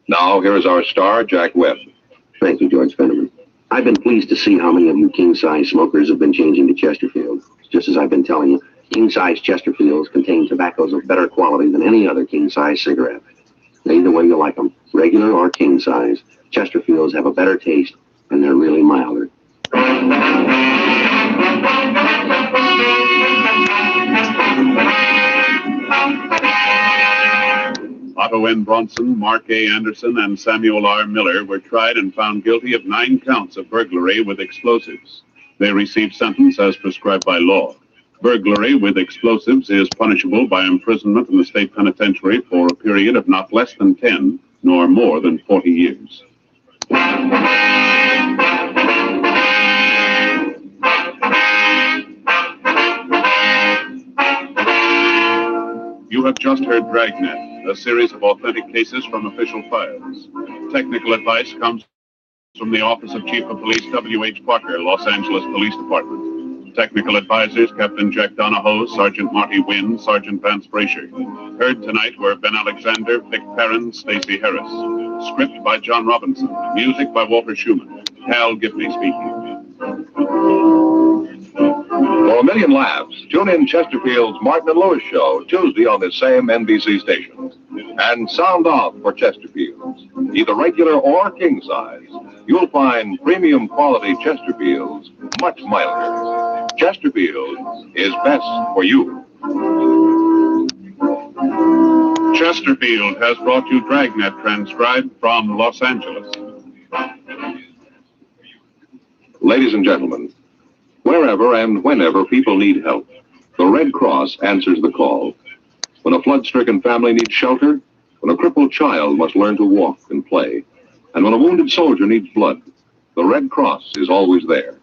Speaker 13: Now, here is our star, Jack Webb.
Speaker 15: Thank you, George Fenneman. I've been pleased to see how many of you king-size smokers have been changing to Chesterfield. Just as I've been telling you, king-size Chesterfields contain tobaccos of better quality than any other king-size cigarette. Made the way you like them. Regular or king size, Chesterfields have a better taste and they're really milder.
Speaker 17: Otto N. Bronson, Mark A. Anderson, and Samuel R. Miller were tried and found guilty of 9 counts of burglary with explosives. They received sentence as prescribed by law. Burglary with explosives is punishable by imprisonment in the state penitentiary for a period of not less than 10 nor more than 40 years. You have just heard Dragnet, a series of authentic cases from official files. Technical advice comes from the Office of Chief of Police W.H. Parker, Los Angeles Police Department. Technical advisors, Captain Jack Donahoe, Sergeant Marty Wynn, Sergeant Vance Brasher. Heard tonight were Ben Alexander, Vic Perrin, Stacey Harris. Script by John Robinson. Music by Walter Schumann. Hal Gibney speaking.
Speaker 13: For a million laughs, tune in Chesterfield's Martin and Lewis show Tuesday on this same NBC station. And sound off for Chesterfield's, either regular or king size. You'll find premium quality Chesterfield's much milder. Chesterfield is best for you.
Speaker 17: Chesterfield has brought you Dragnet, transcribed from Los Angeles.
Speaker 13: Ladies and gentlemen, wherever and whenever people need help, the Red Cross answers the call. When a flood-stricken family needs shelter, when a crippled child must learn to walk and play, and when a wounded soldier needs blood, the Red Cross is always there.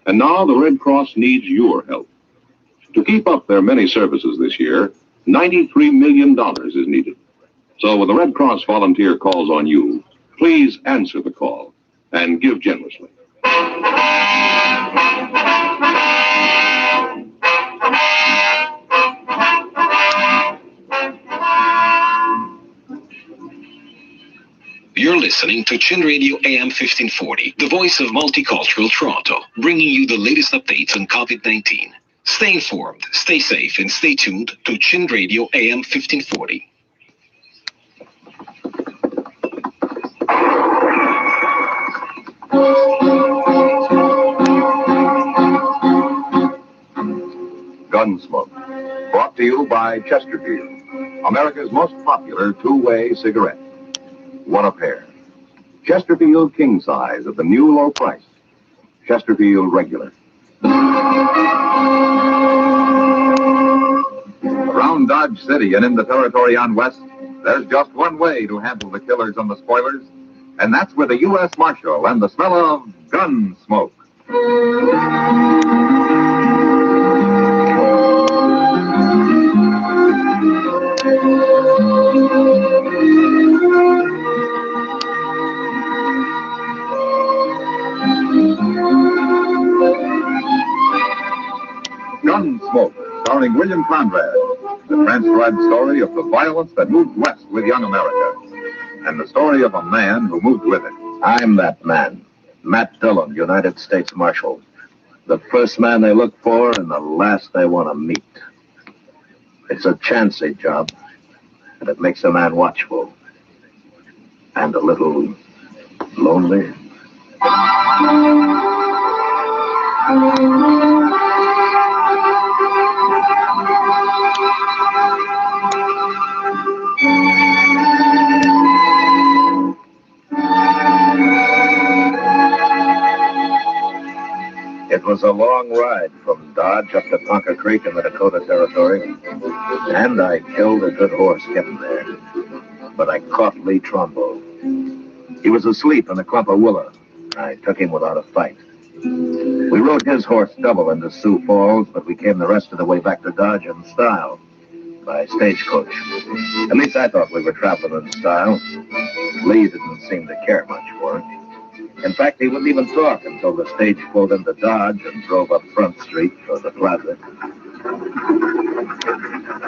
Speaker 13: And now the Red Cross needs your help. To keep up their many services this year, $93 million is needed. So when the Red Cross volunteer calls on you, please answer the call and give generously.
Speaker 12: You're listening to Chin Radio AM 1540, the voice of multicultural Toronto, bringing you the latest updates on COVID-19. Stay informed, stay safe, and stay tuned to Chin Radio AM 1540.
Speaker 13: Gunsmoke, brought to you by Chesterfield, America's most popular two-way cigarette. One a pair. Chesterfield king size at the new low price. Chesterfield regular.
Speaker 16: Around Dodge City and in the territory on West, there's just one way to handle the killers and the spoilers, and that's with a U.S. Marshal and the smell of gun smoke. Gunsmoke, starring William Conrad, the transcribed story of the violence that moved west with young America, and the story of a man who moved with it.
Speaker 10: I'm that man, Matt Dillon, United States Marshal. The first man they look for and the last they want to meet. It's a chancy job, and it makes a man watchful and a little lonely. It was a long ride from Dodge up to Ponca Creek in the Dakota Territory, and I killed a good horse getting there. But I caught Lee Trumbo. He was asleep in a clump of willow. I took him without a fight. We rode his horse double into Sioux Falls, but we came the rest of the way back to Dodge in style, by stagecoach. At least I thought we were traveling in style. Lee didn't seem to care much for it. In fact, he wouldn't even talk until the stage pulled into Dodge and drove up Front Street for the plaza.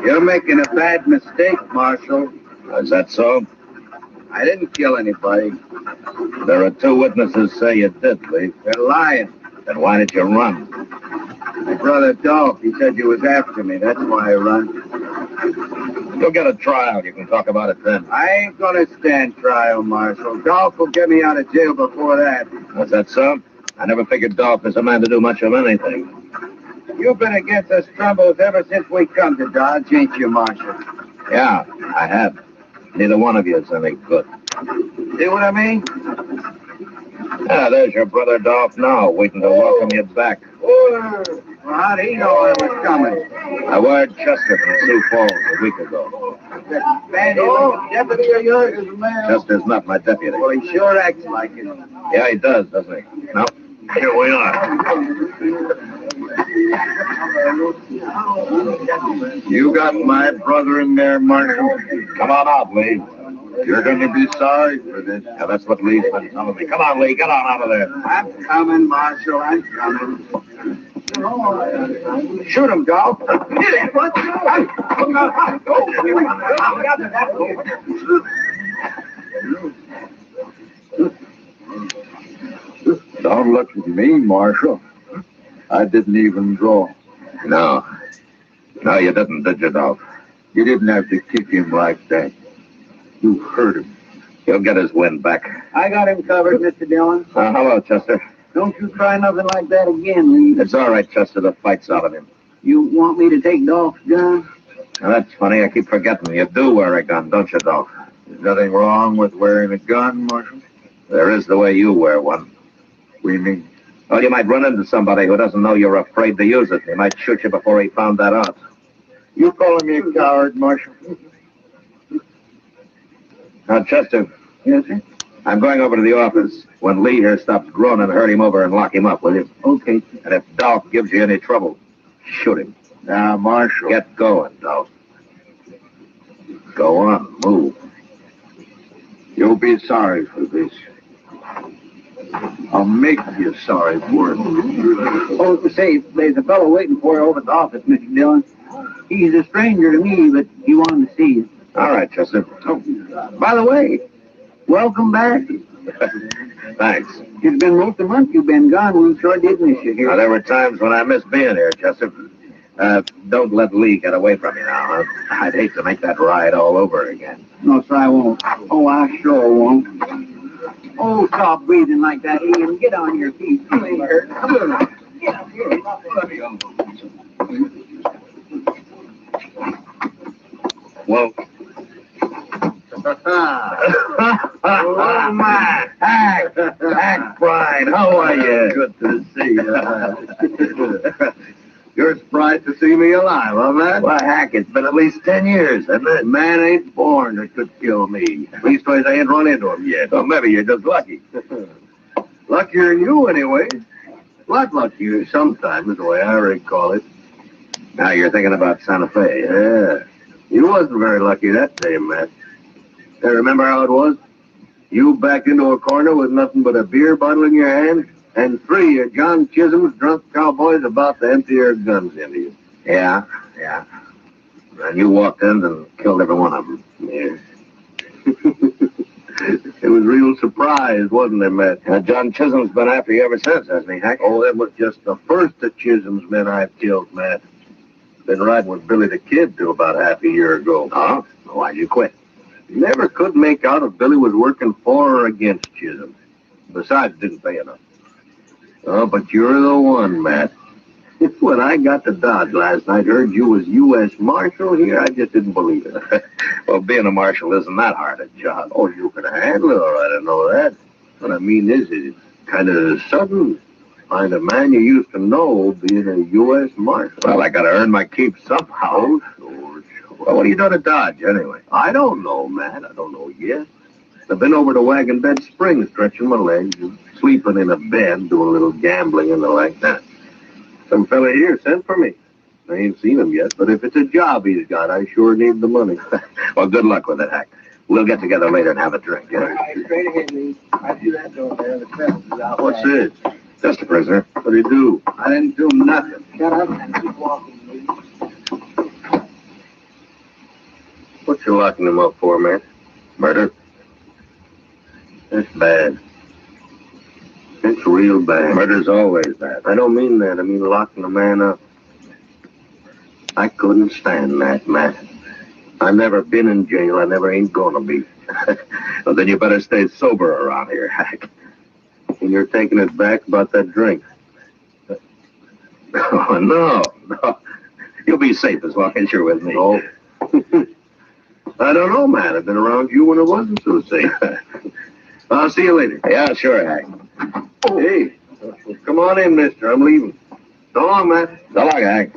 Speaker 19: You're making a bad mistake, Marshal.
Speaker 10: Is that so?
Speaker 19: I didn't kill anybody.
Speaker 10: There are two witnesses say you did, Lee.
Speaker 19: They're lying.
Speaker 10: Then why did you run?
Speaker 19: My brother Dolph, he said you was after me. That's why I run.
Speaker 15: You'll get a trial. You can talk about it then.
Speaker 19: I ain't gonna stand trial, Marshal. Dolph will get me out of jail before that.
Speaker 15: Was that so? I never figured Dolph was a man to do much of anything.
Speaker 19: You've been against us Trumbos ever since we come to Dodge, ain't you, Marshal?
Speaker 15: Yeah, I have. Neither one of you is any good.
Speaker 19: See what I mean?
Speaker 15: Yeah, there's your brother Dolph now, waiting to welcome you back.
Speaker 19: Well, how'd he know I was coming?
Speaker 15: I wired Chester from Sioux Falls a week ago.
Speaker 19: That bandy deputy of yours is a man.
Speaker 15: Chester's not my deputy.
Speaker 19: Well, he sure acts like it.
Speaker 15: Yeah, he does, doesn't he? No. Here we are.
Speaker 10: You got my brother in there, Marshal?
Speaker 15: Come on out, Lee.
Speaker 10: You're going to be sorry for this.
Speaker 15: Yeah, that's what Lee's been telling me. Come on, Lee, get on out of there.
Speaker 19: I'm coming, Marshal. I'm coming. Shoot him, Dolph.
Speaker 10: Don't look at me, Marshal. I didn't even draw.
Speaker 15: No. No, you didn't, did you, Dolph?
Speaker 10: You didn't have to kick him like that. You hurt him.
Speaker 15: He'll get his wind back.
Speaker 19: I got him covered, Mr. Dillon.
Speaker 15: Hello, Chester.
Speaker 19: Don't you try nothing like that again, Lee.
Speaker 15: It's all right, Chester. The fight's out of him.
Speaker 19: You want me to take Dolph's gun?
Speaker 15: Now, that's funny. I keep forgetting. You do wear a gun, don't you, Dolph?
Speaker 10: There's nothing wrong with wearing a gun, Marshal.
Speaker 15: There is the way you wear one.
Speaker 10: What do you mean?
Speaker 15: Well, you might run into somebody who doesn't know you're afraid to use it. He might shoot you before he found that out.
Speaker 10: You calling me a coward, Marshal?
Speaker 15: Now, Chester.
Speaker 19: Yes, sir?
Speaker 15: I'm going over to the office. When Lee here stops groaning, herd him over and lock him up, will you?
Speaker 19: Okay.
Speaker 15: And if Dolph gives you any trouble, shoot him.
Speaker 10: Now, Marshal.
Speaker 15: Get going, Dolph. Go on, move.
Speaker 10: You'll be sorry for this. I'll make you sorry for it.
Speaker 19: Oh, say, there's a fellow waiting for you over at the office, Mr. Dillon. He's a stranger to me, but he wanted to see you.
Speaker 15: All right, Chester.
Speaker 19: Oh, by the way, welcome back.
Speaker 15: Thanks.
Speaker 19: It's been most a month you've been gone. We sure did miss you here.
Speaker 15: Now, there were times when I missed being here, Chester. Don't let Lee get away from you now, huh? I'd hate to make that ride all over again.
Speaker 19: No, sir, I won't. Oh, I sure won't. Oh, stop breathing like that, Lee, and get on your feet. You ain't hurt. Come on. Get up here.
Speaker 15: Whoa.
Speaker 10: Oh, my.
Speaker 15: Hack Brine, how are you?
Speaker 10: Good to see you. You're surprised to see me alive, huh, man?
Speaker 15: Well, Hack, it's been at least 10 years, hasn't it?
Speaker 10: Man ain't born that could kill me. Leastways, I ain't run into him yet.
Speaker 15: Well, maybe you're just lucky.
Speaker 10: Luckier than you, anyway. A lot luckier sometimes, is the way I recall it.
Speaker 15: Now you're thinking about Santa Fe.
Speaker 10: Yeah. You wasn't very lucky that day, Matt. Hey, remember how it was? You backed into a corner with nothing but a beer bottle in your hand, and 3 of John Chisholm's drunk cowboys about to empty their guns into you.
Speaker 15: Yeah. And you walked in and killed every one of them.
Speaker 10: Yeah. It was real surprise, wasn't it, Matt?
Speaker 15: John Chisholm's been after you ever since, hasn't he, Hack?
Speaker 10: Oh, that was just the first of Chisholm's men I've killed, Matt. Been riding with Billy the Kid till about half a year ago.
Speaker 15: Oh? Why'd you quit?
Speaker 10: Never could make out if Billy was working for or against Chisholm. Besides, didn't pay enough. Oh, but you're the one, Matt. When I got to Dodge last night, heard you was U.S. Marshal here, I just didn't believe it.
Speaker 15: Well, being a marshal isn't that hard a job.
Speaker 10: Oh, you can handle it all right, I know that. What I mean is, it's kind of sudden. Find a man you used to know being a U.S. Marshal.
Speaker 15: Well, I gotta earn my keep somehow.
Speaker 10: Sure.
Speaker 15: Well, what are you doing at Dodge, anyway?
Speaker 10: I don't know, Matt. I don't know yet. I've been over to Wagon Bed Springs, stretching my legs, and sleeping in a bed, doing a little gambling and the like that. Some fella here sent for me. I ain't seen him yet, but if it's a job he's got, I sure need the money.
Speaker 15: Well, good luck with it, Hack. We'll get together later and have a drink.
Speaker 19: Straight ahead, Lee. I see that door there. The fence is out.
Speaker 10: What's this?
Speaker 15: Just a prisoner.
Speaker 10: What did he do?
Speaker 19: I didn't do nothing. Shut up and keep walking, Lee.
Speaker 10: What you locking him up for, man?
Speaker 15: Murder?
Speaker 10: It's bad. It's real bad.
Speaker 15: Murder's always bad.
Speaker 10: I don't mean that. I mean locking a man up. I couldn't stand that, Matt.
Speaker 15: I've never been in jail. I never ain't gonna be. Well, then you better stay sober around here, Hack. And you're taking it back about that drink. Oh, no. You'll be safe as long as you're with me. Oh. I don't know, man. I've been around you when it wasn't so safe. I'll see you later. Yeah, sure, Hack. Oh. Hey, come on in, mister. I'm leaving. So long, man. So long, Hack.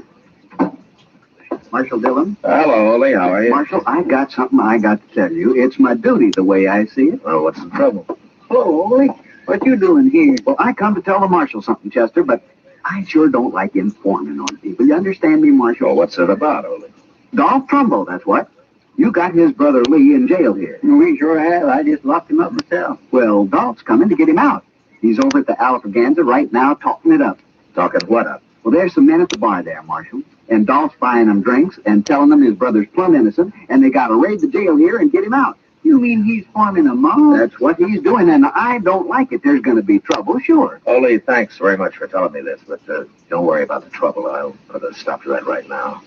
Speaker 19: Marshal Dillon?
Speaker 15: Hello, Ole. How are you?
Speaker 19: Marshal, I got something I got to tell you. It's my duty the way I see it.
Speaker 15: Well, what's the trouble?
Speaker 19: Hello, Ole. What you doing here? Well, I come to tell the Marshal something, Chester, but I sure don't like informing on people. You understand me, Marshal?
Speaker 15: Well, what's it about, Ole?
Speaker 19: Dolph Trumbo, that's what. You got his brother Lee in jail here. We sure have. I just locked him up myself. Well, Dolph's coming to get him out. He's over at the Alphaganza right now talking it up.
Speaker 15: Talking what up?
Speaker 19: Well, there's some men at the bar there, Marshal. And Dolph's buying them drinks and telling them his brother's plumb innocent, and they got to raid the jail here and get him out. You mean he's forming a mob? That's what he's doing, and I don't like it. There's going to be trouble, sure.
Speaker 15: Ole, thanks very much for telling me this, but don't worry about the trouble. I'll put a stop to that right now.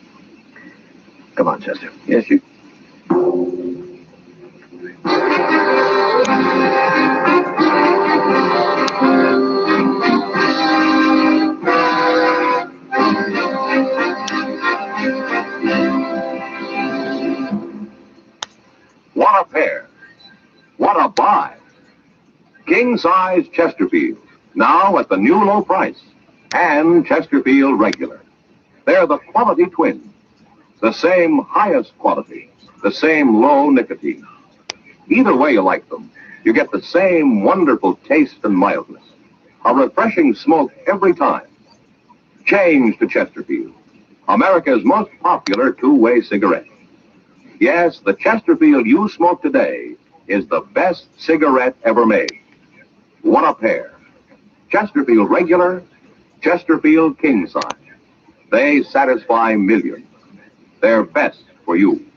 Speaker 15: Come on, Chester.
Speaker 19: Yes, you...
Speaker 13: What a pair. What a buy. King-size Chesterfield, now at the new low price. And Chesterfield Regular. They're the quality twins. The same highest quality. The same low nicotine. Either way you like them, you get the same wonderful taste and mildness. A refreshing smoke every time. Change to Chesterfield, America's most popular two-way cigarette. Yes, the Chesterfield you smoke today is the best cigarette ever made. What a pair. Chesterfield Regular, Chesterfield King Size. They satisfy millions. They're best for you.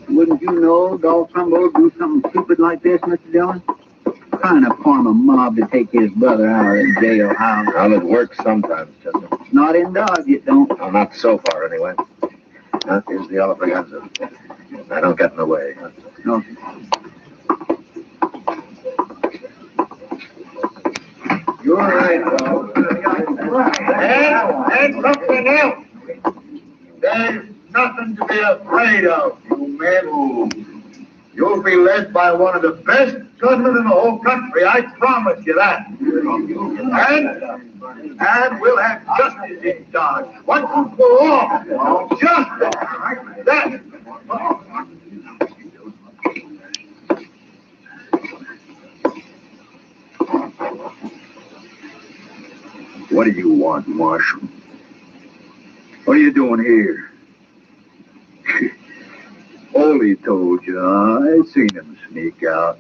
Speaker 19: Wouldn't you know Dolph Trumbo do something stupid like this, Mr. Dillon? Trying to form a mob to take his brother out of the jailhouse.
Speaker 15: Well, it works sometimes, Chester.
Speaker 19: Not in Dodge, it don't.
Speaker 15: Well, not so far, anyway. Here's the Alfreganza. I don't get in the way.
Speaker 19: No.
Speaker 10: You're right, Dolph. And something else. There's nothing to be afraid of, you men. You'll be led by one of the best gunmen in the whole country, I promise you that. And we'll have justice in Dodge. Once and for all. Justice. That.
Speaker 19: What do you want, Marshal? What are you doing here? Ole told you, I seen him sneak out.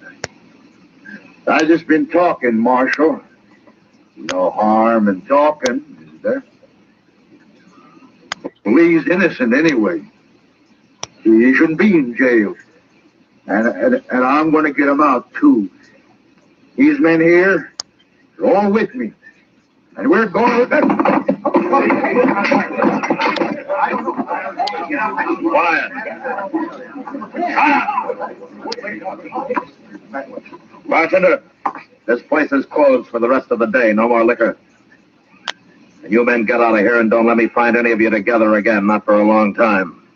Speaker 19: I just been talking, Marshal. No harm in talking, is there? Lee's innocent anyway. He shouldn't be in jail. And I'm going to get him out, too. These men here are all with me. And we're going with them.
Speaker 15: Quiet. Bartender, this place is closed for the rest of the day. No more liquor. And you men get out of here and don't let me find any of you together again. Not for a long time.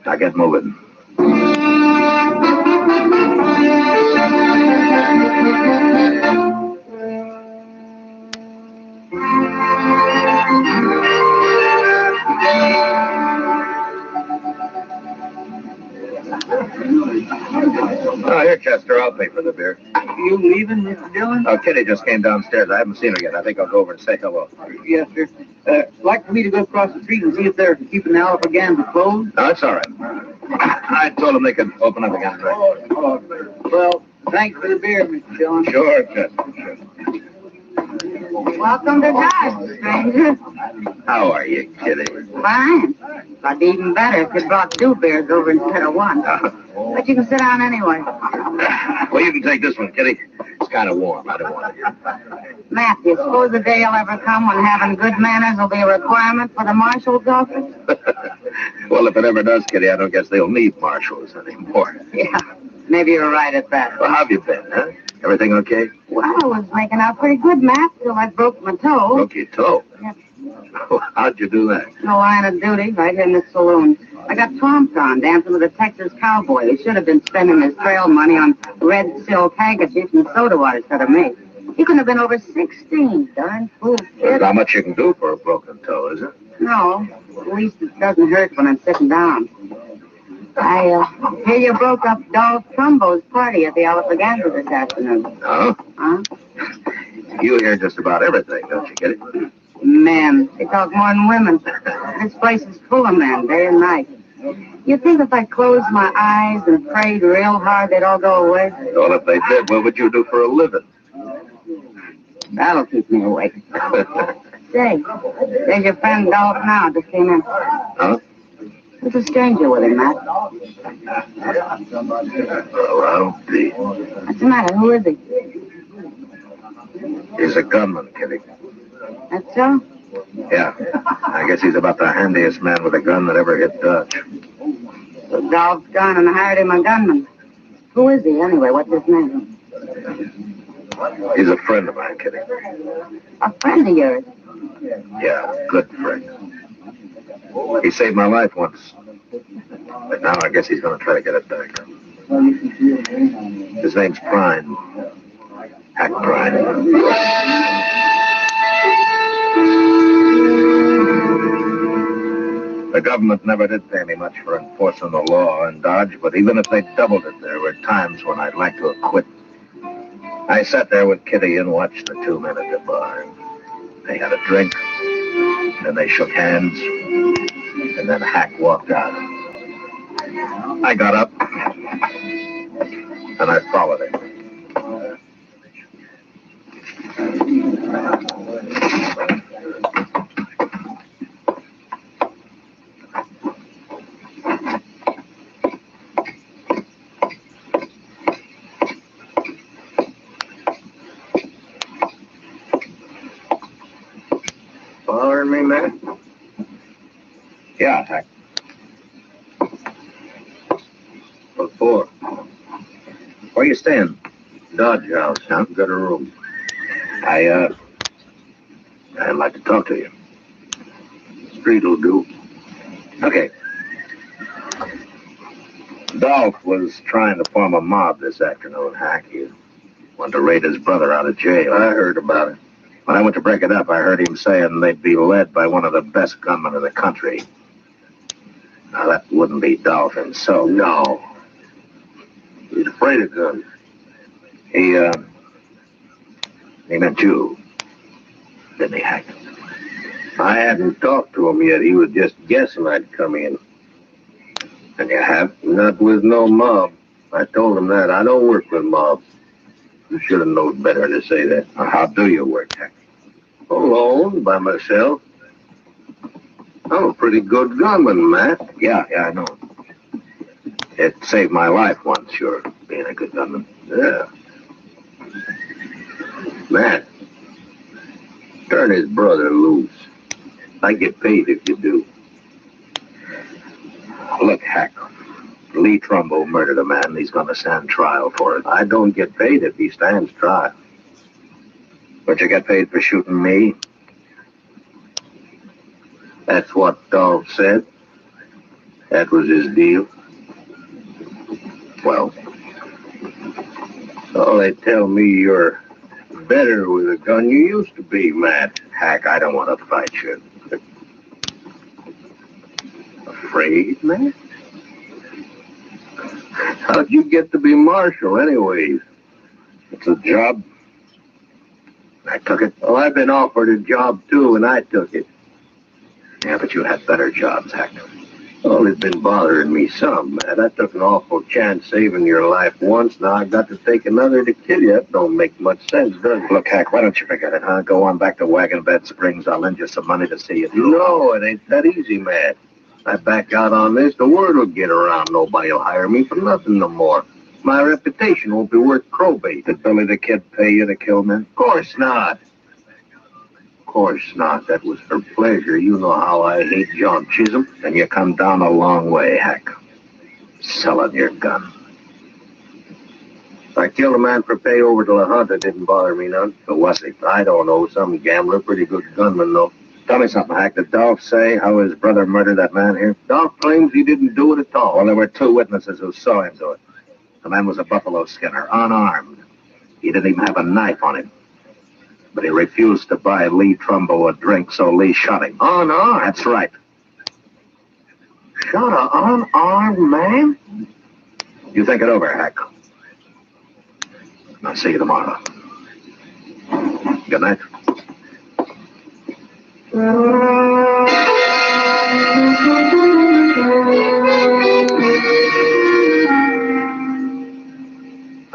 Speaker 15: Now get moving. Here, Chester.
Speaker 10: Chester. I'll pay for the beer.
Speaker 19: You leaving, Mr. Dillon?
Speaker 10: Oh, Kitty just came downstairs. I haven't seen her yet. I think I'll go over and say hello.
Speaker 19: Yes, sir. Like for me to go across the street and see if they're keeping the Alpha closed?
Speaker 10: No, it's all right. I told them they could open up again.
Speaker 19: Well, thanks for the beer, Mr. Dillon.
Speaker 10: Sure, Chester. Sure.
Speaker 5: Welcome to Dodge, stranger.
Speaker 10: How are you, Kitty?
Speaker 5: Fine. But even better if you brought 2 beers over instead of 1. But you can sit down anyway.
Speaker 10: Well, you can take this one, Kitty. It's kind of warm. I don't want it.
Speaker 5: Matt, do you suppose the day will ever come when having good manners will be a requirement for the marshal's office?
Speaker 10: Well, if it ever does, Kitty, I don't guess they'll need marshals anymore.
Speaker 5: Yeah, maybe you're right at that.
Speaker 10: Well, how have you been, huh? Everything okay?
Speaker 5: Well, I was making out pretty good, Matt, till I broke my toe.
Speaker 10: Broke your toe?
Speaker 5: Yep.
Speaker 10: How'd you do that?
Speaker 5: In the line of duty, right here in this saloon. I got tromped on dancing with a Texas cowboy. He should have been spending his trail money on red silk handkerchiefs and soda water instead of me. He couldn't have been over 16. Darn fool kid.
Speaker 10: There's not much you can do for a broken toe, is it?
Speaker 5: No, at least it doesn't hurt when I'm sitting down. I hear you broke up Dolph Trumbo's party at the Alphaganza this afternoon.
Speaker 10: Oh?
Speaker 5: Huh?
Speaker 10: You hear just about everything, don't you get it?
Speaker 5: Men. They talk more than women. This place is full of men, day and night. You think if I closed my eyes and prayed real hard, they'd all go away?
Speaker 10: Well, if they did, what would you do for a living?
Speaker 5: That'll keep me awake. Say, there's your friend Dolph now, just came in.
Speaker 10: Huh?
Speaker 5: There's a stranger with him, Matt.
Speaker 10: Well, I'll be.
Speaker 5: What's the matter? Who is he?
Speaker 10: He's a gunman, Kitty.
Speaker 5: That's so?
Speaker 10: Yeah. I guess he's about the handiest man with a gun that ever hit Dutch.
Speaker 5: So Dolph's gone and hired him a gunman. Who is he, anyway? What's his name?
Speaker 10: He's a friend of mine, Kitty.
Speaker 5: A friend of yours?
Speaker 10: Yeah, good friend. He saved my life once. But now I guess he's going to try to get it back. His name's Prime. Hack Prime. The government never did pay me much for enforcing the law in Dodge, but even if they doubled it, there were times when I'd like to have quit. I sat there with Kitty and watched the 2 men at the bar. They had a drink, then they shook hands, and then Hack walked out. I got up, and I followed him.
Speaker 19: Following me, Matt?
Speaker 10: Yeah, Hack.
Speaker 19: What for?
Speaker 10: Where you staying?
Speaker 19: Dodge House. I've got a room.
Speaker 10: I'd like to talk to you.
Speaker 19: Street'll do.
Speaker 10: Okay. Dolph was trying to form a mob this afternoon, Hack. He wanted to raid his brother out of jail.
Speaker 19: I heard about it.
Speaker 10: When I went to break it up, I heard him saying they'd be led by one of the best gunmen in the country. Now, that wouldn't be Dolph himself.
Speaker 19: No. He's afraid of guns.
Speaker 10: He meant you, didn't he, Hack?
Speaker 19: I hadn't talked to him yet. He was just guessing I'd come in.
Speaker 10: And you have?
Speaker 19: Not with no mob. I told him that. I don't work with mobs. You should have known better to say that.
Speaker 10: How do you work, Hack?
Speaker 19: Alone, by myself. I'm a pretty good gunman, Matt.
Speaker 10: Yeah, I know. It saved my life once, sure, being a good gunman.
Speaker 19: Yeah. Matt, turn his brother loose. I get paid if you do.
Speaker 10: Look, Hack, Lee Trumbo murdered a man. He's going to stand trial for it.
Speaker 19: I don't get paid if he stands trial.
Speaker 10: But you get paid for shooting me?
Speaker 19: That's what Dolph said. That was his deal.
Speaker 10: Well,
Speaker 19: so they tell me you're better with a gun you used to be, Matt.
Speaker 10: Hack, I don't want to fight you.
Speaker 19: Afraid, Matt? I
Speaker 10: How'd you get to be marshal, anyways?
Speaker 15: It's a job.
Speaker 10: I took it. Well, I've been offered a job, too, and I took it.
Speaker 15: Yeah, but you had better jobs, Hack.
Speaker 10: Well, it's been bothering me some, man. I took an awful chance saving your life once. Now I got to take another to kill you. That don't make much sense, does it?
Speaker 15: Look, Hack, why don't you forget it, huh? Go on back to Wagon Bed Springs. I'll lend you some money to see you through.
Speaker 10: No, it ain't that easy, man. I back out on this, the word will get around. Nobody'll hire me for nothing no more. My reputation won't be worth crowbait.
Speaker 15: Did Billy the Kid pay you to kill men?
Speaker 10: Of course not. Of course not. That was her pleasure. You know how I hate John Chisholm.
Speaker 15: And you come down a long way, Hack. Selling your gun.
Speaker 10: I killed a man for pay over to La Junta. Didn't bother me none.
Speaker 15: Who was he?
Speaker 10: I don't know. Some gambler. Pretty good gunman, though.
Speaker 15: Tell me something, Hack. Did Dolph say how his brother murdered that man here?
Speaker 10: Dolph claims he didn't do it at all.
Speaker 15: Well, there were 2 witnesses who saw him do it. The man was a buffalo skinner, unarmed. He didn't even have a knife on him. But he refused to buy Lee Trumbo a drink, so Lee shot him.
Speaker 10: Unarmed?
Speaker 15: That's right.
Speaker 10: Shot an unarmed man?
Speaker 15: You think it over, Hack. I'll see you tomorrow. Good night.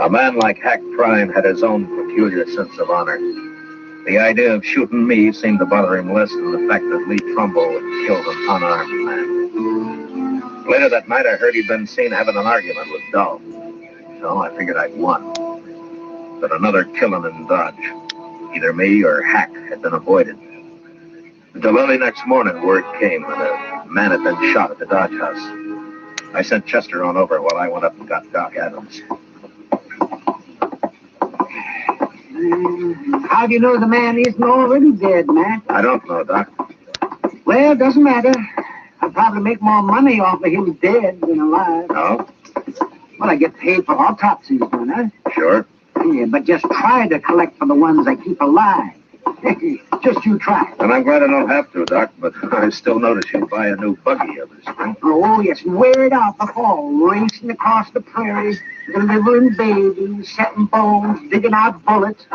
Speaker 15: A man like Hack Prime had his own peculiar sense of honor. The idea of shooting me seemed to bother him less than the fact that Lee Trumbo had killed an unarmed man. Later that night, I heard he'd been seen having an argument with Dolph. So I figured I'd won. But another killing in Dodge, either me or Hack, had been avoided. Until early next morning, word came that a man had been shot at the Dodge house. I sent Chester on over while I went up and got Doc Adams.
Speaker 5: How do you know the man isn't already dead, man?
Speaker 15: I don't know, Doc.
Speaker 5: Well, it doesn't matter. I'll probably make more money off of him dead than alive.
Speaker 15: No?
Speaker 5: Well, I get paid for autopsies, don't I?
Speaker 15: Sure.
Speaker 5: Yeah, but just try to collect for the ones I keep alive. Just you try.
Speaker 15: And I'm glad I don't have to, Doc, but I still notice you buy a new buggy every spring.
Speaker 5: Oh, yes, wear it out before, racing across the prairie, delivering babies, setting bones, digging out bullets,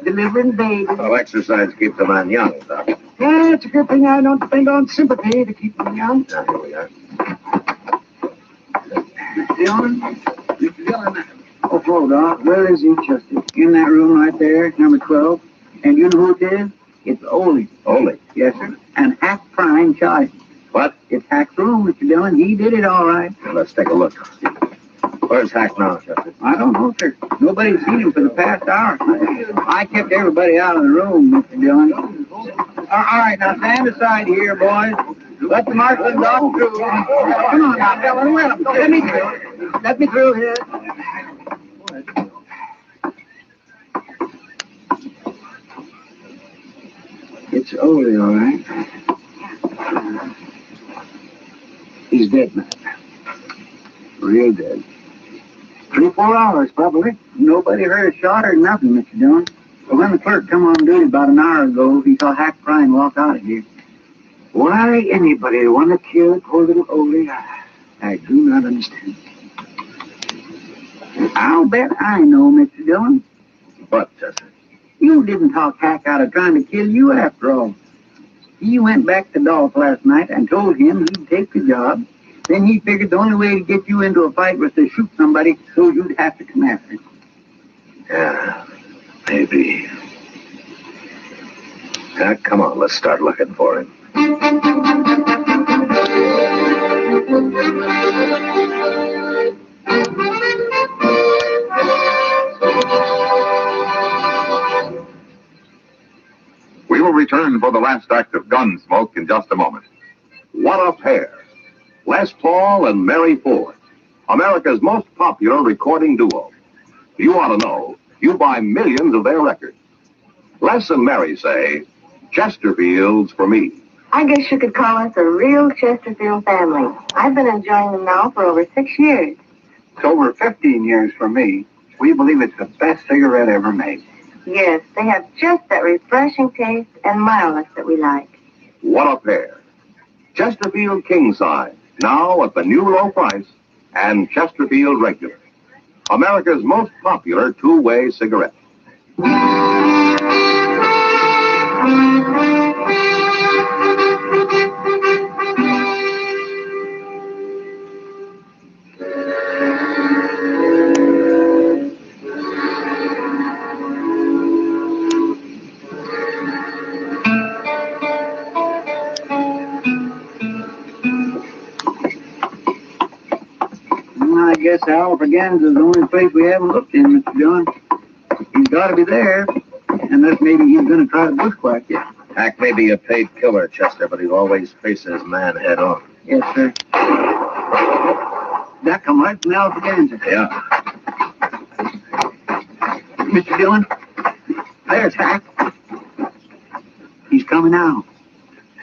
Speaker 5: delivering babies.
Speaker 15: Well, exercise keeps a man young, Doc.
Speaker 5: Yeah, it's a good thing I don't depend on sympathy to keep me young.
Speaker 15: Now, here we are.
Speaker 5: Mr. Dillon? Mr. Dillon. Oh, hello, Doc. Where is he, Chester? In that room right there, number 12. And you know who it is? It's Ole.
Speaker 15: Ole?
Speaker 5: Yes, sir. And Hack Prime shot him.
Speaker 15: What?
Speaker 5: It's Hack's room, Mr. Dillon. He did it all right.
Speaker 15: Well, let's take a look. Where's Hack now, Chester?
Speaker 5: I don't know, sir. Nobody's seen him for the past hour. I kept everybody out of the room, Mr. Dillon. All right, now stand aside here, boys. Let the marshal and Doc through. Come on now, Dillon. Let me through. Let me through here. It's Ole, all right. He's dead, man. Real dead. 3-4 hours, probably. Nobody heard a shot or nothing, Mr. Dillon. But when the clerk come on duty about an hour ago, he saw Hack Prime walk out of here. Why anybody want to kill poor little Ole, I do not understand. I'll bet I know, Mr. Dillon.
Speaker 15: What, Chester?
Speaker 5: You didn't talk Hack out of trying to kill you after all. He went back to Dolph last night and told him he'd take the job. Then he figured the only way to get you into a fight was to shoot somebody so you'd have to come after him.
Speaker 15: Yeah, maybe. Hack, come on, let's start looking for him.
Speaker 16: We will return for the last act of Gunsmoke in just a moment.
Speaker 13: What a pair. Les Paul and Mary Ford, America's most popular recording duo. You ought to know, you buy millions of their records. Les and Mary say, Chesterfield's for me.
Speaker 21: I guess you could call us a real Chesterfield family. I've been enjoying them now for over 6 years.
Speaker 11: It's over 15 years for me. We believe it's the best cigarette ever made.
Speaker 21: Yes, they have just that refreshing taste and mildness that we like.
Speaker 13: What a pair. Chesterfield King Size, now at the new low price, and Chesterfield Regular.
Speaker 15: America's most popular two-way cigarette.
Speaker 19: I guess Al Braganza is the only place we haven't looked in, Mr. John. He's got to be there, unless maybe he's going to try to bushwhack you.
Speaker 15: Hack may be a paid killer, Chester, but he'll always face his man head on.
Speaker 19: Yes, sir. That come right from Al Braganza.
Speaker 15: Yeah.
Speaker 19: Mr. Dillon, there's Hack. He's coming out.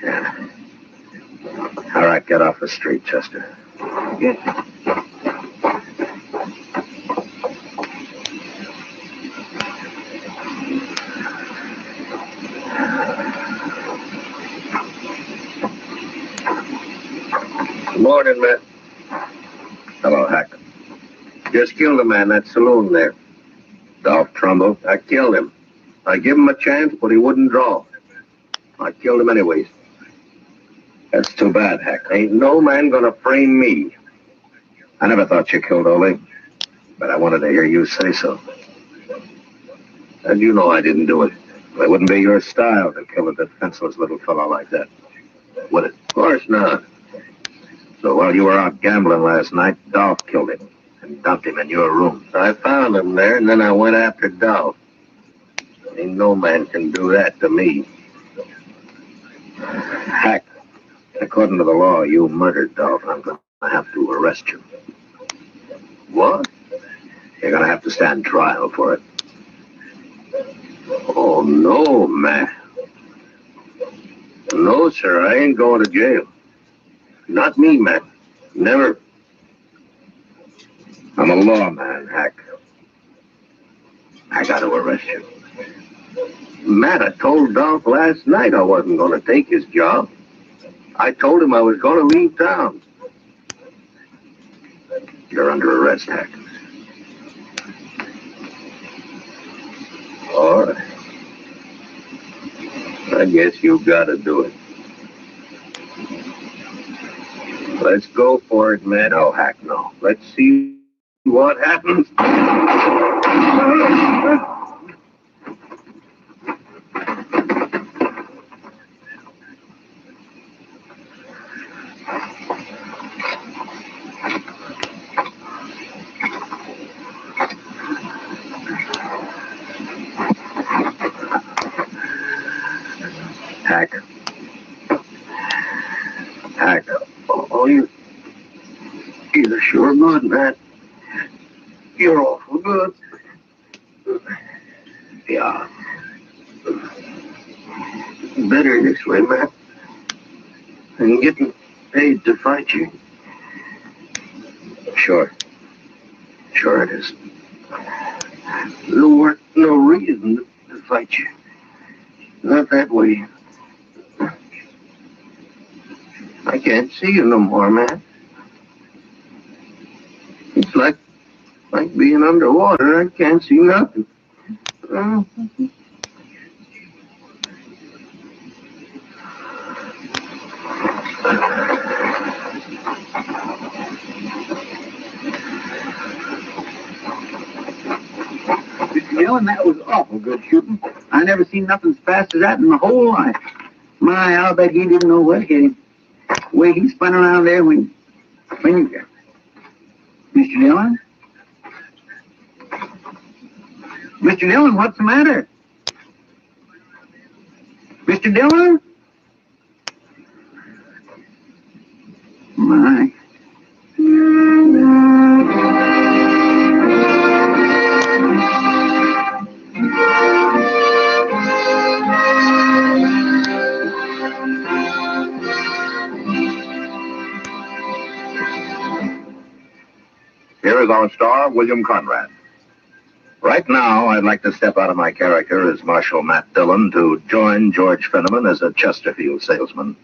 Speaker 15: Yeah. All right, get off the street, Chester.
Speaker 19: Yes, sir.
Speaker 15: Morning, man. Hello, Hack. Just killed a man in that saloon there. Dolph Trumbull. I killed him. I gave him a chance, but he wouldn't draw. I killed him anyways. That's too bad, Hack. Ain't no man gonna frame me. I never thought you killed Ole, but I wanted to hear you say so. And you know I didn't do it. It wouldn't be your style to kill a defenseless little fellow like that, would it? Of course not. So while you were out gambling last night, Dolph killed him and dumped him in your room. I found him there, and then I went after Dolph. Ain't no man can do that to me. Hack, according to the law, you murdered Dolph. I'm going to have to arrest you. What? You're going to have to stand trial for it. Oh, no, man. No, sir, I ain't going to jail. Not me, man. Never. I'm a lawman, Hack. I got to arrest you. Matt, I told Dolph last night I wasn't going to take his job. I told him I was going to leave town. You're under arrest, Hack. All right. I guess you got to do it. Let's go for it, man. Oh, Hack, no. Let's see what happens. Hack. Hack. Oh, you're sure good, man. You're awful good. Yeah. Better this way, man. And getting paid to fight you. Sure. Sure it is. There weren't no reason to fight you. Not that way. I can't see you no more, man. It's like being underwater. I can't see nothing.
Speaker 19: Mr. Dillon, that was awful good shooting. I never seen nothing as fast as that in my whole life. My, I'll bet he didn't know what hit him. The way he spun around there when you... Mr. Dillon? Mr. Dillon, what's the matter? Mr. Dillon? My.
Speaker 15: Here is our star, William Conrad. Right now, I'd like to step out of my character as Marshal Matt Dillon to join George Fenneman as a Chesterfield salesman.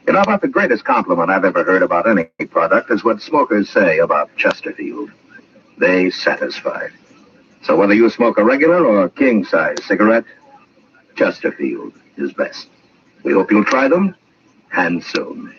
Speaker 15: You know, about the greatest compliment I've ever heard about any product is what smokers say about Chesterfield.
Speaker 10: They satisfy. So whether you smoke a regular or king-size cigarette, Chesterfield is best. We hope you'll try them, and soon.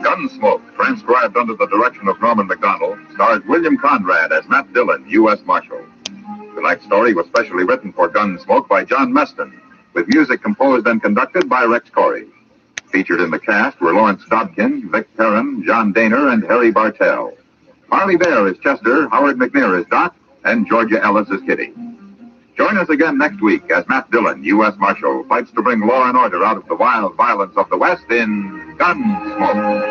Speaker 16: Gunsmoke, transcribed under the direction of Norman Macdonald, stars William Conrad as Matt Dillon, U.S. Marshal. Tonight's story was specially written for Gunsmoke by John Meston, with music composed and conducted by Rex Corey. Featured in the cast were Lawrence Dobkin, Vic Perrin, John Daner, and Harry Bartell. Marley Bear is Chester, Howard McNear is Doc, and Georgia Ellis is Kitty. Join us again next week as Matt Dillon, U.S. Marshal, fights to bring law and order out of the wild violence of the West in Gunsmoke.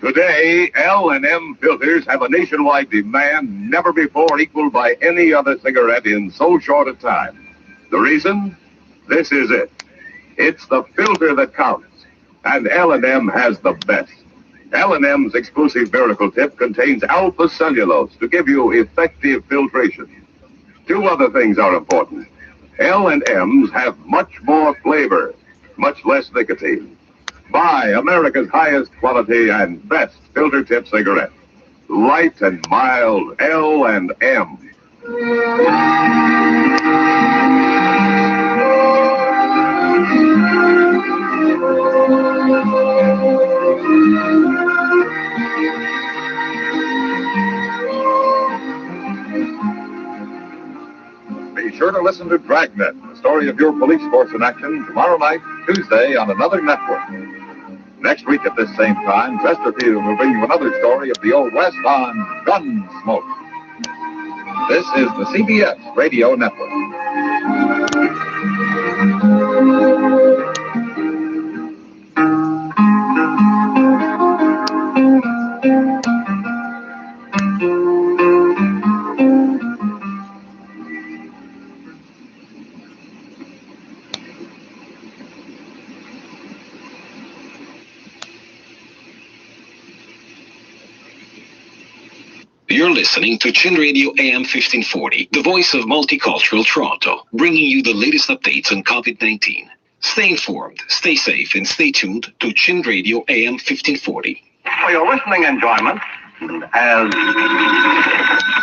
Speaker 13: Today, L&M filters have a nationwide demand never before equaled by any other cigarette in so short a time. The reason? This is it. It's the filter that counts, and L&M has the best. L&M's exclusive Miracle Tip contains alpha cellulose to give you effective filtration. Two other things are important. L&M's have much more flavor, much less nicotine. Buy America's highest quality and best filter tip cigarette. Light and mild L&M.
Speaker 16: Be sure to listen to Dragnet, the story of your police force in action, tomorrow night, Tuesday, on another network. Next week at this same time, Chesterfield will bring you another story of the Old West on Gunsmoke. This is the CBS Radio Network.
Speaker 12: You're listening to Chin Radio AM 1540, the voice of multicultural Toronto, bringing you the latest updates on COVID-19. Stay informed, stay safe, and stay tuned to Chin Radio AM 1540.
Speaker 10: For your listening enjoyment, as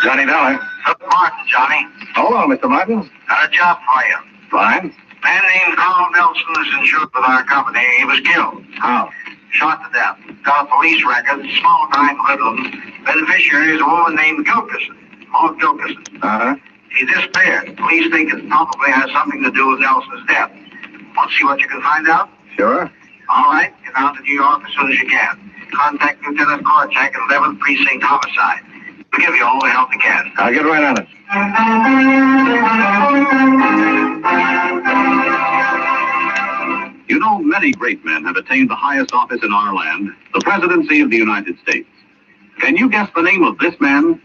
Speaker 10: Johnny Dollar.
Speaker 2: Good morning, Johnny.
Speaker 10: Hold on, Mr. Martin.
Speaker 2: Got a job for you.
Speaker 10: Fine.
Speaker 2: A man named Carl Nelson is insured with our company. He was killed.
Speaker 10: How?
Speaker 2: Shot to death. Got a police record, small time hoodlum. Beneficiary is a woman named Gilkison. Maud Gilkison.
Speaker 10: Uh-huh.
Speaker 2: He disappeared. Police think it probably has something to do with Nelson's death. Want to see what you can find out?
Speaker 10: Sure.
Speaker 2: All right. Get down to New York as soon as you can. Contact Lieutenant Korchak at 11th Precinct Homicide. We'll give you all the help we can.
Speaker 10: I'll get right on it.
Speaker 13: You know, many great men have attained the highest office in our land, the presidency of the United States. Can you guess the name of this man?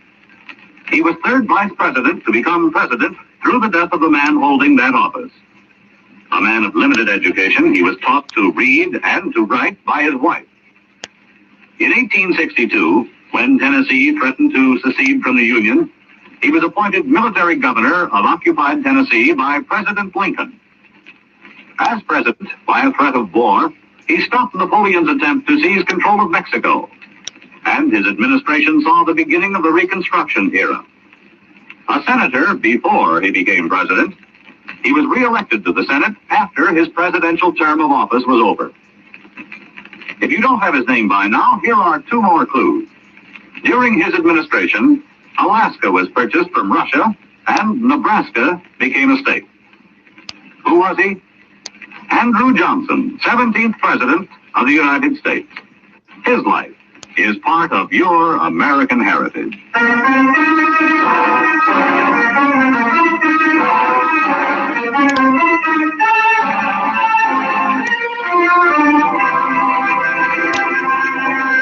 Speaker 13: He was third vice president to become president through the death of the man holding that office. A man of limited education, he was taught to read and to write by his wife. In 1862, when Tennessee threatened to secede from the Union, he was appointed military governor of occupied Tennessee by President Lincoln. As president, by a threat of war, he stopped Napoleon's attempt to seize control of Mexico, and his administration saw the beginning of the Reconstruction era. A senator before he became president, he was re-elected to the Senate after his presidential term of office was over. If you don't have his name by now, here are two more clues. During his administration, Alaska was purchased from Russia, and Nebraska became a state. Who was he? Andrew Johnson, 17th President of the United States. His life is part of your American heritage.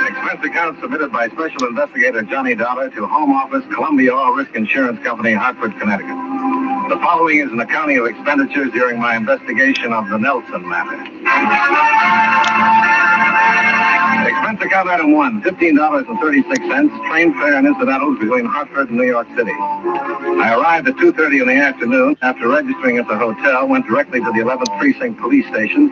Speaker 10: Expense account submitted by Special Investigator Johnny Dollar to Home Office, Columbia All Risk Insurance Company, Hartford, Connecticut. The following is an accounting of expenditures during my investigation of the Nelson matter.
Speaker 2: Expense account item 1, $15.36, train fare and incidentals between Hartford and New York City. I arrived at 2:30 in the afternoon. After registering at the hotel, went directly to the 11th Precinct Police Station,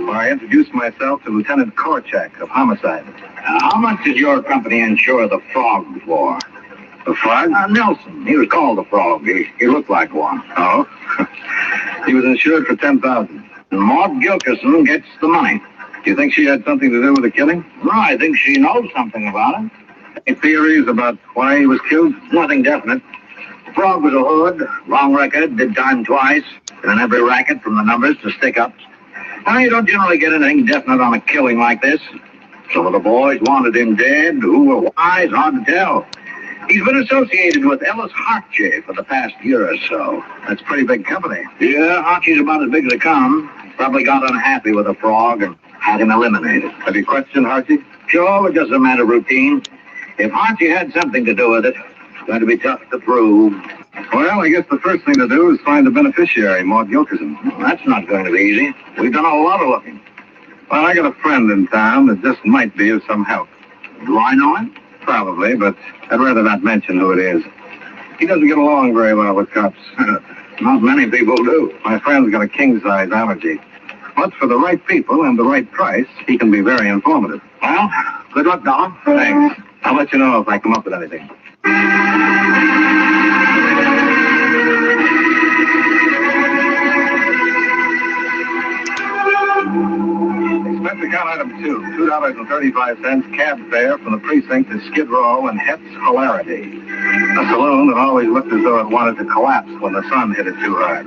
Speaker 2: where I introduced myself to Lieutenant Korchak of Homicide. How much did your company insure the Frog for? The Frog? Nelson. He was called the Frog. He looked like one. Oh? He was insured for $10,000. Maud Gilkerson gets the money. Do you think she had something to do with the killing? No, I think she knows something about it. Any theories about why he was killed? Nothing definite. Frog was a hood, long record, did time twice, and in every racket from the numbers to stick-ups. Now, you don't generally get anything definite on a killing like this. Some of the boys wanted him dead. Who or why is hard to tell. He's been associated with Ellis Hartje for the past year or so. That's pretty big company. Yeah, Hartje's about as big as they come. Probably got unhappy with the Frog and had him eliminated. Have you questioned Hartje? Sure, it's just a matter of routine. If Hartje had something to do with it, it's going to be tough to prove. Well, I guess the first thing to do is find the beneficiary, Maud Gilkerson. That's not going to be easy. We've done a lot of looking. Well, I got a friend in town that just might be of some help. Do I know him? Probably, but I'd rather not mention who it is. He doesn't get along very well with cops. Not many people do. My friend's got a king-size allergy. But for the right people and the right price, he can be very informative. Well, good luck, Don. Thanks. I'll let you know if I come up with anything. Expense account item 2, $2.35 cab fare from the precinct to Skid Row and Het's Hilarity, a saloon that always looked as though it wanted to collapse when the sun hit it too hard.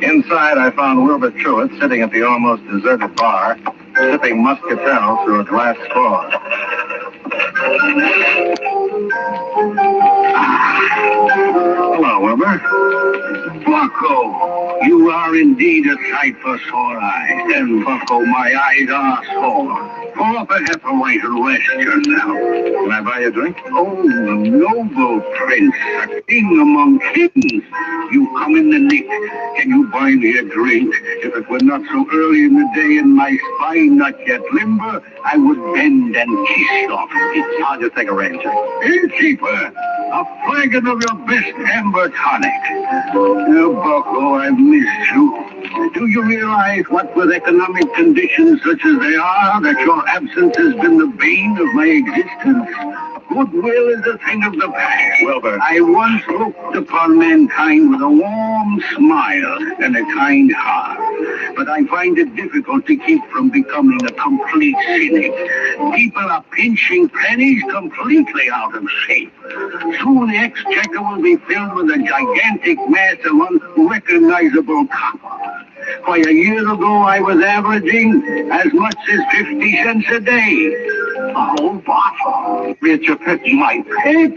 Speaker 2: Inside, I found Wilbur Truitt sitting at the almost deserted bar, sipping muscatel through a glass straw. Hello, Wilbur.
Speaker 1: Bucko, you are indeed a sight for sore eyes. And Bucko, my eyes are sore. Pour up a Hefeweight and rest yourself.
Speaker 2: Can I buy you a drink?
Speaker 1: Oh, noble prince, a king among kings. You come in the nick. Can you buy me a drink? If it were not so early in the day and my spine not yet limber, I would bend and kiss your feet.
Speaker 2: I'll just take a rain check.
Speaker 1: Innkeeper, a flagon of your best amber tonic. Oh, Bucko, I've missed you. Do you realize what with economic conditions such as they are, that your absence has been the bane of my existence? Goodwill is a thing of the past.
Speaker 2: Wilbur.
Speaker 1: I once looked upon mankind with a warm smile and a kind heart. But I find it difficult to keep from becoming a complete cynic. People are pinching pennies completely out of shape. Soon the exchequer will be filled with a gigantic mass of unrecognizable copper. Why, a year ago I was averaging as much as 50 cents a day. A whole bottle.
Speaker 2: It's your pitch.
Speaker 1: My pitch?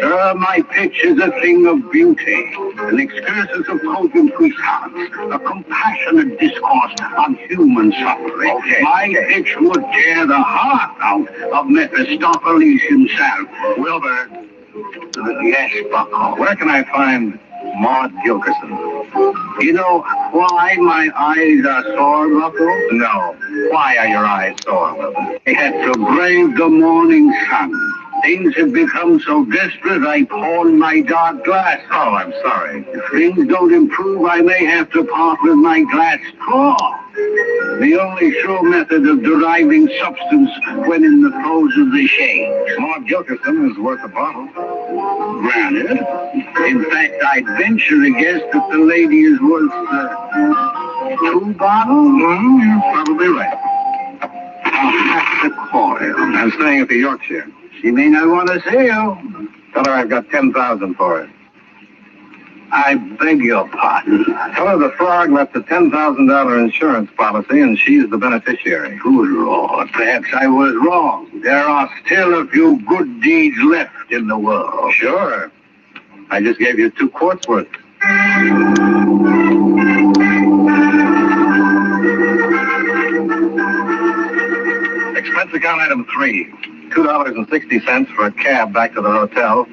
Speaker 1: Sir, my pitch is a thing of beauty, an excursus of cogent puissance, a compassionate discourse on human suffering.
Speaker 2: Okay.
Speaker 1: My pitch would tear the heart out of Mephistopheles himself.
Speaker 2: Wilbur.
Speaker 1: Yes, Bucko.
Speaker 2: Where can I find Maud Gilkerson?
Speaker 1: You know why my eyes are sore, Bucko?
Speaker 2: No. Why are your eyes sore, Wilbur?
Speaker 1: I had to brave the morning sun. Things have become so desperate, I pawn my dark glass.
Speaker 2: Oh, I'm sorry.
Speaker 1: If things don't improve, I may have to part with my glass straw. The only sure method of deriving substance when in the throes of the shade.
Speaker 2: Maud Gilkerson is worth a bottle.
Speaker 1: Granted. In fact, I'd venture to guess that the lady is worth 2 bottles.
Speaker 2: You're probably right.
Speaker 1: I'll have to call her.
Speaker 2: I'm staying at the Yorkshire.
Speaker 1: She may not want to see you.
Speaker 2: Tell her I've got $10,000 for it.
Speaker 1: I beg your pardon.
Speaker 2: Tell her the Frog left a $10,000 insurance policy and she's the beneficiary.
Speaker 1: Good Lord, perhaps I was wrong. There are still a few good deeds left in the world.
Speaker 2: Sure. I just gave you 2 quarts worth. Expense account item 3, $2.60 for a cab back to the hotel,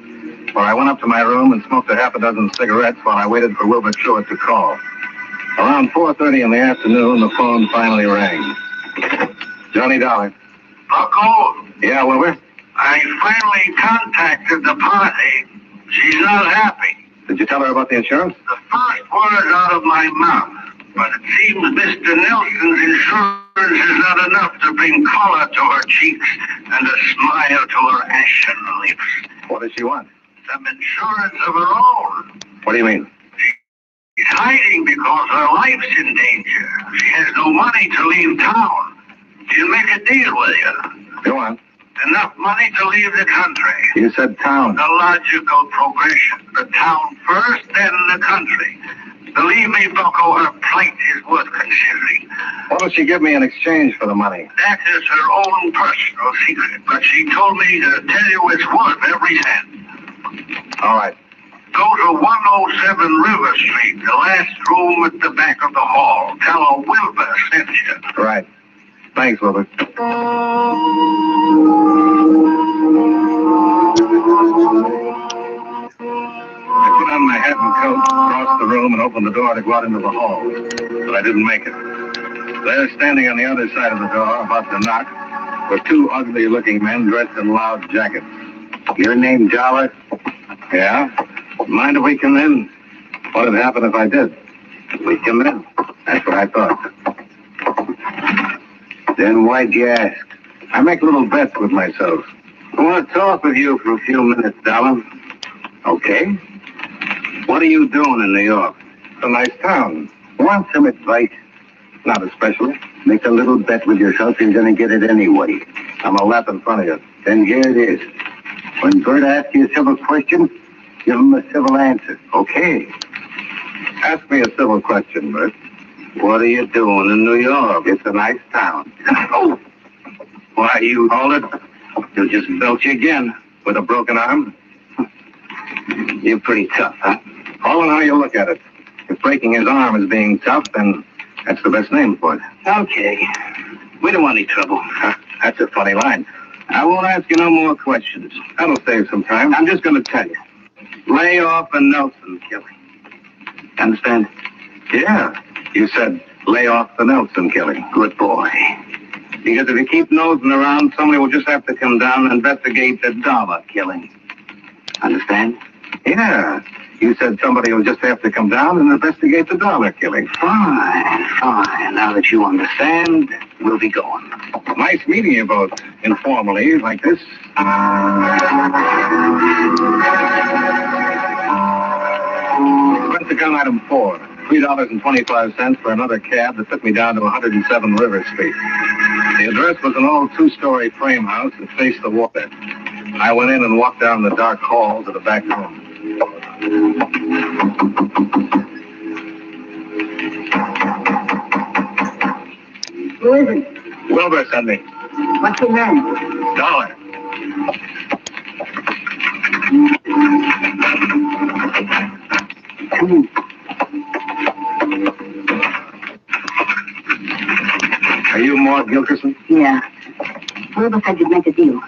Speaker 2: where I went up to my room and smoked a half a dozen cigarettes while I waited for Wilbur Truitt to call. Around 4:30 in the afternoon, the phone finally rang. Johnny Dollar.
Speaker 1: Bucko,
Speaker 2: Yeah, Wilbur?
Speaker 1: I finally contacted the party. She's not happy.
Speaker 2: Did you tell her about the insurance?
Speaker 1: The first word out of my mouth. But it seems Mr. Nelson's insurance is not enough to bring color to her cheeks and a smile to her ashen lips.
Speaker 2: What does she want?
Speaker 1: Some insurance of her own.
Speaker 2: What do you mean?
Speaker 1: She's hiding because her life's in danger. She has no money to leave town. She'll make a deal with you.
Speaker 2: Go on.
Speaker 1: Enough money to leave the country.
Speaker 2: You said town.
Speaker 1: The logical progression. The town first, then the country. Believe me, Bucko, her plight is worth considering.
Speaker 2: What will she give me in exchange for the money?
Speaker 1: That is her own personal secret, but she told me to tell you it's worth every cent.
Speaker 2: All right.
Speaker 1: Go to 107 River Street, the last room at the back of the hall. Tell her Wilbur sent you.
Speaker 2: Right. Thanks, Wilbur. I put on my hat and coat, crossed the room, and opened the door to go out into the hall. But I didn't make it. There, standing on the other side of the door, about to knock, were two ugly-looking men dressed in loud jackets.
Speaker 10: Your name, Dollar?
Speaker 2: Yeah? Mind if we come in? What'd happen if I did?
Speaker 10: We come in.
Speaker 2: That's what I thought.
Speaker 10: Then why'd you ask?
Speaker 2: I make little bets with myself.
Speaker 10: I want to talk with you for a few minutes, Dollar.
Speaker 2: Okay.
Speaker 10: What are you doing in New York?
Speaker 2: It's a nice town.
Speaker 10: Want some advice?
Speaker 2: Not especially.
Speaker 10: Make a little bet with yourself, you're going to get it anyway.
Speaker 2: I'm a lap in front of you.
Speaker 10: Then here it is. When Bert asks you a civil question, give him a civil answer. Okay?
Speaker 2: Ask me a civil question, Bert.
Speaker 10: What are you doing in New York?
Speaker 2: It's a nice town.
Speaker 10: Oh! Why, you...
Speaker 2: Hold it.
Speaker 10: You'll just belch again.
Speaker 2: With a broken arm?
Speaker 10: You're pretty tough, huh?
Speaker 2: All in how you look at it. If breaking his arm is being tough, then that's the best name for it.
Speaker 10: Okay. We don't want any trouble.
Speaker 2: Huh? That's a funny line.
Speaker 10: I won't ask you no more questions.
Speaker 2: That'll save some time.
Speaker 10: I'm just going to tell you. Lay off a Nelson killing. Understand?
Speaker 2: Yeah. You said lay off the Nelson killing.
Speaker 10: Good boy. Because if you keep nosing around, somebody will just have to come down and investigate the Dollar killing. Understand?
Speaker 2: Yeah. You said somebody will just have to come down and investigate the Dollar killing.
Speaker 10: Fine, fine. Now that you understand, we'll be going.
Speaker 2: Nice meeting you both, informally, like this. Went to gun item 4. $3.25 for another cab that took me down to 107 River Street. The address was an old two-story frame house that faced the water. I went in and walked down the dark hall to the back room.
Speaker 5: Who is it?
Speaker 2: Wilbur sent me.
Speaker 5: What's your name?
Speaker 2: Dollar.
Speaker 5: Come in.
Speaker 2: Are you Maud Gilkerson?
Speaker 5: Yeah. Wilbur said you'd make a deal.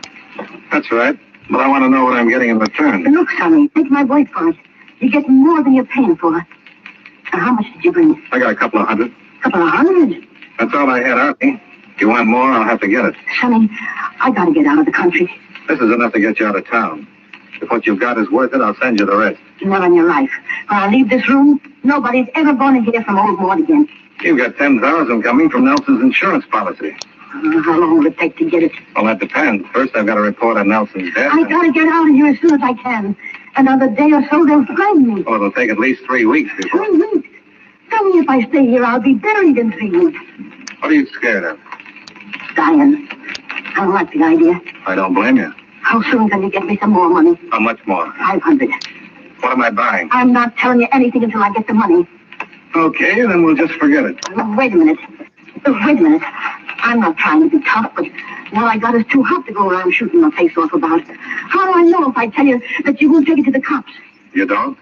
Speaker 2: That's right. But I want to know what I'm getting in return.
Speaker 5: Look, Sonny, take my word for it. You get more than you're paying for. Now, how much did you bring?
Speaker 2: I got a couple of hundred.
Speaker 5: Couple of hundred?
Speaker 2: That's all I had, Artie. If you want more, I'll have to get it.
Speaker 5: Sonny, I gotta get out of the country.
Speaker 2: This is enough to get you out of town. If what you've got is worth it, I'll send you the rest.
Speaker 5: Never in your life. When I leave this room, nobody's ever going to hear from old Maud again.
Speaker 2: You've got $10,000 coming from Nelson's insurance policy.
Speaker 5: How long will it take to get it?
Speaker 2: Well, that depends. First, I've got to report on Nelson's death.
Speaker 5: I gotta get out of here as soon as I can. Another day or so, they'll find me.
Speaker 2: Well, it'll take at least 3 weeks before.
Speaker 5: 3 weeks? Tell me if I stay here, I'll be buried in 3 weeks.
Speaker 2: What are you scared of?
Speaker 5: Dying. I don't like the idea.
Speaker 2: I don't blame you.
Speaker 5: How soon can you get me some more money?
Speaker 2: How much more?
Speaker 5: 500.
Speaker 2: What am I buying?
Speaker 5: I'm not telling you anything until I get the money.
Speaker 2: Okay, then we'll just forget it.
Speaker 5: Wait a minute. Wait a minute. I'm not trying to be tough, but what I got is too hot to go around shooting my face off about. How do I know if I tell you that you won't take it to the cops?
Speaker 2: You don't?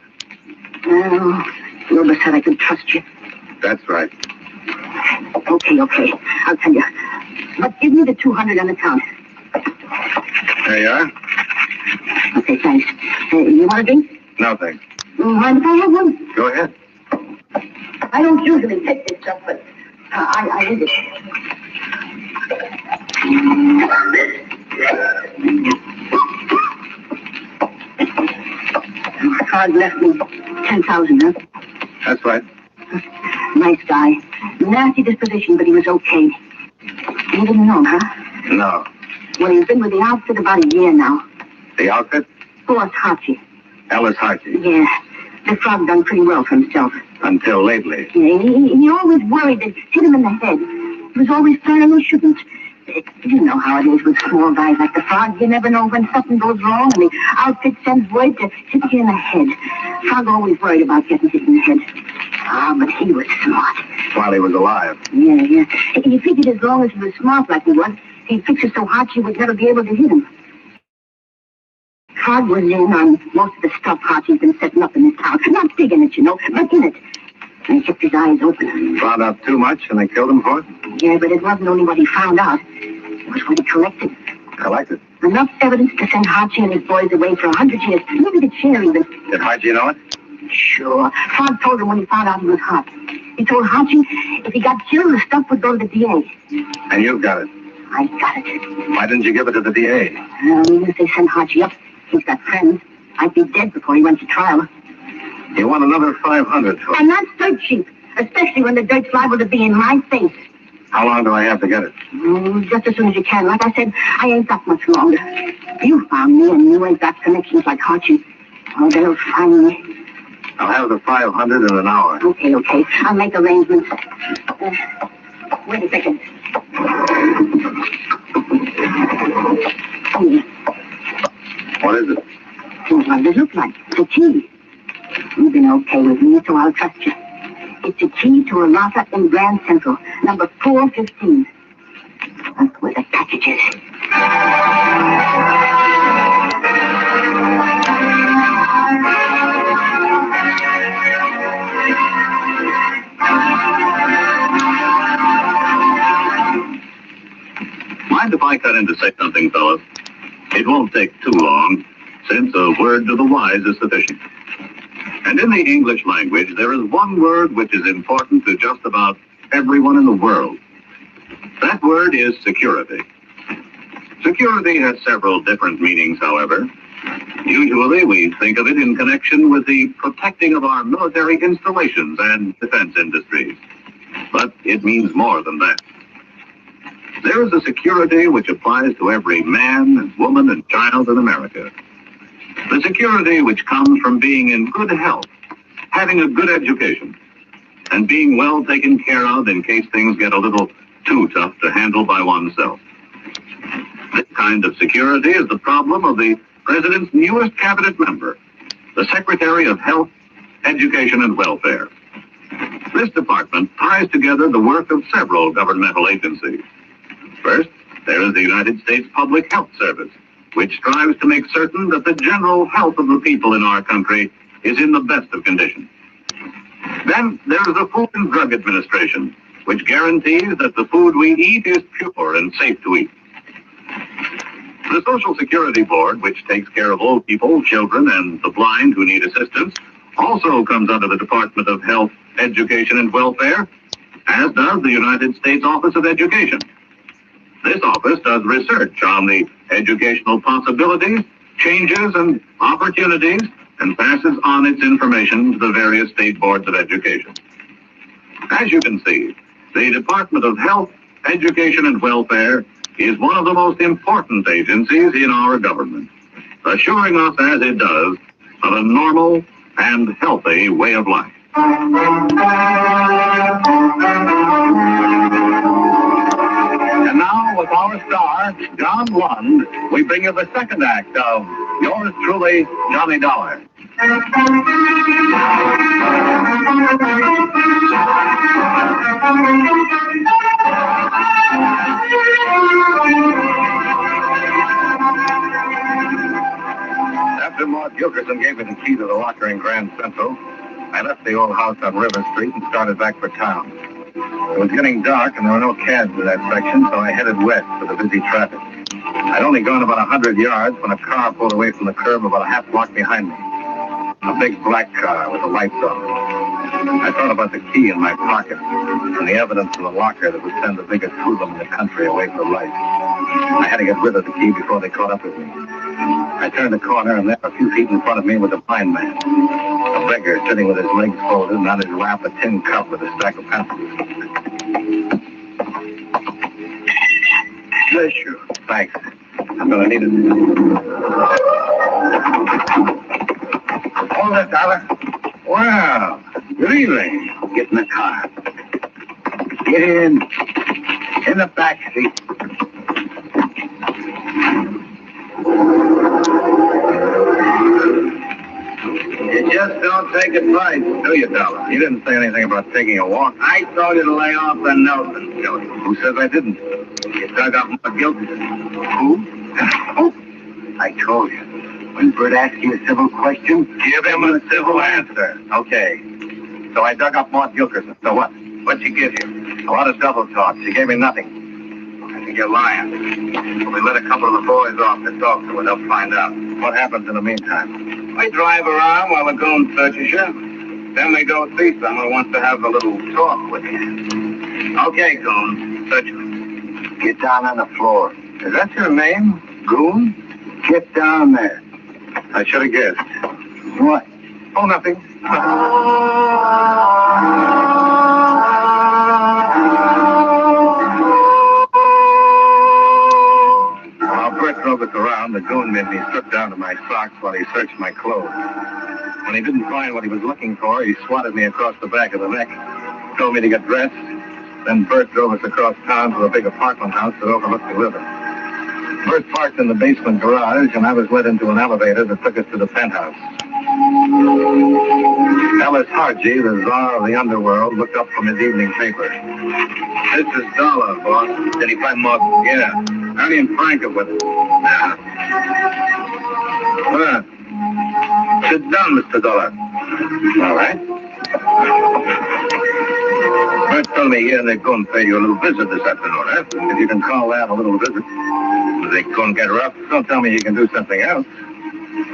Speaker 5: Oh, Wilbur said I could trust you.
Speaker 2: That's right.
Speaker 5: Okay. I'll tell you. But give me the 200 on the counter.
Speaker 2: There you are.
Speaker 5: Okay, thanks. You want a drink?
Speaker 2: No, thanks.
Speaker 5: Mind if I have one?
Speaker 2: Go ahead.
Speaker 5: I don't usually take this stuff, but I need it. Hard left me 10,000, huh?
Speaker 2: That's right.
Speaker 5: Nice guy. Nasty disposition, but he was okay. You didn't know, huh?
Speaker 2: No.
Speaker 5: Well, he's been with the outfit about a year now.
Speaker 2: The outfit?
Speaker 5: Boss Hachi.
Speaker 2: Ellis Harkey.
Speaker 5: Yeah. The frog done pretty well for himself.
Speaker 2: Until lately.
Speaker 5: Yeah, he always worried that hit him in the head. He was always planning who shouldn't. You know how it is with small guys like the frog. You never know when something goes wrong, and the outfit sends word to hit you in the head. Frog always worried about getting hit in the head. Ah, but he was smart.
Speaker 2: While he was alive.
Speaker 5: Yeah. He figured as long as he was smart like he was, he'd fix it so Hachi would never be able to hit him. Frog was in on most of the stuff Hachi's been setting up in this town. Not big in it, you know, but in it. And he kept his eyes open.
Speaker 2: Found out too much and they killed him for it?
Speaker 5: Yeah, but it wasn't only what he found out. It was what he collected.
Speaker 2: Collected?
Speaker 5: Enough evidence to send Hachi and his boys away for 100 years. Maybe the chair even.
Speaker 2: Did Hachi know it?
Speaker 5: Sure. Frog told him when he found out he was hot. He told Hachi if he got killed, the stuff would go to the DA.
Speaker 2: And you've got it?
Speaker 5: I got it.
Speaker 2: Why didn't you give it to the DA?
Speaker 5: Even if they send Hachi up, he's got friends. I'd be dead before he went to trial.
Speaker 2: You want another 500 for it?
Speaker 5: And that's dirt cheap, especially when the dirt's liable to be in my face.
Speaker 2: How long do I have to get it?
Speaker 5: Just as soon as you can. Like I said, I ain't got much longer. You found me, and you ain't got connections like Hachi. Oh, they'll find me.
Speaker 2: I'll have the 500 in an hour.
Speaker 5: Okay. I'll make arrangements. Wait a second.
Speaker 2: What is it?
Speaker 5: What does it look like? It's a key. You've been okay with me, so I'll trust you. It's a key to a locker in Grand Central, number 415. That's where the package is.
Speaker 2: Mind if I cut in to say something, fellas? It won't take too long, since a word to the wise is sufficient. And in the English language, there is one word which is important to just about everyone in the world. That word is security. Security has several different meanings, however. Usually, we think of it in connection with the protecting of our military installations and defense industries. But it means more than that. There is a security which applies to every man and woman and child in America. The security which comes from being in good health, having a good education, and being well taken care of in case things get a little too tough to handle by oneself. This kind of security is the problem of the President's newest cabinet member, the Secretary of Health, Education, and Welfare. This department ties together the work of several governmental agencies. First, there is the United States Public Health Service, which strives to make certain that the general health of the people in our country is in the best of condition. Then there is the Food and Drug Administration, which guarantees that the food we eat is pure and safe to eat. The Social Security Board, which takes care of old people, children, and the blind who need assistance, also comes under the Department of Health, Education, and Welfare, as does the United States Office of Education. This office does research on the educational possibilities, changes, and opportunities, and passes on its information to the various state boards of education. As you can see, the Department of Health, Education, and Welfare is one of the most important agencies in our government, assuring us, as it does, of a normal and healthy way of life. And now, with our star, John Lund, we bring you the second act of yours truly, Johnny Dollar. After Maud Gilkerson gave me the key to the locker in Grand Central, I left the old house on River Street and started back for town. It was getting dark and there were no cabs in that section, so I headed west for the busy traffic. I'd only gone about 100 yards when a car pulled away from the curb about a half block behind me. A big black car with the lights on. I thought about the key in my pocket and the evidence in the locker that would send the biggest hoodlum in the country away for life. I had to get rid of the key before they caught up with me. I turned the corner, and there, a few feet in front of me, was a blind man. A beggar sitting with his legs folded, and on his lap a tin cup with a stack of pencils. Bless you. Thanks. I'm gonna need it. Hold it, dollar. Well, good evening. Get in the car. Get in. In the back seat. You just don't take advice, do you, Dollar? You didn't say anything about taking a walk. I told you to lay off the Nelson, Joey. Who says I didn't? You dug up more guilt. Who? Oh, I told you. When Bert asks you a civil question, give him a civil answer. Okay. So I dug up Maud Gilkerson. So what? What'd she give you? A lot of double talk. She gave me nothing. I think you're lying. We let a couple of the boys off to talk to her. They'll find out. What happens in the meantime? We drive around while the goon searches you. Then we go see someone who wants to have a little talk with you. Okay, goon. Search me. Get down on the floor. Is that your name? Goon? Get down there. I should have guessed. What? Oh, nothing. While Bert drove us around, the goon made me strip down to my socks while he searched my clothes. When he didn't find what he was looking for, he swatted me across the back of the neck, told me to get dressed. Then Bert drove us across town to a big apartment house that overlooked the river. Bert parked in the basement garage, and I was led into an elevator that took us to the penthouse. Ellis Hargy, the czar of the underworld, looked up from his evening paper. This is Dollar, boss. Did he find more? Yeah. Ernie and Frank are with him. Nah. Sit down, Mr. Dollar. All right. Bert told me here they're going to pay you a little visit this afternoon, huh? If you can call that a little visit. If they couldn't get rough, don't tell me you can do something else.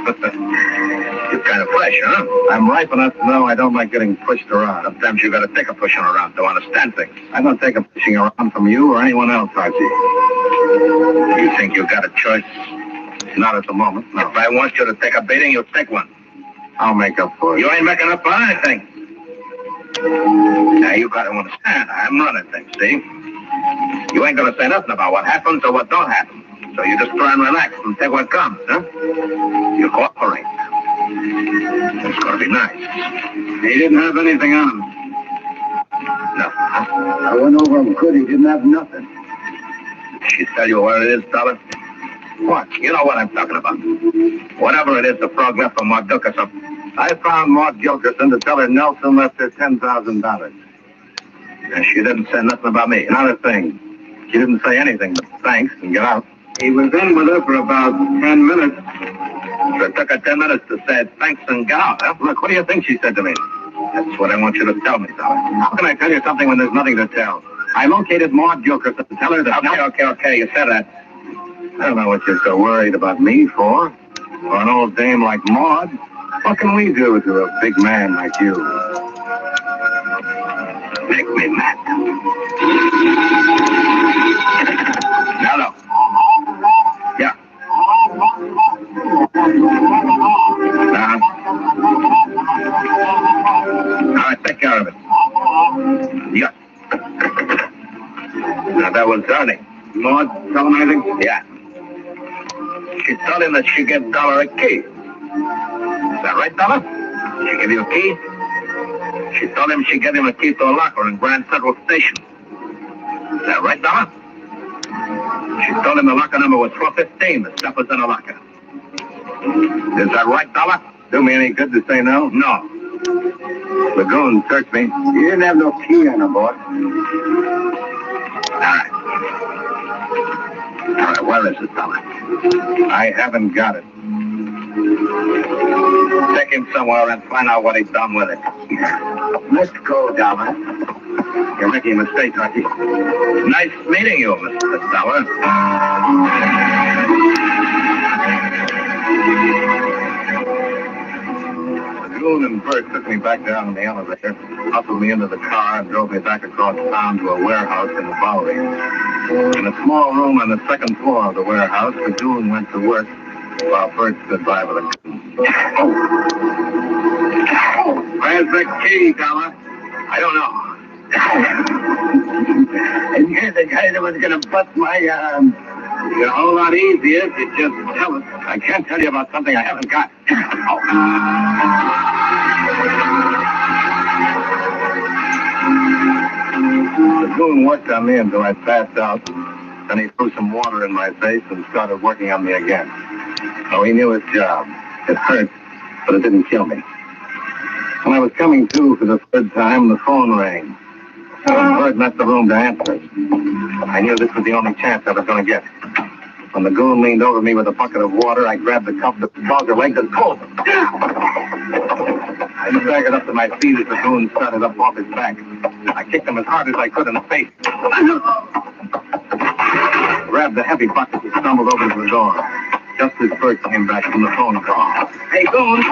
Speaker 2: You're kind of fresh, huh? I'm ripe enough to know I don't like getting pushed around. Sometimes you gotta take a pushing around to understand things. I don't take a pushing around from you or anyone else, Archie. You think you got a choice? Not at the moment. No. If I want you to take a beating, you'll take one. I'll make up for it. You ain't making up for anything. Now, you gotta understand, I'm running things, see? You ain't gonna say nothing about what happens or what don't happen. So you just try and relax and take what comes, huh? You cooperate. It's gonna be nice. He didn't have anything on him. No. I went over him good. He didn't have nothing. Did she tell you what it is, Dollar? What? You know what I'm talking about. Whatever it is the frog left for Maud Gilkerson. I found Maud Gilkerson to tell her Nelson left her $10,000. And she didn't say nothing about me. Another thing. She didn't say anything but thanks and get out. He was in with her for about 10 minutes. So it took her 10 minutes to say thanks and get out, huh? Look, what do you think she said to me? That's what I want you to tell me, Dollar. How can I tell you something when there's nothing to tell? I located Maud Gilkerson to tell her that... Okay, you said that. I don't know what you're so worried about me for. For an old dame like Maud. What can we do to a big man like you? Make me mad. Now, look. Yeah. All right, take care of it. Yeah. Now, that was Ernie. Maud, tell him anything? Yeah. She told him that she gave Dollar a key. Is that right, Dollar? She gave you a key? She told him she gave him a key to a locker in Grand Central Station. Is that right, Dollar? She told him the locker number was 415. The stuff was in the locker. Is that right, Dollar? Do me any good to say no? No. The goon searched me. You didn't have no key on the boy. All right. All right, where is it, Dollar? I haven't got it. Take him somewhere and find out what he's done with it. Let's go, Dollar. You're making a mistake, aren't you? Nice meeting you, Mr. Dollar. The Goon and Bert took me back down in the elevator, hustled me into the car, and drove me back across town to a warehouse in the Bowery. In a small room on the second floor of the warehouse, the Goon went to work while Bert stood by with a gun. Where's the key, Dollar? I don't know. And you're the guy that was going to bust my arm. It's a whole lot easier if you just tell us. I can't tell you about something I haven't got. The Goon worked on me until I passed out. Then he threw some water in my face and started working on me again. Oh, he knew his job. It hurt, but it didn't kill me. When I was coming to for the third time, the phone rang. Bert left the room to answer it. I knew this was the only chance I was going to get. When the Goon leaned over me with a bucket of water, I grabbed the cup of the dog's legs and pulled him. I staggered up to my feet as the Goon started up off his back. I kicked him as hard as I could in the face. Grabbed the heavy bucket and stumbled over to the door. Just as Bert came back from the phone call. Hey, Goon!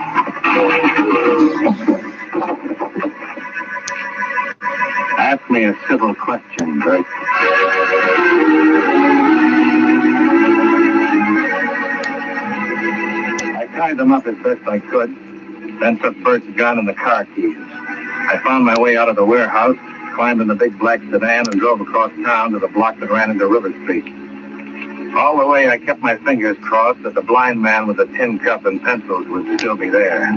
Speaker 2: Ask me a civil question, Bert. I tied them up as best I could, then took Bert's gun and the car keys. I found my way out of the warehouse, climbed in the big black sedan, and drove across town to the block that ran into River Street. All the way, I kept my fingers crossed that the blind man with the tin cup and pencils would still be there.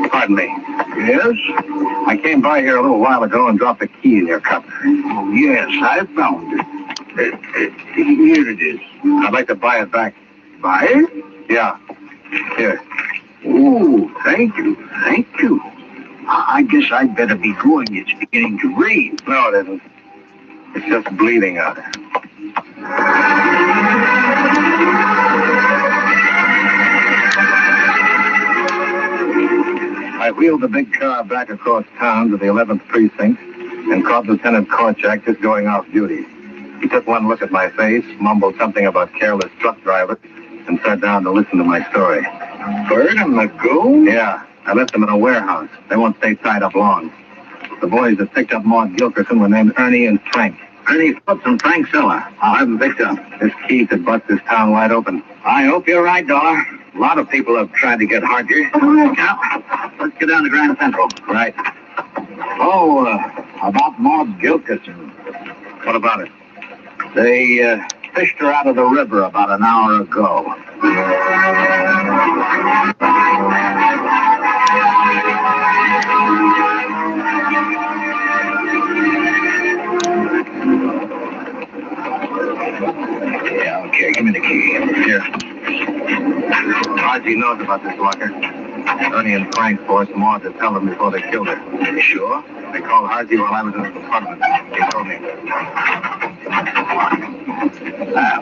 Speaker 2: Pardon me. Yes? I came by here a little while ago and dropped a key in your cup. Oh, yes, I found it. Here it is. I'd like to buy it back. Buy it? Yeah. Here. Oh, thank you. Thank you. I guess I'd better be going. It's beginning to rain. No, it isn't. It's just bleeding out. I wheeled the big car back across town to the 11th precinct and caught Lieutenant Korchak just going off duty. He took one look at my face, mumbled something about careless truck drivers, and sat down to listen to my story. Bert and the Goon? Yeah. I left them in a warehouse. They won't stay tied up long. The boys that picked up Maud Gilkerson were named Ernie and Frank. Ernie Phillips and Frank Siller. I'll have them picked up. This key could bust this town wide open. I hope you're right, Dollar. A lot of people have tried to get Hardy. Now, let's get down to Grand Central. Right. Oh, about Maud Gilkerson. What about it? They fished her out of the river about an hour ago. Yeah, okay, give me the key. Here. Haji knows about this locker. Ernie and Frank forced Maud to tell them before they killed her. You sure? They called Haji while I was in his apartment. He told me.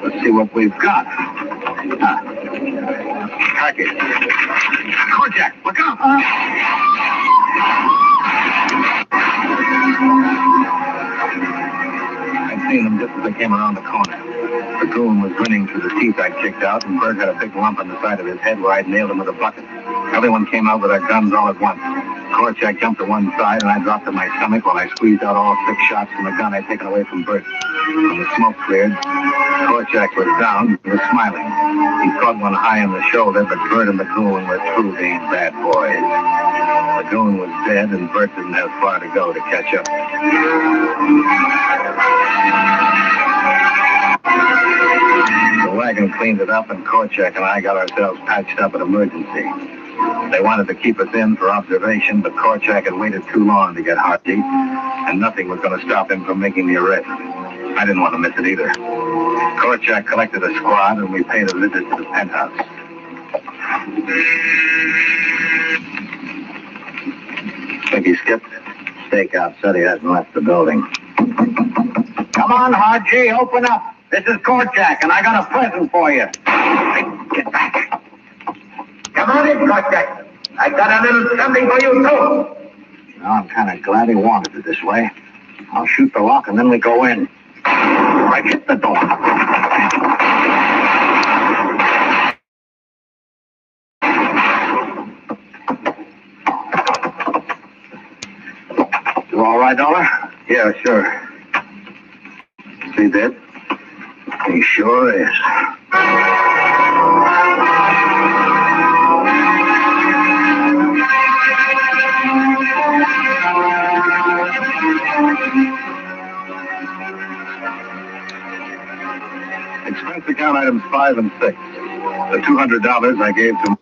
Speaker 2: Let's see what we've got. Package. Korchak, look out! I'd seen them just as they came around the corner. The Goon was grinning through the teeth I'd kicked out, and Bert had a big lump on the side of his head where I'd nailed him with a bucket. Everyone came out with their guns all at once. Korchak jumped to one side, and I dropped to my stomach while I squeezed out all 6 shots from the gun I'd taken away from Bert. When the smoke cleared, Korchak was down. He was smiling. He caught one high in the shoulder, but Bert and the Goon were through being bad boys. The Goon was dead, and Bert didn't have far to go to catch up. The wagon cleaned it up, and Korchak and I got ourselves patched up at emergency. They wanted to keep us in for observation, but Korchak had waited too long to get Hardy, and nothing was going to stop him from making the arrest. I didn't want to miss it either. Korchak collected a squad, and we paid a visit to the penthouse. Think he skipped? Stakeout said he hasn't left the building. Come on, Haji, open up. This is Korchak, and I got a present for you. Get back. Come on in, Korchak. I got a little something for you, too. Now, I'm kind of glad he wanted it this way. I'll shoot the lock, and then we go in. Right, hit the door.
Speaker 10: You all right, Dollar? Yeah, sure. Is he dead? He sure is. Expense account items 5 and 6. The $200 I gave to